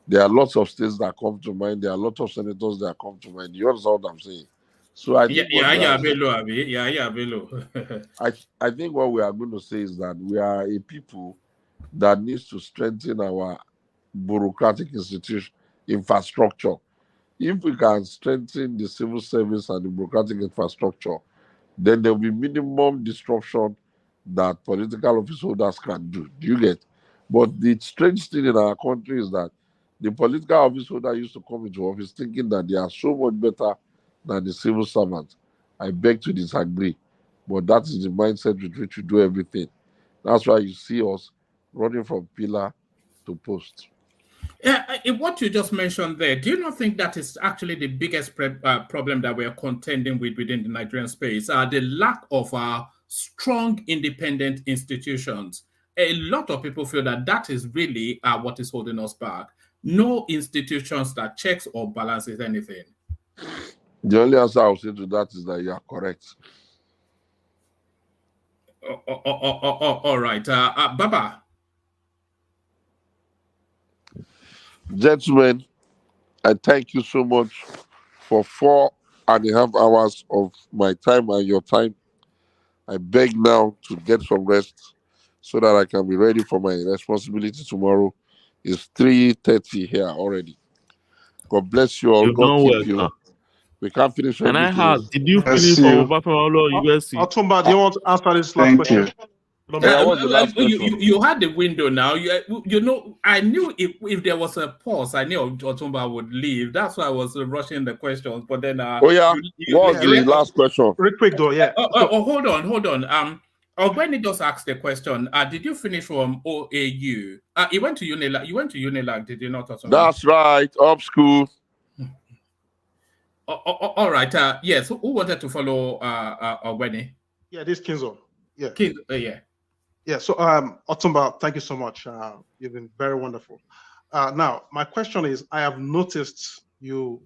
There are lots of states that come to mind. There are lots of senators that come to mind. You understand what I'm saying? So I think I think what we are going to say is that we are a people that needs to strengthen our bureaucratic institution infrastructure. If we can strengthen the civil service and the bureaucratic infrastructure, then there will be minimum disruption that political office holders can do. Do you get? But the strange thing in our country is that the political office holder used to come into office thinking that they are so much better than the civil servant. I beg to disagree. But that is the mindset with which we do everything. That's why you see us running from pillar to post. Yeah, what you just mentioned there, do you not think that is actually the biggest problem that we are contending with within the Nigerian space? The lack of strong independent institutions. A lot of people feel that that is really what is holding us back. No institutions that checks or balances anything. The only answer I will say to that is that you are correct. All right. Baba. Gentlemen, I thank you so much for 4.5 hours of my time and your time. I beg now to get some rest so that I can be ready for my responsibility tomorrow. It's 3:30 here already. God bless you all. God keep you. We can't finish Can I everything. ask, did you finish from Obafemi USC? Otumba, do you want to answer this last question? What's the last question? You had the window now. You know, I knew if there was a pause, I knew Otumba would leave. That's why I was rushing the questions. But then, what was the last question? Real quick though, yeah. Hold on. When he just asked the question, did you finish from OAU? You went to Unilag. You went to Unilag, did you not? Otumba? That's right. Up school. All right. Yes. Who wanted to follow Ogweni? Yeah, this Kinzo. Yeah. Yeah. Yeah. So, Otumba, thank you so much. You've been very wonderful. Now, my question is: I have noticed you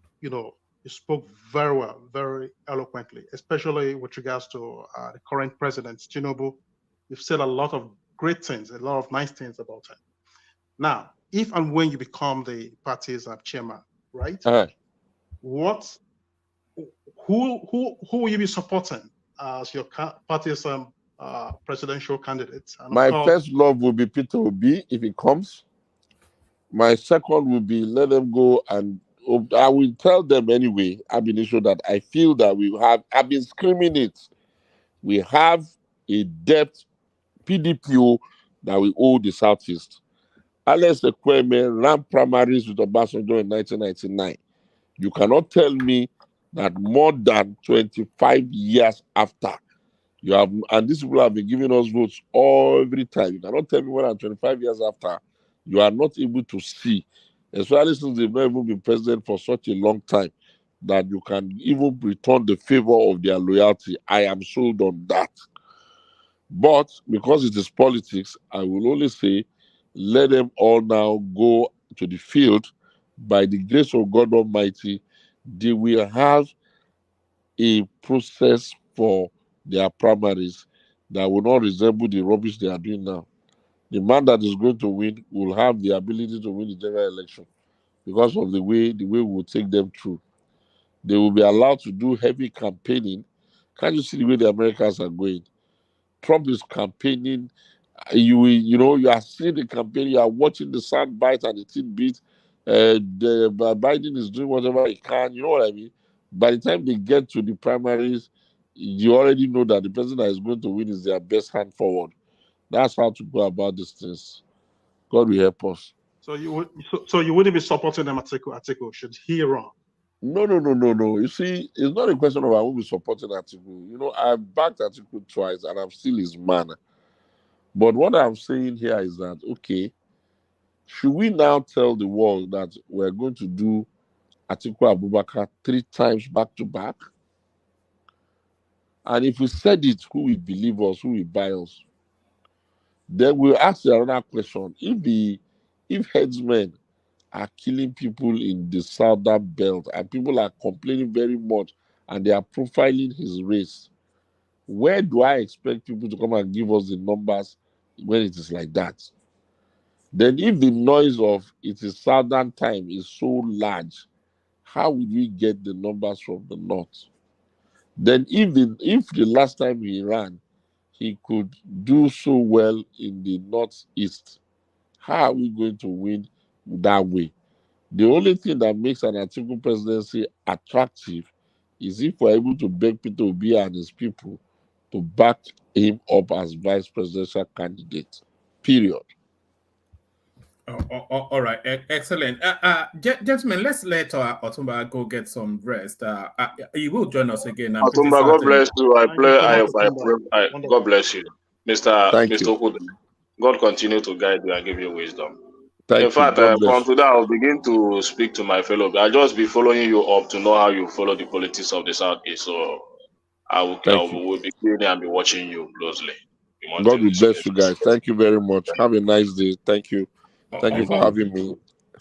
spoke very well, very eloquently, especially with regards to the current president, Tinubu. You've said a lot of great things, a lot of nice things about him. Now, if and when you become the party's chairman, right? Who will you be supporting as your party's presidential candidate? And my first love will be Peter Obi if he comes. My second will be let them go, and I will tell them anyway, I've been issued that I feel that I've been screaming it. We have a debt PDPO that we owe the Southeast. Alex Ekweme ran primaries with Obasanjo in 1999. You cannot tell me that more than 25 years after, you have, and these people have been giving us votes every time. You cannot tell me more than 25 years after, you are not able to see, especially since they've not even been president for such a long time, that you can even return the favor of their loyalty. I am sold on that. But because it is politics, I will only say, let them all now go to the field. By the grace of God Almighty, they will have a process for their primaries that will not resemble the rubbish they are doing now. The man that is going to win will have the ability to win the general election because of the way we will take them through. They will be allowed to do heavy campaigning. Can't you see the way the Americans are going? Trump is campaigning. You are seeing the campaign. You are watching the sound bite and the tidbit. Biden is doing whatever he can. You know what I mean? By the time they get to the primaries, you already know that the person that is going to win is their best hand forward. That's how to go about these things. God will help us. So you wouldn't be supporting them, Atiku, should he run? No. You see, it's not a question of I will be supporting Atiku. I've backed Atiku twice and I'm still his man. But what I'm saying here is that, okay, should we now tell the world that we're going to do Atiku Abubakar 3 times back to back? And if we said it, who will believe us, who will buy us? Then we'll ask another question. If headsmen are killing people in the southern belt and people are complaining very much and they are profiling his race, where do I expect people to come and give us the numbers when it is like that? Then if the noise of it is southern time is so large, how would we get the numbers from the north? Then if the last time he ran, he could do so well in the northeast, how are we going to win that way? The only thing that makes an Atiku presidency attractive is if we're able to beg Peter Obi and his people to back him up as vice presidential candidate. Period. All right, excellent. Gentlemen, let's let Otumba go get some rest. He will join us again. Otumba, God bless you. God bless you, Mr. Okudu. God continue to guide you and give you wisdom. In fact, from today, I'll begin to speak to my fellow. I'll just be following you up to know how you follow the politics of the Southeast. So I will be clearly and be watching you closely. God will bless you guys. Thank you very much. Have a nice day. Thank you. Thank you for having me.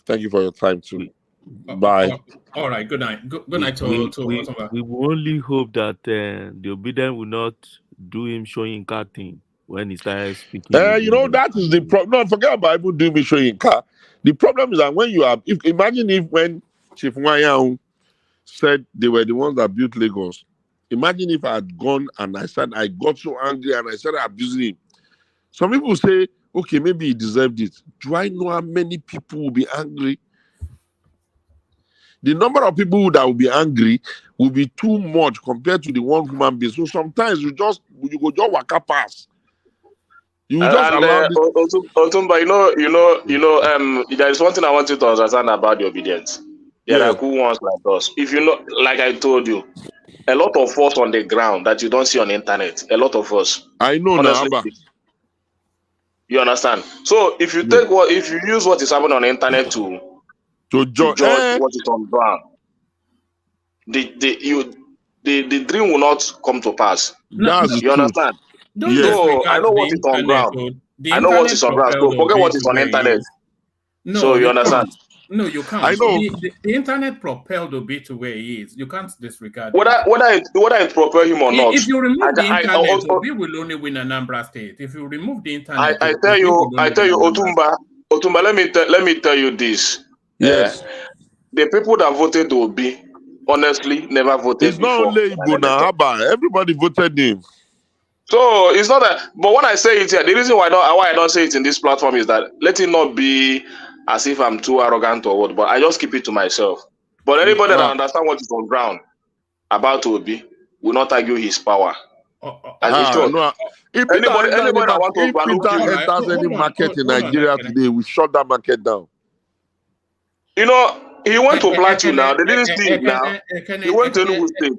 Thank you for your time too. Bye. All right. Good night. Good night to Otumba. We will only hope that the Obidients will not do him showing car thing when he starts speaking. That is the problem. No, forget about people doing me showing car. The problem is that when you have, imagine when Chief Wanyang said they were the ones that built Lagos. Imagine if I had gone and I got so angry and I started abusing him. Some people say, okay, maybe he deserved it. Do I know how many people will be angry? The number of people that will be angry will be too much compared to the one human being. So sometimes you go just waka pass. You just allow Otumba, there is one thing I want you to understand about the Obidients. There are cool ones like us. If you know, like I told you, a lot of us on the ground that you don't see on the internet. A lot of us. I know honestly, now. You understand? So if you if you use what is happening on the internet to judge what is on ground, the dream will not come to pass. You understand? So I know what is on ground. I know what is on ground. So forget what is on the internet. No, so you understand? No, you can't. I know. The internet propelled Obi to where he is. You can't disregard whether it propel him or not. If you remove the internet, Obi will only win Anambra State. If you remove the internet, I tell you, Otumba, let me tell you this. Yes. The people that voted Obi, honestly, never voted it's before. It's not only everybody voted him. So it's not that. But when I say it here, the reason why I don't say it in this platform is that let it not be as if I'm too arrogant or what, but I just keep it to myself. But anybody that understands what is on ground about Obi will not argue his power. As in short, No. If Peter anybody that want to enters any market in Nigeria today, we shut that market down. You know, he went to Plateau now. They didn't see it now. He went to Enugu State.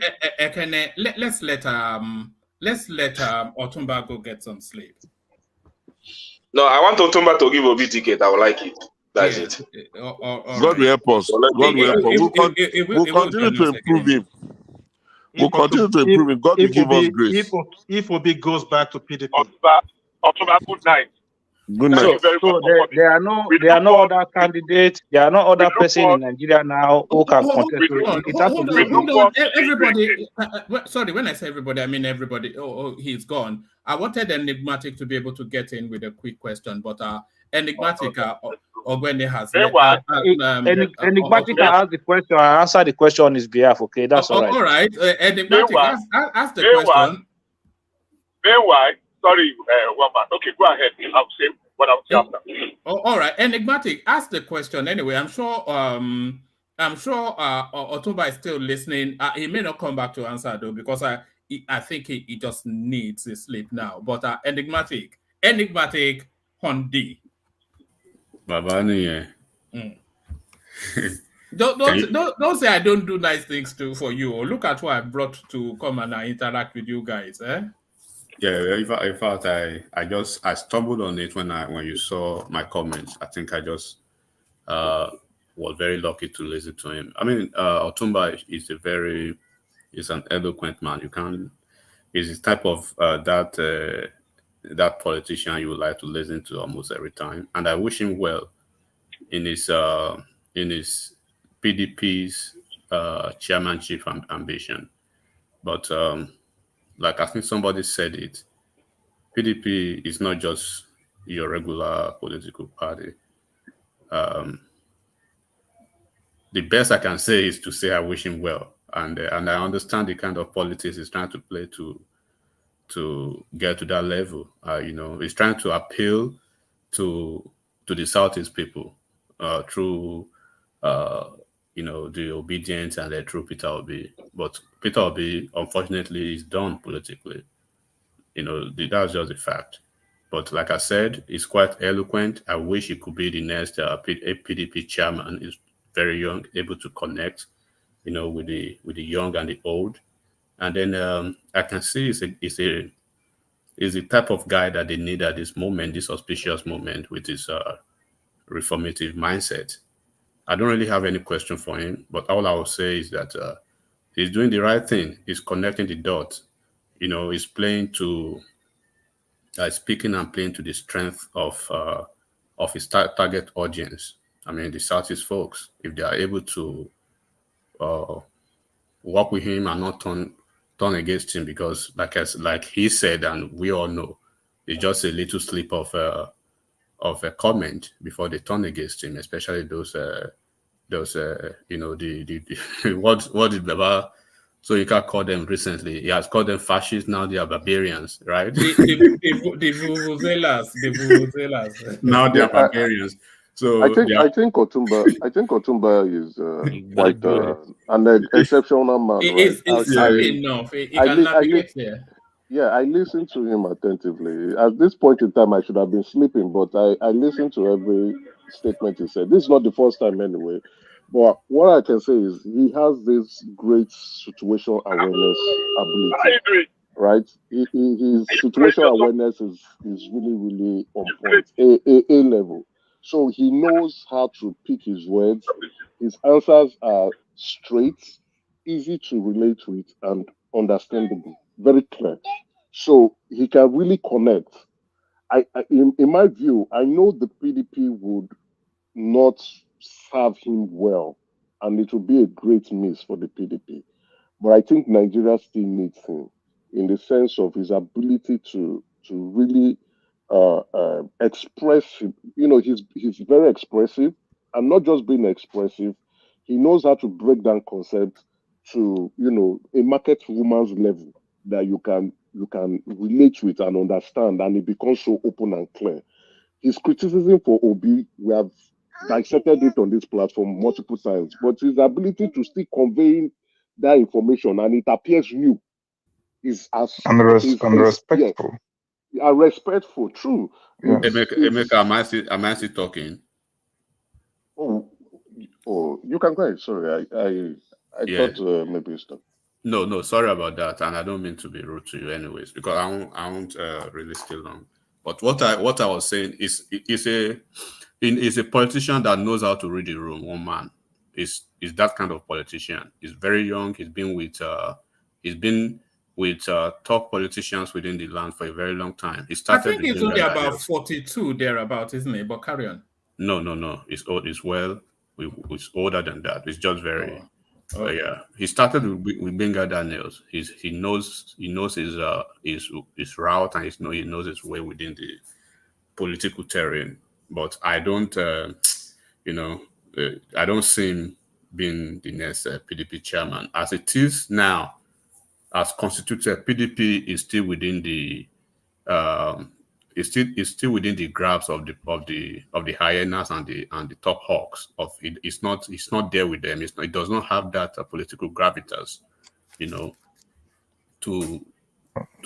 Let's let Otumba go get some sleep. No, I want Otumba to give Obi ticket. I would like it. That's it. God will help us. God will help us. We'll continue to improve him. We'll continue to improve him. God will give us grace. If Obi goes back to PDP. Otumba, good night. Good night. So there are no other candidates. There are no other person in Nigeria now who can contest. Hold on. Everybody. Sorry, when I say everybody, I mean everybody. Oh, he's gone. I wanted Enigmatic to be able to get in with a quick question, but Enigmatic Ogwende has. Enigmatic can ask the question. I answer the question on his behalf. Okay, that's all right. All right. Enigmatic, ask the question. Meanwhile, sorry, Wamba. Okay, go ahead. I'll say what I'll say after. All right. Enigmatic, ask the question anyway. I'm sure Otumba is still listening. He may not come back to answer though, because I think he just needs his sleep now. But Enigmatic Hondi. Babani, Don't say I don't do nice things for you. Or look at what I brought to come and interact with you guys. Yeah, in fact, I stumbled on it when you saw my comments. I think I just was very lucky to listen to him. I mean, Otumba is an eloquent man. He's the type of that politician you would like to listen to almost every time. And I wish him well in his PDP's chairmanship ambition. But like I think somebody said it, PDP is not just your regular political party. The best I can say is to say I wish him well, and I understand the kind of politics he's trying to play to get to that level. He's trying to appeal to the Southeast people through the Obidients and through Peter Obi. But Peter Obi, unfortunately, is done politically. That's just a fact. But like I said, he's quite eloquent. I wish he could be the next PDP chairman. He's very young, able to connect, with the young and the old. And then I can see he's the type of guy that they need at this moment, this auspicious moment, with his reformative mindset. I don't really have any question for him, but all I will say is that he's doing the right thing. He's connecting the dots. He's playing to, speaking and playing to the strength of his target audience. I mean, the Southeast folks, if they are able to work with him and not turn against him, because like he said, and we all know, it's just a little slip of a comment before they turn against him, especially those what did Baba so you can call them recently? He has called them fascists. Now they are barbarians, right? The vuvuzelas. Now they are barbarians. So I think Otumba is quite an exceptional man. It's enough. He can navigate there. Yeah, I listened to him attentively. At this point in time, I should have been sleeping, but I listened to every statement he said. This is not the first time anyway. But what I can say is he has this great situational awareness ability, right? His situational awareness is really, really on point, A level. So he knows how to pick his words. His answers are straight, easy to relate with, and understandable, very clear. So he can really connect. In my view, I know the PDP would not serve him well, and it will be a great miss for the PDP. But I think Nigeria still needs him in the sense of his ability to really express. He's very expressive, and not just being expressive. He knows how to break down concepts to a market woman's level that you can relate with and understand, and it becomes so open and clear. His criticism for Obi, we have dissected it on this platform multiple times, but his ability to still conveying that information and it appears new is as is respectful. Yeah, respectful, true. Yeah. Emeka, am I still talking? Oh, you can go ahead. Sorry, I Yeah. thought maybe you stopped. No, sorry about that, and I don't mean to be rude to you, anyways, because I won't really stay long. But what I was saying is a politician that knows how to read the room. One man is that kind of politician. He's very young. He's been with top politicians within the land for a very long time. He I started. think it's only about 42 thereabout, isn't it? But carry on. No. It's old. It's it's older than that. It's just very. Okay. Yeah, he started with Benga Daniels. He knows his route, and he knows his way within the political terrain. But I don't, I don't see him being the next PDP chairman. As it is now, as constituted, PDP is still within the it's still within the grasp of the hyenas and the top hawks of it. It's not there with them. It does not have that political gravitas, to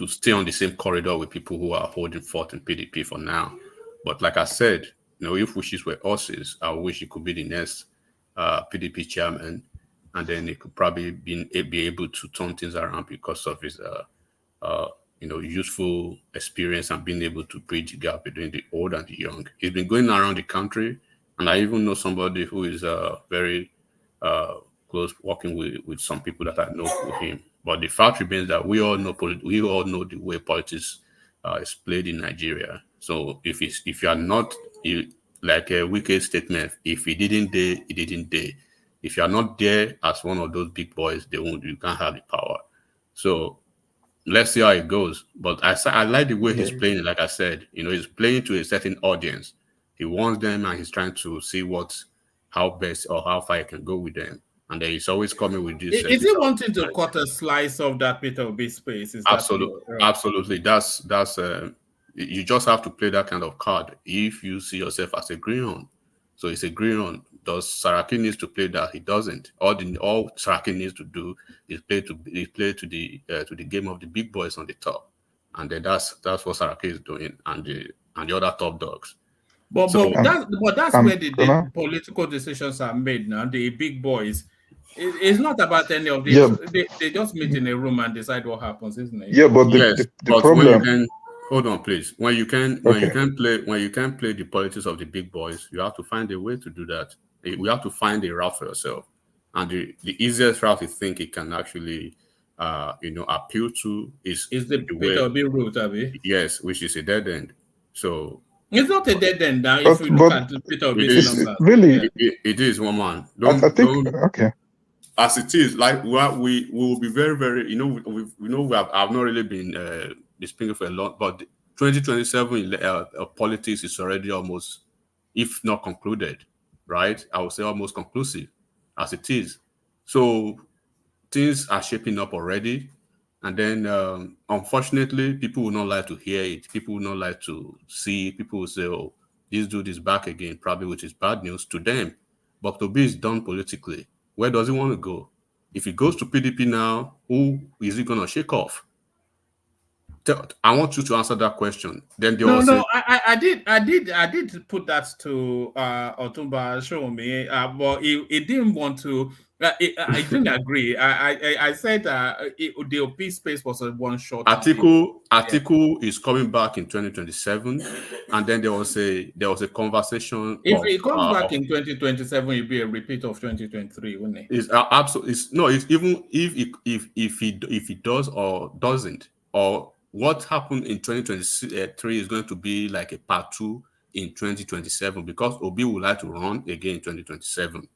stay on the same corridor with people who are holding forth in PDP for now. But like I said, if wishes were horses, I wish he could be the next PDP chairman, and then he could probably be able to turn things around because of his useful experience and being able to bridge the gap between the old and the young. He's been going around the country, and I even know somebody who is very close working with some people that I know with him. But the fact remains that we all know the way politics is played in Nigeria. So if you are not, like a wicked statement, if he didn't dare, he didn't dare. If you are not there as one of those big boys, you can't have the power. So let's see how it goes. But I like the way he's playing. Like I said, he's playing to a certain audience. He wants them, and he's trying to see how best or how far he can go with them. And then he's always coming with this. Is he wanting to cut a slice of that Peter Obi space? Is Absolutely. That's you just have to play that kind of card if you see yourself as a greenhorn. So it's a greenhorn. Does Saraki needs to play that? He doesn't. All Saraki needs to do is play to the game of the big boys on the top, and then that's what Saraki is doing, and the other top dogs. But that's where the political decisions are made now. The big boys. It's not about any of this. Yeah. They just meet in a room and decide what happens, isn't it? Yeah, but the problem. Hold on, please. When you can play the politics of the big boys, you have to find a way to do that. We have to find a route for yourself, and the easiest route you think it can actually, appeal to is the Peter Obi route, Abi? Yes, which is a dead end. So it's not a dead end now. If you look at Peter Obi's numbers, really, it is, one man. Okay. As it is, like we will be very, very. I've not really been speaking for a lot, but 2027 politics is already almost, if not concluded, right? I would say almost conclusive, as it is. So things are shaping up already, and then unfortunately, people will not like to hear it. People will not like to see. People will say, "Oh, this dude is back again," probably, which is bad news to them. But Obi is done politically. Where does he want to go? If he goes to PDP now, who is he going to shake off? I want you to answer that question. Then I did put that to Otumba Showunmi, but he didn't want to. I didn't agree. I said the OP space was a one shot. Article is coming back in 2027, and then there was a conversation. If it comes back in 2027, it'll be a repeat of 2023, wouldn't it? It's absolutely. It's even if he does or doesn't, or what happened in 2023 is going to be like a part 2 in 2027, because Obi would like to run again in 2027.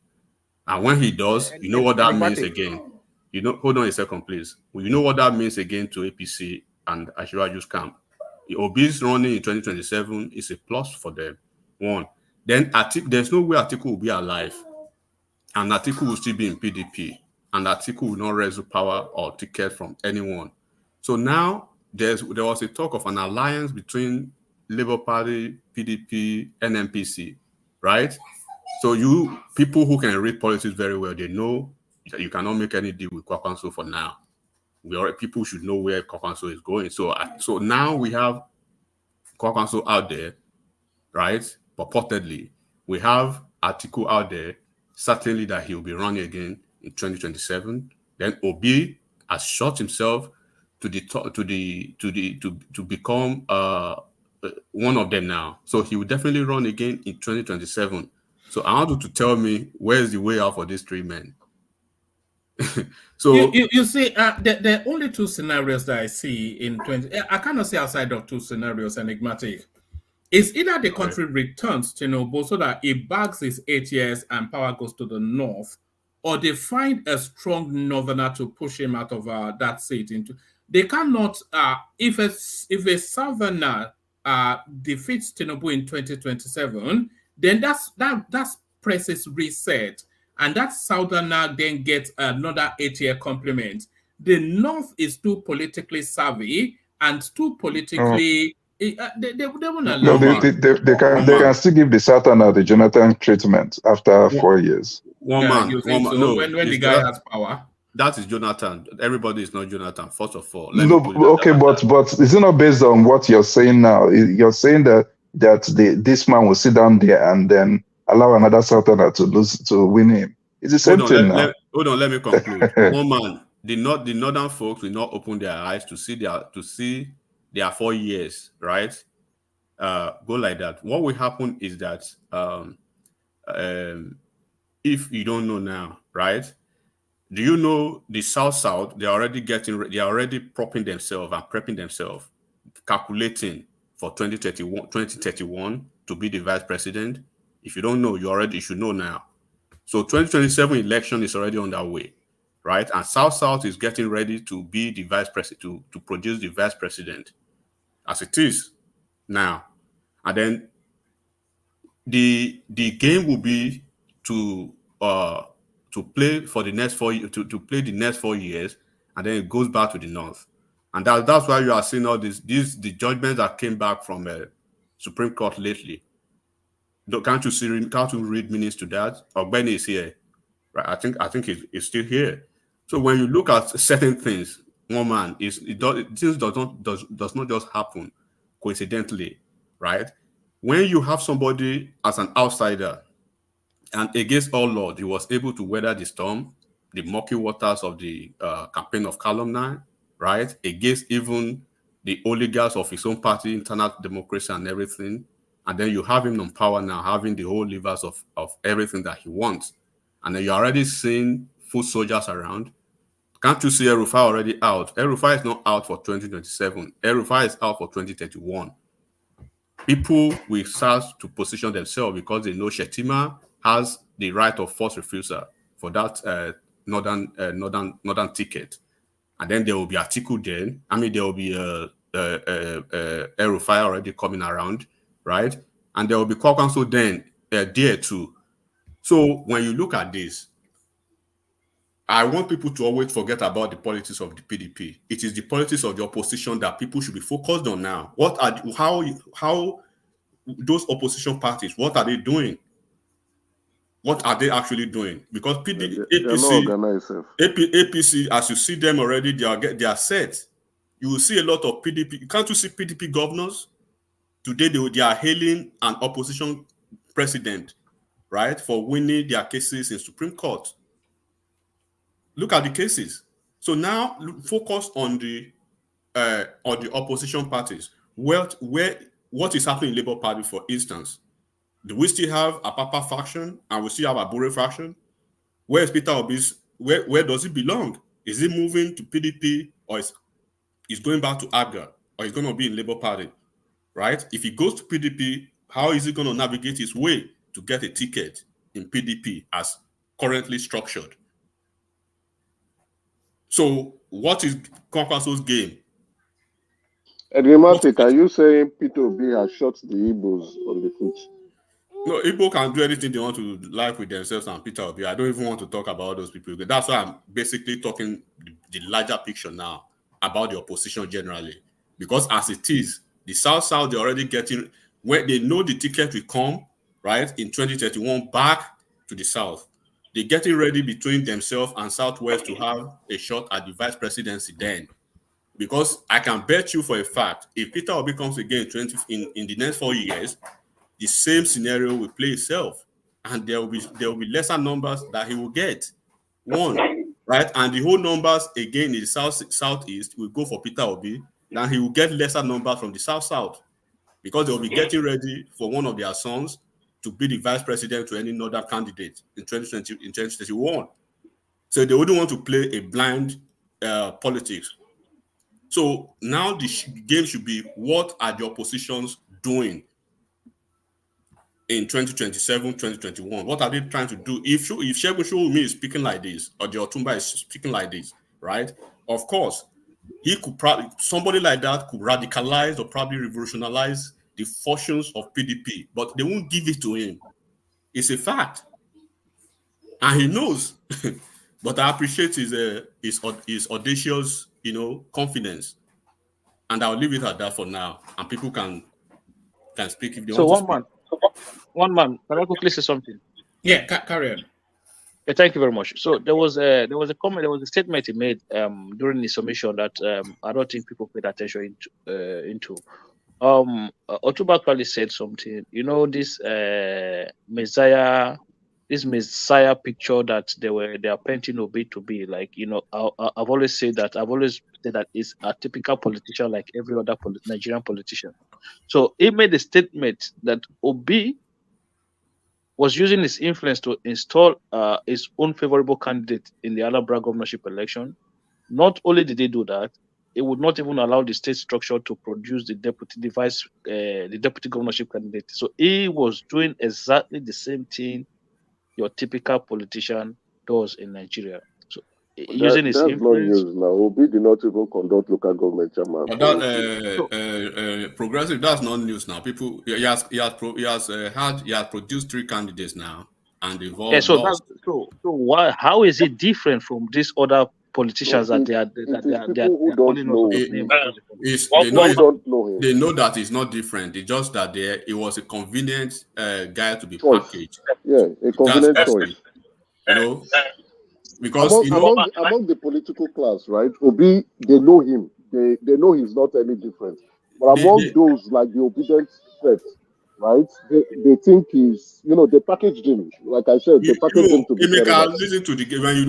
And when he does, you know what that means again. Hold on a second, please. You know what that means again to APC and Ashiraju's camp. Obi's running in 2027 is a plus for them. One. Then there's no way Atiku will be alive, and Atiku will still be in PDP, and Atiku will not wrestle power or ticket from anyone. So now there was a talk of an alliance between Labour Party, PDP, and NPC, right? So you people who can read politics very well, they know that you cannot make any deal with Kwakwanso for now. People should know where Kwakwanso is going. So now we have Kwakwanso out there, right? Purportedly, we have article out there, certainly that he'll be running again in 2027. Then Obi has shot himself to become one of them now. So he will definitely run again in 2027. So I want you to tell me where's the way out for these three men. So you see, the only two scenarios that I see in 20, I cannot say outside of two scenarios enigmatic. It's either the country returns to Tinubu so that it bags his 8 years and power goes to the north, or they find a strong northerner to push him out of that seat. They cannot, if a southerner defeats Tinubu in 2027, then that presses reset, and that southerner then gets another 8-year complement. The north is too politically savvy and too politically. They won't allow. No, they can still give the Southerner the Jonathan treatment after 4 years. One man. No, when the guy has power. That is Jonathan. Everybody is not Jonathan. First of all, but is it not based on what you're saying now? You're saying that this man will sit down there and then allow another Southerner to win him. It's the same thing now. Hold on, let me conclude. One man, the northern folks will not open their eyes to see their 4 years, right? Go like that. What will happen is that if you don't know now, right? Do you know the South? They're already propping themselves and prepping themselves, calculating for 2031 to be the vice president. If you don't know, you should know now. So 2027 election is already on that way, right? And South is getting ready to be the vice president, to produce the vice president as it is now. And then the game will be to play for the next 4 years, to play the next 4 years, and then it goes back to the north. And that's why you are seeing all the judgments that came back from Supreme Court lately. Can't you read meanings to that? Ogbeni is here, right? I think he's still here. So when you look at certain things, one man this does not just happen coincidentally, right? When you have somebody as an outsider, and against all odds, he was able to weather the storm, the murky waters of the campaign of calumny, right? Against even the oligarchs of his own party, internal democracy and everything. And then you have him on power now, having the whole levers of everything that he wants. And then you're already seeing foot soldiers around. Can't you see El-Rufai already out? El-Rufai is not out for 2027. El-Rufai is out for 2031. People will start to position themselves because they know Shetima has the right of first refusal for that northern ticket. And then there will be Atiku then. I mean, there will be El-Rufai already coming around, right? And there will be Kwakwanso then there too. So when you look at this, I want people to always forget about the politics of the PDP. It is the politics of the opposition that people should be focused on now. How those opposition parties, what are they doing? What are they actually doing? Because APC, as you see them already, they are set. You will see a lot of PDP. Can't you see PDP governors? Today they are hailing an opposition president, right, for winning their cases in Supreme Court. Look at the cases. So now focus on the opposition parties. What is happening in Labour Party, for instance? Do we still have a Papa faction and we still have a Bure faction? Where is Peter Obi's? Where does he belong? Is he moving to PDP, or is going back to ABGA, or is going to be in Labour Party? Right? If he goes to PDP, how is he going to navigate his way to get a ticket in PDP as currently structured? So what is Kwakwanso's game? Enigmatic, are you saying Peter Obi has shot the Igbos on the foot? No, Igbo can do anything they want to like with themselves and Peter Obi. I don't even want to talk about those people. That's why I'm basically talking the larger picture now about the opposition generally. Because as it is, the South, they're already getting, where they know the ticket will come, right, in 2031 back to the South. They're getting ready between themselves and Southwest to have a shot at the vice presidency then. Because I can bet you for a fact, if Peter Obi comes again in the next 4 years, the same scenario will play itself. And there will be lesser numbers that he will get. One, right? And the whole numbers again in the southeast will go for Peter Obi, then he will get lesser numbers from the south because they'll be getting ready for one of their sons to be the vice president to any northern candidate in 2021. So they wouldn't want to play a blind politics. So now the game should be, what are the oppositions doing in 2027, 2021? What are they trying to do? If Segun Showunmi is speaking like this, or the Otumba is speaking like this, right? Of course, he could probably, somebody like that could radicalize or probably revolutionize the fortunes of PDP, but they won't give it to him. It's a fact. And he knows. But I appreciate his audacious, confidence. And I'll leave it at that for now. And people can speak if they So want to speak. One man, can I quickly say something? Yeah, carry on. Yeah, thank you very much. So there was a comment, there was a statement he made during the submission that I don't think people paid attention into. Otuba Kali said something. This Messiah picture that they are painting Obi to be like. I've always said that it's a typical politician like every other Nigerian politician. So he made a statement that Obi was using his influence to install his own favorable candidate in the Anambra governorship election. Not only did they do that, it would not even allow the state structure to produce the deputy governorship candidate. So he was doing exactly the same thing your typical politician does in Nigeria. So using his that's influence. not news now. Obi did not even conduct local government chairman. But that progressive, that's not news now. People, he has produced 3 candidates now, and they've all lost. So why? How is it different from these other politicians that they are calling us names? They know that it's not different. It's just that it was a convenient guy to be choice. Packaged. Yeah, a convenient choice. Because among the political class, right? Obi, they know him. They know he's not any different. But among those like the Obidients set, right? They think he's, they packaged him. Like I said, they packaged him to be listen to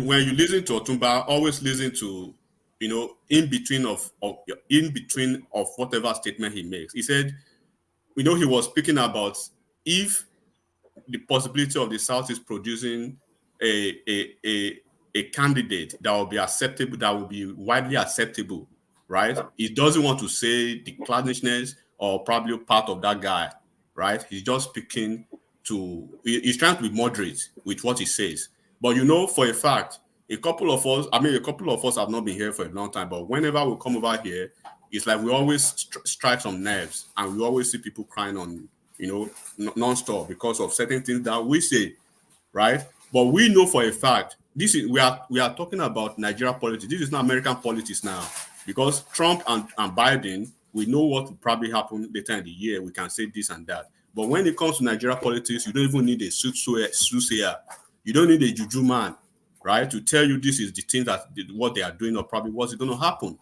when you listen to Otumba, always listen to in between of whatever statement he makes. He said, he was speaking about if the possibility of the South is producing a candidate that will be acceptable, that will be widely acceptable, right? He doesn't want to say the clannishness or probably part of that guy, right? He's just speaking he's trying to be moderate with what he says. But for a fact, a couple of us have not been here for a long time, but whenever we come over here, it's like we always strike some nerves, and we always see people crying on, non-stop because of certain things that we say, right? But we know for a fact, we are talking about Nigeria politics. This is not American politics now, because Trump and Biden, we know what will probably happen later in the year. We can say this and that. But when it comes to Nigeria politics, you don't even need a soothsayer. You don't need a juju man, right, to tell you this is the thing what they are doing or probably what's going to happen.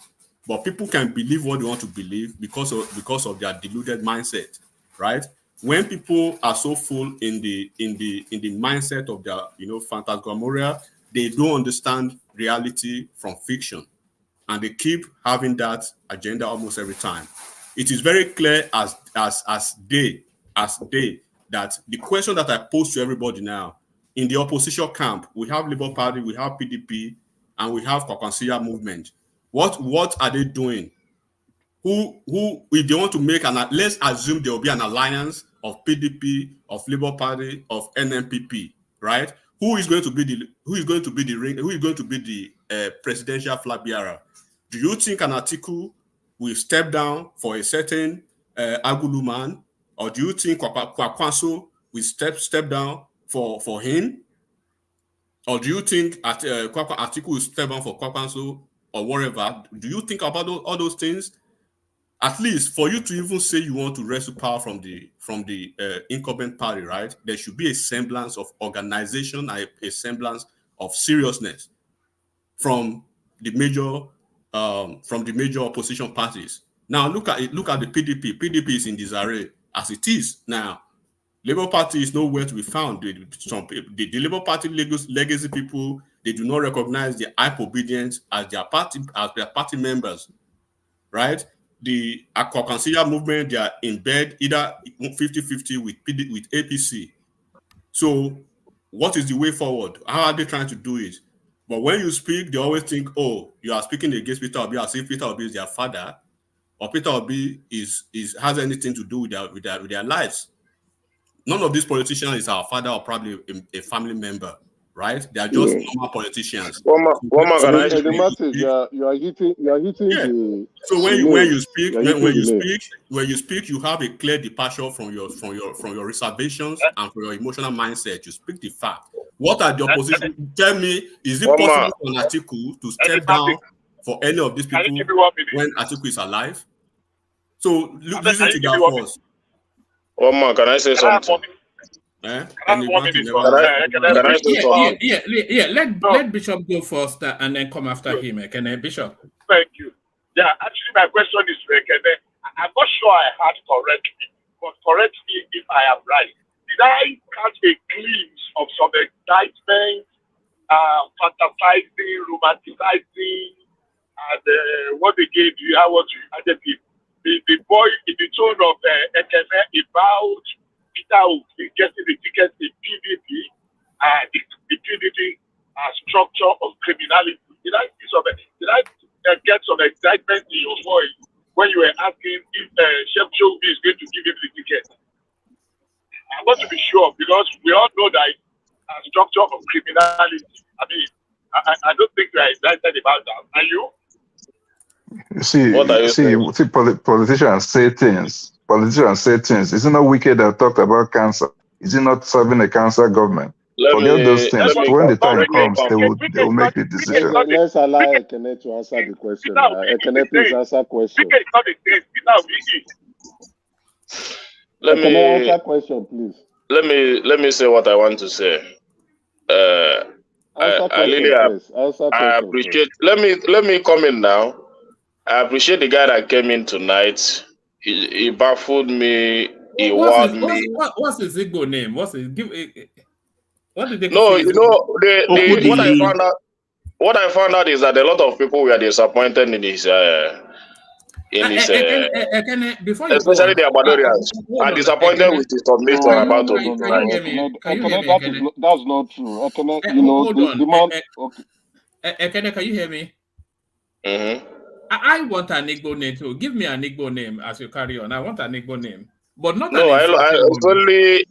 But people can believe what they want to believe because of their deluded mindset, right? When people are so full in the mindset of their phantasmagoria, they don't understand reality from fiction, and they keep having that agenda almost every time. It is very clear as day that the question that I pose to everybody now, in the opposition camp, we have Labour Party, we have PDP, and we have Kwankwansiya movement. What are they doing? Who if they want to make let's assume there will be an alliance of PDP, of Labour Party, of NNPP, right? Who is going to be the presidential flag bearer? Do you think an Atiku will step down for a certain Agulu man, or do you think Kwakwanso will step down for him, or do you think Atiku will step down for Kwakwanso or whatever? Do you think about all those things? at least for you to even say you want to wrestle power from the incumbent party, right? There should be a semblance of organization, a semblance of seriousness from the major opposition parties. Now look at it. Look at the PDP. PDP is in disarray as it is now. Labour Party is nowhere to be found. The Labour Party legacy people, they do not recognize the Obidients as their party members, right? The Akokansiya movement, they are in bed either 50-50 with APC. So what is the way forward? How are they trying to do it? But when you speak, they always think, oh, you are speaking against Peter Obi as if Peter Obi is their father, or Peter Obi has anything to do with their lives. None of these politicians is our father or probably a family member, right? They are just normal politicians. You are hitting the. So when you speak, you have a clear departure from your reservations and from your emotional mindset. You speak the fact. What are the opposition? Tell me, is it possible for an Atiku to step down for any of these people when Atiku is alive? So listen to that first. One more, can I say something? Let Bishop go first and then come after him. Can I, Bishop? Thank you. Yeah, actually, my question is, I'm not sure I heard correctly, but correct me if I am right. Did I catch a glimpse of some excitement, fantasizing, romanticizing, and what again do you have? What you adjective? The boy in the tone of Ekene about Peter Obi getting the ticket in PDP and the PDP structure of criminality. Did I get some excitement in your voice when you were asking if Segun Showunmi is going to give him the ticket? I want to be sure because we all know that structure of criminality. I mean, I don't think we are excited about that. Are you? Politicians say things. Is it not wicked that talked about cancer? Is it not serving a cancer government? Forget those things. When the time comes, they will make the decision. Let's allow Ekene to answer the question. Ekene, please answer question. Let me answer question, please. Let me say what I want to say. I appreciate. Let me come in now. I appreciate the guy that came in tonight. He baffled me. He wowed me. What's his Igbo name? What did they what I found out is that a lot of people were disappointed in his especially the Abadorians are disappointed with his submission about Obi. That's not true. Ekene, can you hear me? Mm-hmm. I want an Igbo name too. Give me an Igbo name as you carry on. I want an Igbo name, but not. No,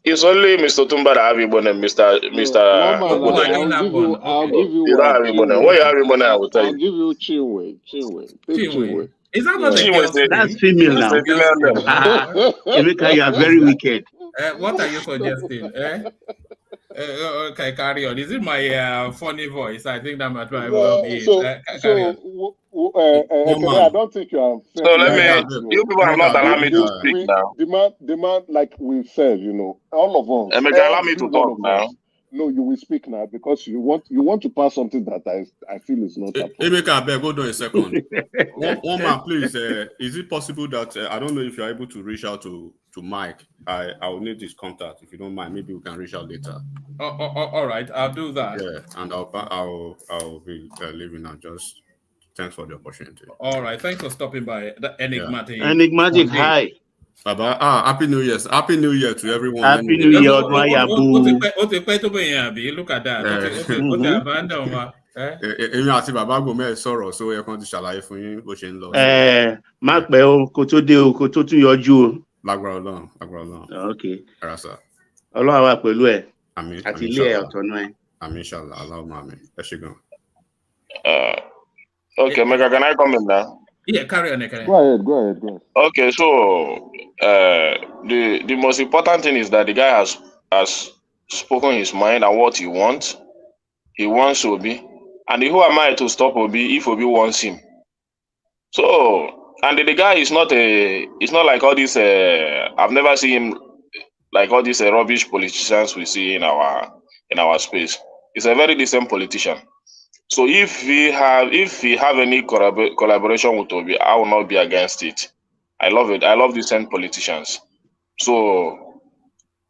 it's only Mr. Tumba that have Igbo name. Mr. I'll give you. You don't have Igbo name. What you have Igbo name? I will tell you. I'll give you Chinwe. Chinwe. Is that not a girl's name? That's female now. Emeka, you are very wicked. What are you suggesting? Okay, carry on. Is it my funny voice? I think that might well be it. I don't think you are. So let me. You people are not allowing me to speak now. The man, like we said, all of us. Emeka, allow me to talk now. No, you will speak now because you want to pass something that I feel is not. Emeka, I beg, hold on a second. one man, please. Is it possible that I don't know if you're able to reach out to Mike? I will need his contact if you don't mind. Maybe we can reach out later. All right, I'll do that. Yeah, and I'll be leaving now. Just thanks for the opportunity. All right, thanks for stopping by. The enigmatic. Yeah. Enigmatic, hi. Baba, happy New Year! Happy New Year to everyone. Happy New Year, Look at that. Èmi àti bàbá Gomez sọ̀rọ̀ so ẹ kàn ti ṣàlàyé fún yín bó ṣe ń lọ. Má pẹ́ o, kó tó dé o, kó tó tún yọjú o. Lágbára Ọlọ́run. Okay. Ẹ̀rọ sà. Ọlọ́run wà pẹ̀lú ẹ̀. Àmín. Àti ilé ẹ̀ ọ̀tọ̀ náà ẹ̀. Àmín inshallah, Allahumma àmín. Ẹ ṣé gan. Okay, Mega, can I come in now? Yeah, carry on. Go ahead. Okay, so the most important thing is that the guy has spoken his mind and what he wants. He wants Obi. And who am I to stop Obi if Obi wants him? So And the guy is not like all these. I've never seen him like all these rubbish politicians we see in our space. He's a very decent politician. So if he have any collaboration with Obi, I will not be against it. I love it. I love decent politicians. So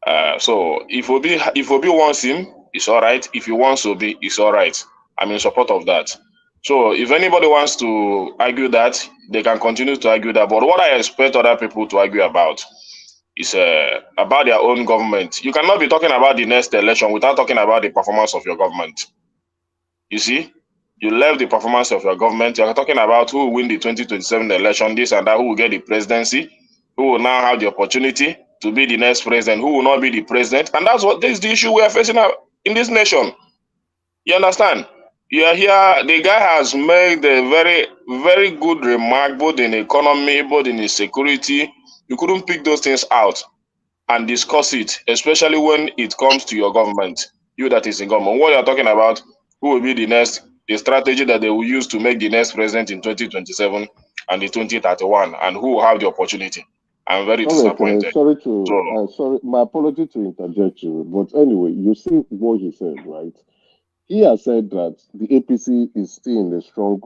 if Obi wants him, it's all right. If he wants Obi, it's all right. I'm in support of that. So if anybody wants to argue that, they can continue to argue that. But what I expect other people to argue about is about their own government. You cannot be talking about the next election without talking about the performance of your government. You see, you left the performance of your government. You're talking about who will win the 2027 election, this and that, who will get the presidency, who will now have the opportunity to be the next president, who will not be the president. And this is the issue we are facing in this nation. You understand? You are here, the guy has made a very, very good remark, both in economy, both in his security. You couldn't pick those things out and discuss it, especially when it comes to your government, you that is in government. What you're talking about, who will be the strategy that they will use to make the next president in 2027 and the 2031, and who will have the opportunity. I'm very disappointed. Sorry, my apology to interject you, but anyway, you see what he said, right? He has said that the APC is still in a strong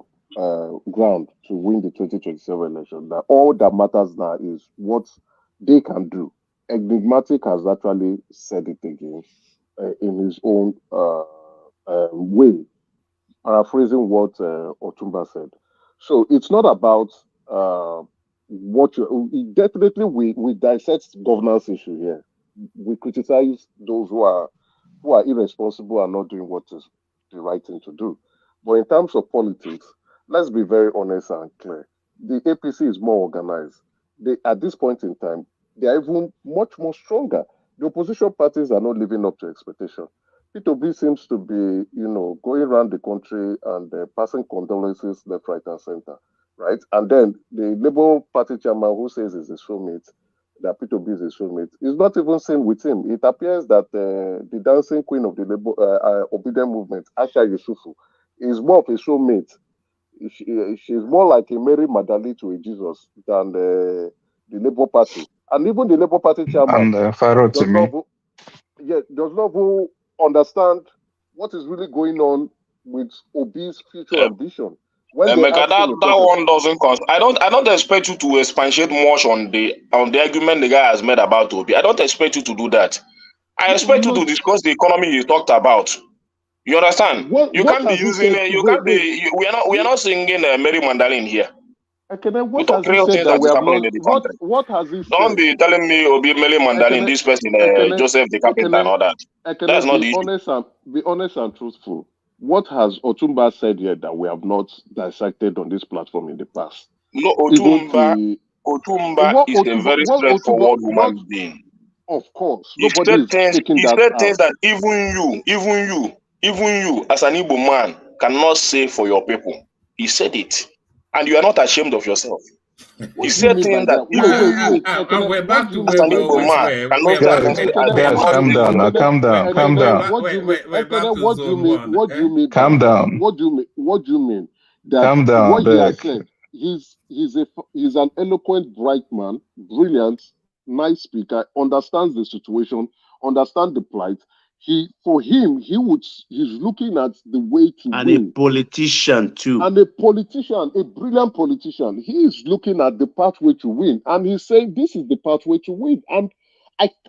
ground to win the 2027 election. That all that matters now is what they can do. Enigmatic has actually said it again in his own way, paraphrasing what Otumba said. So it's not about what you definitely we dissect governance issue here. We criticize those who are irresponsible and not doing what is the right thing to do. But in terms of politics, let's be very honest and clear. The APC is more organized. At this point in time, they are even much more stronger. The opposition parties are not living up to expectation. P2B seems to be, going around the country and passing condolences left, right, and center, right? And then the Labour Party chairman who says he's a soulmate, that P2B is a soulmate, is not even seen with him. It appears that the dancing queen of the Obedient movement, Asha Yusufu, is more of a soulmate. She's more like a Mary Magdalene to a Jesus than the Labour Party. And even the Labour Party chairman And Pharaoh to me. does not understand what is really going on with Obi's future ambition. When they Emeka, ask him that one doesn't cost. I don't expect you to expatiate much on the argument the guy has made about Obi. I don't expect you to do that. I expect you to discuss the economy you talked about. You understand? You can't be using. We are not singing Mary Magdalene here. We talk real things that is happening in the country. What has he said? Don't be telling me Obi Mary Magdalene, this person, Joseph the carpenter, and all that. That's not the issue. Be honest and truthful. What has Otumba said here that we have not dissected on this platform in the past? No, Otumba is a very straightforward human being. Of course, He said things that even you, as an Igbo man, cannot say for your people. He said it, and you are not ashamed of yourself. He said things that and we're back to as an Igbo man cannot Guys, calm down. Calm down. What do you mean? Calm down. What do you mean? That Calm down, what he has said, he's an eloquent, bright man, brilliant, nice speaker, understands the situation, understands the plight. He's looking at the way to and win. A politician too. And a brilliant politician. He is looking at the pathway to win, and he's saying this is the pathway to win. And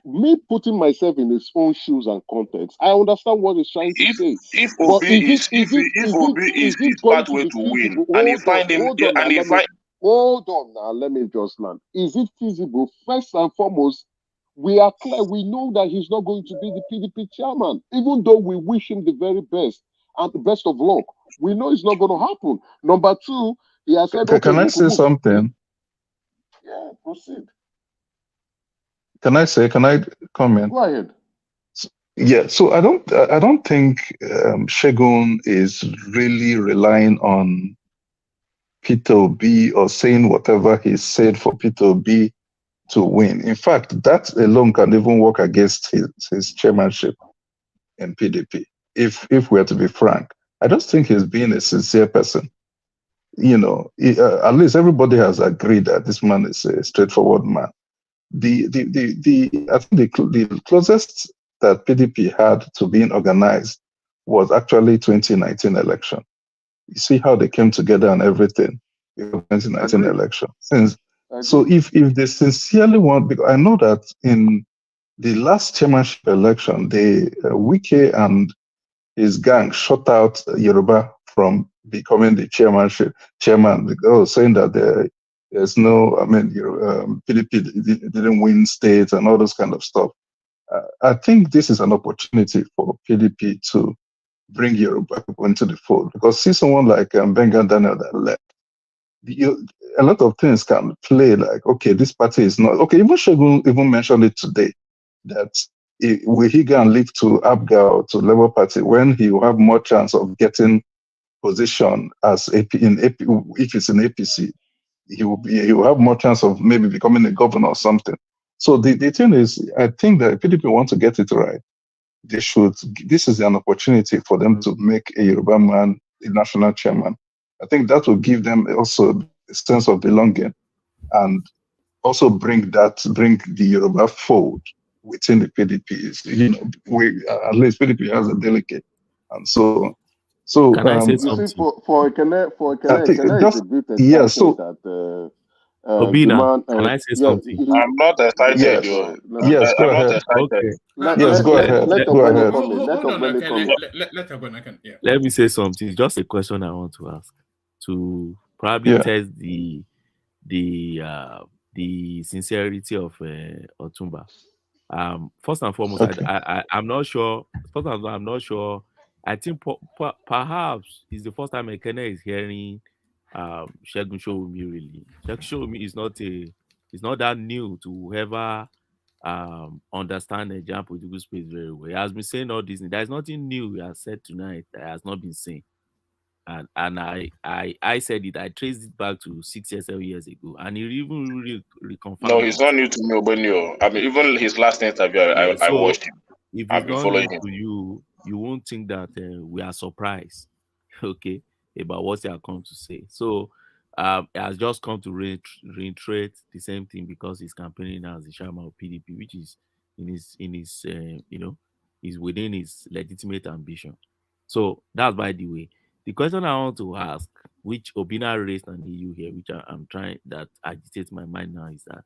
me putting myself in his own shoes and context, I understand what he's trying to say. If Obi is his pathway to win, and he find him, and he find. Hold on now, let me just land. Is it feasible? First and foremost, we are clear. We know that he's not going to be the PDP chairman, even though we wish him the very best and the best of luck. We know it's not going to happen. Number two, he has said, Can I say something? Yeah, proceed. Can I comment? Go ahead. Yeah, so I don't think Segun is really relying on Peter Obi or saying whatever he said for Peter Obi to win. In fact, that alone can even work against his chairmanship in PDP. If we're to be frank, I just think he's being a sincere person. at least everybody has agreed that this man is a straightforward man. I think the closest that PDP had to being organized was actually 2019 election. You see how they came together and everything. 2019 election. So if they sincerely want, because I know that in the last chairmanship election, Wike and his gang shut out Yoruba from becoming the chairman, because saying that there's no, PDP didn't win states and all those kind of stuff. I think this is an opportunity for PDP to bring Yoruba people into the fold, because see someone like Benga Daniel that left, a lot of things can play like, okay, this party is not, okay, even Segun even mentioned it today, that will he go and leave to ABGA or to Labour Party when he will have more chance of getting position as if it's in APC, he will have more chance of maybe becoming a governor or something. So the thing is, I think that PDP want to get it right. This is an opportunity for them to make a Yoruba man the national chairman. I think that will give them also a sense of belonging, and also bring the Yoruba fold within the PDP. At least PDP has a delegate, and so. Can I say you something? see, for Ekene, it's a bit exciting that the Obina, man. can I say something? I'm not excited, Yes, yo. Yes, go I'm not ahead. excited. Okay. Yes, go ahead. Let Go ahead. come in. Let Hold on, Ogbeni come in. let Ogbeni come. Yeah. Let me say something. It's just a question I want to ask to probably test the sincerity of Otumba. First and foremost, Okay. I'm not sure. First of all, I'm not sure. I think perhaps it's the first time Ekene is hearing Segun Showunmi really. Segun Showunmi is not that new to whoever understand the Nigerian political space very well. He has been saying all this. There's nothing new he has said tonight that has not been seen. And I said it. I traced it back to 6 years, 7 years ago, and he even really reconfirmed. No, he's not new to me, Obenio. I mean, even his last interview, I watched him. If I've it's been not following new him. to you, you won't think that we are surprised, okay, about what he has come to say. So he has just come to reiterate the same thing because he's campaigning as the chairman of PDP, which is in his is within his legitimate ambition. So that's by the way. The question I want to ask, which Obina raised and you here, which I'm trying that agitates my mind now, is that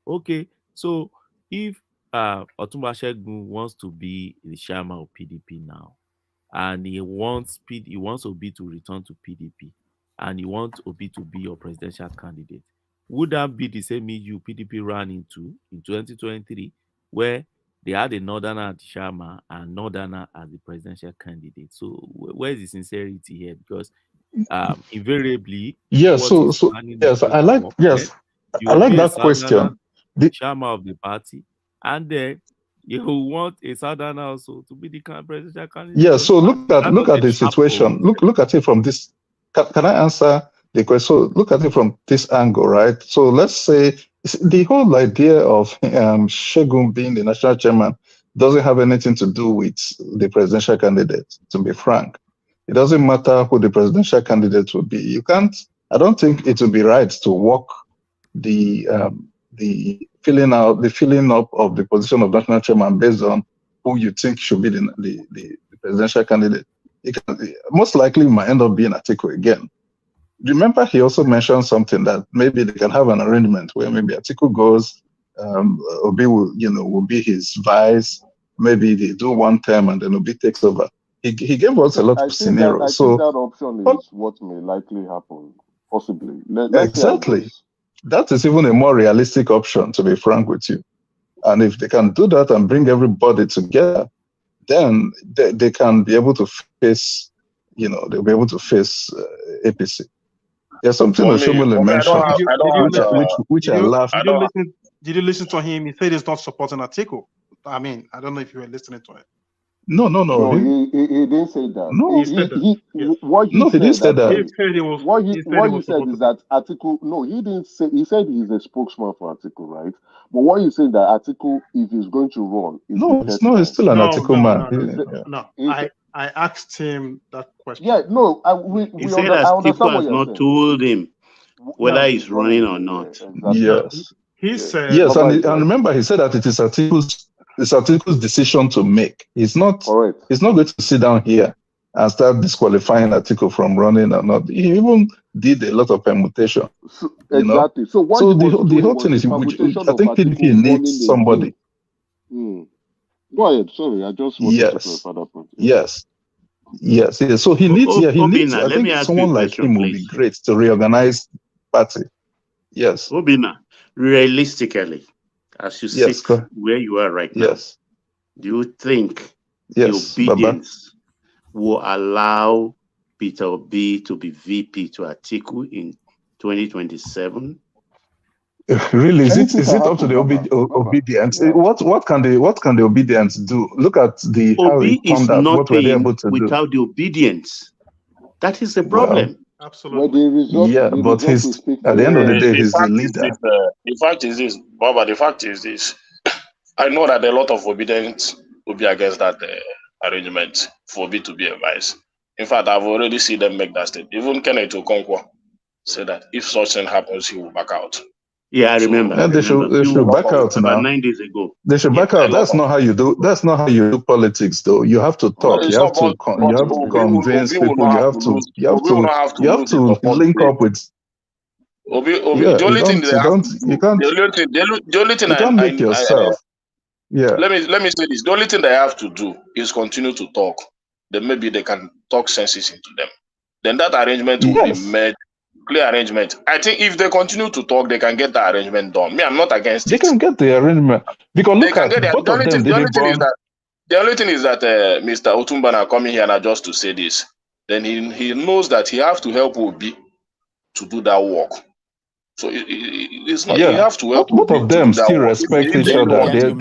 okay? So if Otumba Segun wants to be the chairman of PDP now, and he wants Obi to return to PDP, and he wants Obi to be your presidential candidate, would that be the same issue PDP ran into in 2023, where they had a northerner as the chairman and northerner as the presidential candidate? So where is the sincerity here? Because invariably, if what is planning is yes, going I to like work, then yes, you I will like be a that southerner question. chairman of the party, and then you want a southerner also to be the presidential candidate. Yeah, so look at the Sharp for situation. Look at it from this. Can I answer the question? So look at it from this angle, right? So let's say the whole idea of Segun being the national chairman doesn't have anything to do with the presidential candidate. To be frank, it doesn't matter who the presidential candidate will be. You can't. I don't think it would be right to walk the filling up of the position of national chairman based on who you think should be the presidential candidate. Most likely might end up being Atiku again. Remember, he also mentioned something that maybe they can have an arrangement where maybe Atiku goes, Obi will be his vice. Maybe they do one term and then Obi takes over. He gave us a lot of scenarios. I think that option is what may likely happen, possibly. Let's exactly. That is even a more realistic option, to be frank with you. And if they can do that and bring everybody together, then they can be able to face, they'll be able to face APC. There's something Oshomole mentioned, which I laughed. Did you listen to him? He said he's not supporting Atiku. I mean, I don't know if you were listening to it. No. He didn't say that. No, he said that. What he said, didn't say that. What he said is that Atiku. No, he didn't say. He said he's a spokesman for Atiku, right? But what he said that Atiku, if he's going to run, it's still an Atiku man. I asked him that question. Yeah, no, He we said I that understand Tiku what has you're not saying. told him whether That he's he's running or running. not. Exactly. Yes. He Yeah. said, Yes, Baba and is right. remember, he said that it is Atiku's decision to make. He's not Correct. going to sit down here and start disqualifying Atiku from running or not. He even did a lot of permutation. So, You know, exactly. So what so he was the doing whole was thing the is, permutation I of think Atiku PDP needs running somebody. again. Go ahead. Sorry, I just wanted to Yes, clarify that point. Yeah. yes. So he needs, Obina, I let me think ask you a someone like question, him would be please. great to reorganize party. Yes. Obina, realistically, as you Yes, sit where you are right now, yes. do you think the Yes, Baba. Obedience will allow Peter Obi to be VP to Atiku in 2027? Really, is Anything it can up to happen, the Baba. Obedience? Yeah. What can the Obedience do? Look at how Obi it turned is out. What were they nothing able to do? without the Obedience. That is the Well, problem. But the result, yeah, the but result will speak at for the end of the itself. day, The he's the fact is leader. this. The fact is this, Baba. The fact is this. I know that a lot of Obedients will be against that arrangement for Obi to be a vice. In fact, I've already seen them make that statement. Even Kenneth Okonkwo said that if such thing happens, he will back out. Yeah, I remember. And they should back out About now. 9 days ago. They should back out. That's not how you do. That's not how you do politics, though. You have to talk. It's You have not, to. but You have to Obi convince will people. not You have have to to. lose. You have Obi will to. not have to You have lose the to support link base. up with. Obi, Yeah, the only thing they have to do. You can't. The only thing You can't make yourself. Yeah. let me say this. The only thing they have to do is continue to talk. Then maybe they can talk senses into them. Then that arrangement will be made. Clear arrangement. I think if they continue to talk, they can get the arrangement done. Me, I'm not against They it. can get the arrangement because They look can at get it. both of them. The only Didn't thing is born. that Mr. Otumbana coming here now just to say this. Then he knows that he have to help Obi to do that work. So it's not. He Yeah, have to help both Obi of to them do that still work. respect If each they other. don't, They Obi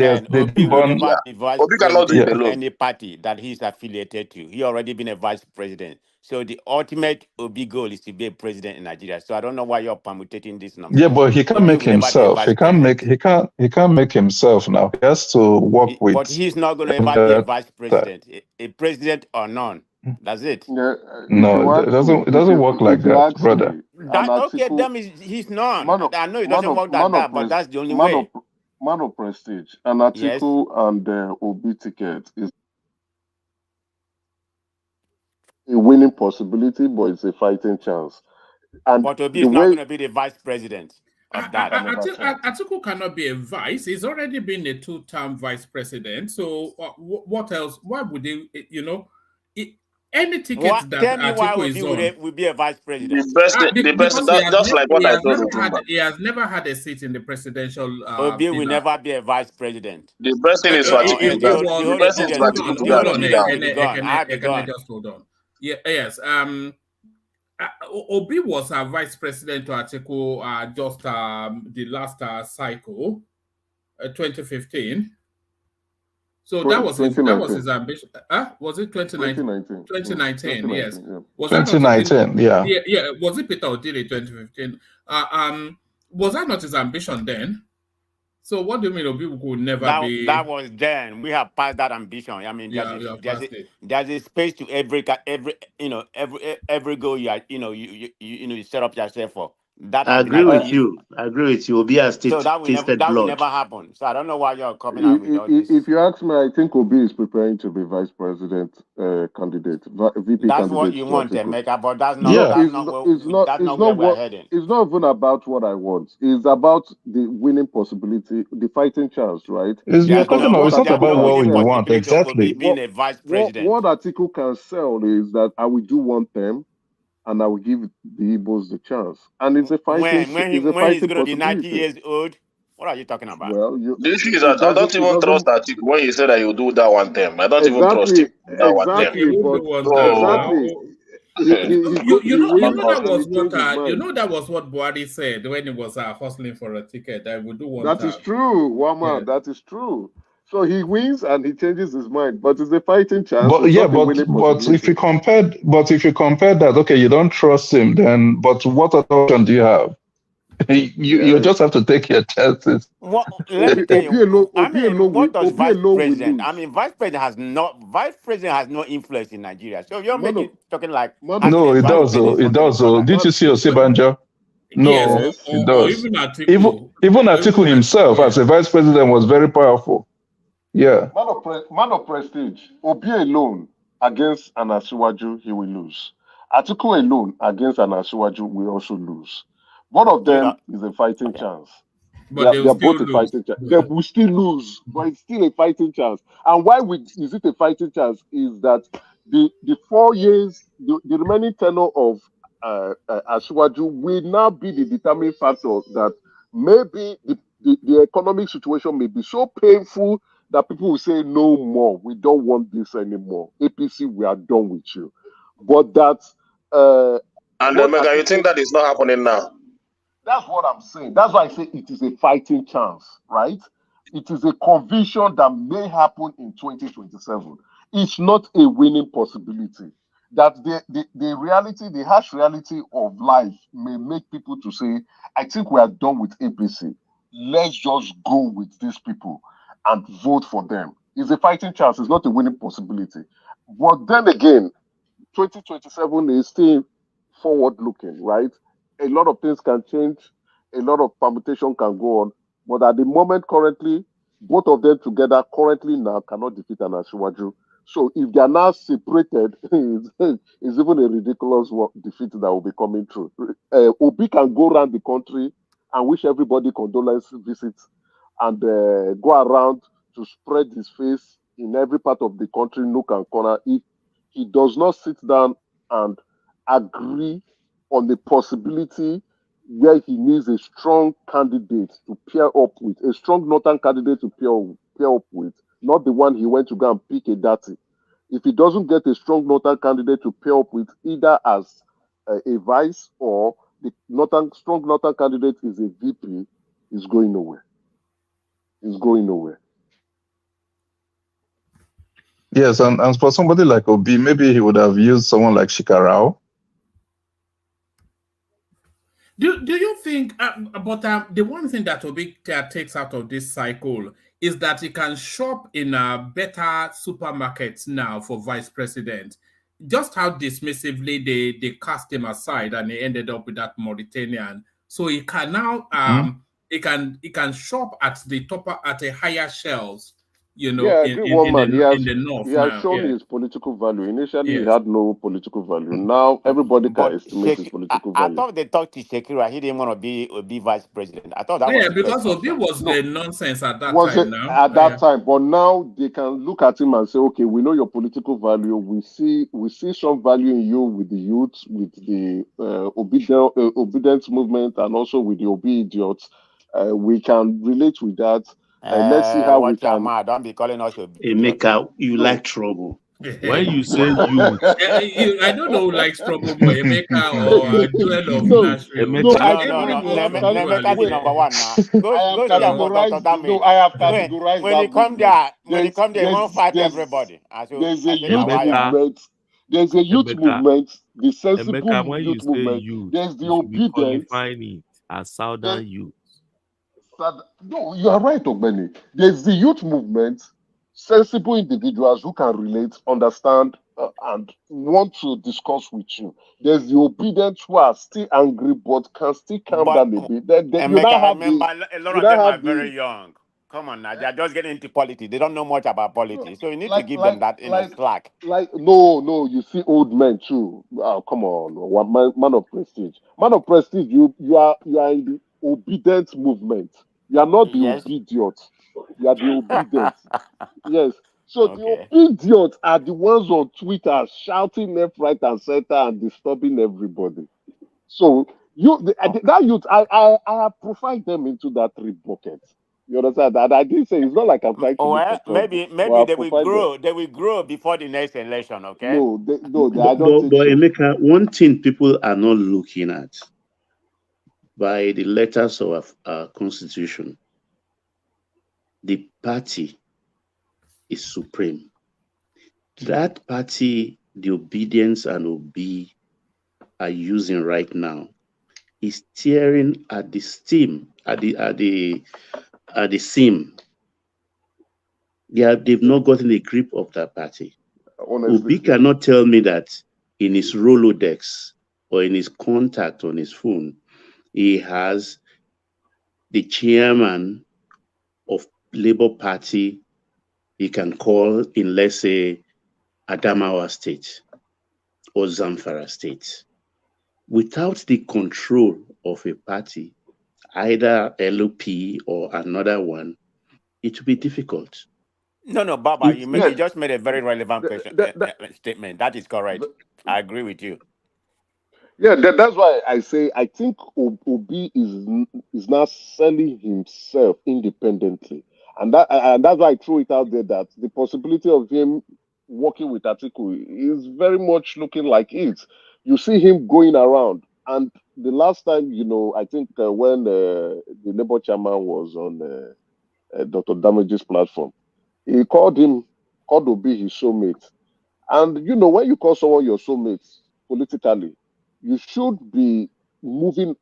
didn't will born. never be vice Obi cannot do it president of alone. any party that he's affiliated to. He already been a vice president. So the ultimate Obi goal is to be a president in Nigeria. So I don't know why you're permutating this Yeah, nonsense. but he can't Obi make will never be a himself. vice president. He can't make himself now. He has to work with. But he's not going to ever be a vice president. A president or none. That's it. Yeah, No, it doesn't work like if you that, ask brother. me, That, okay, them is he's none. I know it doesn't work like that, but that's the only way. Man of prestige, an Yes. Atiku and Obi ticket is a winning possibility, but it's a fighting chance. And But Obi the is not way going to be the vice president of that. Atiku cannot be a vice. He's already been a 2-term vice president. So what else? Why would they? Any ticket that Tell me why Atiku is on will be a vice president. The best, just like what I told Otumba. He has never had a seat in the presidential. Obi will never be a vice president. The best thing is for Atiku to The whole Obedience will be gone. I'll be gone. Just hold on. Yeah, yes. Obi was a vice president to Atiku just the last cycle, 2015. So that was his ambition. Was it 2019? 2019, yes. Yeah. Was 2019, yeah. Yeah. Was it Peter Odili 2015? Was that not his ambition then? So what do you mean Obi would never be? That was then. We have passed that ambition. I mean, there's a space to every goal you set up yourself for. That I agree with you. Obi has tasted that will never happen. So I don't know why you're coming out with all this. If you ask me, I think Obi is preparing to be vice president candidate, VP that's candidate. What you want, Emeka, but that's not. Yeah. That's not where we're heading. It's not even about what I want. It's about the winning possibility, the fighting chance, right? It's not about what you want exactly. Being a vice president. What Atiku can sell is that I will do one term, and I will give the Igbos the chance. And it's a fighting. When he's going to be 90 years old, what are you talking about? Well, the issue is that I don't even trust Atiku when he said that he'll do that one term. I don't even trust him. That was what Buhari said when he was hustling for a ticket. I would do one. That is true, Wama. Yeah. That is true. So he wins and he changes his mind, but it's a fighting chance. But if you compare that, okay, you don't trust him, then. But what other option do you have? You just have to take your chances. Well, let me tell you. What does Obi vice alone will president? I lose. mean, vice president has no influence in Nigeria. So you're Man of talking like man of having No, a it vice does. president Oh, is it something does. Oh, important. did you see but Osibanjo? Yes, No, it or does. even Even Atiku. even Atiku himself, as a vice president, was very powerful. Yeah. man of prestige. Obi alone against an Asiwaju, he will lose. Atiku alone against an Asiwaju will also lose. One of You them know, is a fighting okay. chance. But they They will are still both a lose. fighting chance. They will still lose, but it's still a fighting chance. And is it a fighting chance? Is that the 4 years, the remaining tenure of Asiwaju will now be the determining factor that maybe the economic situation may be so painful that people will say no more. We don't want this anymore. APC, we are done with you. But that And both Mega, you Atiku think that is not happening now? that's what I'm saying. That's why I say it is a fighting chance, right? It is a conviction that may happen in 2027. It's not a winning possibility. That the reality, the harsh reality of life may make people to say, I think we are done with APC. Let's just go with these people and vote for them. It's a fighting chance. It's not a winning possibility. But then again, 2027 is still forward looking, right? A lot of things can change, a lot of permutation can go on. But at the moment, currently, both of them together currently now cannot defeat an Asiwaju. So if they are now separated, it's even a ridiculous defeat that will be coming through. Obi can go around the country and wish everybody condolence visits and go around to spread his face in every part of the country, nook and corner. If he does not sit down and agree on the possibility where he needs a strong candidate to pair up with, a strong northern candidate to pair up with, not the one he went to go and pick a dirty. If he doesn't get a strong northern candidate to pair up with, either as a vice or the strong northern candidate is a VP, is going nowhere. Is going nowhere. Yes, and for somebody like Obi, maybe he would have used someone like Shikarao. Do you think? But the one thing that Obi takes out of this cycle is that he can shop in better supermarkets now for vice president. Just how dismissively they cast him aside and he ended up with that Mauritanian. So he can now he can shop at the top at a higher shelves. You know, Yeah, I agree, one man. in the north He has now. shown Yeah. his political value. Initially, he Yes. had no political value. Now everybody can But estimate his political I value. thought they talked to Shekira. He didn't want to be vice president. I thought that was Yeah, his first because Obi concern. was the nonsense at that Was time. it Now, at yeah. that time? But now they can look at him and say, okay, we know your political value. We see some value in you with the youth, with the obedience movement, and also with the Obidients. We can relate with that. Let's see how we Watch your can. mouth. Don't be calling us idiots. Emeka, you No. like trouble. When you say youth, I don't know who likes trouble more, Emeka or Joel of no, Nashville. no, I No. Everybody Nemeka the wait. number one now. I am Go see about Dr. categorized. No, Damage. I have categorized When that he come movement. there, he won't fight everybody. There's a I say youth now why ya? movement. There's a youth Emeka, movement, the sensible Emeka, when you youth say movement. youth, There's the you should be obedient. qualifying it as There's, southern youth. no, you are right, Ogbeni. There's the youth movement, sensible individuals who can relate, understand, and want to discuss with you. There's the obedient who are still angry but can still calm But down a bit. Then you now Emeka, have remember, the a lot you of now them are have very the young. Come on now, they are just getting into politics. They don't know much about politics. So you need to like give them like that like slack. no, you see old men too. Oh, come on, man of prestige. Man of prestige, you are in the obedient movement. You are not the Yes. obedient. You are the obedient. Yes. So the Okay. obedient are the ones on Twitter shouting left, right, and center and disturbing everybody. So that youth, I have profiled them into that three buckets. You understand? And I did say it's not like I'm trying to look for Well, trouble, but maybe I profiled them. they will grow before the next election. Okay. No, I But, don't but, think but so. Emeka, one thing people are not looking at by the letters of our constitution, the party is supreme. That party, the obedience and Obi are using right now is tearing at the seam, at the seam. They've not gotten a grip of that party. Honestly, Obi cannot tell me that in his Rolodex or in his contact on his phone, he has the chairman of Labour Party he can call in, let's say, Adamawa State or Zamfara State. Without the control of a party, either LP or another one, it will be difficult. No, Baba, you just made a very relevant question, statement. That is correct. I agree with you. Yeah, that's why I say I think Obi is now selling himself independently, and that's why I threw it out there that the possibility of him working with Atiku is very much looking like it. You see him going around, and the last time, I think when the Labour chairman was on Dr. Damage's platform, he called Obi his soulmate. And when you call someone your soulmate politically, you should be moving,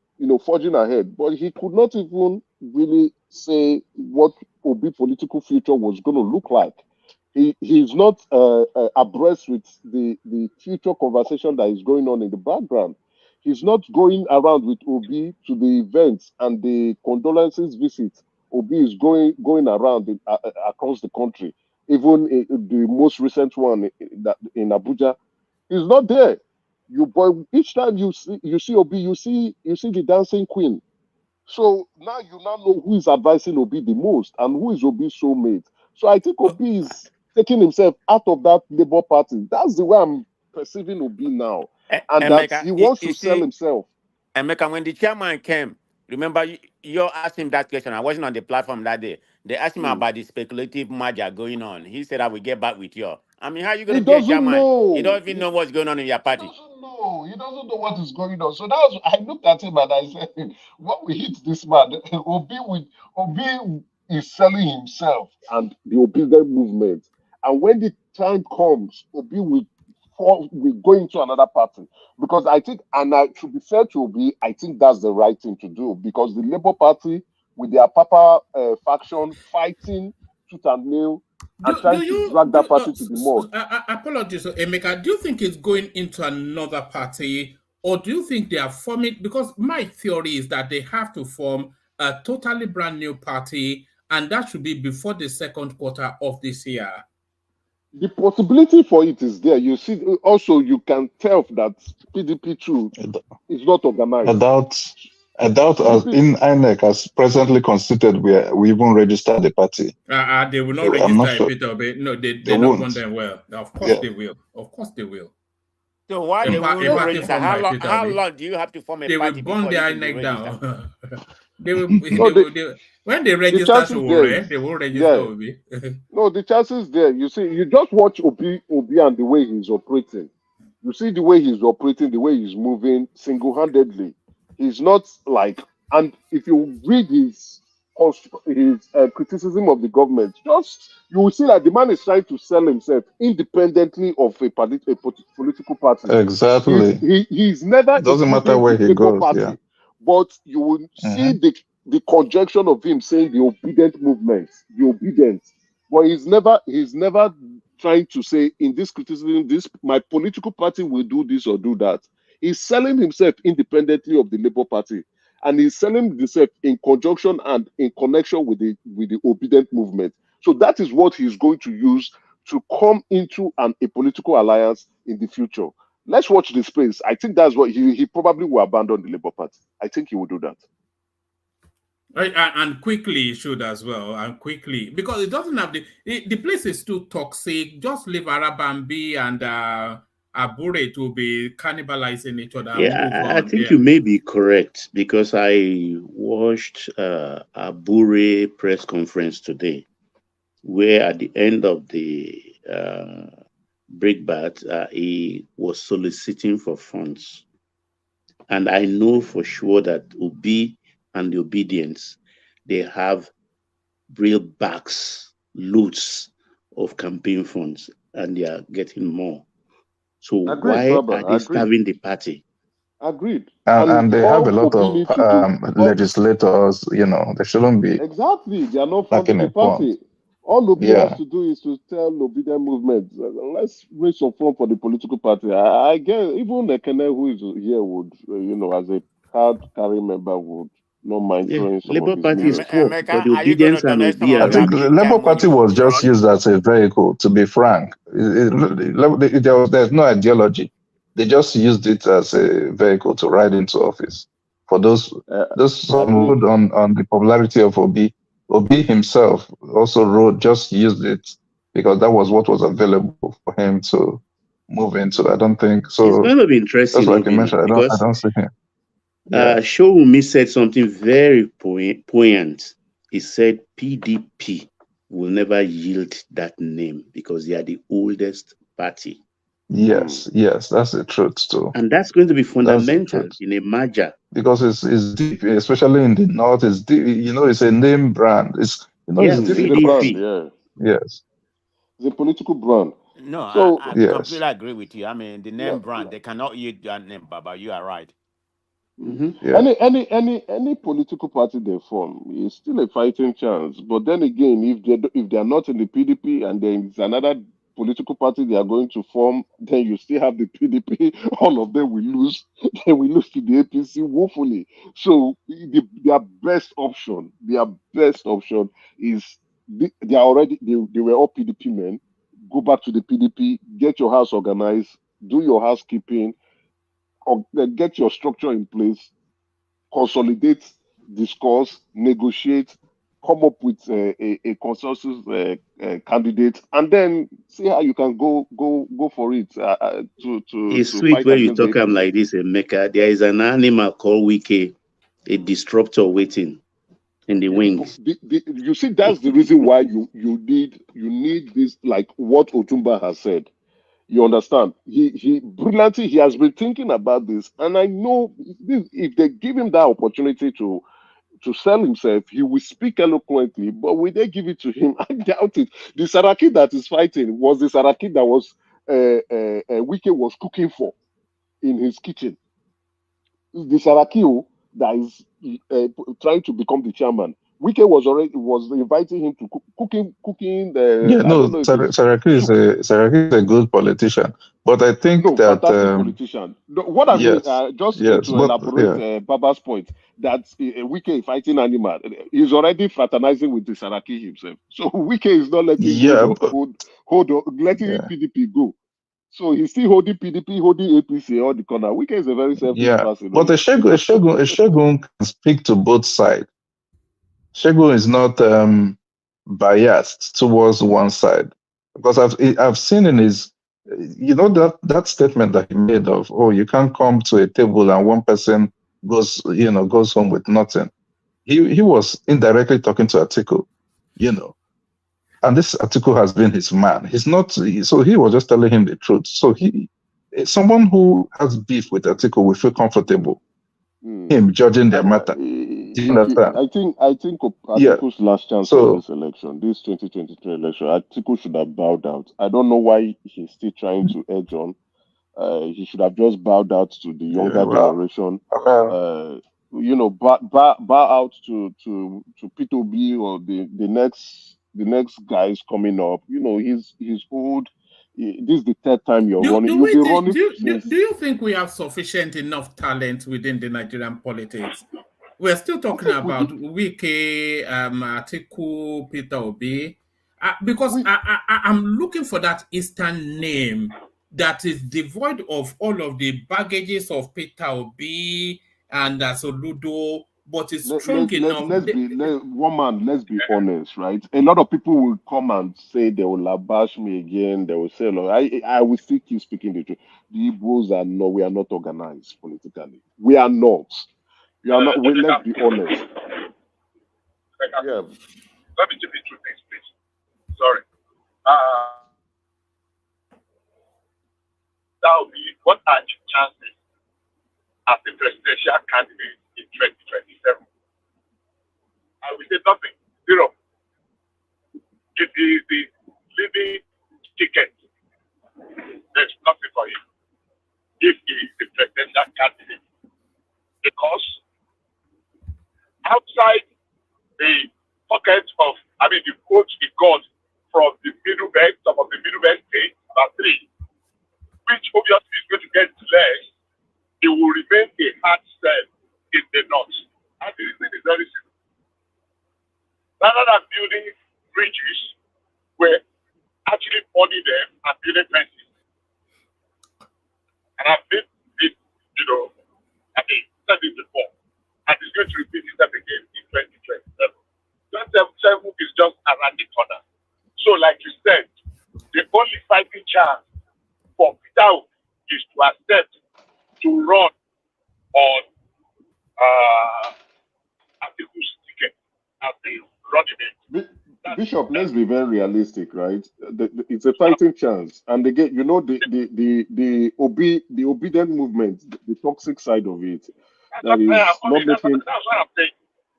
forging ahead. But he could not even really say what Obi political future was going to look like. He's not abreast with the future conversation that is going on in the background. He's not going around with Obi to the events and the condolences visits. Obi is going around across the country. Even the most recent one in Abuja is not there. But each time you see Obi, you see the dancing queen. So now you know who is advising Obi the most and who is Obi's soulmate. So I think Obi is taking himself out of that Labour Party. That's the way I'm perceiving Obi now, and that he wants to sell himself. Emeka, when the chairman came, remember you asked him that question. I wasn't on the platform that day. They asked him about the speculative merger going on. He said, "I will get back with you." I mean, how are you going to be a chairman? You don't even know what's going on in your party. He doesn't know what is going on. So I looked at him and I said, "What will hit this man? Obi is selling himself and the obedient movement. And when the time comes, Obi will go into another party." Because I think, and to be fair to Obi, I think that's the right thing to do. Because the Labour Party, with their Papa faction fighting tooth and nail, and trying to drag that party to the mud. Apologies, Emeka. Do you think it's going into another party, or do you think they are forming? Because my theory is that they have to form a totally brand new party, and that should be before the second quarter of this year. The possibility for it is there. You see, also you can tell that PDP too is not organized. I doubt as in INEC as presently constituted, we even registered the party. They will not So I'm not register sure. a bit. No, they They not won't. want them well. Of course they will. Of course they will. So why they will not register? How long do you have to form a party before before you can INEC be registered? down? When they register to they will register Obi. No, the chances there. You see, you just watch Obi and the way he's operating. You see the way he's operating, the way he's moving single-handedly. He's not like, and if you read his criticism of the government, you will see that the man is trying to sell himself independently of a political party. Exactly. He's never doesn't matter where he goes. party, yeah. but you will see the conjunction of him saying the obedient movement, the obedience. But he's never trying to say in this criticism, my political party will do this or do that. He's selling himself independently of the Labour Party, and he's selling himself in conjunction and in connection with the obedient movement. So that is what he's going to use to come into a political alliance in the future. Let's watch the space. I think that's what he probably will abandon the Labour Party. I think he will do that. And quickly should as well, and quickly, because it doesn't have the place is too toxic. Just leave Arabambi and Abure to be cannibalizing each other. Yeah, I think you may be correct, because I watched Abure press conference today, where at the end of the breakbat, he was soliciting for funds. And I know for sure that Obi and the Obidients, they have real bags, loads of campaign funds, and they are getting more. So why are they starving the party? Agreed. And they have a All lot Obi of need to do, legislators. They shouldn't be exactly, they are not funding lacking the in funds. party. All Obi has Yeah. to do is to tell Obedient movement, let's raise some fund for the political party. I guess even Ekene, who is here, would, as a card carrying member, would not mind Yeah, throwing some of Labour his Party is millions. poor, Emeka, but the are you going to Obedience and donate some Obi of I are your think rich. the big Labour money Party for was the just front? used as a vehicle, to be frank. There's no ideology. They just used it as a vehicle to ride into office. For those some Agreed. rode on the popularity of Obi. Obi himself also just used it because that was what was available for him to move into. I don't think It's so. going to be That's interesting, like you mentioned. I because don't see him. Yeah. Showunmi said something very poignant. He said PDP will never yield that name because they are the oldest party. Yes, that's the truth too. And that's going to be That's the fundamental truth. in a merger. Because it's deep, especially in the north. It's deep. It's a name brand. It's Yeah, it's deep. It's a brand, PDP. yeah. Yes. It's a political brand. No, So, I Yes. completely agree with you. I mean, the name yeah, brand, they cannot use that name, Baba. You are right. Yeah. Any political party they form is still a fighting chance. But then again, if they are not in the PDP and there is another political party they are going to form, then you still have the PDP. All of them will lose. Then we lose to the APC woefully. So their best option is they were all PDP men. Go back to the PDP, get your house organized, do your housekeeping, or get your structure in place, consolidate, discuss, negotiate, come up with a consensus candidate, and then see how you can go for it It's to sweet fight when you against the talk am APC. like this, Emeka. There is an animal called Wike, a disruptor waiting in the wings. You see, that's the reason why you need this, like what Otumba has said. You understand? He brilliantly, he has been thinking about this, and I know if they give him that opportunity to sell himself, he will speak eloquently. But will they give it to him? I doubt it. The Saraki that is fighting was the Saraki that was Wike was cooking for in his kitchen. The Saraki that is trying to become the chairman. Wike was inviting him to cooking. Yeah. I No. don't know if it's Saraki is a good politician, but I think no, that fantastic politician. No, what I mean, yes, just yes, to but elaborate yeah, Baba's point, that Wike fighting animal, he's already fraternizing with the Saraki himself. So Wike is not letting yeah, letting yeah, PDP go. So he's still holding PDP, holding APC all the corner. Wike is a very selfish yeah. person. But a Shegun can speak to both sides. Shegun is not biased towards one side because I've seen in his that statement that he made of, oh, you can't come to a table and one person goes home with nothing. He was indirectly talking to Atiku, and this Atiku has been his man. He's not, so he was just telling him the truth. So someone who has beef with Atiku will feel comfortable him judging their matter. Do you understand? I think Yeah. Atiku's last chance in this election, this 2023 election, Atiku should have bowed out. I don't know why he's still trying to edge on. He should have just bowed out to the younger generation. Bow out to P2B or the next guys coming up. He's old. This is the third time you're running. You've been running since. Do you think we have sufficient enough talent within the Nigerian politics? We're still talking about Wike, Atiku, Peter Obi, because I'm looking for that Eastern name that is devoid of all of the baggages of Peter Obi and Soludo, but it's strong enough. Let's be honest, right? A lot of people will come and say they will abash me again. They will say, look, I will still keep speaking the truth. The Igbos we are not organized politically. We are not. We are not. Let's be honest. Yeah. Let me give you two things, please. Sorry. That would be, what are your chances as a presidential candidate in 2027? I will say nothing. Zero. It is the living ticket. There's nothing for him. If he is the presidential candidate from the middle belt, some of the middle belt states, about 3, which obviously is going to get less. It will remain a hard sell in the north. And the reason is very simple. Rather than building bridges, we're actually burning them and building fences. And I've been it, said it before. And it's going to repeat itself again in 2027. 2027 is just around the corner. So, like you said, the only fighting chance for Peter Obi is to accept to run on Atiku's ticket as the running mate. Bishop, let's be very realistic, right? It's a fighting chance, and again, the obedient movement, the toxic side of it, that is not making. That's what I'm saying.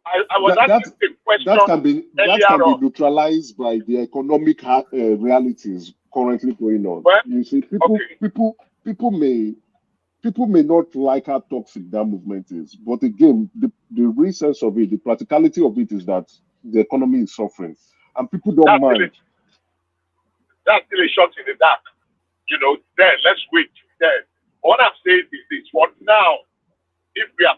I was asking the question that can be neutralized by the economic realities currently going on. Well, you see, people may not like how toxic that movement is, but again, the real sense of it, the practicality of it is that the economy is suffering, and people don't mind. That's still a shot in the dark. Then let's wait. Then what I'm saying is this: for now, if we are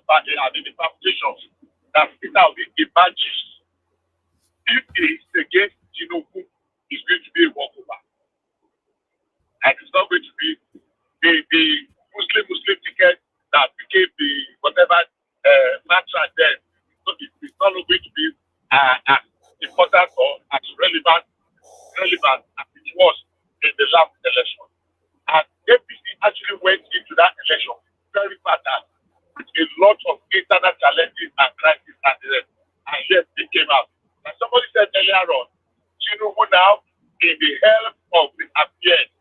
in the foundations that Peter Obi emerges, if it is against Tinubu, it's going to be a walkover, and it's not going to be the Muslim ticket that became the whatever mantra then. So it's not going to be as important or as relevant as it was in the last election. And APC actually went into that election very battered with a lot of internal challenges and crises and yet they came out. And somebody said earlier on, Tinubu now, in the help of the affairs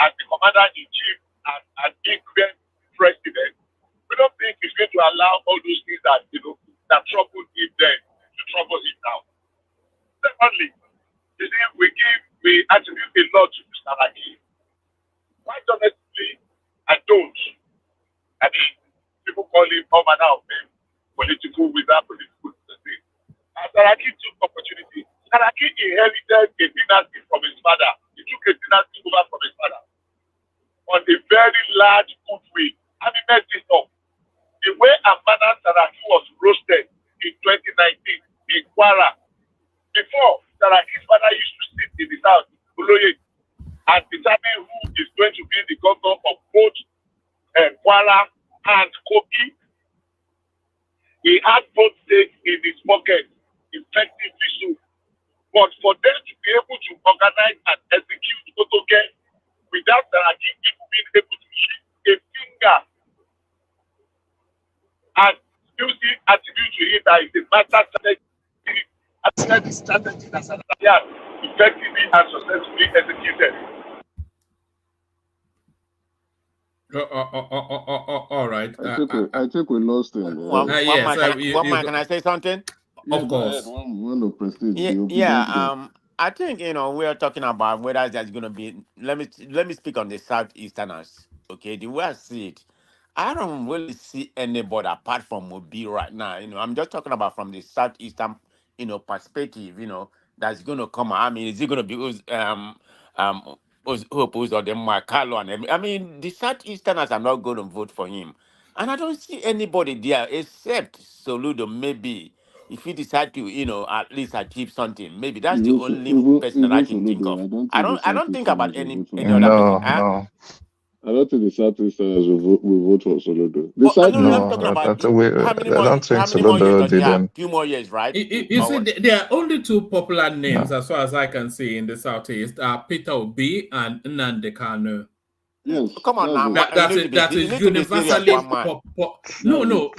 as the commander-in-chief and incumbent president, we don't think he's going to allow all those things that that troubled him then to trouble him now. Secondly, you see, we attribute a lot to Mr. Raki. Quite honestly, I don't. I mean, people call him all manner of name, political without political thing. And Saraki took opportunity. Saraki inherited a dynasty from his father. He took a dynasty over from his father on a very large good way. And he messed it up. The way Amana Saraki was roasted in 2019 in Kwara. Before, Saraki's father used to sit in his house, Oloye, and determine who is going to be the governor of both Kwara and Kogi. He had both states in his pocket, effectively so. But for them to be able to organize and execute Otoge without Saraki even being able to shift a finger, and still see attribute to it that is a master strategy, the strategy that Saraki has effectively and successfully executed. All right. I think we lost him. Can I say something? Of course. I think we are talking about whether there's going to be. Let me speak on the Southeasterners. Okay, the way I see it, I don't really see anybody apart from Obi right now. I'm just talking about from the Southeastern, perspective. That's going to come. I mean, is it going to be who's or the Makalo and everything? I mean, the Southeasterners are not going to vote for him, and I don't see anybody there except Soludo. Maybe if he decide to, at least achieve something, maybe that's the only person that I can think of. I don't think about any other person. No. I don't think the Southeasterners will vote for Soludo. I'm talking about how many more years does he have? Few more years, right? You see, there are only two popular names, as far as I can see, in the Southeast: Peter Obi and Nnamdi Kanu. Yes, come on now. That is universally No.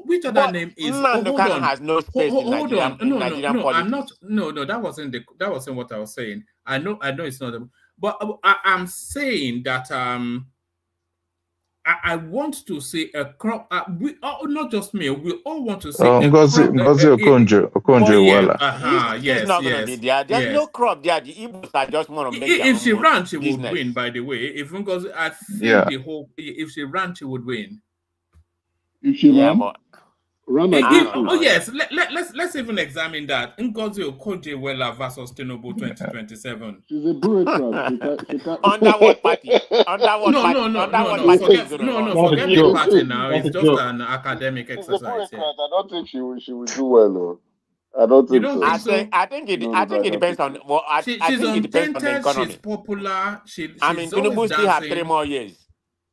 Which other name is? Nnamdi Kanu has no space in Nigerian politics. I'm not. No, that wasn't what I was saying. I know it's not. But I'm saying that I want to see a crop. We not just me. We all want to see a Ngozi Okonjo-Iweala. Yes. Not going to be there. There's no crop there. The Igbos are just want to make If she ran, she business. would win. By the way, if Ngozi, I think if she ran, she would win. If she ran, Yes, let's even examine that. Ngozi Okonjo-Iweala versus Tinubu 2027. She's a bureaucrat. Under what party? Under what party? Under what party? Forget the party now. It's just an academic She's exercise. a bureaucrat. I don't think she will do well. No. I don't think so. Think so? I think it depends on. Well, I think it depends on the economy. She's popular. Tinubu still have 3 more years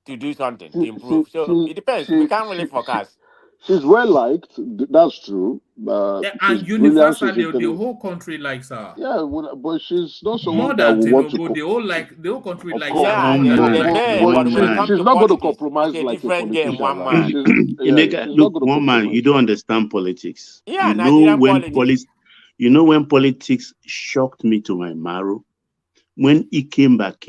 to do something to improve. So it depends. We can't really forecast. She's well liked. That's true. And universally, the whole country likes her. Yeah, but she's not someone more that than will want Tinubu. To the whole country likes her. Yeah, she's not going to compromise it's a like different a game. One man. Look, one man. You don't understand politics. Yeah, you Nigerian know when politics shocked me to my marrow, when he came back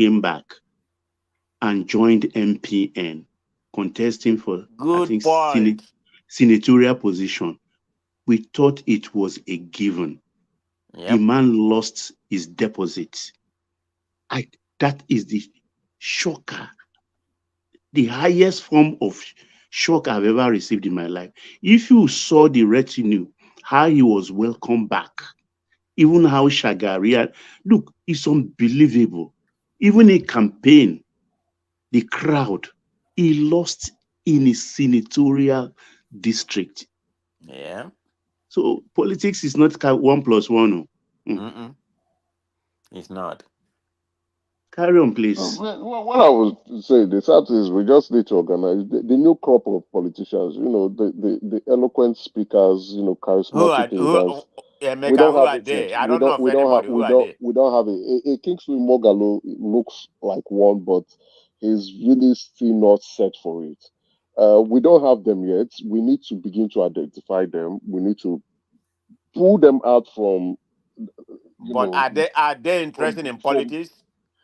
and joined MPN, contesting for senatorial position. We thought it was a given. Yep. The man lost his deposit. That is the shocker, the highest form of shock I've ever received in my life. If you saw the retinue, how he was welcomed back, even how Shagaria, look, it's unbelievable. Even a campaign, the crowd, he lost in his senatorial district. Yeah. So politics is not 1 + 1. It's not. Carry on, please. What I was saying, the South is we just need to organize the new crop of politicians. The eloquent speakers. Charismatic leaders. We don't have it. I don't know if anybody. We don't have it. A Kingsley Moghalu looks like one, but he's really still not set for it. We don't have them yet. We need to begin to identify them. We need to pull them out from. Are they interested in politics?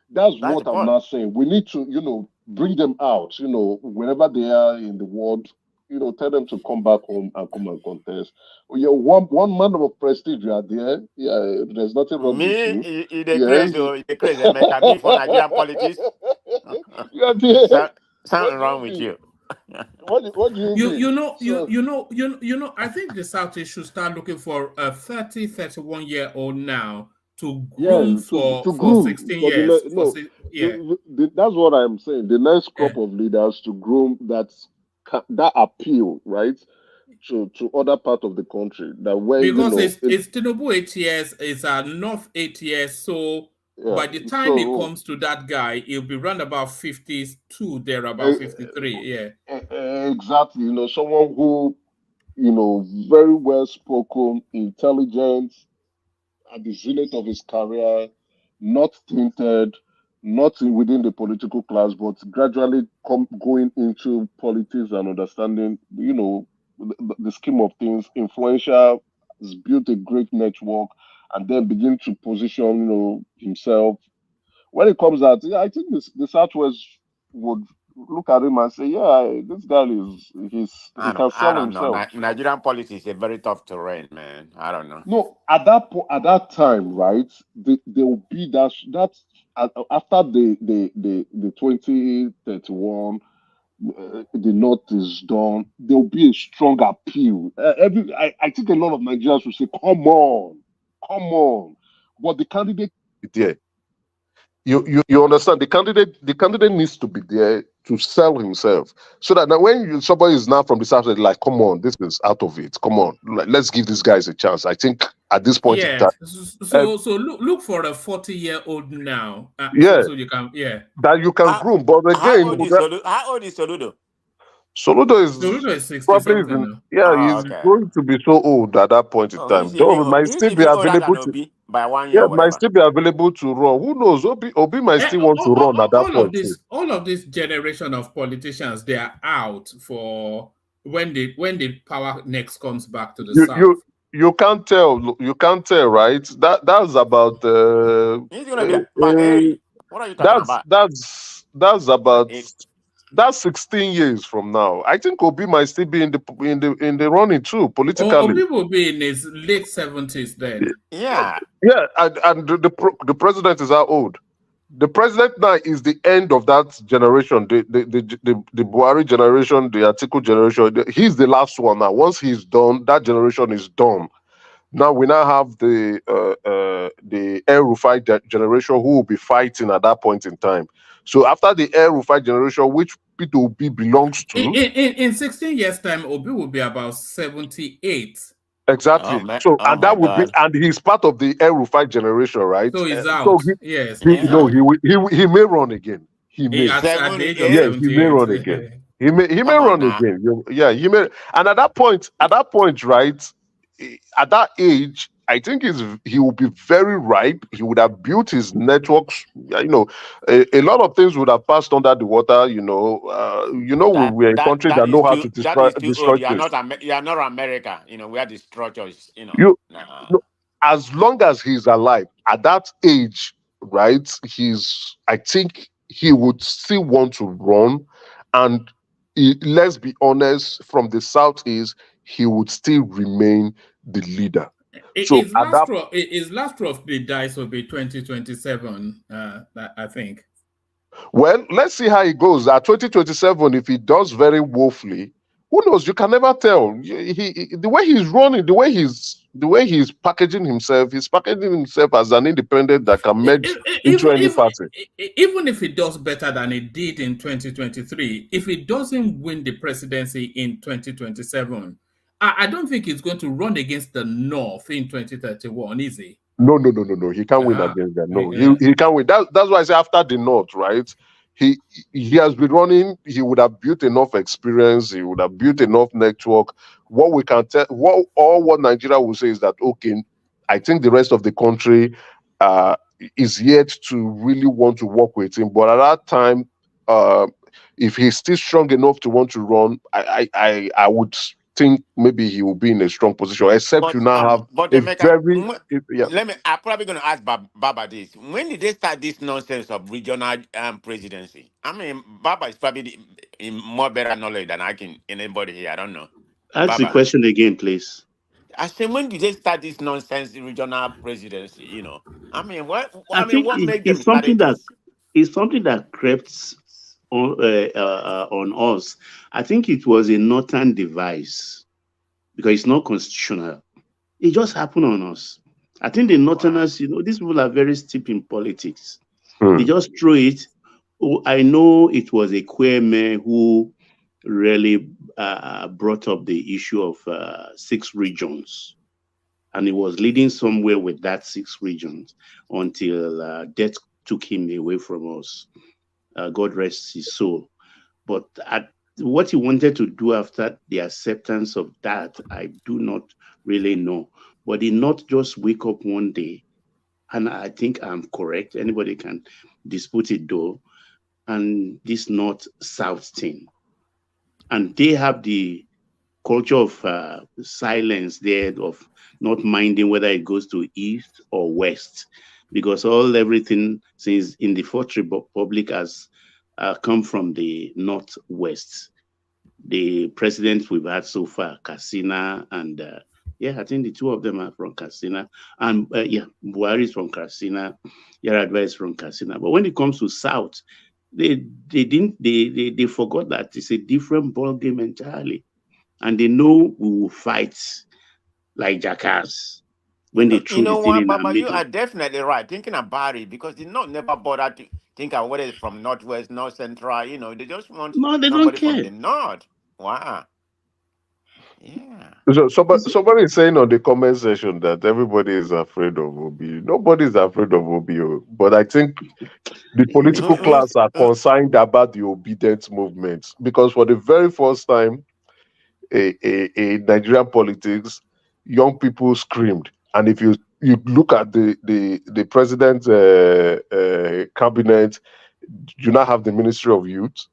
That's what I'm not saying. We need to, bring them out, wherever they are in the world, tell them to come back home and come and contest. You're one man of prestige, you are there. Yeah, there's nothing wrong with you. You're crazy. Me for Nigerian politics. You are there. Something wrong with you. What do you mean? I think the South should start looking for a 31-year-old now to groom for 16 years. That's what I'm saying. The next crop of leaders to groom that appeal, right, to other part of the country. Because it's Tinubu 8 years, it's North 8 years, so by the time it comes to that guy, he'll be around about 52, there about 53. Yeah, exactly. Someone who, very well spoken, intelligent, at the zenith of his career, not tainted, not within the political class, but gradually going into politics and understanding, the scheme of things, influential, has built a great network, and then begin to position, himself. When it comes out, I think the Southwest would look at him and say, yeah, this guy he can sell himself. Nigerian politics is a very tough terrain, man. I don't know. No, at that time, right? There will be that after the 2031, the North is done. There will be a strong appeal. I think a lot of Nigerians will say, "Come on," but the candidate there. You understand? The candidate needs to be there to sell himself, so that now when somebody is now from the South, like, come on, this is out of it. Come on, let's give these guys a chance. I think at this point in time, so look for a 40-year-old now. So you can, that you can groom. But again, how old is Soludo? Soludo is 60 probably he's going to be so old at that point in time. Though he might still be available to by 1 year. Might still be available to run. Who knows? Obi might still want to run at that point. All of this generation of politicians, they are out for when the power next comes back to the South. You can't tell, right? That's about. He's gonna be what are you talking about? That's about. That's 16 years from now. I think Obi might still be in the running too politically. Obi will be in his late 70s then. Yeah. Yeah, and the president is how old? The president now is the end of that generation, the Buhari generation, the Atiku generation. He's the last one now. Once he's done, that generation is done. Now we now have the El Rufai generation who will be fighting at that point in time. So after the El Rufai generation, which Peter Obi belongs to, In 16 years' time, Obi will be about 78. exactly. So Oh and my that would be, God. and he's part of the El Rufai generation, right? So he's So out. Yes. he no, he may run again. He may. At the age of Yes, he may 78. run again. He may Come on run now. again. Yeah, he may. And at that point, right, at that age, I think he will be very ripe. He would have built his networks. A lot of things would have passed under the water. We're a country that know how to That is too destroy old. You are things. not you are not America. Where the structure is. You, Nah. no, as long as he's alive at that age, right? I think he would still want to run, and let's be honest, from the southeast, he would still remain the leader. So His at last that, straw, his last straw of the dice will be 2027, I think. well, let's see how it goes. At 2027, if he does very woefully, who knows? You can never tell. The way he's running, the way he's packaging himself, he's packaging himself as an independent that can merge into any party. Even if he does better than he did in 2023, if he doesn't win the presidency in 2027, I don't think he's going to run against the North in 2031, is he? No. He can't win against them. No, he can't win. That's why I say after the North, right? He has been running. He would have built enough experience. He would have built enough network. What we can tell, what Nigeria will say is that okay, I think the rest of the country is yet to really want to work with him. But at that time, if he's still strong enough to want to run, I would think maybe he will be in a strong position. Except you now have But a Emeka, very I'm probably going to ask Baba this. When did they start this nonsense of regional presidency? I mean, Baba is probably in more better knowledge than anybody here. I don't know. Ask the Baba, question again, please. I said, when did they start this nonsense regional presidency? I mean, what think what made them it's start this? something that crept on us. I think it was a northern device because it's not constitutional. It just happened on us. I think the northerners, these people are very steep in politics. They just throw it. Oh, I know it was a Kweme who really brought up the issue of 6 regions. And he was leading somewhere with that 6 regions until death took him away from us. God rest his soul. But what he wanted to do after the acceptance of that, I do not really know. But he not just wake up one day, and I think I'm correct. Anybody can dispute it though. And this North-South thing. And they have the culture of silence there, of not minding whether it goes to east or west, because everything since in the Fourth Republic has come from the northwest. The presidents we've had so far, Kassina and I think the 2 of them are from Kassina, and Buhari is from Kassina, Yar'Adua is from Kassina. But when it comes to South, they forgot that it's a different ball game entirely. And they know we will fight like jackass when they threw the thing What, in our Baba, you middle. are definitely right. Thinking about it, because they never bother to think about whether it's from northwest, north central. They just want No, they don't somebody from care. the north. Wow. Yeah. So somebody is saying on the comment section that everybody is afraid of Obi. Nobody is afraid of Obi, but I think the political class are concerned about the Obidients movement, because for the very first time in Nigerian politics, young people screamed. And if you look at the president's cabinet, you now have the Ministry of Youth.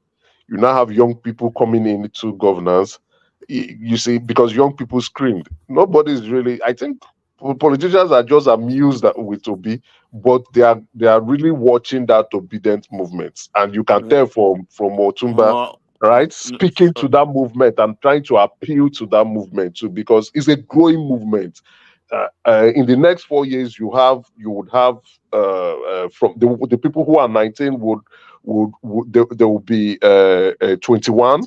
You now have young people coming into governance. You see, because young people screamed. Nobody's really. I think politicians are just amused with Obi, but they are really watching that obedient movement, and you can tell from Otumba, right, speaking to that movement and trying to appeal to that movement too, because it's a growing movement. in the next 4 years, you would have from the people who are 19 would they will be 21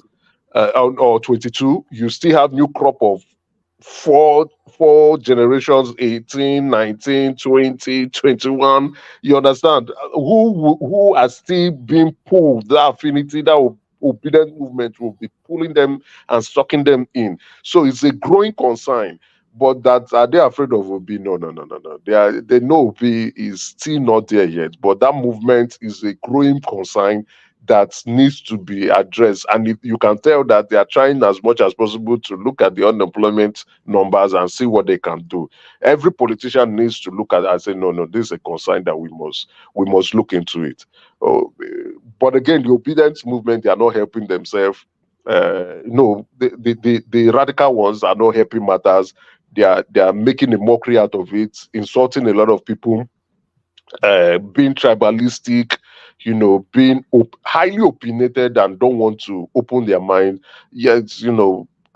or 22. You still have new crop of four generations, 18, 19, 20, 21. You understand, who are still being pulled. That affinity, that obedient movement will be pulling them and sucking them in. So it's a growing concern. But that are they afraid of Obi? No, no, no, no, no. They know Obi is still not there yet. But that movement is a growing concern that needs to be addressed. And you can tell that they are trying as much as possible to look at the unemployment numbers and see what they can do. Every politician needs to look at it and say, no, no, this is a concern that we must look into it. Oh, but again, the obedience movement, they are not helping themselves. No, the radical ones are not helping matters. They are making a mockery out of it, insulting a lot of people, being tribalistic, being highly opinionated and don't want to open their mind. Yet,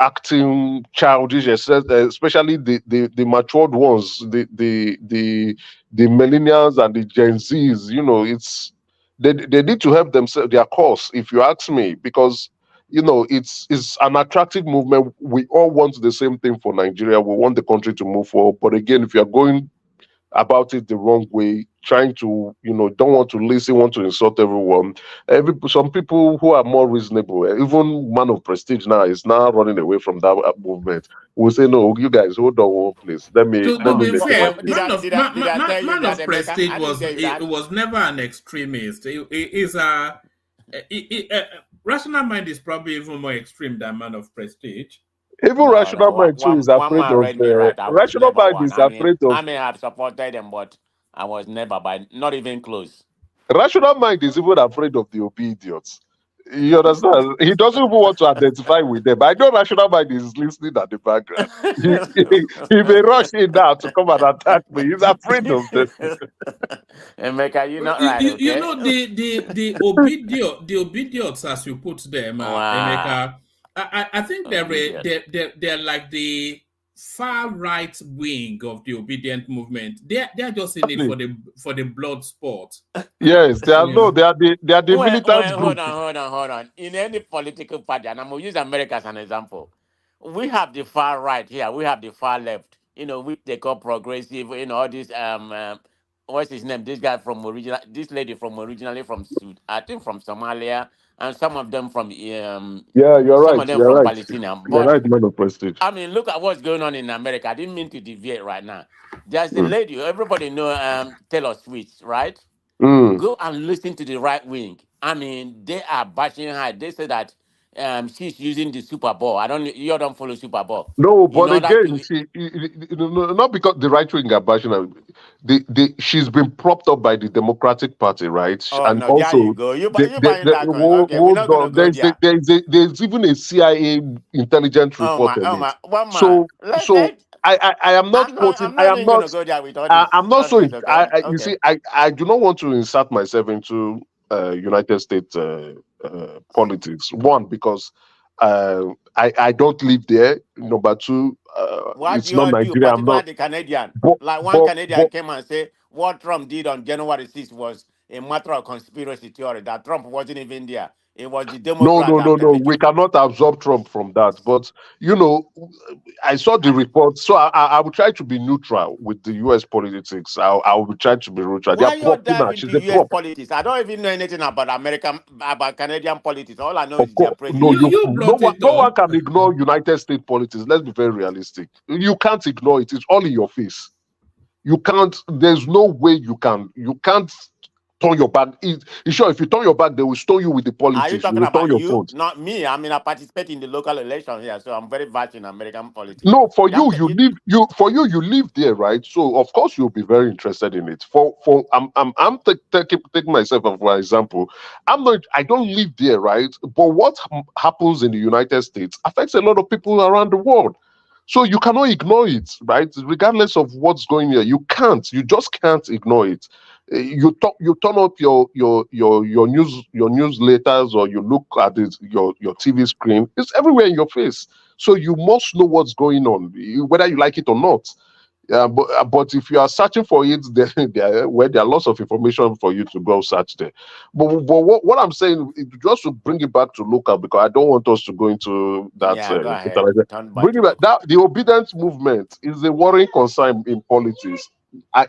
acting childish, especially the matured ones, the millennials and the Gen Zs. They need to help themselves their cause, if you ask me, because it's an attractive movement. We all want the same thing for Nigeria. We want the country to move forward. But again, if you're going about it the wrong way, trying to, don't want to listen, want to insult everyone. Some people who are more reasonable, even man of prestige now is now running away from that movement. Will say, no, you guys hold on one place. Let me To be make my fair, point. man of prestige I didn't tell you that. was never an extremist. He is a rational mind is probably even more extreme than man of prestige. Even No, no. rational mind too is One afraid man of read me right. I was rational never mind one. is afraid of I may have supported them, but I was never by not even close. rational mind is even afraid of the obedience. You understand? He doesn't even want to identify with them. I know rational mind is listening at the background. He may rush in now to come and attack me. He's afraid of them. Emeka, you're not right, You okay? know the obedience as you put them, Wow. Emeka. I think Obedient. they're like the far right wing of the obedient movement. They're just in it for the blood sport. Yes, they are You no, know. they are the militant Hold group. on, hold on. In any political party, and I'm gonna use America as an example, we have the far right here, we have the far left, which they call progressive, all this what's his name? This lady from originally from I think from Somalia, and some of them from Yeah, you're some right. of them You're from right. Palestine. You're But right, man of prestige. I mean, look at what's going on in America. I didn't mean to deviate right now. There's a Mm. lady, everybody know Taylor Swift, right? Mm. Go and listen to the right wing. I mean, they are bashing her. They say that she's using the Super Bowl. You don't follow Super Bowl. No, In but order again, to not because the right wing are bashing her. She's been propped up by the Democratic Party, right? oh And no, there you also, go. You buying that one. Okay, we're hold not gonna on. go there. There's even a CIA intelligence report on Oh it. my, one man. So I am not quoting. I'm not even gonna go there with I'm not all so. this, okay? You Okay. see, I do not want to insert myself into United States politics. One, because I don't live there. Number two, What it's you not all do, Nigeria. I'm not. particularly the Canadian. But Like one but Canadian but came and said what Trump did on January 6th was a matter of conspiracy theory, that Trump wasn't even there. It was the no, Democrat no, no, that no. We perpetrated. cannot absorb Trump from that. But you know, I saw the report, so I will try to be neutral with the U.S. politics. I will try to be neutral. They are Why you propping dive her. She's into a US prop. politics? I don't even know anything about Canadian politics. All I know Of is their course, no, president. no one, no one can ignore United States politics. Let's be very realistic. You can't ignore it. It's all in your face. You can't. There's no way you can. You can't turn your back. It's sure if you turn your back, they will stone you with the Are you politics. You talking will turn about your you? front. Not me. I mean, I participate in the local election here, so I'm very vast in American politics. No, for I'm you, t- you live. You live there, right? So of course you'll be very interested in it. Taking myself as for example. I'm not. I don't live there, right? But what happens in the United States affects a lot of people around the world. So you cannot ignore it, right? Regardless of what's going here, you can't. You just can't ignore it. You turn up your newsletters, or you look at your TV screen. It's everywhere in your face. So you must know what's going on, whether you like it or not. Yeah, but if you are searching for it, there are lots of information for you to go search there. But what I'm saying is just to bring it back to local, because I don't want us to go into that. Yeah, go ahead. totalization. Turn back Bring to it back. local. That the obedience movement is a worrying concern in politics. As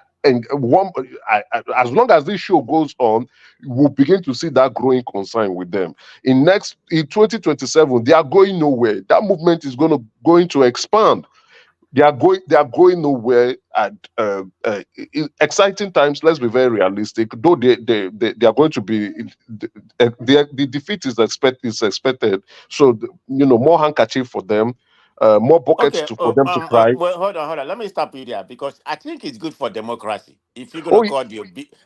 long as this show goes on, we'll begin to see that growing concern with them. In 2027, they are going nowhere. That movement is going to expand. They are going nowhere. At exciting times. Let's be very realistic. Though they are going to be the defeat is expected. So more handkerchief for them, more buckets Okay. for them to cry. Well, hold on. Let me stop you there because I think it's good for democracy. If you're gonna Oh, call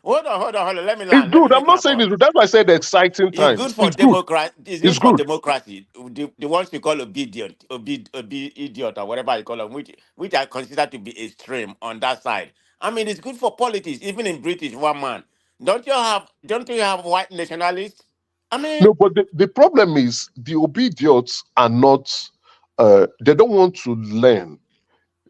hold on. Let me it's land. Let me good. I'm make my not saying point. it's good. That's why I said exciting It's good times. for It's good. democracy. It's good It's for good. democracy. The ones you call idiot or whatever you call them, which I consider to be extreme on that side. I mean, it's good for politics. Even in British, one man. Don't you have white nationalists? I mean, No, but the problem is the obedience are not. They don't want to learn.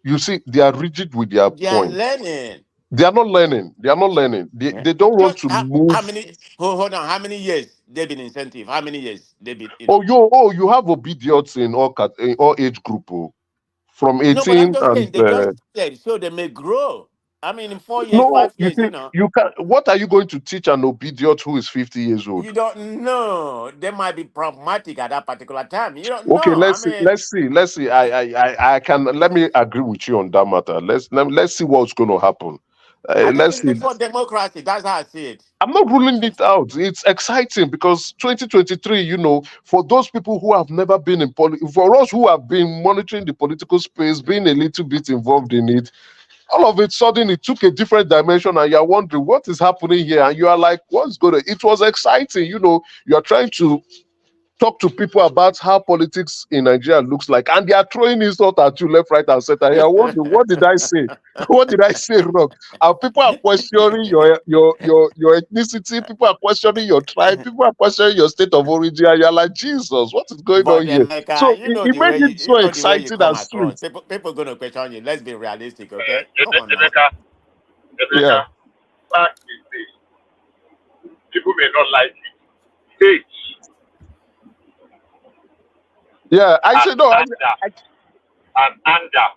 You see, they are rigid with their they are point. learning. They are not learning. They are not learning. They, Yeah. they don't want Just to how move. many? Hold on. How many years they've been incentive? How many years they've been? You have obedience in all age group, from No, but I'm 18 just saying and they just started, so they may grow. I mean, in 4 years, no, 5 years, you can. What are you going to teach an obedient who is 50 years old? you don't know. They might be problematic at that particular time. You don't Okay, know. I let's see. mean, Let's see. I can let me agree with you on that matter. Let's see what's going to happen. I think Let's it's see. good for democracy. That's how I see it. I'm not ruling it out. It's exciting because 2023, for those people who have never been in politics, for us who have been monitoring the political space, being a little bit involved in it, all of a sudden it took a different dimension and you're wondering what is happening here. And you are like, what's going on? It was exciting. You're trying to talk to people about how politics in Nigeria looks like, and they are throwing insult at you left, right, and center. Yeah, what did I say? What did I say wrong? And people are questioning your ethnicity. People are questioning your tribe. People are questioning your state of origin. And you're like, Jesus, what is going on But here? Emeka, So it made it you so know the way you exciting come and across. sweet. People gonna question you. Let's be realistic, okay? Come on now. Yeah, Fact is this: people may not like it. Hate yeah. I and said no. anger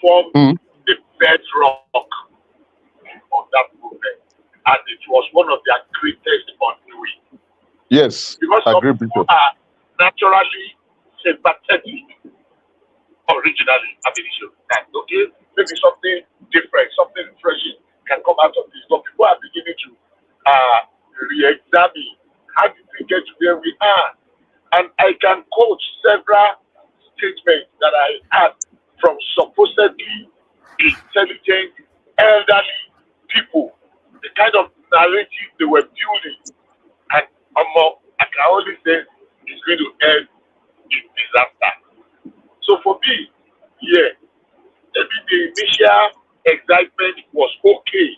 formed Mm, the bedrock of that movement, and it was one of their greatest undoing. yes, Because I some agree, people Bishop. are naturally sympathetic originally. I mean, it should that okay, maybe something different, something refreshing can come out of this. But people are beginning to re-examine how did we get to where we are. And I can quote several statements that I had from supposedly intelligent, elderly people, the kind of narrative they were building. And I can only say it's going to end in disaster. So for me, yeah, maybe the initial excitement was okay.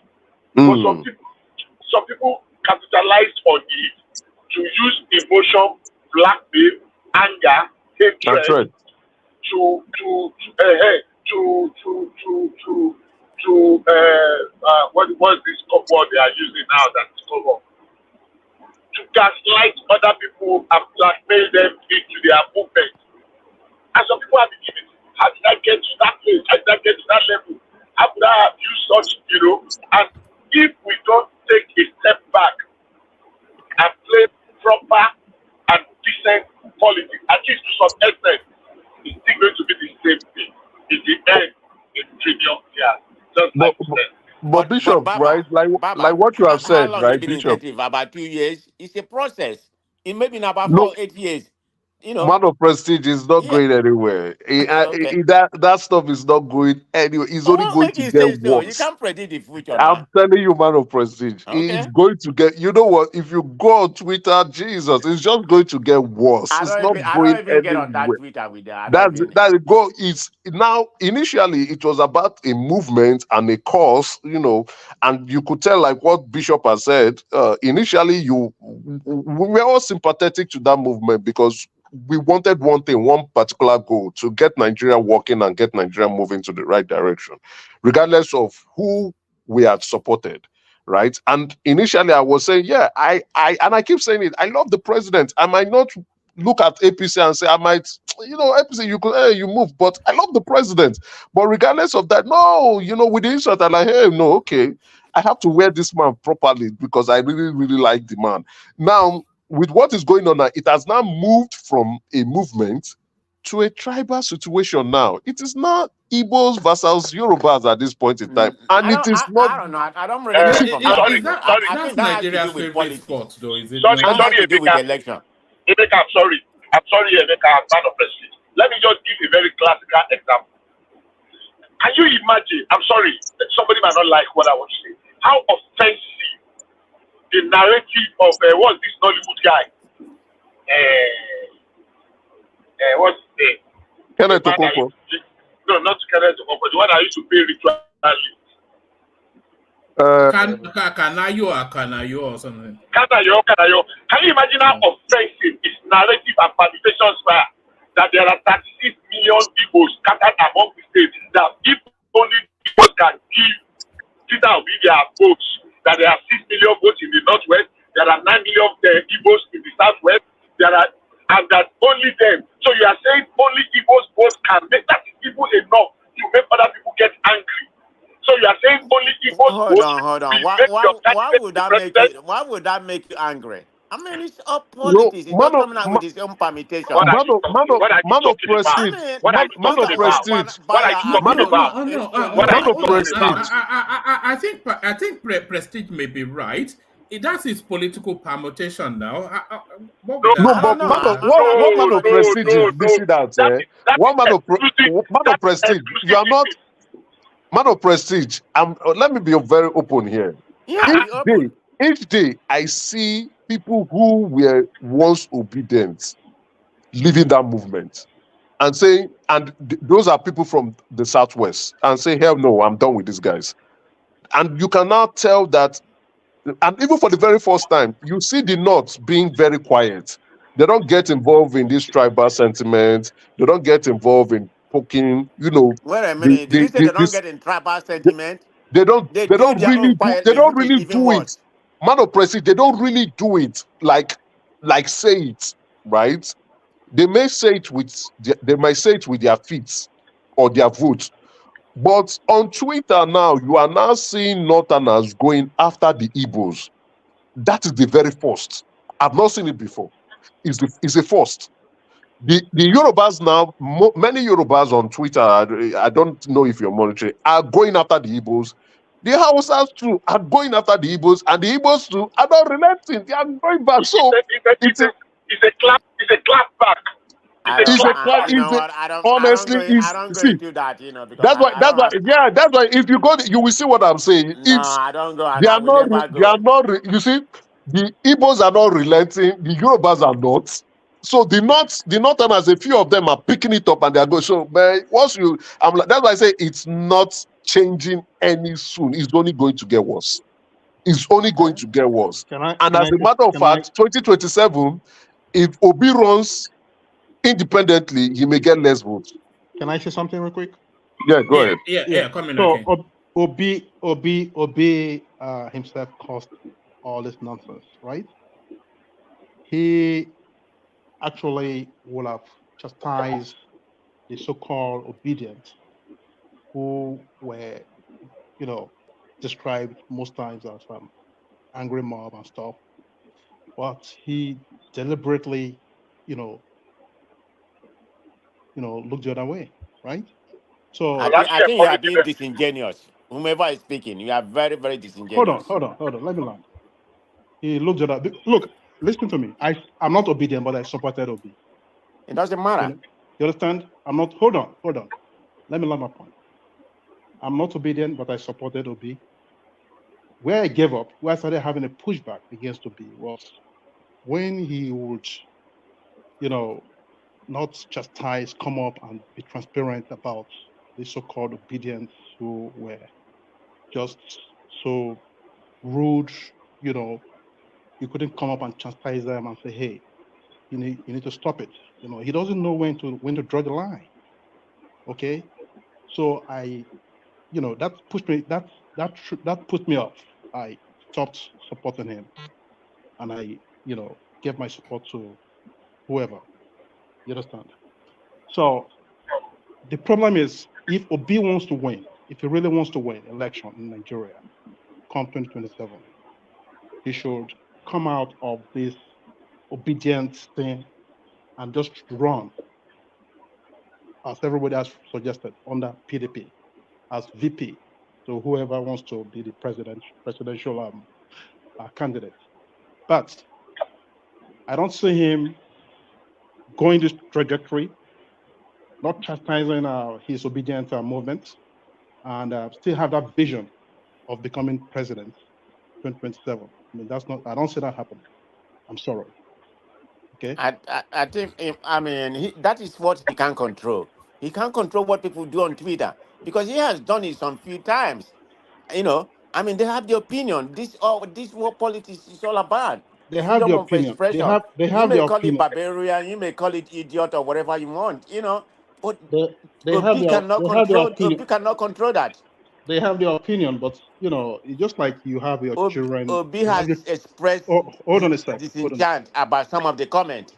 But Mm, some people capitalized on it to use emotion, blackmail, anger, that's hatred right. to what is this word they are using now that is common, to gaslight other people and blackmail them into their movement. And some people have been giving, how did I get to that place? How did I get to that level? How could I have used such? And if we don't take a step back and play proper and decent politics, at least to some extent, it's still going to be the same thing. In the end, in premium years, just But, like you said. but But Bishop, right? Baba, Like Baba, what you have how said, long he right, been Bishop? incentive? About 2 years. It's a process. It may be in about No, 8 years. man of prestige is not Yeah. going anywhere. Okay. That stuff is not going anywhere. It's But only what going make to you get say so? You worse. can't predict the future I'm now. telling you, man of prestige, it's Okay. going to get. You know what? If you go on Twitter, Jesus, it's just going to get worse. It's not I going don't even get on that anywhere. Twitter with that. I don't That's even. that the goal is now. Initially, it was about a movement and a cause, and you could tell, like what Bishop has said. Initially, we were all sympathetic to that movement because we wanted one thing, one particular goal, to get Nigeria working and get Nigeria moving to the right direction, regardless of who we had supported. Right. And initially I was saying, yeah, and I keep saying it, I love the president. I might not look at APC and say, I might, APC, you could, you move, but I love the president. But regardless of that, no, with the insult, I'm like, hey, no, okay, I have to wear this man properly because I really, really like the man. Now, with what is going on now, it has now moved from a movement to a tribal situation now. It is not Igbos versus Yorubas at this point in time. And it is not. I don't know. I don't really get from that. Sorry, sorry. I think that has to do with politics. Though, is it Sorry, not? That has sorry, to do with Emeka. election. Emeka, I'm sorry, Emeka, I'm man of prestige. Let me just give a very classical example. Can you imagine? I'm sorry, somebody might not like what I want to say. How offensive the narrative of what's this Nollywood guy? What's his name? Kenneth Okonkwo. No, not Kenneth Okonkwo. The one I used to pay ritually. Kanayo or something. Kanayo. Can you imagine how offensive his narrative and palpitations were? That there are 36 million people scattered among the states. That if only people can give Peter Obi their votes, that there are 6 million votes in the northwest, there are 9 million Igbos in the southwest, and that only them. So you are saying only Igbos votes can make that is people enough to make other people get angry. So you are saying only Igbos Hold on. Why would that make you angry? I mean, it's all politics. It's just coming out with its own permutation. What are you talking about? I think Prestige may be right. That's his political permutation now. What man of prestige is missing out? One man of prestige. You are not man of prestige. Let me be very open here. Yeah, each day I see people who were once obedient leaving that movement and saying, and those are people from the southwest, and say, hell no, I'm done with these guys. And you can now tell that. And even for the very first time, you see the North being very quiet. They don't get involved in this tribal sentiment. They don't get involved in poking. Wait a minute. Did you say they don't get in tribal sentiment? They don't really do it. Man of prestige, they don't really do it like say it, right? They may say it with their feet or their vote. But on Twitter now, you are now seeing Northerners going after the Igbos. That is the very first. I've not seen it before. It's a first. The Yorubas now, many Yorubas on Twitter, I don't know if you're monitoring, are going after the Igbos. The Hausas too are going after the Igbos, and the Igbos too are not relenting. They are going back. So it's a clap back. I don't go into that, because that's why if you go, you will see what I'm saying. I don't go. They are not. You see, the Igbos are not relenting. The Yorubas are not. So the Northerners, a few of them are picking it up and they are going. So, man, that's why I say it's not changing any soon. It's only going to get worse. It's only going to get worse. As a matter of fact, 2027, if Obi runs independently, he may get less votes. Can I say something real quick? Yeah, go ahead. Yeah, come in. So okay. Obi himself caused all this nonsense, right? He actually would have chastised the so-called Obidients, who were, described most times as angry mob and stuff. But he deliberately, look the other way, right? So I think you are being disingenuous. Whomever is speaking, you are very, very disingenuous. Hold on. Let me land. He looked at that. Look, listen to me. I'm not obedient, but I supported Obi. It doesn't matter. You understand? I'm not. Hold on. Let me land my point. I'm not obedient, but I supported Obi. Where I gave up, where I started having a pushback against Obi, was when he would, not chastise, come up and be transparent about the so-called obedience who were just so rude, you couldn't come up and chastise them and say, hey, You need to stop it. He doesn't know when to draw the line. Okay, so that pushed me. That put me off. I stopped supporting him, and I gave my support to whoever. You understand? So the problem is, if Obi wants to win, if he really wants to win election in Nigeria, come 2027, he should come out of this obedience thing and just run, as everybody has suggested, under PDP as VP to whoever wants to be the presidential candidate. But I don't see him going this trajectory, not chastising his obedient movement, and still have that vision of becoming president 2027. I mean, I don't see that happening. I'm sorry. Okay. I think that is what he can control. He can't control what people do on Twitter because he has done it some few times. They have the opinion. This what politics is all about. They have the Freedom of opinion. They expression. have You the may call it opinion. barbarian, you may call it idiot or whatever you want, but They have the opinion. Obi cannot control that. They have the opinion, but it's just like you have your children. Obi You have has expressed hold on a second. disenchant about some of the comment.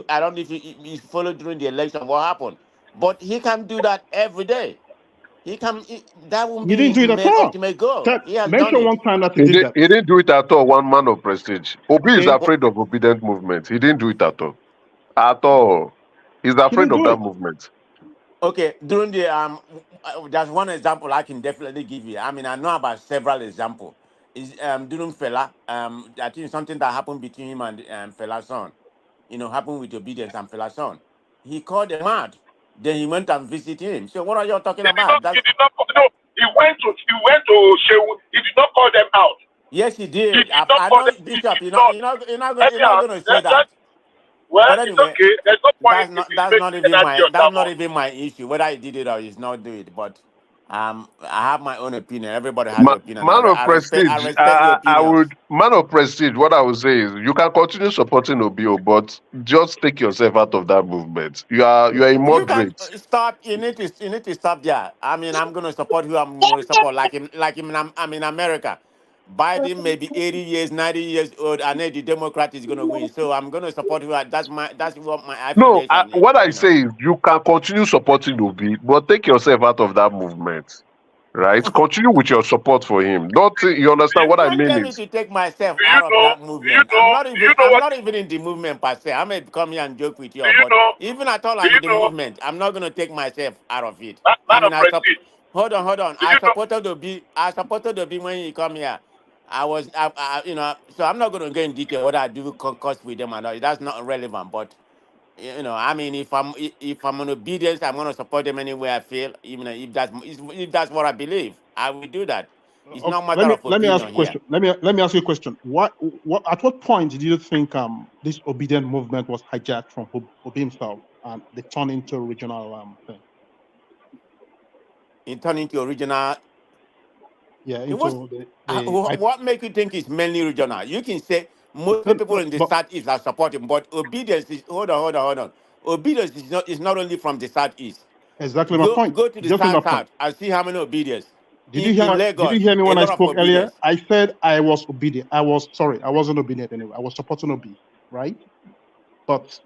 I don't know if you followed during the election what happened, but he can do that every day. That won't He be didn't his do it at main all. ultimate goal. He has done Mention it. one time that he did that. He didn't do it at all. One man of prestige. Obi is Okay. afraid of obedient movement. He didn't do it at all. At all. He's afraid of that movement. Okay, during the there's one example I can definitely give you. I know about several examples. Is during Fela, I think something that happened between him and Fela's son, happened with Obedience and Fela's son. He called them out. Then he went and visited him. So what are you talking about? He did not. No, he went to Shehu. He did not call them out. Yes, he did. He did not I call know, them. Bishop. He You're did not Anyhow, going to say that. well, But it's anyway, okay. There's no point that's not making even energy on that one. even my issue whether he did it or he's not do it. But I have my own opinion. Everybody has an opinion. Man of I prestige. respect your opinions. Man of prestige. What I would say is, you can continue supporting Obio, but just take yourself out of that movement. You are You can immoderate. stop. You need to stop there. I'm going to support who I'm going to support. Like him. I'm in America. Biden may be 80 years, 90 years old, and then the Democrat is going to win. So I'm going to support who. That's what my No, affiliation is. what I say is, you can continue supporting Obi, but take yourself out of that movement. Right? Continue with your support for him. You understand what I Don't tell mean? me Is to take myself out of that movement. I'm not even in the movement per se. I may come here and joke with you, but even at all I'm in the movement, I'm not gonna take myself out of it. Hold on. I supported Obi when he come here. So I'm not gonna go in detail what I do cause with them and all. That's not relevant, but if I'm on obedience, I'm gonna support them anywhere I feel, even if that's what I believe, I will do that. It's not a matter of Let me ask you opinion a here. question. Let me ask you a question. At what point did you think this obedient movement was hijacked from Obi himself and they turned into a regional thing? It turned into original. Yeah, what make you think it's mainly regional? You can say mostly people in the southeast are supporting, but obedience is hold on. Obedience is not only from the southeast. Exactly my point. Go to the Exactly my point. south and see how many obedience. Did you hear me when I spoke earlier? I said I was obedient. I wasn't obedient anyway. I was supporting Obi, right? But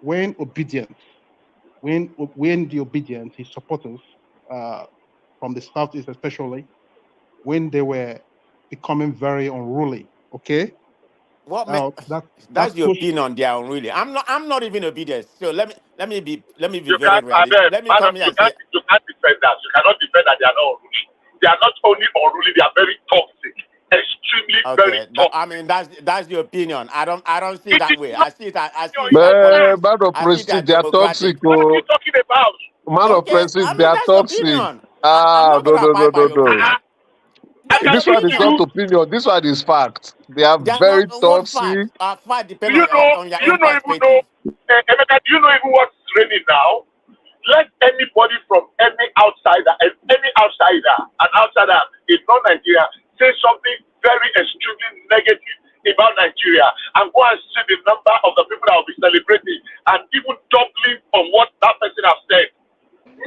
when the obedient, his supporters from the southeast especially, when they were becoming very unruly, okay? That's your opinion. They are unruly. I'm not even obedient. So let me be You very can't, realistic. Let me come here and say you can't defend that. You cannot defend that they are not unruly. They are not only unruly, they are very toxic, extremely very toxic. That's the opinion. I don't see it that way. I see it. I see it man of I see it as prestige, they are toxic. democratic. What are you talking about? Man of prestige, they are that's toxic. opinion. I'm not gonna abide by your opinion. This one is not opinion. This one is fact. They are They are very not what toxic. fact depend Do you know? on your Do you own know even perspective. Emeka, do you know even what's raining now? Let anybody from any outsider, an outsider in non-Nigeria say something very extremely negative about Nigeria and go and see the number of the people that will be celebrating and even doubling on what that person has said.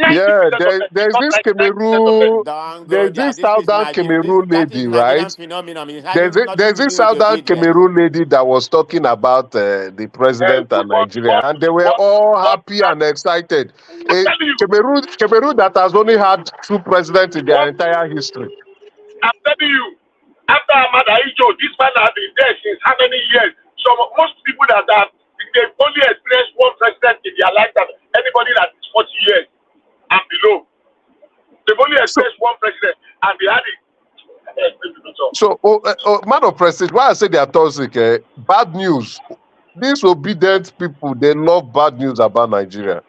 90% Yeah, of them, if there's not this 99% of them. Cameroon, Don't go there's there. this Southern Cameroon That is lady, right? Nigerian phenomenon. It has nothing There's to this do with Southern obedience. Cameroon lady that was talking about the president and Nigeria, and they were all happy and excited. Cameroon that has only had two presidents in their entire history. I'm telling you, after Amada Ijo, this man has been there since how many years? Most people that have, they've only experienced one president in their lifetime. Anybody that is 40 years and below, they've only experienced one president and they had it. So, man of prestige, why I say they are toxic, bad news. These obedient people, they love bad news about Nigeria.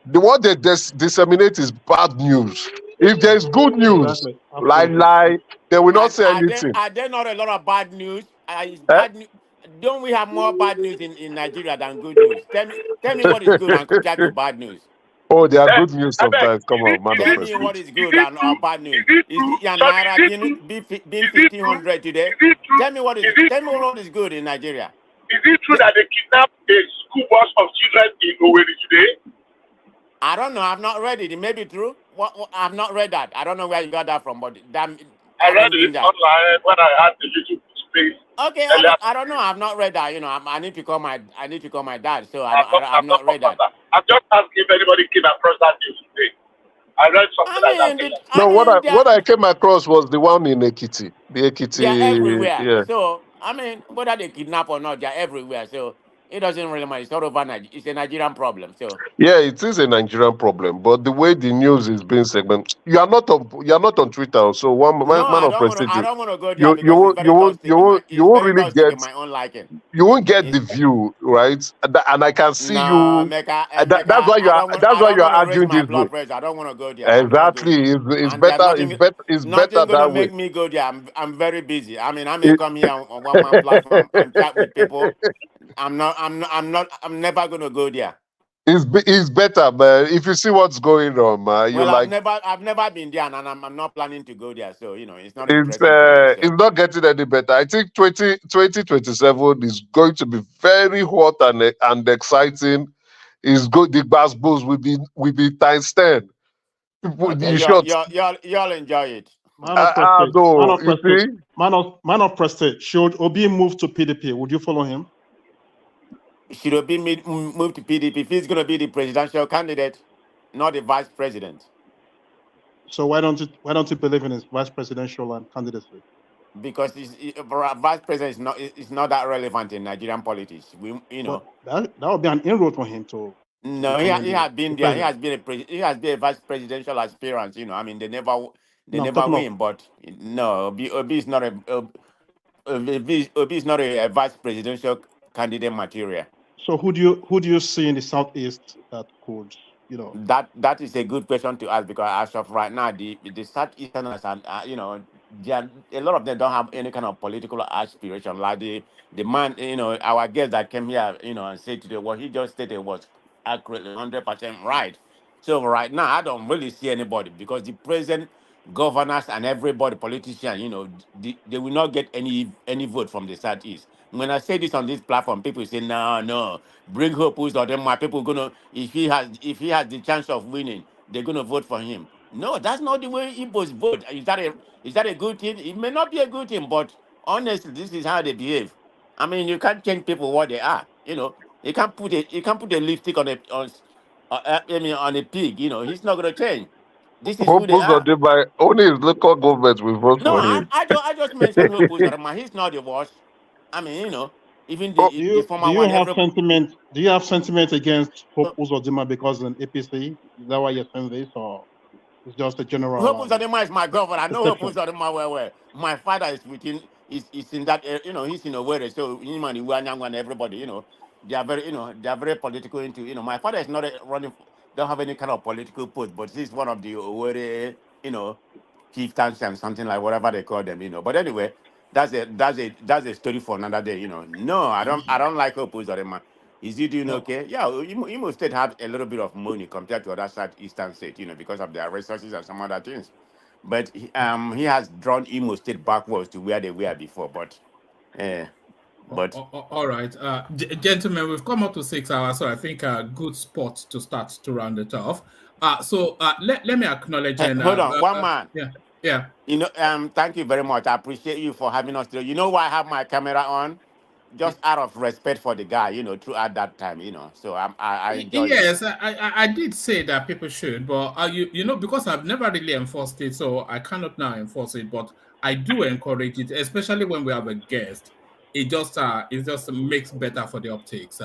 What they disseminate is bad news. If there's good news, Exactly. lie, they will not say anything. Are there not a lot of bad news? Is Eh? bad news? Don't we have more bad news in Nigeria than good news? Tell me what is good and compared to bad news. Oh, they are good news sometimes. Come on, man of Tell me what prestige. is good and or bad news. Is your Sorry, naira is it true? being Is it true? 1,500 today? Is it true? Tell me what is good in Nigeria. Is it true that they kidnapped a school bus of children in Owerri today? I don't know. I've not read it. It may be true. I've not read that. I don't know where you got that from, but I read it online when I had the YouTube space. Okay, I don't know. I've not read that. You know, I need to call my dad. So I've not read that. I'm just asking if anybody came across that news today. I read something like that. No, what I came across was the one in Ekiti. The Ekiti, they're everywhere. yeah. So I mean, whether they kidnap or not, they're everywhere. So it doesn't really matter. It's not over Nigeria. It's a Nigerian problem. So Yeah, it is a Nigerian problem, but the way the news is being segmented, you are not on Twitter. So one no, man I of don't want to. prestige, I don't want to go there you because it's very toxic. you It's won't very really toxic get in my own liking. you won't get the view, right? And I can see No, you. That's why I don't want. that's I why don't you are want to raise arguing my this way. blood pressure. I don't want to go there. I'm not good. Exactly, it's And there's better. It's better nothing gonna that way. make me go there. I'm very busy. I mean, I may come here on one man platform and chat with people. I'm never gonna go there. It's better, man. If you see what's going on, man, you Well, like I've never been there, and I'm not planning to go there. So you know, it's not interesting to me. it's So not getting any better. I think 2027 is going to be very hot and exciting. It's good. The bass bulls will be times 10. okay, In short, y'all enjoy it. Man of prestige. Man no, of you prestige. see, Man of prestige. Should Obi move to PDP? Would you follow him? Should Obi move to PDP if he's gonna be the presidential candidate, not the vice president? So why don't you believe in his vice presidential candidacy? Because vice president is not that relevant in Nigerian politics. But that would be an inroad for him to No, he becoming has been the there. president. He has been a vice presidential aspirant. You know, I mean, they No, I'm never talking of. win. But no, Obi is not Obi is not a vice presidential candidate material. So who do you see in the southeast that could That is a good question to ask because as of right now, the Southeasterners and a lot of them don't have any kind of political aspiration. Like the man, our guest that came here, and said today what he just stated was accurately 100% right. So right now, I don't really see anybody because the present governors and everybody politician, they will not get any vote from the Southeast. When I say this on this platform, people say, no, bring Hope who's or them. My people gonna if he has the chance of winning, they're gonna vote for him. No, that's not the way Igbos vote. Is that a good thing? It may not be a good thing, but honestly, this is how they behave. I mean, you can't change people what they are. You can't put a lipstick on on a pig. He's not gonna change. This is who Hope they are. by only his local government will vote No, for him. I just mentioned Hope Uzodinma. He's not the worst. I mean, even the do former you one, have sentiment? Do you have sentiment against Hope Uzodinma because in APC? Is that why you're saying this, or it's just a general Hope Uzodinma is my governor. I know Hope perception? Uzodinma well. My father is within is in that he's in Owerri, so him and Iwanyango and everybody, they are very they are very political into my father is not running don't have any kind of political post, but he's one of the Owerri, chieftains and something like whatever they call them, But anyway, that's a story for another day, No, I don't like Hope Uzodinma. Is he doing No. okay? Yeah, Imo State have a little bit of money compared to other southeastern states, because of their resources and some other things. But he has drawn Imo State backwards to where they were before. But But all right, gentlemen, we've come up to 6 hours, so I think a good spot to start to round it off. So let me acknowledge hey, and hold on, one man. yeah. You know, thank you very much. I appreciate you for having us today. You know why I have my camera on? Just out of respect for the guy, you know, throughout that time, you know. So I enjoyed it. Yes, I did say that people should, but you know, because I've never really enforced it, so I cannot now enforce it. But I do encourage it, especially when we have a guest. It just makes better for the optics.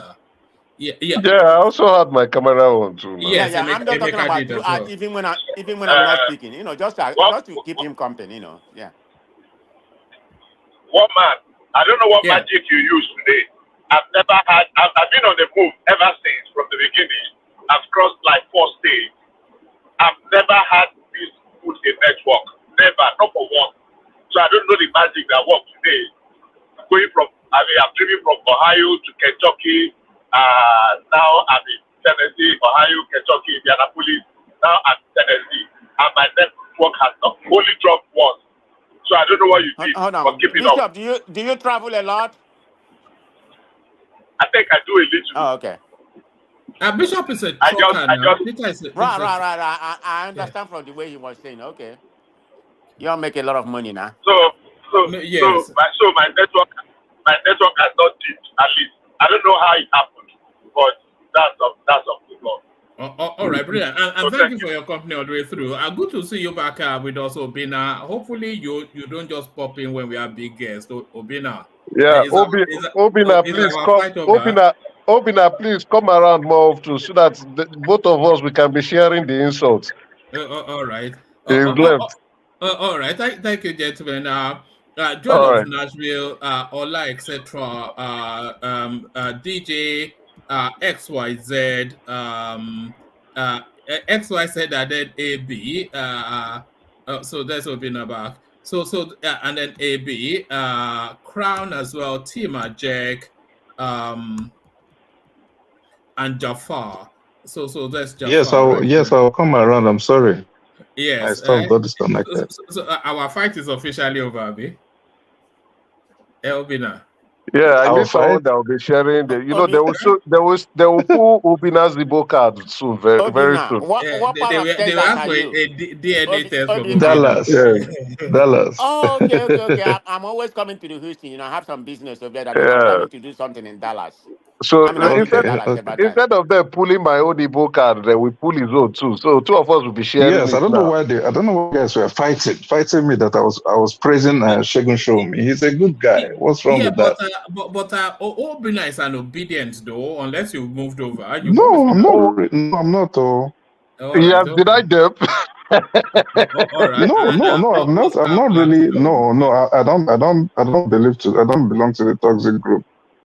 Yeah. Yeah, I also had my camera on too now. Yes, Yeah. I'm just talking Emeka about did as throughout, well. even when I'm not speaking, you know, just to keep him company, you know. Yeah. One man, I don't know what magic you use today. I've been on the move ever since from the beginning. I've crossed like 4 states. I've never had this good a network. Never, not for one. So I don't know the magic that works today. I'm driving from Ohio to Kentucky. Now I'm in Tennessee, Ohio, Kentucky, Indianapolis. Now I'm in Tennessee. And my network has not only dropped once. So I don't know what you did Hold for on. keeping Bishop, up. do you travel a lot? I think I do a little. Oh, okay. Bishop is a trucker now. Right. I understand from the way he was saying. Okay. You all make a lot of money now. So yes. So my network has not dipped, at least. I don't know how it happened, but that's of the God. All right, brilliant. And thank you for your company all the way through. Good to see you back with us, Obina. Hopefully you don't just pop in when we have big guests, Obina. Yeah, Obina, please come. Obina, please come around more often so that both of us we can be sharing the insults. All right. He's left. All right. Thank you, gentlemen. John of Nashville, Ola, etc. DJ, XYZ, XYZ, and then AB. So that's Obina back. So and then AB, Crown as well, Tima, Jack, and Jafar. So that's Jafar. Yes, I'll come around. I'm sorry. Yes. I got disconnected. So our fight is officially over, Abi. Obina. Yeah, I need someone that will be sharing the. You know, they will pull Obina's Zibo card soon, very soon. What part of Texas are you? DNA test from Dallas. Dallas. Oh, okay. I'm always coming to the Houston. You know, I have some business over there. I'm coming to do something in Dallas. So Dallas instead of them pulling my own Igbo card, they will pull his own too. So 2 of us will be sharing. Yes, I don't know why you guys were fighting me that I was praising Segun Showunmi. He's a good guy. What's wrong with that? But Obina is an Obidients though, unless you moved over. No, I'm not. He has denied them. No, I'm not really. No, I don't believe I don't belong to the toxic group.